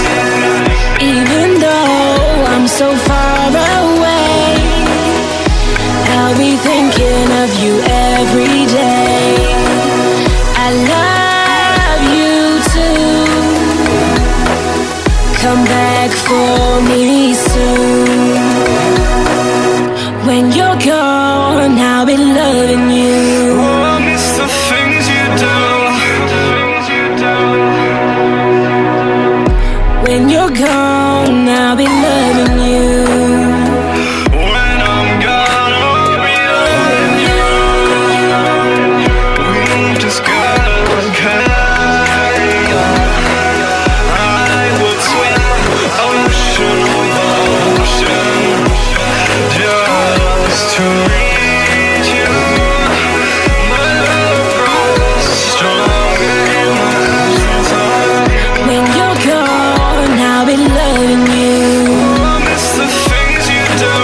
Speaker 15: Even though I'm so far away, I'll be thinking of you every day. I love you too. Come back for me soon. When you're gone, I'll be loving you.
Speaker 3: Oh, I miss the things you do.
Speaker 15: When you're gone, I'll be loving you.
Speaker 3: When I'm gone, I'll be loving you. We've just gotta carry on. I would swim ocean over ocean just to reach you. My love grows stronger in my absence.
Speaker 15: When you're gone, I'll be loving you.
Speaker 3: I miss the things you do.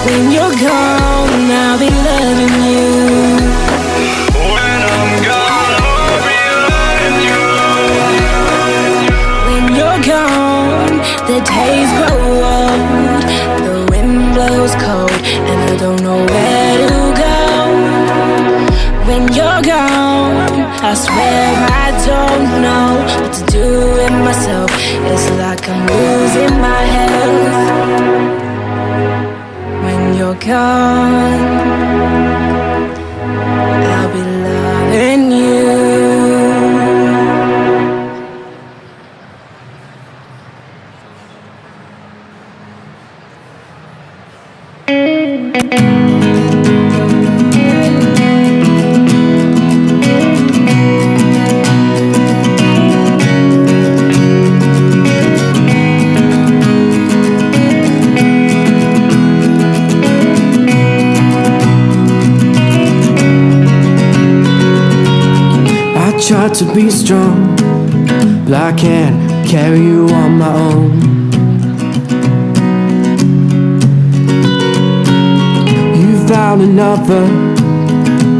Speaker 15: When you're gone, I'll be loving you.
Speaker 3: When I'm gone, I'll be loving you.
Speaker 15: When you're gone, the days grow old, the wind blows cold, and I don't know where to go. When you're gone, I swear I don't know what to do with myself. It's like I'm losing my health. When you're gone, I'll be loving you.
Speaker 3: I try to be strong, but I can't carry you on my own. You found another,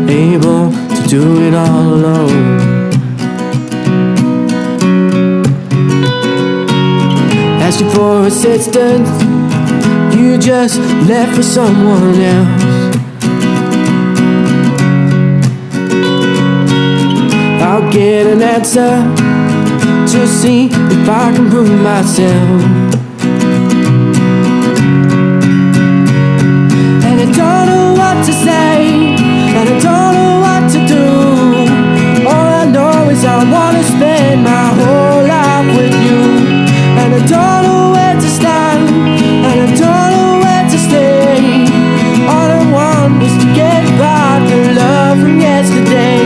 Speaker 3: able to do it all alone. Ask you for assistance, you just left for someone else. I'll get an answer to see if I can prove myself. And I don't know what to say, and I don't know what to do. All I know is I wanna spend my whole life with you. And I don't know where to stand, and I don't know where to stay. All I want is to get back the love from yesterday.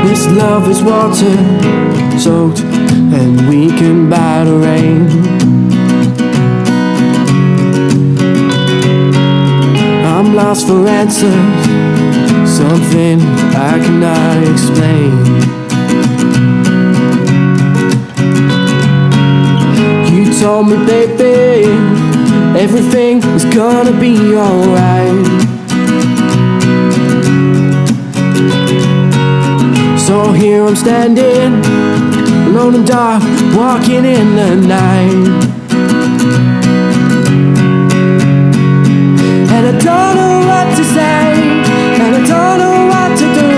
Speaker 3: This love is water soaked, and we can buy the rain. I'm lost for answers, something I cannot explain. You told me, baby, everything is gonna be alright. So here I'm standing, alone and dark, walking in the night. And I don't know what to say, and I don't know what to do.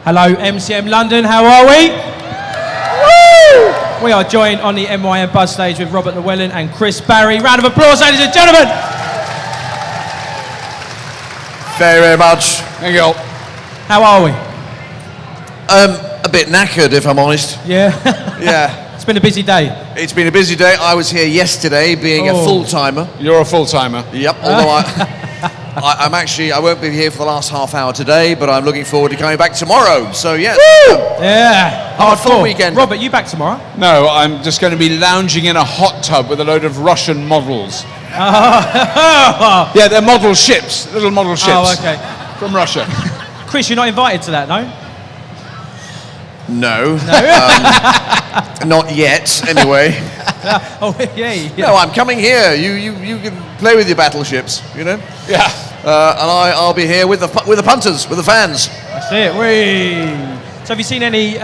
Speaker 5: Hello, MCM London, how are we? Woo! We are joined on the MyMBuzz stage with Robert Llewellyn and Chris Barry. Round of applause, ladies and gentlemen!
Speaker 18: Very, very much. Thank you.
Speaker 5: How are we?
Speaker 18: A bit knackered, if I'm honest.
Speaker 5: Yeah?
Speaker 18: Yeah.
Speaker 5: It's been a busy day.
Speaker 18: It's been a busy day. I was here yesterday being a full-timer.
Speaker 19: You're a full-timer?
Speaker 18: Yep, although I won't be here for the last half hour today, but I'm looking forward to coming back tomorrow. So, yes.
Speaker 5: Yeah.
Speaker 18: Hard-fought weekend.
Speaker 5: Robert, you back tomorrow?
Speaker 19: No, I'm just going to be lounging in a hot tub with a load of Russian models. Yeah, they're model ships, little model ships.
Speaker 5: Oh, okay.
Speaker 19: From Russia.
Speaker 5: Chris, you're not invited to that, no?
Speaker 18: No. Not yet, anyway.
Speaker 5: Oh, yeah.
Speaker 18: No, I'm coming here. You can play with your battleships, you know?
Speaker 19: Yeah.
Speaker 18: And I'll be here with the punters, with the fans.
Speaker 5: That's it. Whee! So have you seen any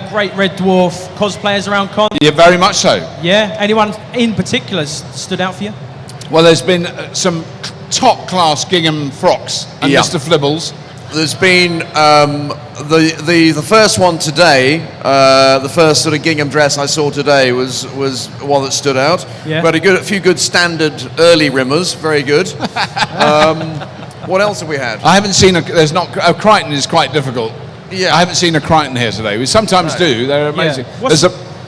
Speaker 5: great Red Dwarf cosplayers around con?
Speaker 19: Yeah, very much so.
Speaker 5: Yeah? Anyone in particular stood out for you?
Speaker 19: Well, there's been some top-class gingham frocks and Mr. Flibbles.
Speaker 18: There's been the first one today. The first sort of gingham dress I saw today was one that stood out.
Speaker 5: Yeah.
Speaker 18: We had a few good standard early rimmers, very good. What else have we had?
Speaker 19: I haven't seen a Crichton is quite difficult.
Speaker 18: Yeah.
Speaker 19: I haven't seen a Crichton here today. We sometimes do. They're amazing.
Speaker 5: Yeah.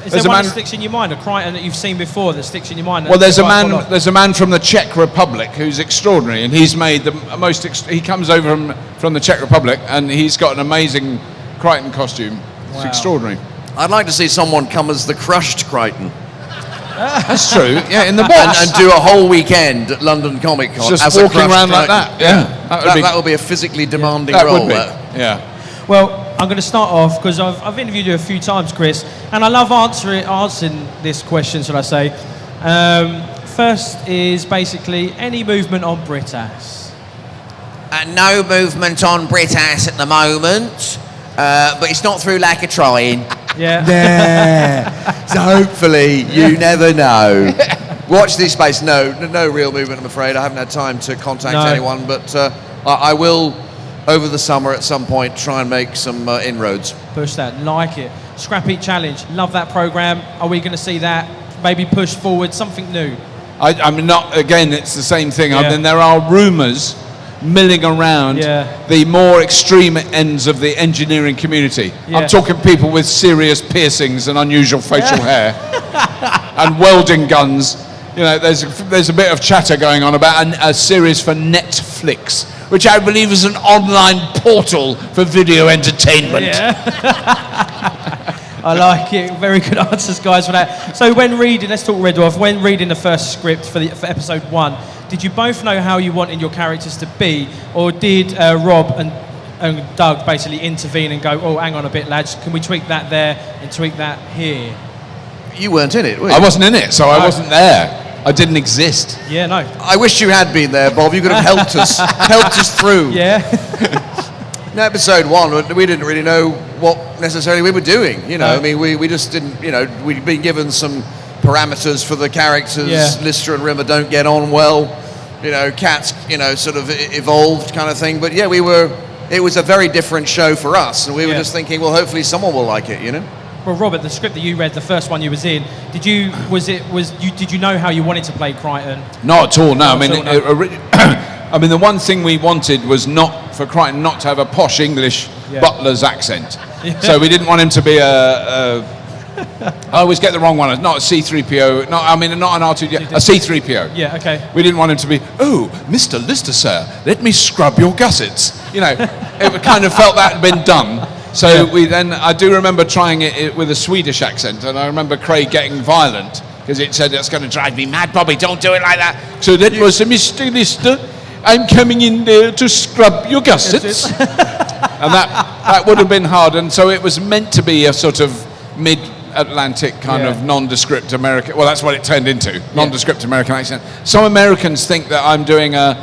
Speaker 5: Is there one that sticks in your mind, a Crichton that you've seen before that sticks in your mind?
Speaker 19: Well, there's a man from the Czech Republic who's extraordinary, and he's made the most. He comes over from the Czech Republic, and he's got an amazing Crichton costume. It's extraordinary.
Speaker 18: I'd like to see someone come as the crushed Crichton.
Speaker 19: That's true. Yeah, in the box.
Speaker 18: And do a whole weekend at London Comic Con
Speaker 19: just
Speaker 18: as
Speaker 19: walking
Speaker 18: a crushed
Speaker 19: around like
Speaker 18: Crichton.
Speaker 19: that. Yeah,
Speaker 18: that would be a physically demanding
Speaker 19: that
Speaker 18: role.
Speaker 19: would be.
Speaker 18: That.
Speaker 19: Yeah.
Speaker 5: Well, I'm going to start off because I've interviewed you a few times, Chris, and I love answering this question, should I say. First is basically any movement on Britass?
Speaker 20: No movement on Britass at the moment, but it's not through lack of trying.
Speaker 5: Yeah.
Speaker 18: Yeah. So hopefully, you never know. Watch this space. No real movement, I'm afraid. I haven't had time to contact anyone, but I will, over the summer at some point, try and make some inroads.
Speaker 5: Push that, like it. Scrappy Challenge, love that programme. Are we going to see that maybe pushed forward, something new?
Speaker 19: I'm not, again, it's the same thing. I mean, there are rumours milling around the more extreme ends of the engineering community. I'm talking people with serious piercings and unusual facial hair and welding guns. You know, there's a bit of chatter going on about a series for Netflix, which I believe is an online portal for video entertainment.
Speaker 5: I like it. Very good answers, guys, for that. So when reading, let's talk Red Dwarf, when reading the first script for episode 1, did you both know how you wanted your characters to be, or did Rob and Doug basically intervene and go, oh, hang on a bit, lads, can we tweak that there and tweak that here?
Speaker 18: You weren't in it, were you?
Speaker 19: I wasn't in it, so I wasn't there. I didn't exist.
Speaker 5: Yeah, no.
Speaker 18: I wish you had been there, Bob. You could have helped us, helped us through.
Speaker 5: Yeah.
Speaker 18: In episode 1, we didn't really know what necessarily we were doing. You know, I mean, we just didn't. You know, we'd been given some parameters for the characters.
Speaker 5: Yeah.
Speaker 18: Lister and Rimmer don't get on well. You know, Cats, you know, sort of evolved kind of thing. But yeah, it was a very different show for us, and we were just thinking, well, hopefully someone will like it. You know.
Speaker 5: Well, Robert, the script that you read, the first one you was in, did you know how you wanted to play Crichton?
Speaker 19: Not at all. No,
Speaker 5: Not
Speaker 19: I mean,
Speaker 5: at all, no.
Speaker 19: I mean, the one thing we wanted was not for Crichton not to have a posh English butler's accent.
Speaker 5: Yeah.
Speaker 19: So we didn't want him to be I always get the wrong one. Not a C-3PO. Not an R2. A C-3PO.
Speaker 5: Yeah. Okay.
Speaker 19: We didn't want him to be, oh, Mr. Lister, sir, let me scrub your gussets. You know, it kind of felt that had been done. So I do remember trying it with a Swedish accent, and I remember Craig getting violent because it said, that's going to drive me mad, Bobby, don't do it like that. So that was Mr. Lister, I'm coming in there to scrub your gussets. And that would have been hard, and so it was meant to be a sort of mid-Atlantic kind of nondescript American, well, that's what it turned into, nondescript American accent. Some Americans think that I'm doing a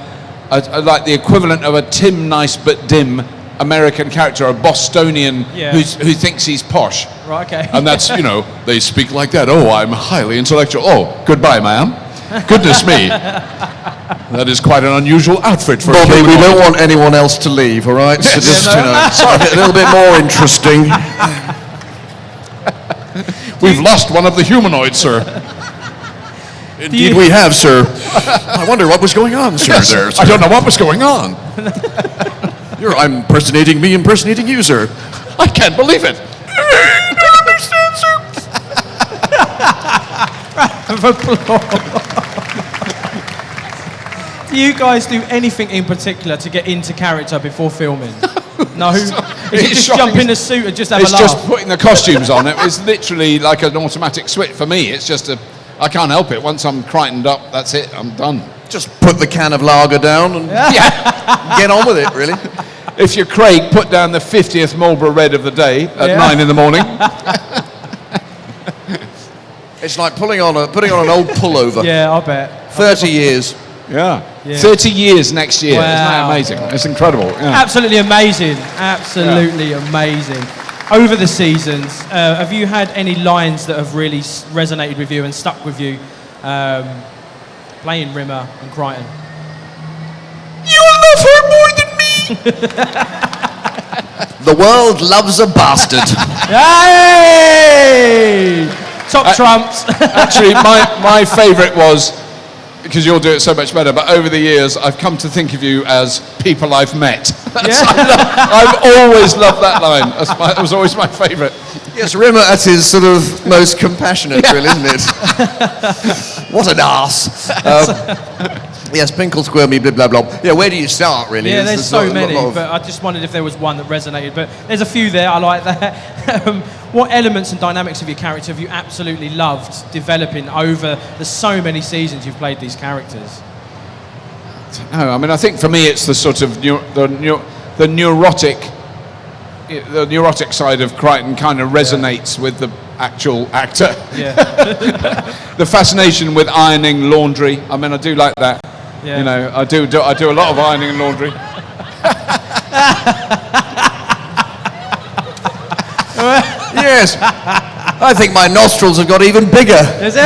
Speaker 19: like the equivalent of a Tim Nice but dim American character, a Bostonian who thinks he's posh.
Speaker 5: Right, okay.
Speaker 19: And that's, you know, they speak like that. Oh, I'm highly intellectual. Oh, goodbye, ma'am. Goodness me. That is quite an unusual outfit for
Speaker 18: Bobby,
Speaker 19: a
Speaker 18: we don't want anyone else to leave, all right? So just, you know, a little bit more interesting.
Speaker 19: We've lost one of the humanoids, sir.
Speaker 18: Indeed we have, sir. I wonder what was going on, sir.
Speaker 19: Yes,
Speaker 18: there, sir.
Speaker 19: I don't know what was going on.
Speaker 18: I'm impersonating me, impersonating you, sir.
Speaker 19: I can't believe it.
Speaker 18: I don't understand, sir.
Speaker 5: Do you guys do anything in particular to get into character before filming? No? Is it just jump in the suit and just have a laugh?
Speaker 19: It's just putting the costumes on. It's literally like an automatic switch for me. It's just I can't help it. Once I'm Crichtoned up, that's it. I'm done.
Speaker 18: Just put the can of lager down and get on with it, really.
Speaker 19: If you're Craig, put down the 50th Marlborough Red of the day at 9 in the morning.
Speaker 18: It's like putting on an old pullover.
Speaker 5: Yeah, I bet.
Speaker 18: 30 years.
Speaker 19: Yeah. 30 years next year.
Speaker 5: Wow.
Speaker 19: Isn't that amazing? It's incredible. Yeah.
Speaker 5: Absolutely amazing. Absolutely amazing. Over the seasons, have you had any lines that have really resonated with you and stuck with you playing Rimmer and Crichton?
Speaker 18: You love her more than me! The world loves a bastard.
Speaker 5: Hey! Top trumps.
Speaker 19: Actually, my favourite was, because you'll do it so much better, but over the years, I've come to think of you as people I've met. I've always loved that line. That was always my favourite.
Speaker 18: Yes, Rimmer at his sort of most compassionate, really, isn't it? What an arse. Yes, Pinkle Square me, blah, blah, blah. Yeah, where do you start, really?
Speaker 5: Yeah, there's so many, but I just wondered if there was one that resonated. But there's a few there, I like that. What elements and dynamics of your character have you absolutely loved developing over the so many seasons you've played these characters?
Speaker 19: No, I mean, I think for me it's the sort of the neurotic side of Crichton kind of resonates with the actual actor.
Speaker 5: Yeah.
Speaker 19: The fascination with ironing, laundry. I mean, I do like that.
Speaker 5: Yeah.
Speaker 19: You know, I do a lot of ironing and laundry.
Speaker 18: Yes. I think my nostrils have got even bigger.
Speaker 5: Is it?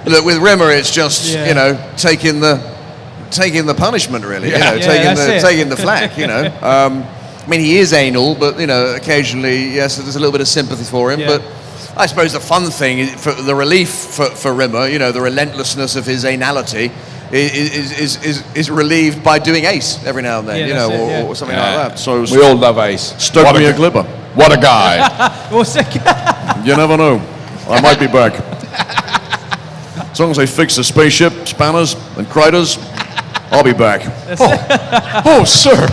Speaker 18: Look, with Rimmer, it's just, you know, taking the punishment, really.
Speaker 19: Yeah.
Speaker 18: You know, taking the flak, you know. I mean, he is anal, but, you know, occasionally, yes, there's a little bit of sympathy for him.
Speaker 5: Yeah.
Speaker 18: But I suppose the fun thing, for the relief for Rimmer, you know, the relentlessness of his anality is relieved by doing Ace every now and then, you know, or something like that. So
Speaker 19: we all love Ace.
Speaker 18: Stoke me a glibber.
Speaker 19: What a guy.
Speaker 18: You never know. I might be back. As long as I fix the spaceship, spanners, and criters, I'll be back.
Speaker 19: Oh, sir.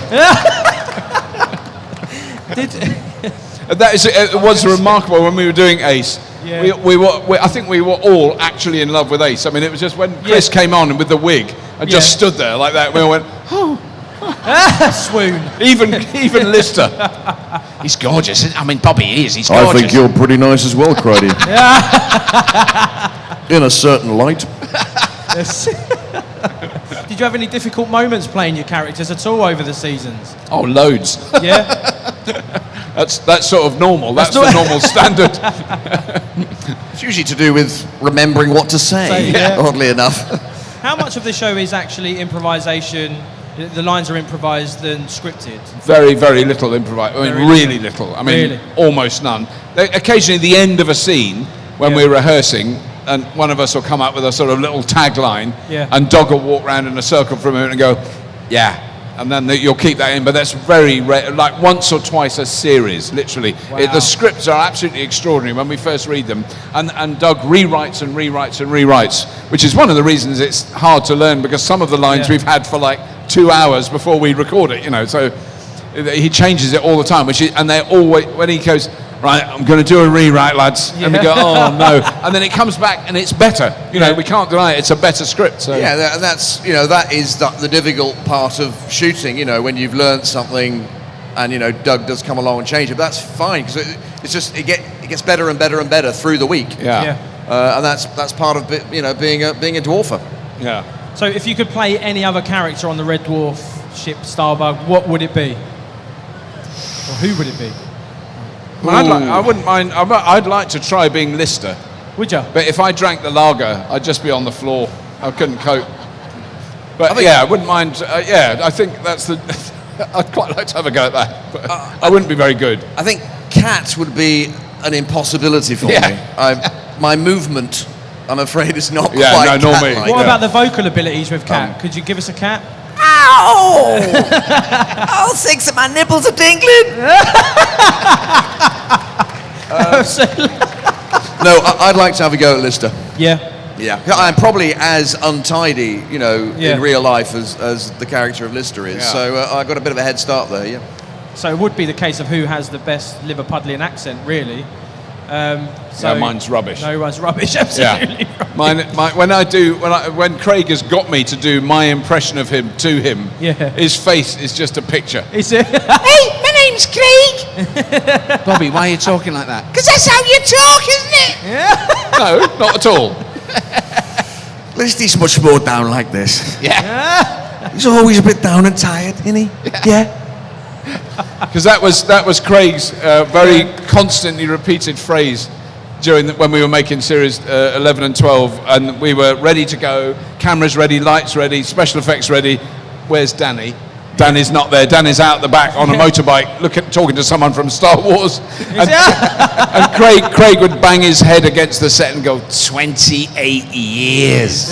Speaker 19: It was remarkable when we were doing Ace.
Speaker 5: Yeah.
Speaker 19: I think we were all actually in love with Ace. I mean, it was just when Chris came on with the wig and just stood there like that, we all went, oh.
Speaker 5: Swoon.
Speaker 19: Even Lister. He's gorgeous. I mean, Bobby is. He's gorgeous.
Speaker 18: I think you're pretty nice as well, Cridey. In a certain light.
Speaker 5: Yes. Did you have any difficult moments playing your characters at all over the seasons?
Speaker 19: Oh, loads.
Speaker 5: Yeah.
Speaker 19: That's sort of normal. That's the normal standard.
Speaker 18: It's usually to do with remembering what to say, oddly enough.
Speaker 5: How much of the show is actually improvisation? The lines are improvised and scripted?
Speaker 19: Very, very little improvised. I mean,
Speaker 5: Very
Speaker 19: really little. I mean,
Speaker 5: Really?
Speaker 19: almost none. Occasionally, at the end of a scene, when we're rehearsing, and one of us will come up with a sort of little tagline,
Speaker 5: Yeah.
Speaker 19: and Doug will walk around in a circle for a minute and go, yeah. And then you'll keep that in, but that's very rare, like once or twice a series, literally.
Speaker 5: Wow.
Speaker 19: The scripts are absolutely extraordinary when we first read them. And Doug rewrites and rewrites and rewrites, which is one of the reasons it's hard to learn, because some of the lines we've had for like 2 hours before we record it, you know, so he changes it all the time, and they're always, when he goes, right, I'm going to do a rewrite, lads. And we go, oh no. And then it comes back and it's better. You know, we can't deny it. It's a better script. So.
Speaker 18: Yeah, that's, you know, that is the difficult part of shooting, you know, when you've learned something and, you know, Doug does come along and change it. But that's fine, because it's just, it gets better and better and better through the week.
Speaker 19: Yeah.
Speaker 18: And that's part of, you know, being a dwarfer.
Speaker 19: Yeah.
Speaker 5: So if you could play any other character on the Red Dwarf ship Starbug, what would it be? Or who would it be?
Speaker 19: Well, I wouldn't mind. I'd like to try being Lister.
Speaker 5: Would you?
Speaker 19: But if I drank the lager, I'd just be on the floor. I couldn't cope. But I wouldn't mind. I think that's the. I'd quite like to have a go at that. But I wouldn't be very good.
Speaker 18: I think cat would be an impossibility for me. My movement, I'm afraid, is not quite cat-like.
Speaker 5: What about the vocal abilities with Cat? Could you give us a Cat?
Speaker 20: Ow! All 6 of my nipples are tingling.
Speaker 18: No, I'd like to have a go at Lister.
Speaker 5: Yeah.
Speaker 18: Yeah. I'm probably as untidy, you know,
Speaker 5: Yeah.
Speaker 18: in real life as the character of Lister is.
Speaker 5: Yeah.
Speaker 18: So I got a bit of a head start there, yeah.
Speaker 5: So it would be the case of who has the best Liverpudlian accent, really.
Speaker 19: Mine's rubbish.
Speaker 5: No, mine's rubbish, absolutely.
Speaker 19: Yeah. When Craig has got me to do my impression of him to him, his face is just a picture.
Speaker 5: Is it?
Speaker 20: Hey, my name's Craig.
Speaker 19: Bobby, why are you talking like that?
Speaker 20: Because that's how you talk, isn't it?
Speaker 19: No, not at all.
Speaker 18: At least he's much more down like this.
Speaker 19: Yeah.
Speaker 18: He's always a bit down and tired, isn't he? Yeah.
Speaker 19: Because that was Craig's very constantly repeated phrase when we were making series 11 and 12, and we were ready to go, cameras ready, lights ready, special effects ready. Where's Danny? Danny's not there. Danny's out the back on a motorbike, talking to someone from Star Wars. And Craig would bang his head against the set and go, 28 years.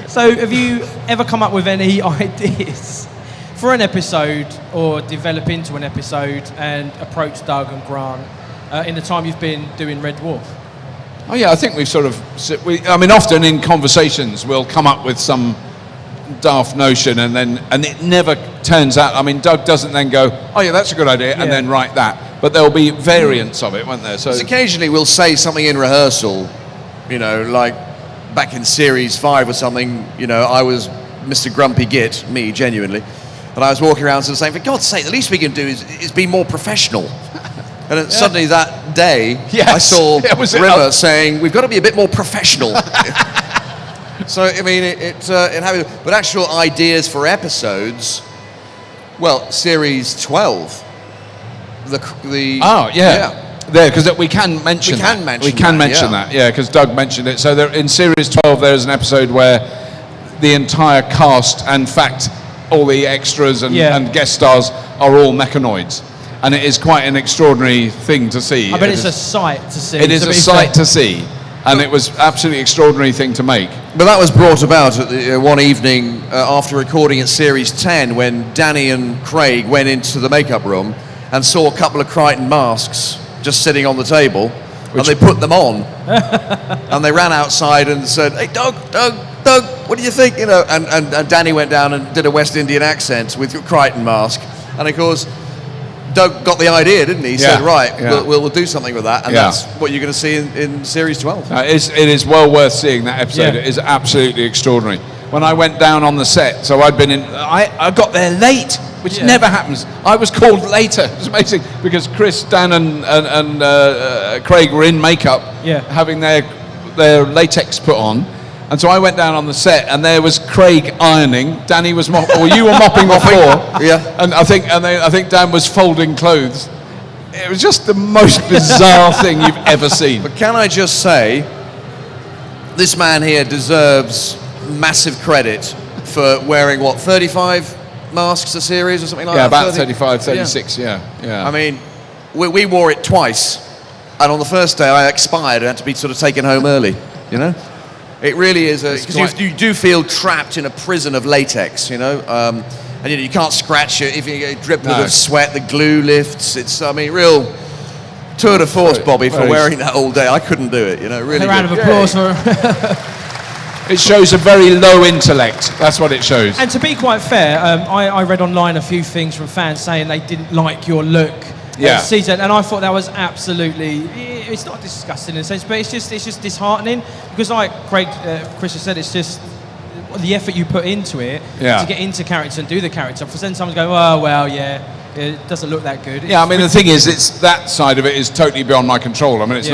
Speaker 5: So have you ever come up with any ideas for an episode or develop into an episode and approach Doug and Grant in the time you've been doing Red Dwarf?
Speaker 19: Oh yeah, I think we've sort of. Often in conversations we'll come up with some daft notion, and it never turns out. I mean, Doug doesn't then go, "Oh yeah, that's a good idea," and then write that. But there'll be variants of it, won't there? So
Speaker 18: occasionally we'll say something in rehearsal, you know, like back in series 5 or something. You know, I was Mr. Grumpy Git, me genuinely, and I was walking around sort of saying, "For God's sake, the least we can do is be more professional." And then suddenly that day, I saw Rimmer saying, "We've got to be a bit more professional." So I mean, it happens. But actual ideas for episodes, well, series 12, there,
Speaker 19: because we can mention that, because Doug mentioned it. So in series 12, there's an episode where the entire cast, and in fact, all the extras and guest stars are all mechanoids. And it is quite an extraordinary thing to see.
Speaker 5: I bet it's a sight to see.
Speaker 19: It is a sight to see. And it was absolutely extraordinary thing to make.
Speaker 18: But that was brought about at one evening after recording at Series 10, when Danny and Craig went into the makeup room and saw a couple of Crichton masks just sitting on the table, and they put them on. And they ran outside and said, "Hey, Doug, what do you think?" You know, and Danny went down and did a West Indian accent with a Crichton mask. And of course, Doug got the idea, didn't he? He said, "Right, we'll do something with that," and that's what you're going to see in Series 12.
Speaker 19: It is well worth seeing that episode. It is absolutely extraordinary. When I went down on the set, so I'd been in, I got there late. which never happens. I was called later. It was amazing because Chris, Dan, and Craig were in makeup, having their latex put on. And so I went down on the set, and there was Craig ironing. Danny was mopping, or you were mopping the floor.
Speaker 18: Yeah.
Speaker 19: And I think Dan was folding clothes. It was just the most bizarre thing you've ever seen.
Speaker 18: But can I just say, this man here deserves massive credit for wearing, 35 masks a series or something like that?
Speaker 19: Yeah, about 35, 36, yeah.
Speaker 18: I mean, we wore it twice, and on the first day I expired and had to be sort of taken home early, you know? It really is, because you do feel trapped in a prison of latex, you know? And you can't scratch it. If you get dripped with sweat, the glue lifts. It's, real tour de force, Bobby, for wearing that all day. I couldn't do it, you know, really.
Speaker 5: A round of applause for...
Speaker 19: It shows a very low intellect. That's what it shows.
Speaker 5: And to be quite fair, I read online a few things from fans saying they didn't like your look season, and I thought that was absolutely... It's not disgusting in a sense, but it's just disheartening, because like Chris has said, it's just the effort you put into it to get into character and do the character. For then someone's going, oh, well, it doesn't look that good.
Speaker 19: Yeah, I mean, the thing is, it's that side of it is totally beyond my control. I mean, it's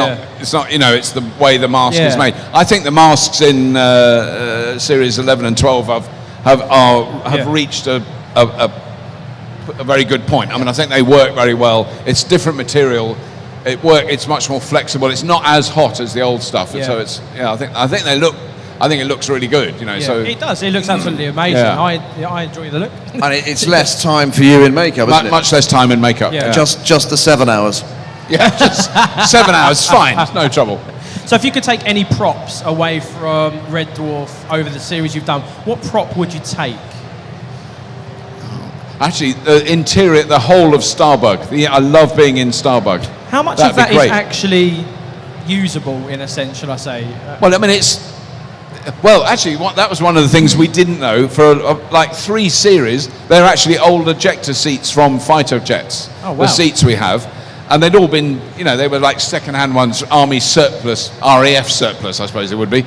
Speaker 19: not, you know, it's the way the mask is made. I think the masks in series 11 and 12 have reached a very good point. I mean, I think they work very well. It's different material. It's much more flexible. It's not as hot as the old stuff. So it's, I think they look. I think it looks really good, you know. So
Speaker 5: it does. It looks absolutely amazing. I enjoy the look.
Speaker 18: And it's less time for you in makeup, isn't it?
Speaker 19: Much less time in makeup.
Speaker 5: Yeah.
Speaker 18: Just the 7 hours.
Speaker 19: Yeah, just 7 hours. Fine, it's no trouble.
Speaker 5: So if you could take any props away from Red Dwarf over the series you've done, what prop would you take?
Speaker 19: Actually, the interior, the whole of Starbug. I love being in Starbug.
Speaker 5: How much of that is actually usable, in a sense, shall I say?
Speaker 19: Well, I mean, actually, that was one of the things we didn't know. For like 3 series, they're actually old ejector seats from fighter jets.
Speaker 5: Oh, wow.
Speaker 19: The seats we have. And they'd all been, you know, they were like second-hand ones, Army surplus, RAF surplus, I suppose it would be.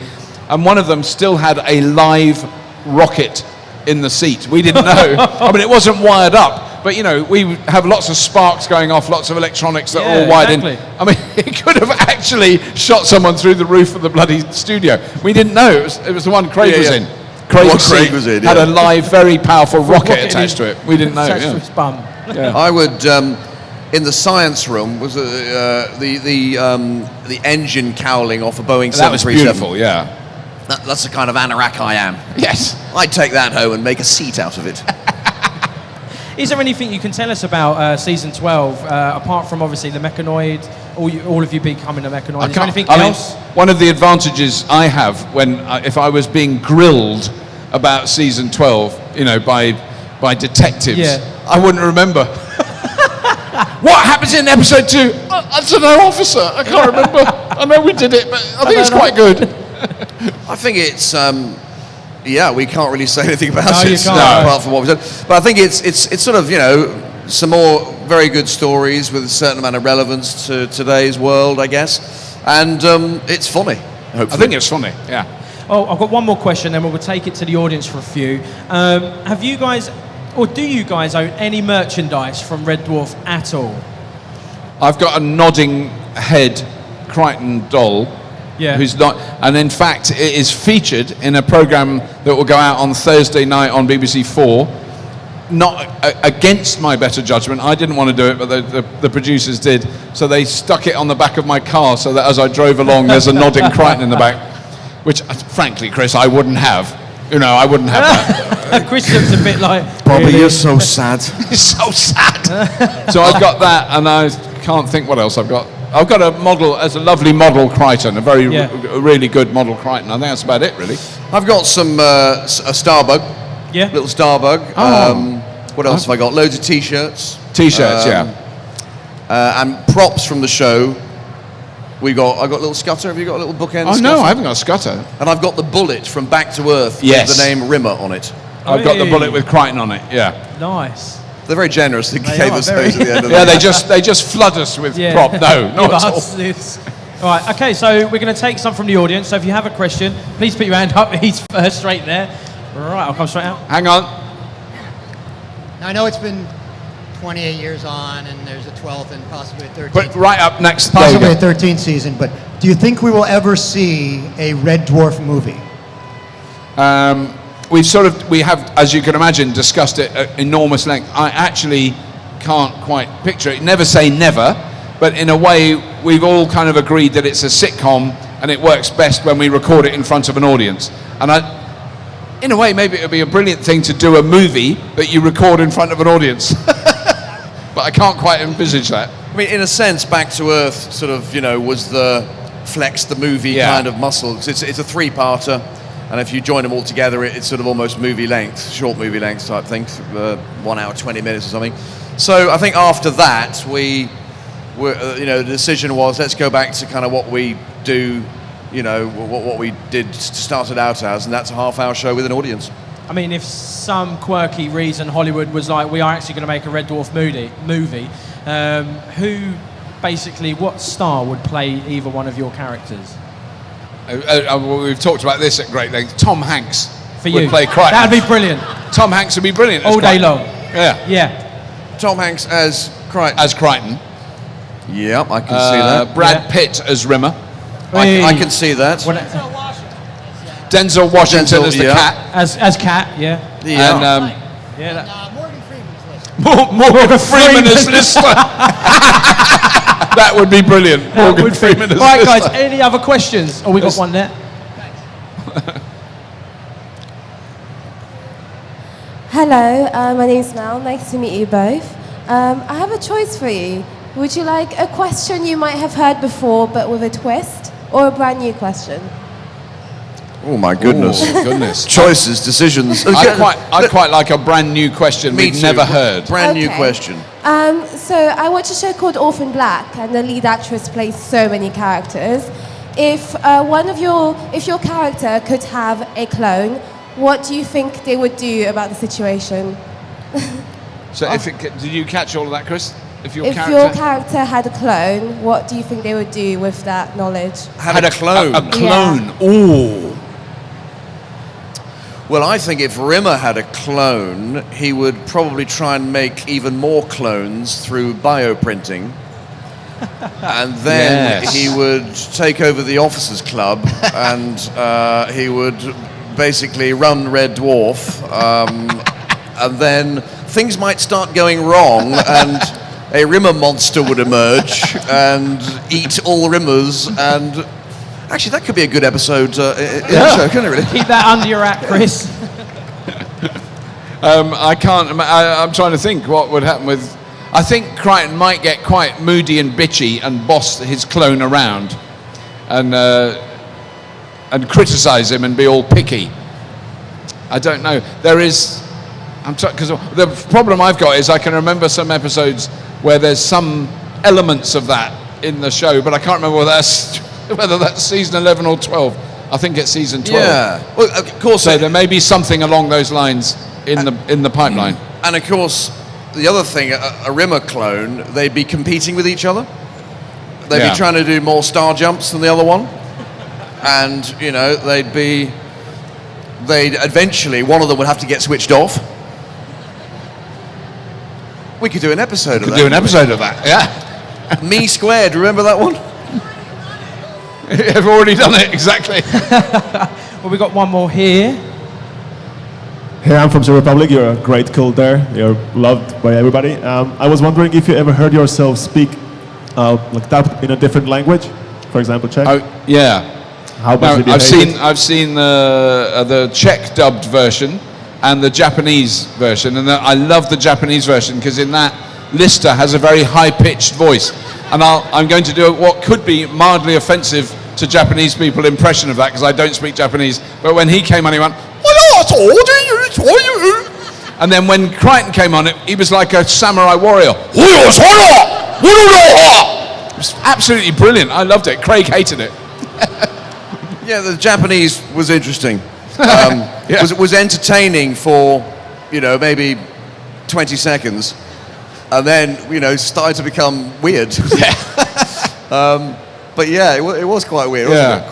Speaker 19: And one of them still had a live rocket in the seat. We didn't know. I mean, it wasn't wired up, but, you know, we have lots of sparks going off, lots of electronics that are all wired in. I mean, it could have actually shot someone through the roof of the bloody studio. We didn't know. It was the one Craig was in. Craig was in, had a live, very powerful rocket attached to it. We didn't know.
Speaker 5: Attached to his bum.
Speaker 18: I would, in the science room, was the engine cowling off a Boeing 737.
Speaker 19: That was beautiful, yeah.
Speaker 18: That's the kind of anorak I am.
Speaker 19: Yes.
Speaker 18: I'd take that home and make a seat out of it.
Speaker 5: Is there anything you can tell us about season 12, apart from obviously the mechanoid, all of you becoming a mechanoid? Is there anything else?
Speaker 19: One of the advantages I have if I was being grilled about season 12, you know, by detectives, I wouldn't remember. What happens in episode 2? I don't know, officer. I can't remember. I know we did it, but I think it's quite good.
Speaker 18: I think it's, we can't really say anything about
Speaker 5: No, you
Speaker 18: it
Speaker 5: can't.
Speaker 18: apart from what we said. But I think it's sort of, you know, some more very good stories with a certain amount of relevance to today's world, I guess. And it's funny, hopefully.
Speaker 19: I think it's funny, yeah.
Speaker 5: Oh, I've got one more question, then we'll take it to the audience for a few. Have you guys, or do you guys own any merchandise from Red Dwarf at all?
Speaker 19: I've got a nodding head Crichton doll.
Speaker 5: Yeah.
Speaker 19: Who's not, and in fact, it is featured in a program that will go out on Thursday night on BBC 4. Not against my better judgment. I didn't want to do it, but the producers did. So they stuck it on the back of my car so that as I drove along, there's a nodding Crichton in the back, which, frankly, Chris, I wouldn't have. You know, I wouldn't have that.
Speaker 5: Chris looks a bit like...
Speaker 18: Bobby,
Speaker 5: really?
Speaker 18: you're so sad.
Speaker 19: You're so sad. So I've got that, and I can't think what else I've got. I've got a model, as a lovely model Crichton, a really good model Crichton. I think that's about it, really.
Speaker 18: I've got some a Starbug.
Speaker 5: Yeah.
Speaker 18: Little Starbug.
Speaker 19: Oh.
Speaker 18: What else have I got? Loads of T-shirts.
Speaker 19: T-shirts,
Speaker 18: and props from the show. I've got a little Scudder. Have you got a little bookend?
Speaker 19: Oh,
Speaker 18: Scudder?
Speaker 19: no, I haven't got a Scudder.
Speaker 18: And I've got the bullet from Back to Earth
Speaker 19: Yes.
Speaker 18: with the name Rimmer on it.
Speaker 19: I've got the bullet with Crichton on it, yeah.
Speaker 5: Nice.
Speaker 18: They're very generous. They gave us
Speaker 5: very-
Speaker 18: those at the end of
Speaker 19: Yeah,
Speaker 18: the
Speaker 19: they just flood us with prop. No, not at all.
Speaker 5: All right, okay, so we're going to take some from the audience. So if you have a question, please put your hand up. He's first, straight there. Right, I'll come straight out.
Speaker 19: Hang on.
Speaker 1: Now, I know it's been 28 years on, and there's a 12th and possibly a 13th.
Speaker 19: But right up next,
Speaker 1: Possibly
Speaker 19: there
Speaker 1: a 13th season, but do you think we will ever see a Red Dwarf movie?
Speaker 19: We have, as you can imagine, discussed it at enormous length. I actually can't quite picture it. Never say never, but in a way, we've all kind of agreed that it's a sitcom and it works best when we record it in front of an audience. And in a way, maybe it would be a brilliant thing to do a movie that you record in front of an audience. But I can't quite envisage that.
Speaker 18: I mean, in a sense, Back to Earth sort of, was the Flex the movie kind of muscle. It's a three-parter, and if you join them all together, it's sort of almost movie length, short movie length type thing, 1 hour, 20 minutes or something. So I think after that, the decision was, let's go back to kind of what we do, what we did started out as, and that's a half-hour show with an audience.
Speaker 5: I mean, if some quirky reason Hollywood was like, we are actually going to make a Red Dwarf movie, what star would play either one of your characters?
Speaker 19: We've talked about this at great length. Tom Hanks
Speaker 5: For
Speaker 19: would
Speaker 5: you.
Speaker 19: play Crichton.
Speaker 5: That'd be brilliant.
Speaker 19: Tom Hanks would be brilliant as
Speaker 5: All day
Speaker 19: Crichton.
Speaker 5: long.
Speaker 19: Yeah.
Speaker 5: Yeah.
Speaker 18: Tom Hanks as Crichton.
Speaker 19: As Crichton.
Speaker 18: Yep, I can see that.
Speaker 19: Brad Pitt as Rimmer.
Speaker 18: I can see that.
Speaker 19: Denzel Washington as the cat.
Speaker 5: As Cat, yeah.
Speaker 19: And Morgan Freeman as Lister. That would be brilliant. Morgan Freeman as
Speaker 5: Right,
Speaker 19: Lister.
Speaker 5: guys, any other questions? Oh, we got one there.
Speaker 11: Hello, my name's Mel. Nice to meet you both. I have a choice for you. Would you like a question you might have heard before but with a twist, or a brand new question?
Speaker 18: Oh my goodness!
Speaker 19: Oh, goodness.
Speaker 18: Choices, decisions.
Speaker 19: I'd quite like a brand new question we've never heard.
Speaker 18: Brand new
Speaker 11: Okay.
Speaker 18: question.
Speaker 11: So I watch a show called Orphan Black, and the lead actress plays so many characters. If if your character could have a clone, what do you think they would do about the situation?
Speaker 19: So, did you catch all of that, Chris? If your
Speaker 11: If
Speaker 19: character
Speaker 11: your character had a clone, what do you think they would do with that knowledge?
Speaker 18: Had a clone.
Speaker 19: A clone. Ooh.
Speaker 18: Well, I think if Rimmer had a clone, he would probably try and make even more clones through bioprinting. And then
Speaker 19: Yes.
Speaker 18: he would take over the officers' club and he would basically run Red Dwarf. And then things might start going wrong and a Rimmer monster would emerge and eat all Rimmers. And actually, that could be a good episode in the show, couldn't it, really?
Speaker 5: Keep that under your hat, Chris.
Speaker 19: I'm trying to think what would happen with. I think Crichton might get quite moody and bitchy and boss his clone around, and criticise him and be all picky. I don't know. There is. Because the problem I've got is I can remember some episodes where there's some elements of that in the show, but I can't remember whether that's season 11 or 12. I think it's season 12.
Speaker 18: Yeah. Well, of course.
Speaker 19: So there may be something along those lines in the pipeline.
Speaker 18: And of course, the other thing, a Rimmer clone, they'd be competing with each other. They'd be trying to do more star jumps than the other one. And, they'd eventually, one of them would have to get switched off. We could do an episode of that.
Speaker 19: Do an episode of that, yeah.
Speaker 18: Me Squared, remember that one?
Speaker 19: I've already done it, exactly.
Speaker 5: Well, we got one more here.
Speaker 17: Hey, I'm from the Republic. You're a great cult there. You're loved by everybody. I was wondering if you ever heard yourself speak like that in a different language, for example, Czech.
Speaker 19: Oh, yeah.
Speaker 17: How does it behave?
Speaker 19: I've seen the Czech dubbed version and the Japanese version, and I love the Japanese version because in that Lister has a very high-pitched voice, and I'm going to do what could be mildly offensive to Japanese people impression of that because I don't speak Japanese. But when he came on, he went, and then when Crichton came on, he was like a samurai warrior. It was absolutely brilliant. I loved it. Craig hated it.
Speaker 18: Yeah, the Japanese was interesting. Was entertaining for, maybe 20 seconds. And then, started to become weird. But yeah, it was quite weird, wasn't it?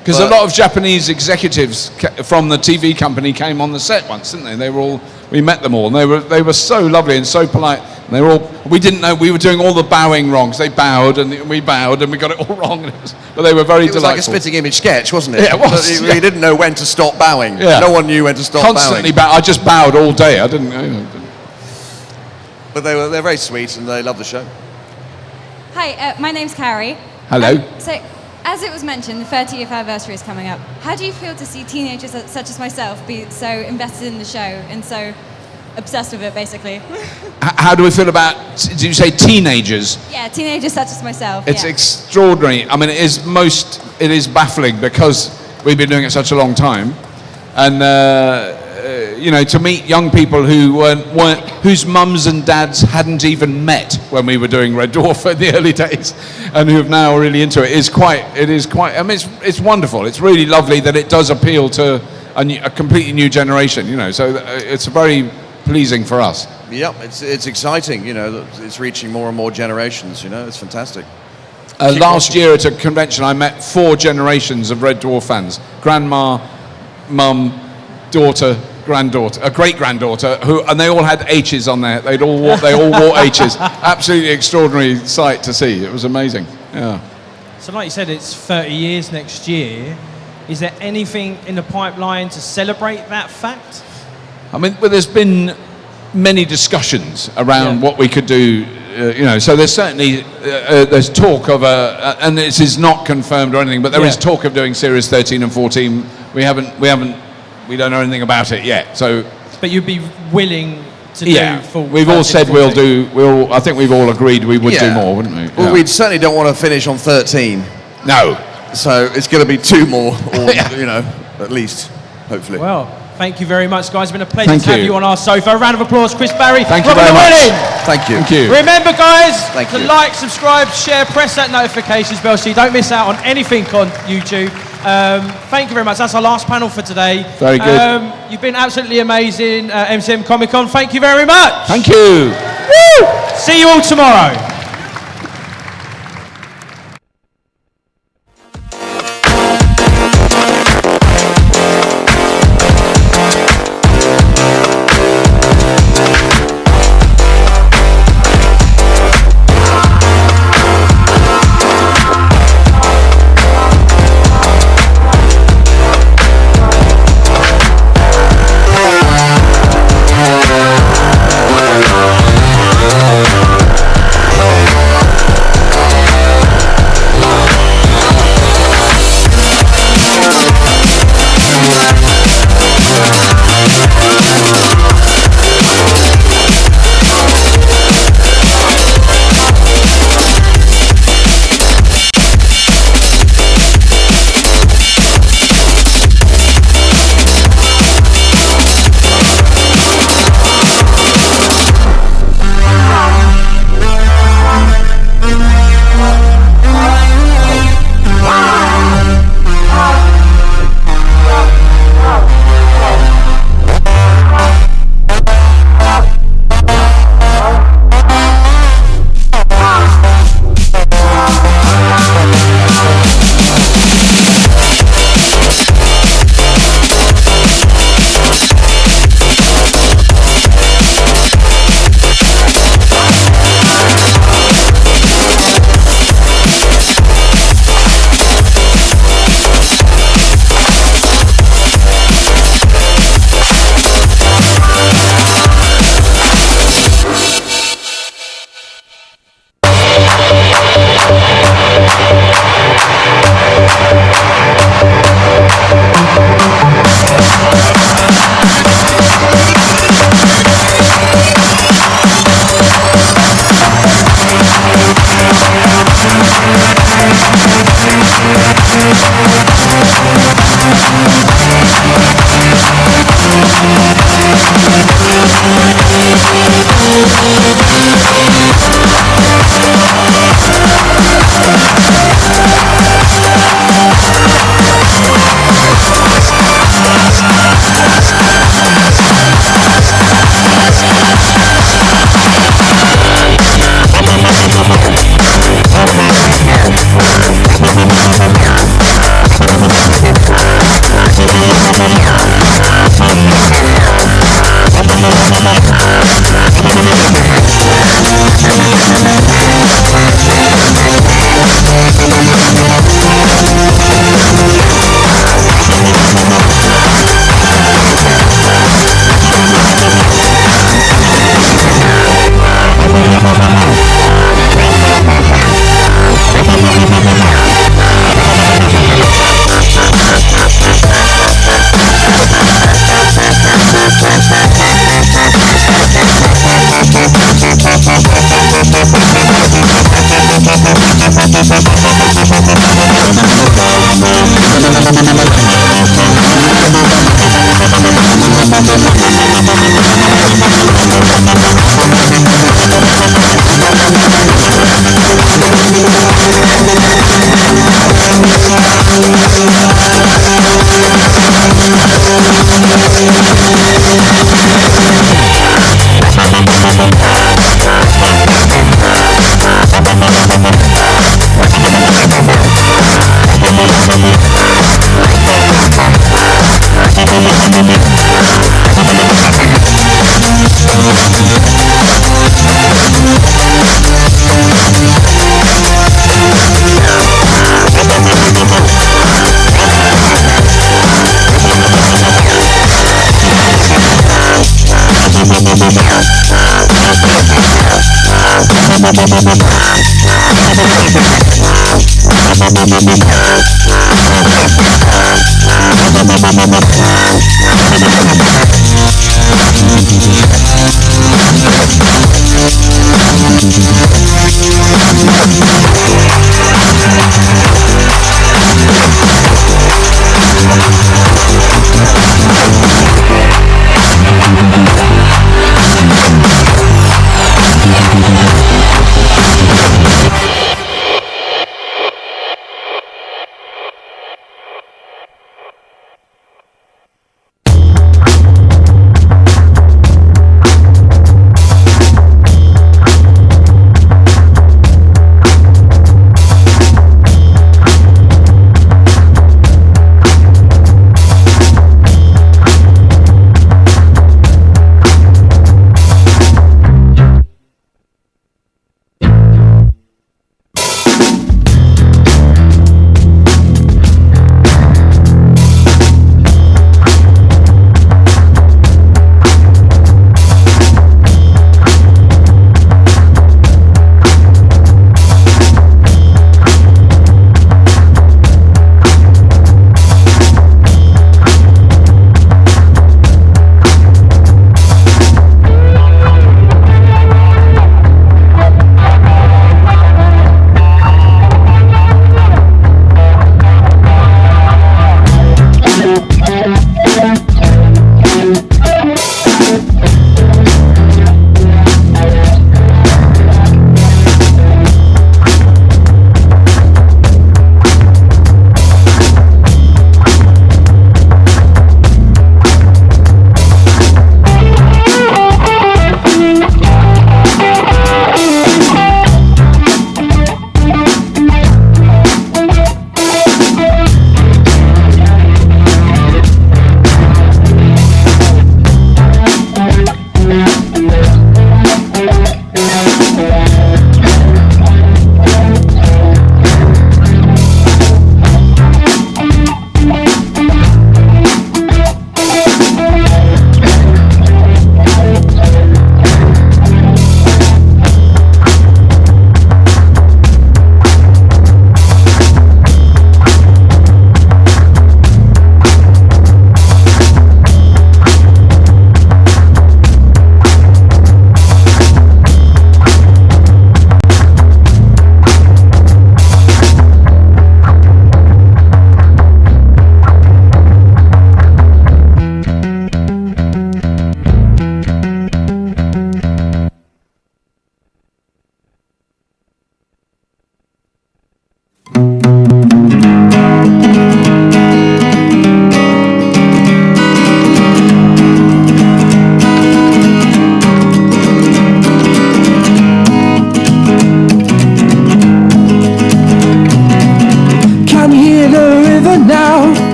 Speaker 19: Because a lot of Japanese executives from the TV company came on the set once, didn't they? They were all we met them all, and they were so lovely and so polite. And they were all. We didn't know we were doing all the bowing wrongs. They bowed and we bowed and we got it all wrong. But they were very delightful.
Speaker 18: It was like a spitting image sketch, wasn't it?
Speaker 19: Yeah, it was.
Speaker 18: We didn't know when to stop bowing.
Speaker 19: Yeah.
Speaker 18: No one knew when to stop
Speaker 19: Constantly
Speaker 18: bowing.
Speaker 19: I just bowed all day. I didn't.
Speaker 18: But they're very sweet and they love the show.
Speaker 6: Hi, my name's Carrie.
Speaker 19: Hello.
Speaker 6: So, as it was mentioned, the 30th anniversary is coming up. How do you feel to see teenagers such as myself be so invested in the show and so obsessed with it, basically?
Speaker 19: How do we feel about? Did you say teenagers?
Speaker 6: Yeah, teenagers such as myself.
Speaker 19: It's
Speaker 6: yeah.
Speaker 19: extraordinary. I mean, it is baffling because we've been doing it such a long time, and you know, to meet young people who weren't whose mums and dads hadn't even met when we were doing Red Dwarf in the early days, and who are now really into it is quite. I mean, it's wonderful. It's really lovely that it does appeal to a completely new generation. You know, so it's very pleasing for us.
Speaker 18: Yep, it's exciting. You know, that it's reaching more and more generations. You know, it's fantastic.
Speaker 19: Last year at a convention, I met 4 generations of Red Dwarf fans: grandma, mum, daughter, granddaughter, a great-granddaughter, and they all had H's on there. They all wore H's. Absolutely extraordinary sight to see. It was amazing. Yeah.
Speaker 5: So like you said, it's 30 years next year. Is there anything in the pipeline to celebrate that fact?
Speaker 19: I mean, well, there's been many discussions around what we could do. You know, so there's certainly there's talk of and this is not confirmed or anything, but there is talk of doing series 13 and 14. We don't know anything about it yet. So,
Speaker 5: but you'd be willing to do full.
Speaker 19: We've all said we'll do. I think we've all agreed we would do more, wouldn't we?
Speaker 18: Well, we certainly don't want to finish on 13.
Speaker 19: No.
Speaker 18: So it's going to be 2 more, or you know, at least, hopefully.
Speaker 5: Well, thank you very much, guys. It's been a pleasure
Speaker 18: Thank
Speaker 5: to have
Speaker 18: you.
Speaker 5: you on our sofa. A round of applause, Chris Barry.
Speaker 18: Thank you
Speaker 5: Robin
Speaker 18: very much.
Speaker 5: Llewellyn.
Speaker 18: Thank you.
Speaker 19: Thank you.
Speaker 5: Remember, guys,
Speaker 18: Thank
Speaker 5: to
Speaker 18: you.
Speaker 5: like, subscribe, share, press that notifications bell so you don't miss out on anything on YouTube. Thank you very much. That's our last panel for today.
Speaker 19: Very good.
Speaker 5: You've been absolutely amazing, MCM Comic Con. Thank you very much.
Speaker 19: Thank you.
Speaker 5: Woo! See you all tomorrow.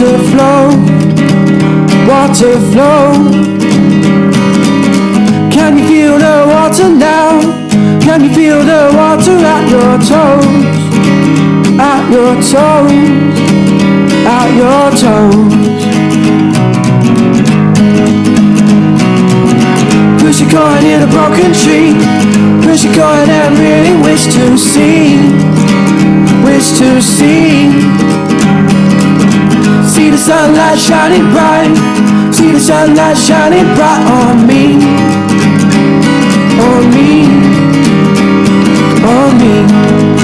Speaker 3: water flow, water flow. Can you feel the water now? Can you feel the water at your toes? At your toes, at your toes. Push your coin in a broken tree. Push your coin and really wish to see. Wish to see. See the sunlight shining bright. See the sunlight shining bright on me. On me. On me.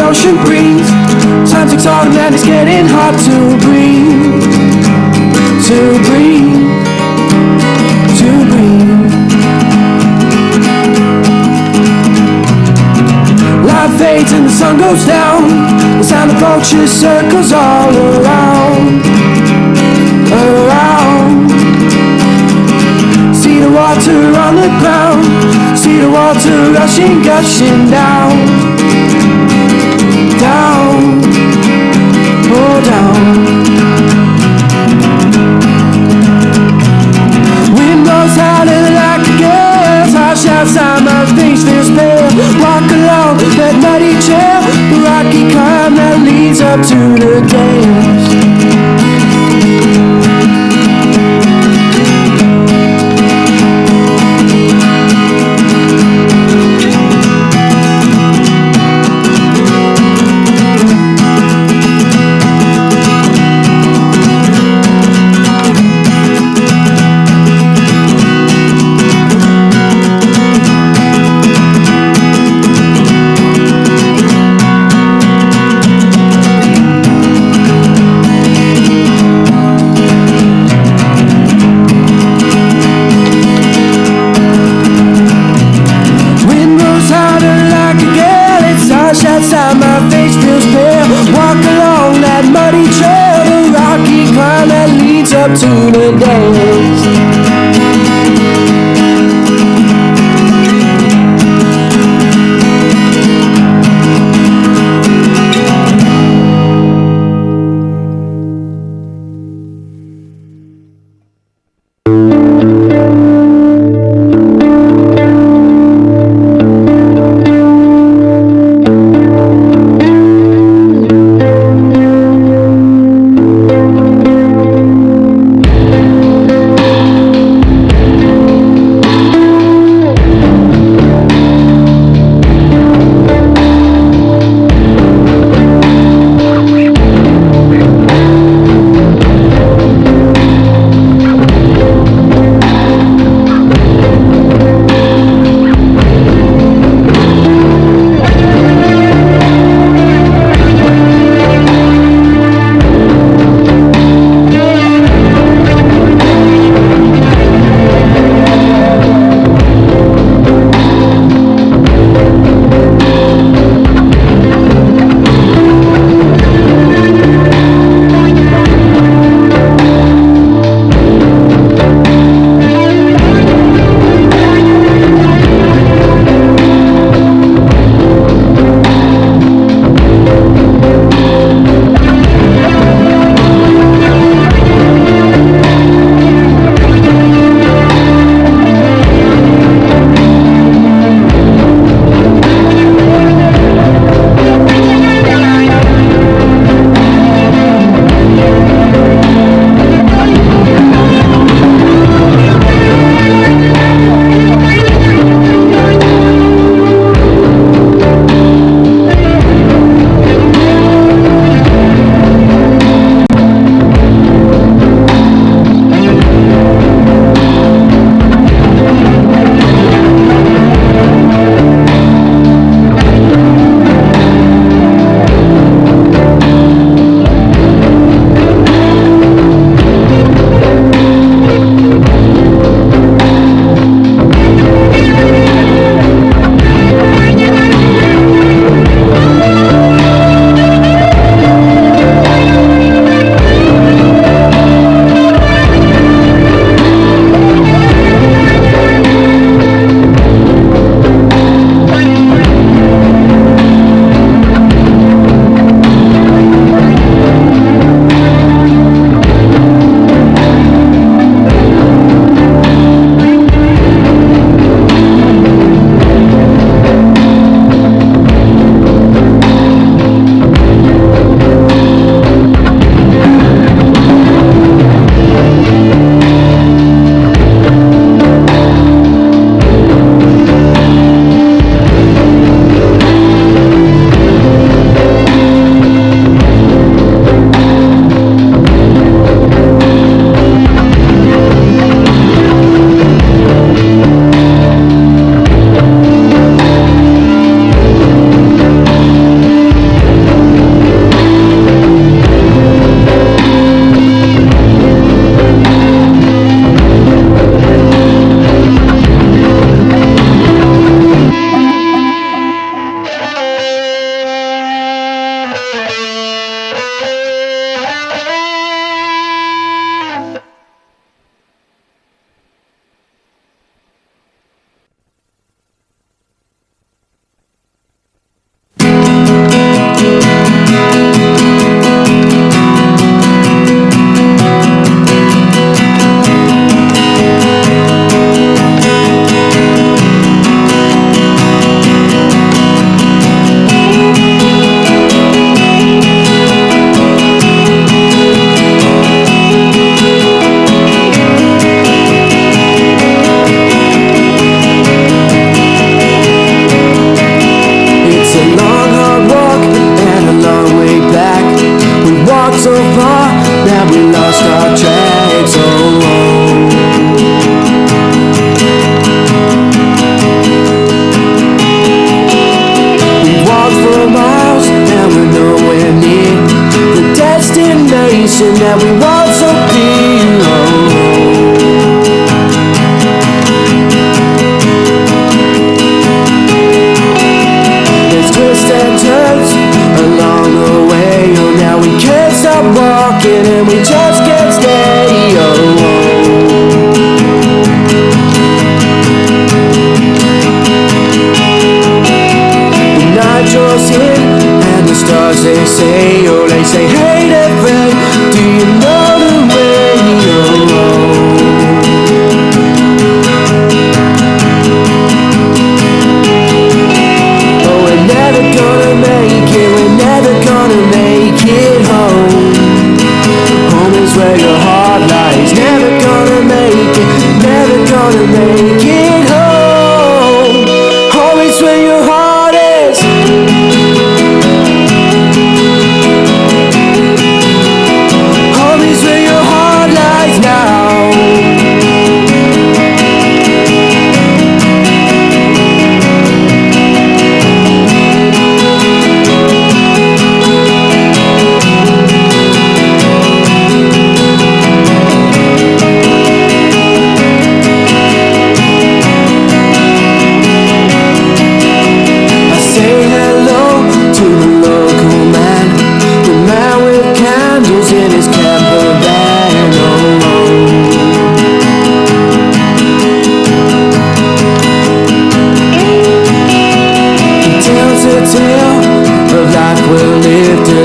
Speaker 3: ocean breeze. Time ticks on and it's getting hard to breathe. To breathe. To breathe. Light fades and the sun goes down. The sound of vultures circles all around. Around. See the water on the ground. See the water rushing, gushing down. Down. Oh, down. Wind blows howling like a gale. Harsh outside, my face feels pale. Walk along that muddy trail, the rocky climb that leads up to the dales. Outside, my face feels pale. Walk along that muddy trail, the rocky climb that leads up to the dales.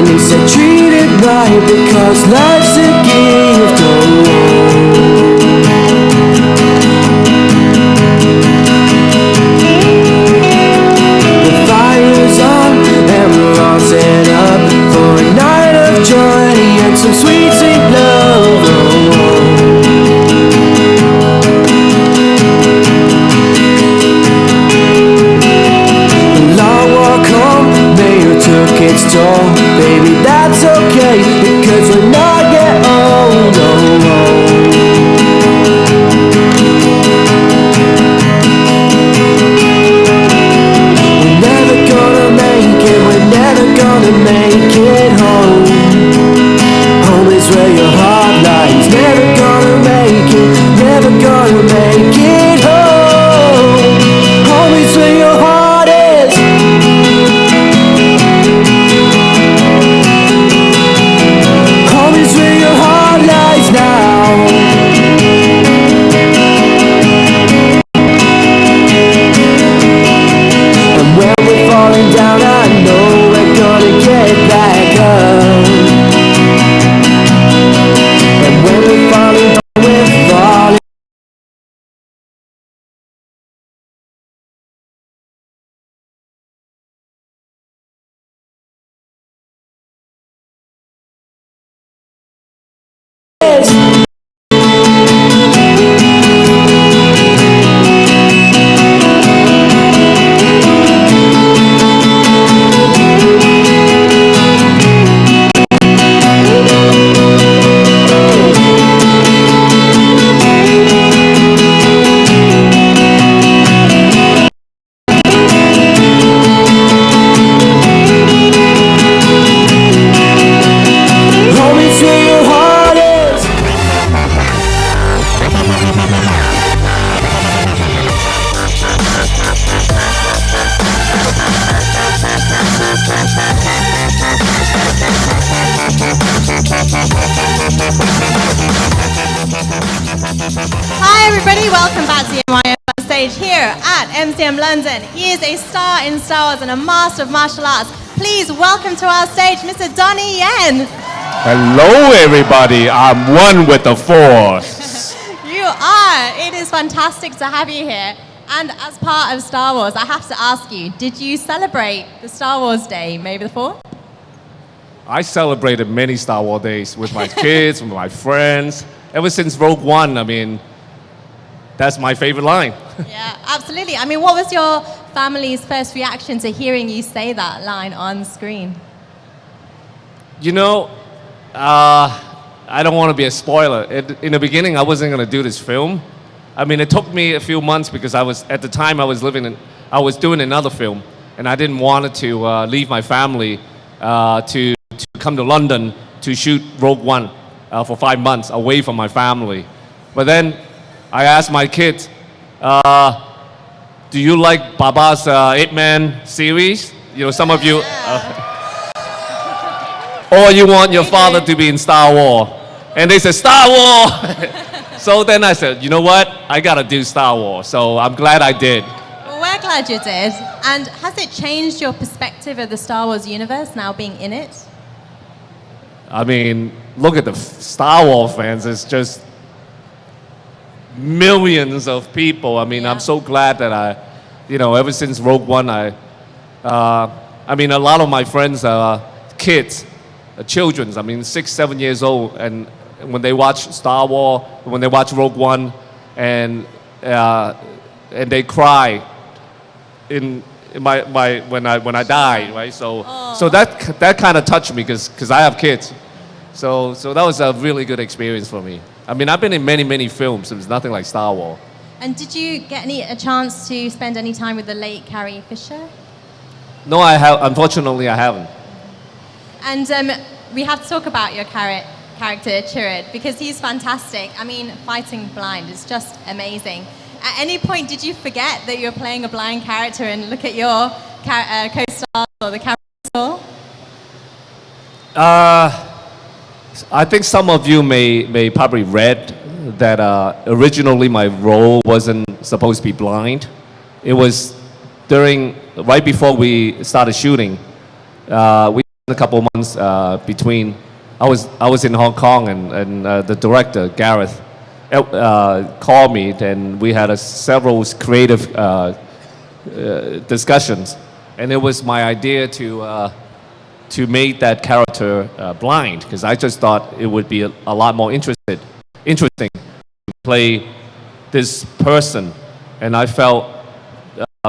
Speaker 3: And he said treat it right because life's a gift. The fire's on and we're all set up for a night of joy and some sweet, sweet love. Took its toll, baby, that's okay, because we're not yet old, We're never gonna make it, we're never gonna make it home. Home is where your heart lies, never gonna make it, never gonna make it home. Home is where your heart is. Home is where your heart lies now. And when we're falling down, I know we're gonna get back up. And when we're falling down, we're falling.
Speaker 4: Hi everybody, welcome back to the MyMBuzz stage here at MCM London. He is a star in Star Wars and a master of martial arts. Please welcome to our stage Mr. Donnie Yen.
Speaker 7: Hello everybody, I'm one with the Force.
Speaker 4: You are. It is fantastic to have you here. And as part of Star Wars, I have to ask you, did you celebrate the Star Wars Day, May the 4th?
Speaker 7: I celebrated many Star Wars days with my kids, with my friends. Ever since Rogue One, I mean, that's my favorite line.
Speaker 4: Yeah, absolutely. I mean, what was your family's first reaction to hearing you say that line on screen?
Speaker 7: You know, I don't want to be a spoiler. In the beginning, I wasn't going to do this film. I mean, it took me a few months because at the time I was doing another film, and I didn't want to leave my family to come to London to shoot Rogue One for 5 months away from my family. But then I asked my kids, do you like Baba's 8-Man series? You know, some of you, or you want your father to be in Star Wars? And they said, Star Wars! So then I said, you know what? I gotta do Star Wars. So I'm glad I did.
Speaker 4: Well, we're glad you did. And has it changed your perspective of the Star Wars universe now being in it?
Speaker 7: I mean, look at the Star Wars fans. It's just millions of people. I mean, I'm so glad that ever since Rogue One, I mean, a lot of my friends are kids, children. I mean, 6, 7 years old, and when they watch Star Wars, when they watch Rogue One, and they cry when I die, right? So that kind of touched me because I have kids. So that was a really good experience for me. I mean, I've been in many films. It was nothing like Star Wars.
Speaker 4: And did you get a chance to spend any time with the late Carrie Fisher?
Speaker 7: No, I have. Unfortunately, I haven't.
Speaker 4: And we have to talk about your character, Chirrut, because he's fantastic. I mean, fighting blind is just amazing. At any point, did you forget that you're playing a blind character and look at your co-stars or the camera saw?
Speaker 7: I think some of you may probably read that originally my role wasn't supposed to be blind. It was right before we started shooting. We a couple of months between. I was in Hong Kong, and the director Gareth called me, and we had several creative discussions, and it was my idea to make that character blind, because I just thought it would be a lot more interesting to play this person, and I felt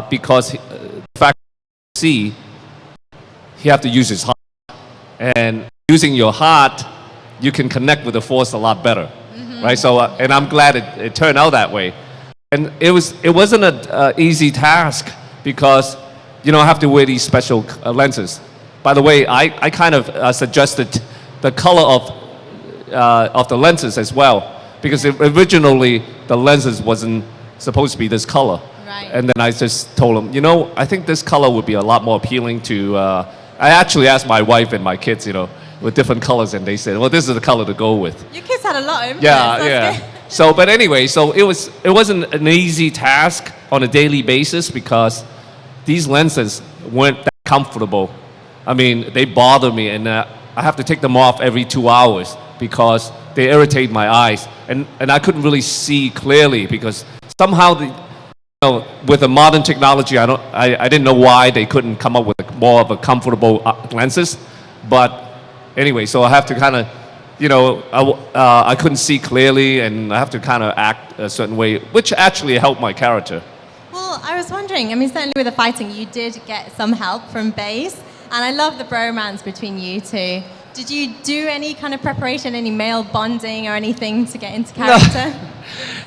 Speaker 7: because the fact that he have to use his heart, and using your heart, you can connect with the Force a lot better, right? So, and I'm glad it turned out that way. And it wasn't an easy task, because you have to wear these special lenses. By the way, I kind of suggested the color of the lenses as well, because originally the lenses wasn't supposed to be this color. Right. And then I just told him, I think this color would be a lot more appealing to. I actually asked my wife and my kids, with different colors, and they said, well, this is the color to go with.
Speaker 4: Your kids had a lot of influence.
Speaker 7: Yeah. So, but anyway, so it wasn't an easy task on a daily basis, because these lenses weren't that comfortable. I mean, they bother me, and I have to take them off every 2 hours because they irritate my eyes, and I couldn't really see clearly, because somehow with the modern technology, I didn't know why they couldn't come up with more of a comfortable lenses, but anyway, so I have to kind of, I couldn't see clearly, and I have to kind of act a certain way, which actually helped my character.
Speaker 4: Well, I was wondering, certainly with the fighting, you did get some help from Baze, and I love the bromance between you two. Did you do any kind of preparation, any male bonding or anything to get into character?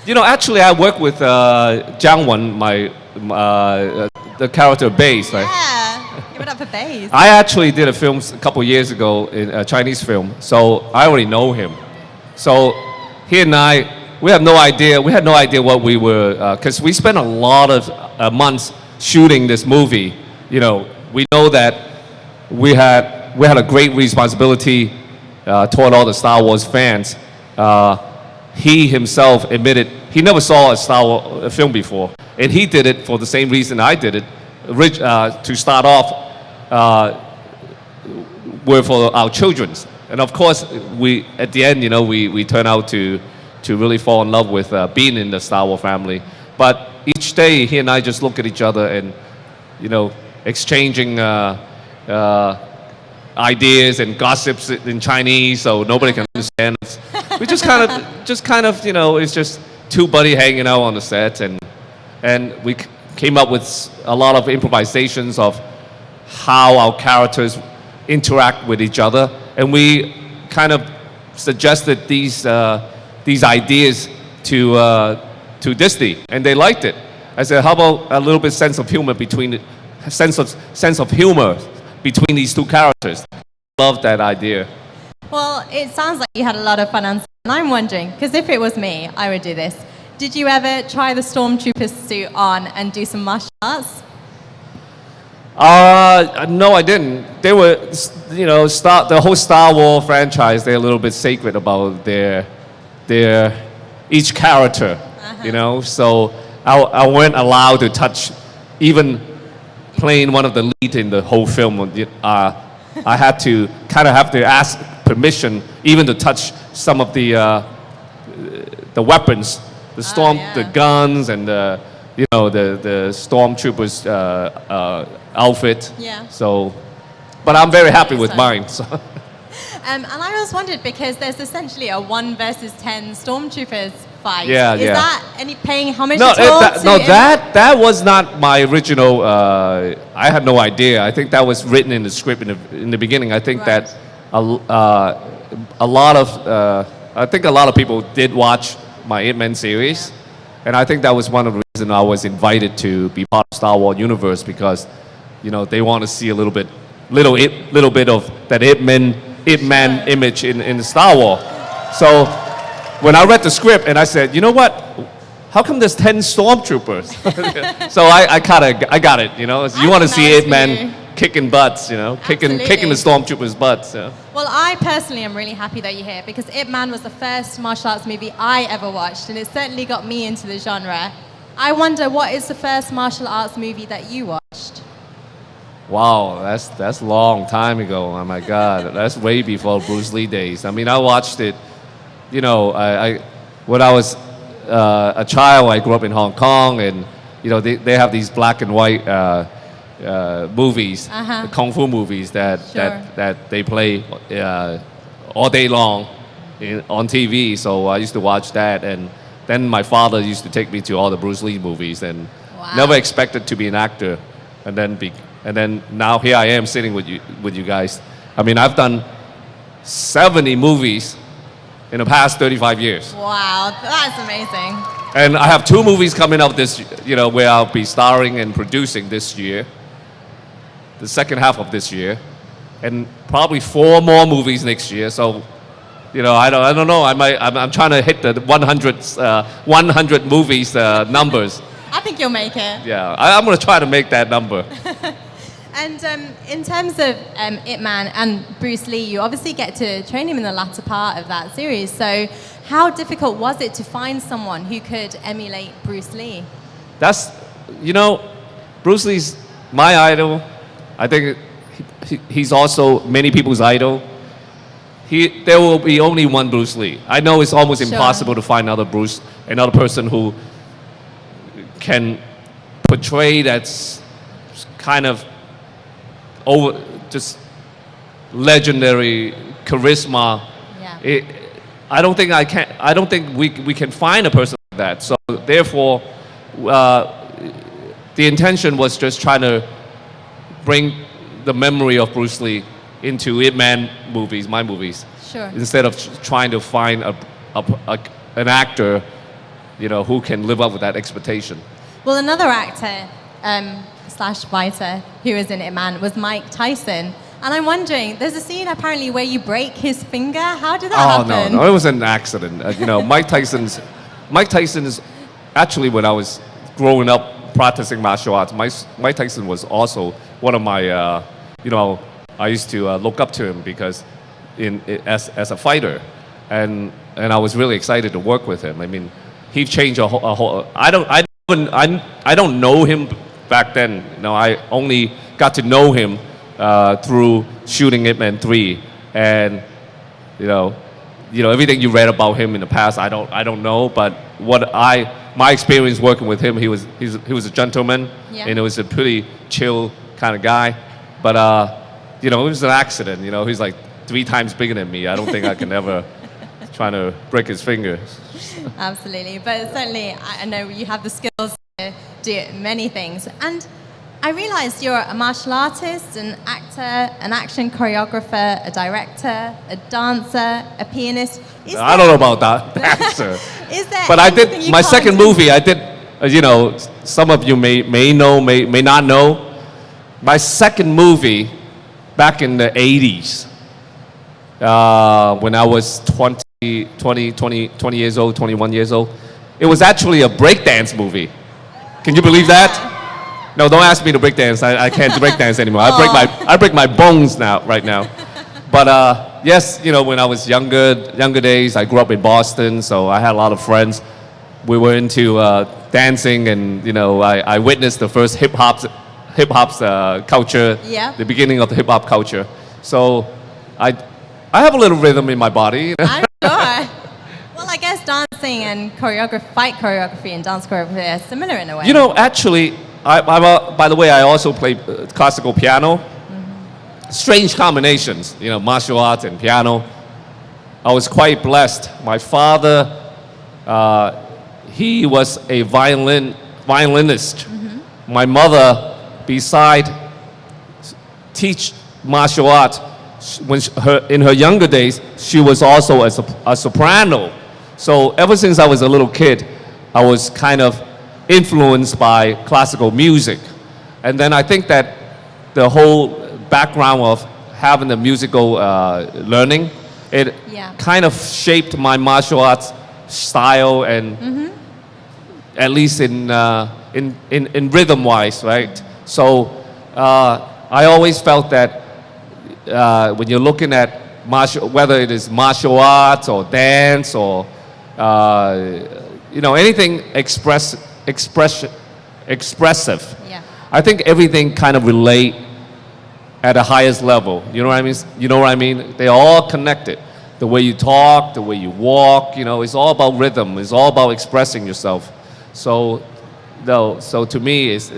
Speaker 7: No. Actually, I worked with Zhang Wen, the character Baze, right?
Speaker 4: Yeah, give it up for Baze.
Speaker 7: I actually did a film a couple years ago, a Chinese film, so I already know him. So he and I, we had no idea what we were, because we spent a lot of months shooting this movie. We know that we had a great responsibility toward all the Star Wars fans. He himself admitted he never saw a Star Wars film before, and he did it for the same reason I did it. To start off, were for our children's, and of course, at the end, we turn out to really fall in love with being in the Star Wars family. But each day, he and I just look at each other and, exchanging ideas and gossips in Chinese, so nobody can understand us. We just kind of, it's just two buddies hanging out on the set, and we came up with a lot of improvisations of how our characters interact with each other, and we kind of suggested these ideas to Disney, and they liked it. I said, how about a little bit sense of humor between these two characters? Love that idea.
Speaker 4: Well, it sounds like you had a lot of fun on set, and I'm wondering, because if it was me, I would do this. Did you ever try the Stormtrooper suit on and do some martial arts?
Speaker 7: No, I didn't. They were, the whole Star Wars franchise, they're a little bit sacred about their each character, So I weren't allowed to touch, even playing one of the lead in the whole film. I had to ask permission even to touch some of the weapons, the guns, and the stormtroopers outfit. Yeah. So, but I'm very happy with mine. So.
Speaker 4: And I was wondered, because there's essentially a 1 versus 10 stormtroopers fight.
Speaker 7: Yeah,
Speaker 4: Is that paying homage
Speaker 7: no,
Speaker 4: at all?
Speaker 7: That was not my original. I had no idea. I think that was written in the script in the beginning. I think that a lot of people did watch my Ip Man series, and I think that was one of the reasons I was invited to be part of Star Wars universe, because they want to see a little bit of that Ip Man image in Star Wars. So when I read the script, and I said, you know what? How come there's 10 stormtroopers? So I got it. You want to see Ip Man kicking butts, kicking the stormtroopers' butts. Yeah.
Speaker 4: Well, I personally am really happy that you're here, because Ip Man was the first martial arts movie I ever watched, and it certainly got me into the genre. I wonder, what is the first martial arts movie that you watched?
Speaker 7: Wow, that's a long time ago. Oh my God, that's way before Bruce Lee days. I mean, I watched it. You know, I when I was a child, I grew up in Hong Kong, and you know they have these black and white movies,
Speaker 4: Uh-huh.
Speaker 7: kung fu movies
Speaker 4: Sure.
Speaker 7: that they play all day long on TV. So I used to watch that, and then my father used to take me to all the Bruce Lee movies, and never expected to be an actor, and then now here I am sitting with you guys. I mean, I've done 70 movies in the past 35 years.
Speaker 4: Wow, that's amazing.
Speaker 7: And I have 2 movies coming up this, you know, where I'll be starring and producing this year, the second half of this year, and probably 4 more movies next year. So, you know, I don't know. I'm trying to hit the 100 movies numbers.
Speaker 4: I think you'll make it.
Speaker 7: Yeah, I'm gonna try to make that number.
Speaker 4: And in terms of Ip Man and Bruce Lee, you obviously get to train him in the latter part of that series. So how difficult was it to find someone who could emulate Bruce Lee?
Speaker 7: That's, you know, Bruce Lee's my idol. I think he's also many people's idol. There will be only one Bruce Lee. I know it's almost
Speaker 4: Sure.
Speaker 7: impossible to find another person who can portray that's kind of just legendary charisma.
Speaker 4: Yeah.
Speaker 7: I don't think we can find a person like that. So therefore, the intention was just trying to bring the memory of Bruce Lee into Ip Man movies, my movies.
Speaker 4: Sure.
Speaker 7: Instead of trying to find an actor, you know, who can live up with that expectation.
Speaker 4: Well, another actor slash fighter who was in Ip Man was Mike Tyson. And I'm wondering, there's a scene apparently where you break his finger. How did that happen?
Speaker 7: No, it was an accident. You know, Mike Tyson's actually, when I was growing up practicing martial arts, Mike Tyson was also one of my, you know, I used to look up to him because as a fighter, and I was really excited to work with him. I mean, he changed a whole. I don't know him back then. You know, I only got to know him through shooting Ip Man 3, and you know everything you read about him in the past. I don't know, but my experience working with him, he was a gentleman,
Speaker 4: Yeah.
Speaker 7: and it was a pretty chill kind of guy. But you know, it was an accident. You know, he's like 3 times bigger than me. I don't think I can ever try to break his finger.
Speaker 4: Absolutely. But certainly, I know you have the skills to do many things. And I realized you're a martial artist, an actor, an action choreographer, a director, a dancer, a pianist.
Speaker 7: I don't know about that, dancer.
Speaker 4: Is there
Speaker 7: But I
Speaker 4: anything
Speaker 7: did
Speaker 4: you
Speaker 7: my
Speaker 4: can't
Speaker 7: second
Speaker 4: do?
Speaker 7: movie. I did, you know, some of you may know, may not know. My second movie, back in the 80s, when I was 20 years old, 21 years old, it was actually a breakdance movie. Can you believe that? No, don't ask me to breakdance. I can't breakdance anymore. I break my bones right now. But yes, you know, when I was younger days, I grew up in Boston, so I had a lot of friends. We were into dancing, and you know, I witnessed the first hip hop's culture,
Speaker 4: Yeah.
Speaker 7: the beginning of the hip hop culture. So I have a little rhythm in my body.
Speaker 4: I'm sure. Well, I guess dancing and fight choreography and dance choreography are similar in a way.
Speaker 7: You know, actually, by the way, I also play classical piano. Strange combinations, you know, martial arts and piano. I was quite blessed. My father, he was a violinist. My mother, beside teach martial arts, in her younger days, she was also a soprano. So ever since I was a little kid, I was kind of influenced by classical music. And then I think that the whole background of having the musical learning, it kind of shaped my martial arts style, and at least in rhythm wise, right? So I always felt that when you're looking at whether it is martial arts or dance or you know, anything expressive,
Speaker 4: Yeah.
Speaker 7: I think everything kind of relate at the highest level. You know what I mean? You know what I mean? They're all connected. The way you talk, the way you walk, it's all about rhythm. It's all about expressing yourself. So to me, it's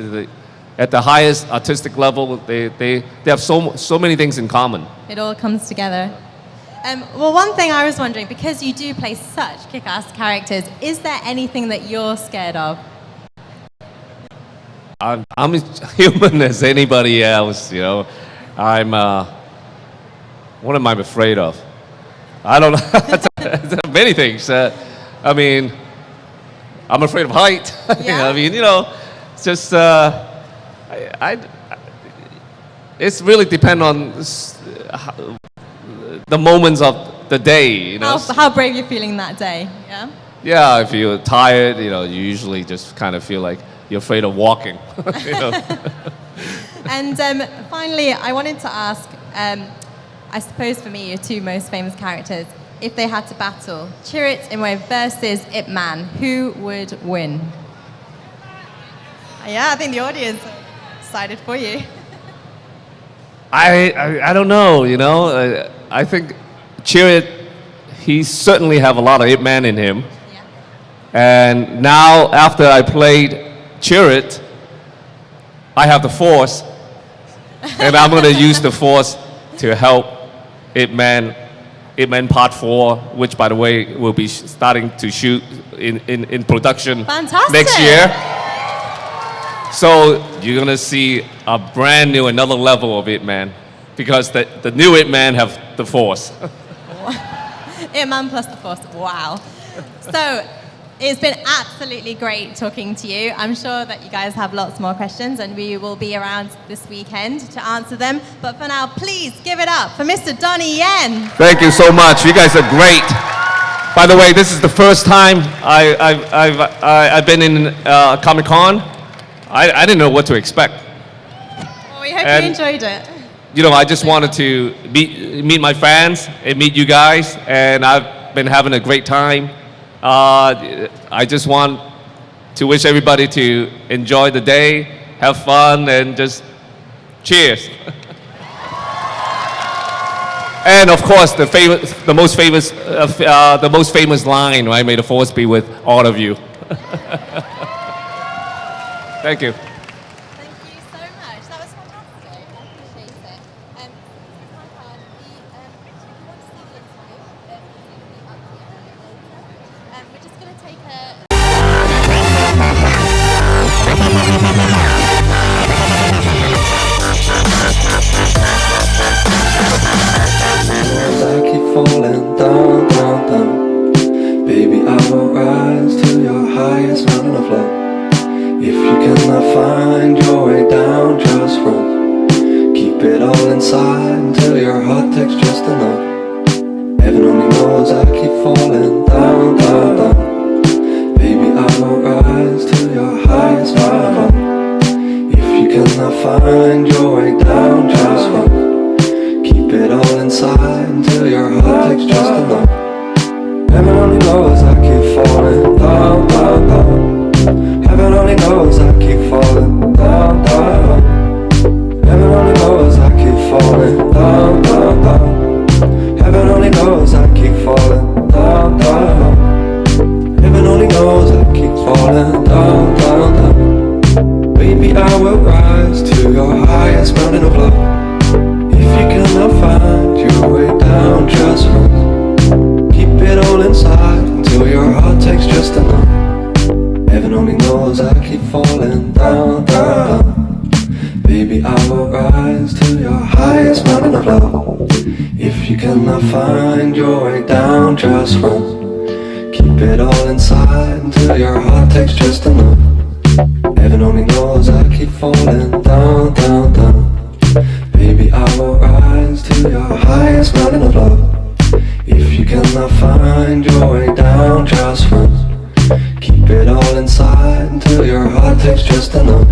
Speaker 7: at the highest artistic level, they have so many things in common.
Speaker 4: It all comes together. Well, one thing I was wondering, because you do play such kick-ass characters, is there anything that you're scared of?
Speaker 7: I'm as human as anybody else, what am I afraid of? I don't know. Many things. I mean, I'm afraid of height.
Speaker 4: Yeah.
Speaker 7: It's just, it's really depend on the moments of the day,
Speaker 4: How brave you're feeling that day, yeah?
Speaker 7: Yeah, if you're tired, you usually just kind of feel like you're afraid of walking.
Speaker 4: And finally, I wanted to ask, I suppose for me, your two most famous characters, if they had to battle, Chirrut Imwe versus Ip Man, who would win? Yeah, I think the audience decided for you.
Speaker 7: I don't know, I think Chirrut, he certainly have a lot of Ip Man in him.
Speaker 4: Yeah.
Speaker 7: And now, after I played Chirrut, I have the Force, and I'm going to use the Force to help Ip Man Part 4, which, by the way, will be starting to shoot in production
Speaker 4: Fantastic.
Speaker 7: next year. So you're going to see a brand new, another level of Ip Man, because the new Ip Man have the Force.
Speaker 4: Ip Man plus the Force, wow. So, it's been absolutely great talking to you. I'm sure that you guys have lots more questions and we will be around this weekend to answer them. But for now, please give it up for Mr. Donnie Yen.
Speaker 7: Thank you so much. You guys are great. By the way, this is the first time I've been in Comic-Con. I didn't know what to expect.
Speaker 4: Well, we hope you enjoyed it.
Speaker 7: I just wanted to meet my fans and meet you guys, and I've been having a great time. I just want to wish everybody to enjoy the day, have fun, and just cheers. And of course, the most famous line, right? May the Force be with all of you. Thank you.
Speaker 3: I keep falling down, down, down. Baby, I will rise to your highest mountain of love. If you cannot find your way down, just run. Keep it all inside until your heart takes just enough. Heaven only knows I keep falling down, down, down. Baby, I will rise to your highest mountain of love. If you cannot find your way down, just run. Keep it all inside until your heart takes just enough. Heaven only knows I keep falling down, down, down. Heaven only knows I keep falling down, down, down. Heaven only knows I keep falling down, down, down. Heaven only knows I keep falling down, down, down. Heaven only knows I keep falling down, down, down. Baby, I will rise to your highest mountain of love. If you cannot find your way down, just run. Keep it all inside until your heart takes just enough. Heaven only knows I keep falling down, down, down. Baby, I will rise to your highest mountain of love. If you cannot find your way down, just run. Keep it all inside until your heart takes just enough. Heaven only knows I keep falling down, down, down. Baby, I will rise to your highest mountain of love. If you cannot find your way down, just run. Keep it all inside until your heart takes just enough.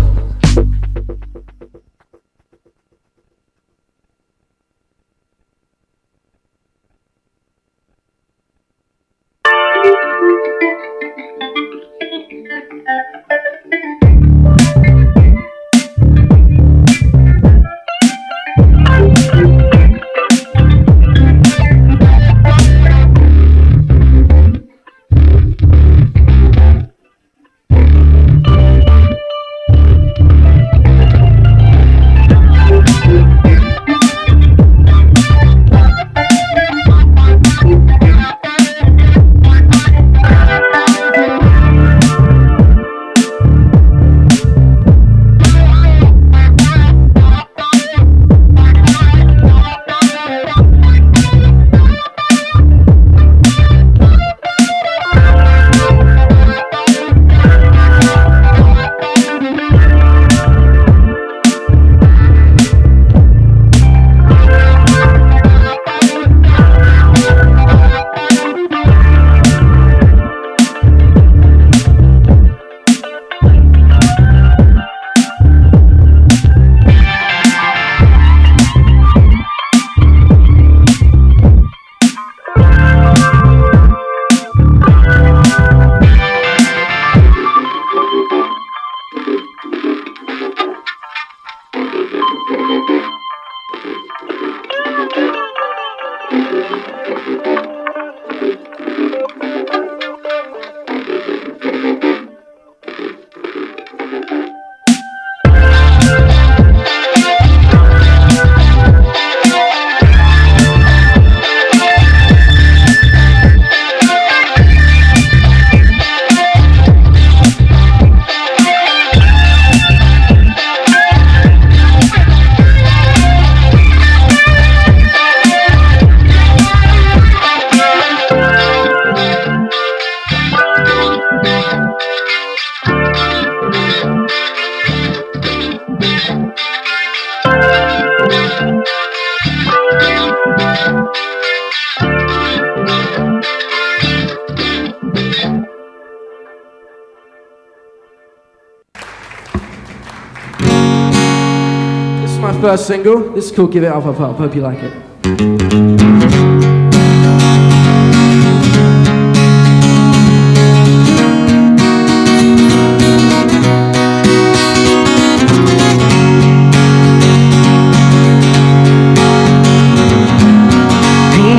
Speaker 3: my first single. This is called Give It Up, Up, Up. Hope you like it.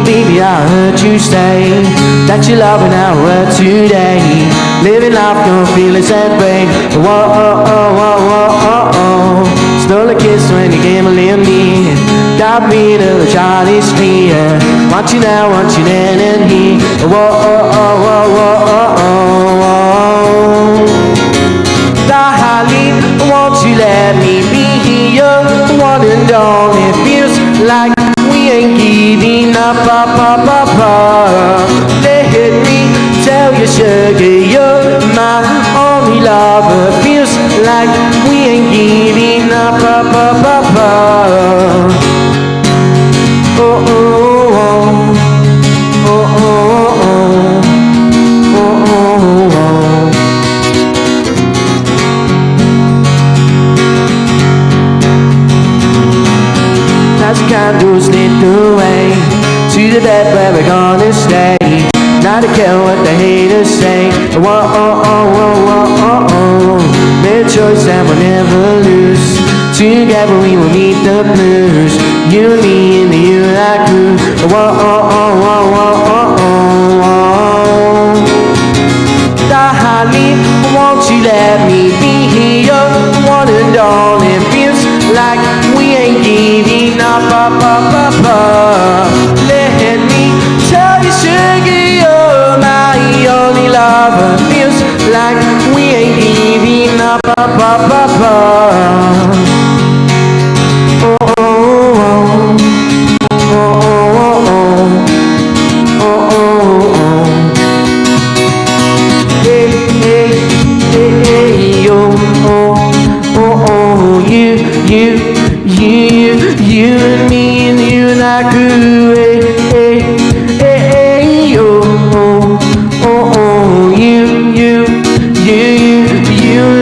Speaker 3: Baby, I heard you say that you're loving our word today. Living life, don't feel it's that way. Whoa, oh, oh, oh, oh, oh, oh. Stole a kiss when you came a little near. Got me to the Chinese fear. Want you now, want you then and here. Whoa, oh, oh, oh, oh, oh, oh, oh. Darling, won't you let me be here? One and only. It feels like we ain't giving up, up, up, up, up. Let me tell you, sugar, you're my only lover. Feels like we ain't giving up, up, up, up, up. Oh, oh, oh, oh, oh, oh, oh, oh, oh. As the candles lit the way to the bed where we're gonna stay. Not to care what the haters say. Whoa, oh, oh, oh, oh, oh, oh. Their choice and we'll never lose. Together we will meet the blues. You and me and the you and I crew. Whoa, oh, oh, oh, oh, oh, oh, oh. Darling, won't you let me be here? One and all, it feels like we ain't giving up, up, up, up, up. Let me tell you, sugar, you're my only lover. Feels like we ain't giving up, up, up, up, up. Oh, oh, oh, oh, oh, oh, oh, oh, oh. Hey, hey, hey, hey, yo, oh, oh, oh, you and me and you and I grew. Hey, hey, hey, hey, yo, oh, oh, oh, you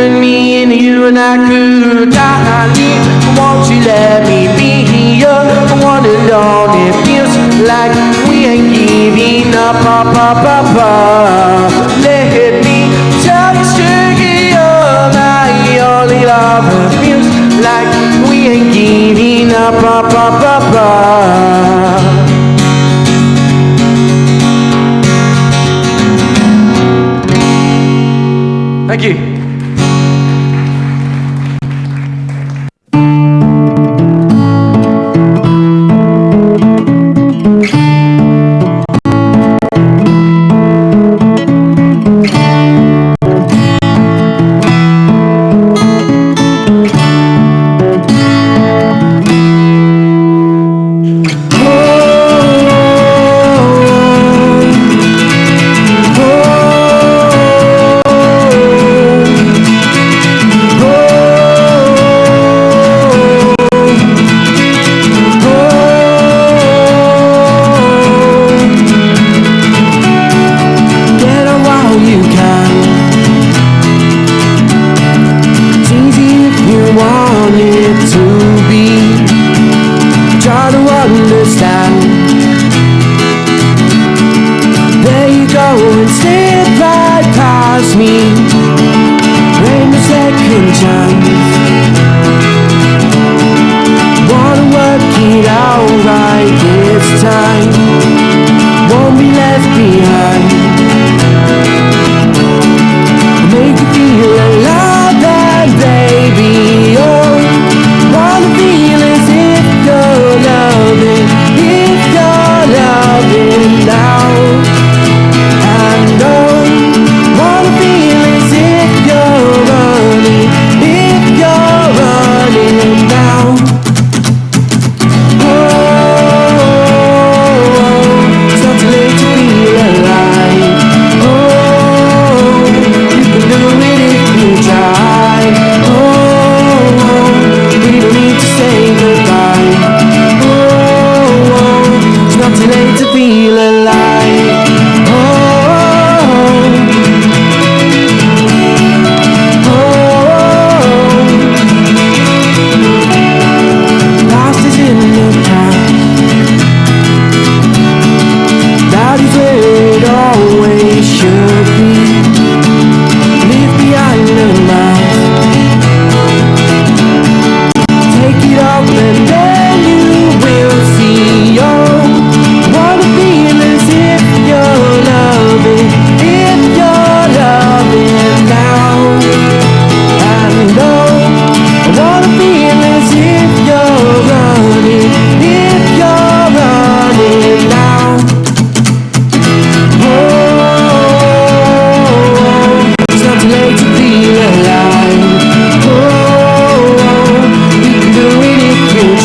Speaker 3: and me and you and I grew. Darling, won't you let me be here? One and all, it feels like we ain't giving up, up, up, up, up. Let me tell you, sugar, you're my only lover. Feels like we ain't giving up, up, up, up, up. Thank you.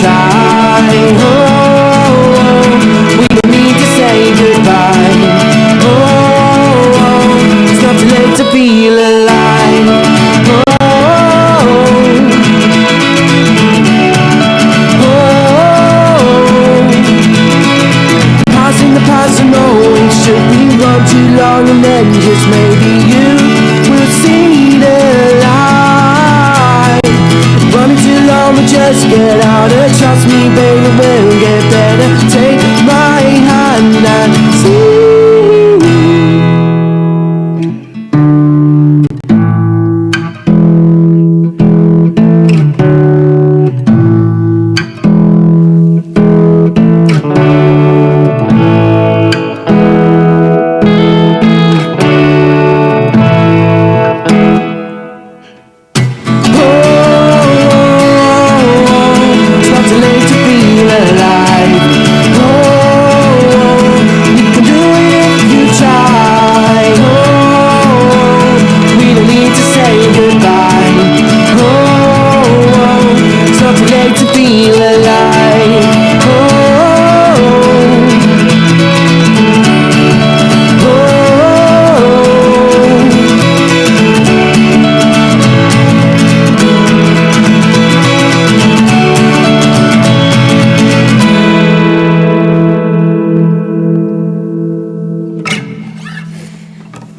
Speaker 3: try. We don't need to say goodbye. It's not too late to feel alive. Passing the past and always should we run too long and then just maybe you will see the light. Running too long will just get harder. Trust me, baby, we'll get better. Take my hand and see.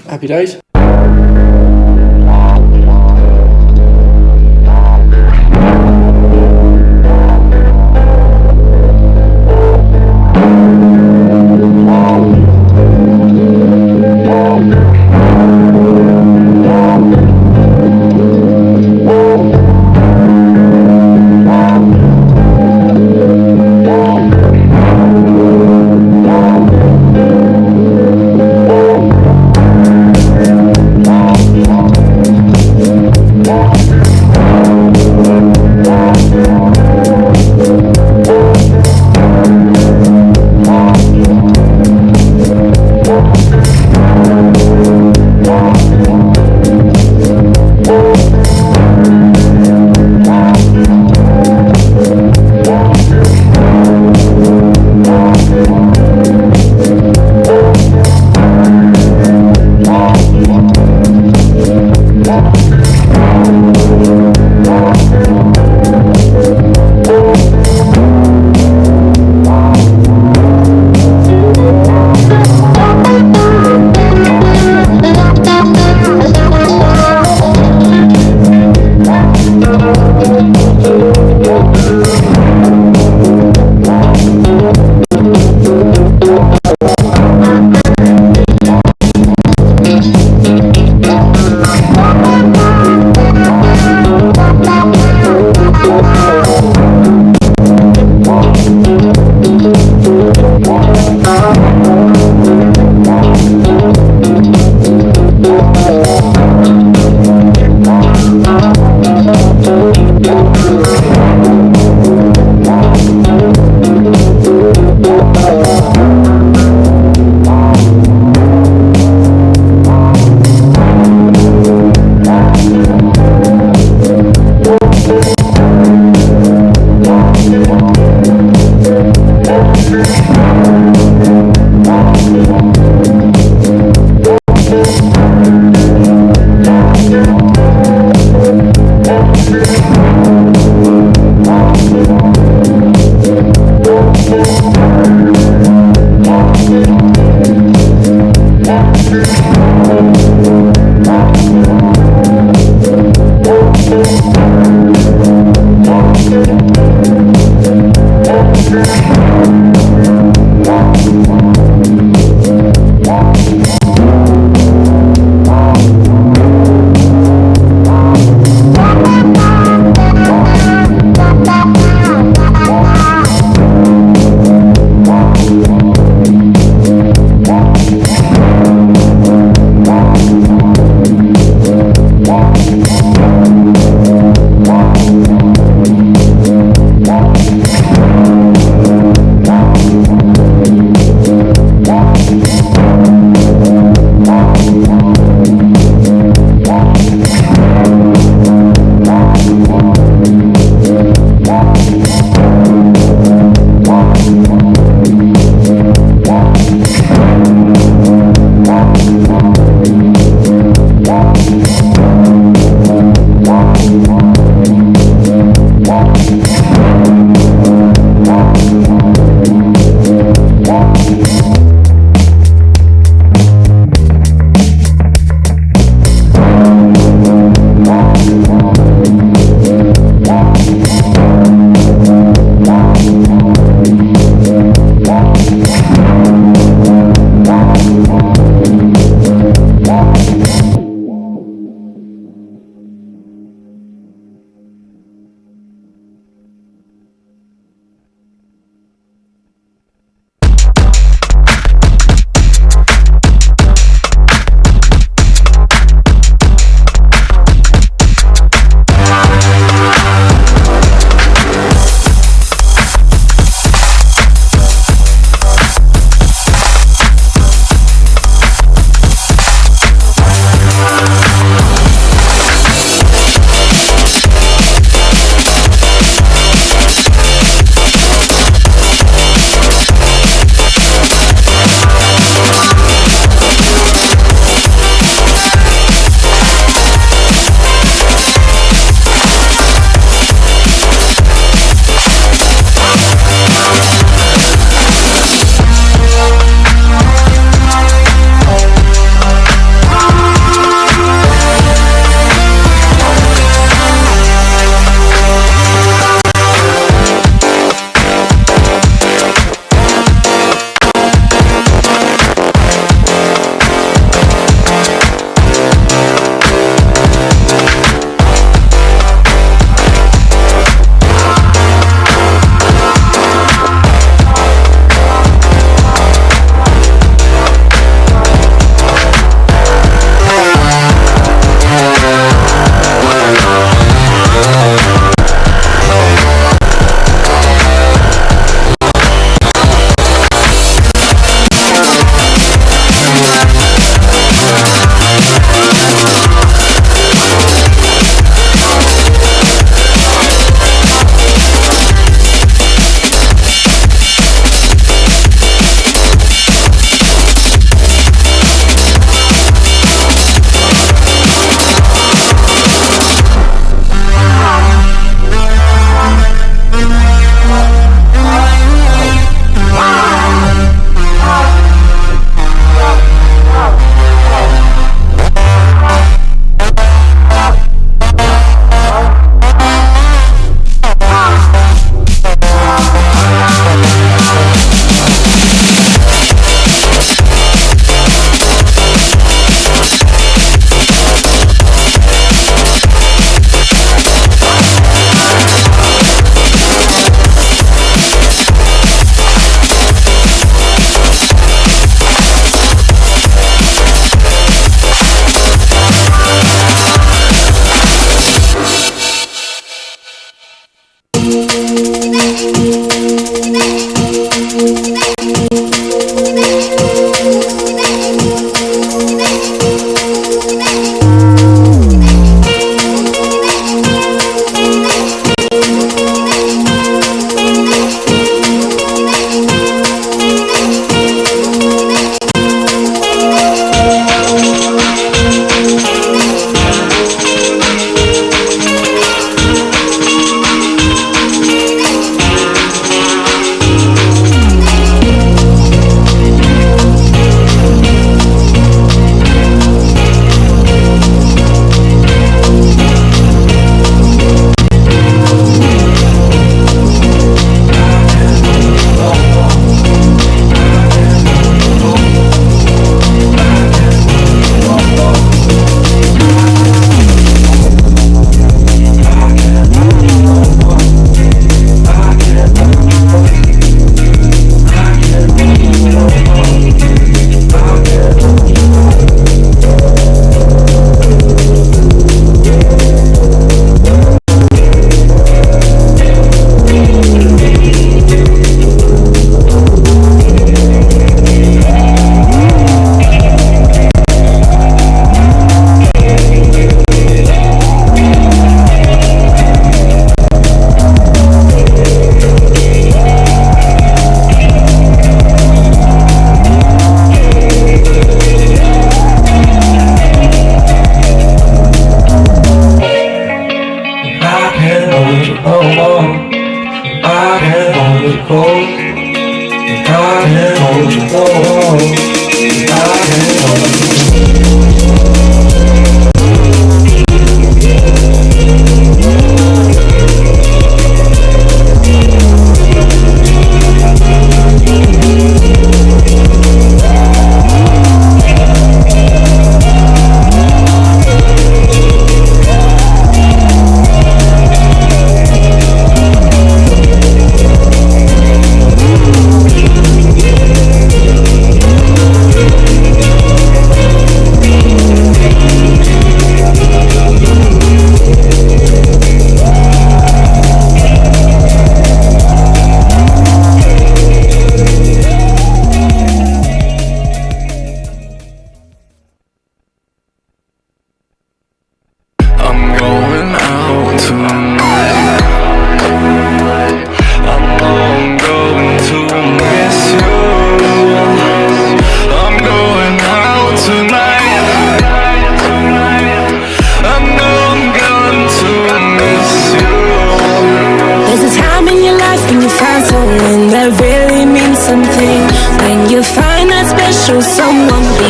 Speaker 16: Happy days.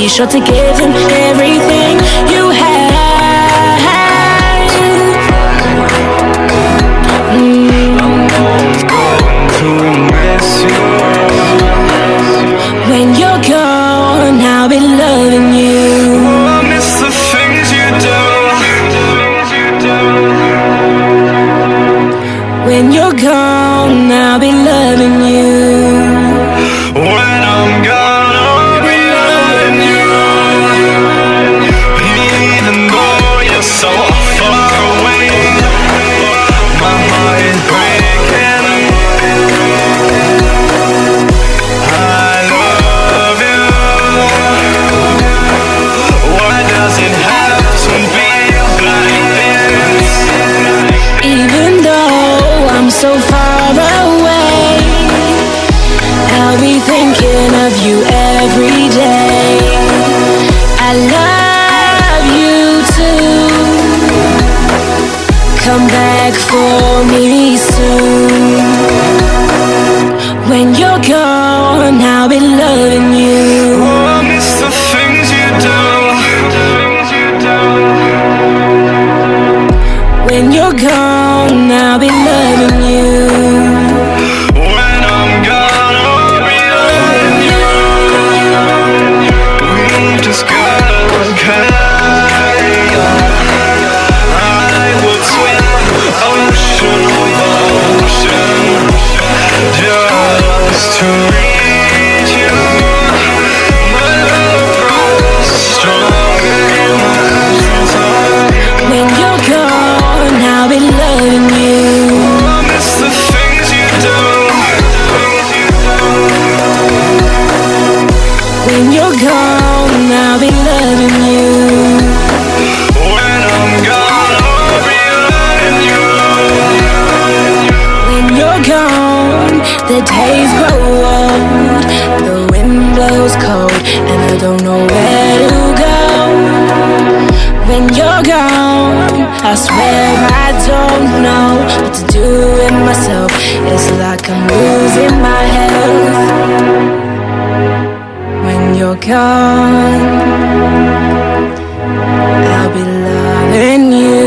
Speaker 15: Be sure to give him everything you have. I'm going to miss you. When you're gone, I'll be loving you. I miss the things you do. When you're gone, I'll be loving you. When I'm gone, so far away, my heart is breaking. I love you. Why does it have to be like this? Even though I'm so far away, I'll be thinking of you every day. I love you too. Come back for me soon. When you're gone, I'll be loving you. Oh, I miss the things you do. When you're gone, I'll be loving you. When I'm gone, I'll be loving you. We just gotta carry. Ocean, just to reach. The days grow old, the wind blows cold, and I don't know where to go. When you're gone, I swear I don't know what to do with myself. It's like I'm losing my health. When you're gone, I'll be loving you.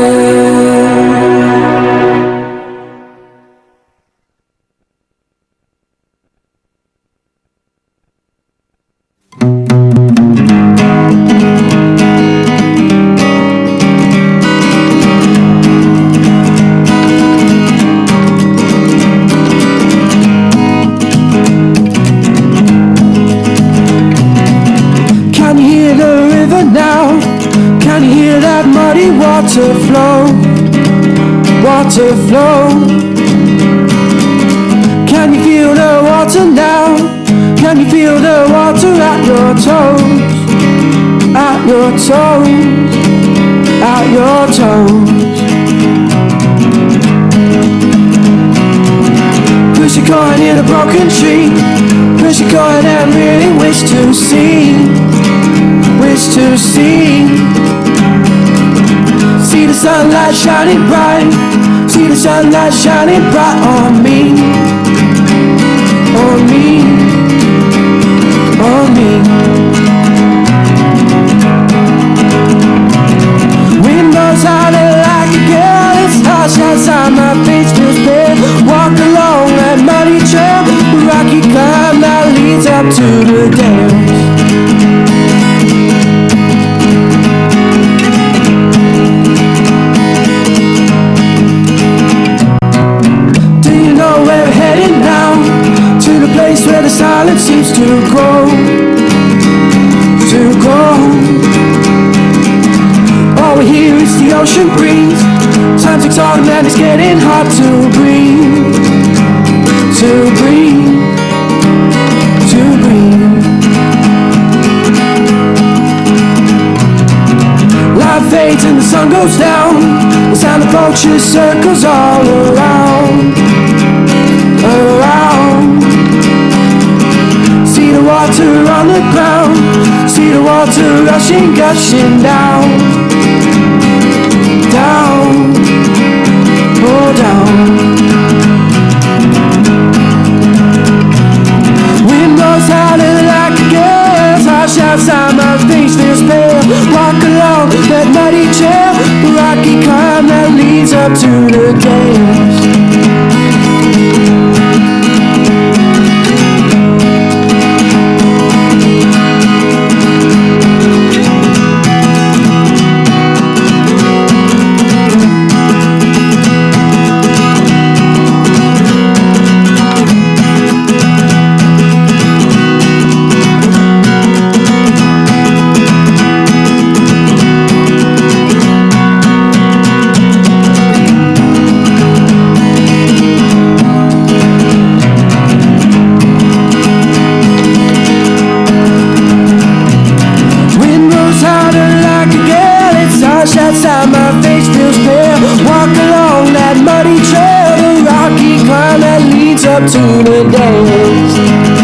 Speaker 3: Can you hear the river now? Can you hear that muddy water flow? Water flow. Can you feel the water now? Can you feel the water at your toes? At your toes. At your toes. Push a coin in a broken tree. Push a coin and really wish to see. Wish to see. See the sunlight shining bright. See the sunlight shining bright on me. On me. On me. Wind blows howling like a gale. It's harsh outside, my face feels pale. Walk along that muddy trail, the rocky climb that leads up to the dales. Where the silence seems to grow, to grow. All we hear is the ocean breeze. Time ticks on and it's getting hard to breathe, to breathe, to breathe. Light fades and the sun goes down. The sound of vultures circles all around, around. See the water on the ground. See the water rushing, gushing down. Down. Oh, down. Wind blows howling like a gale. Harsh outside, my face feels pale. Walk along that muddy trail, the rocky climb that leads up to the dales. Outside, my face feels pale. Walk along that muddy trail, the rocky climb that leads up to the dales.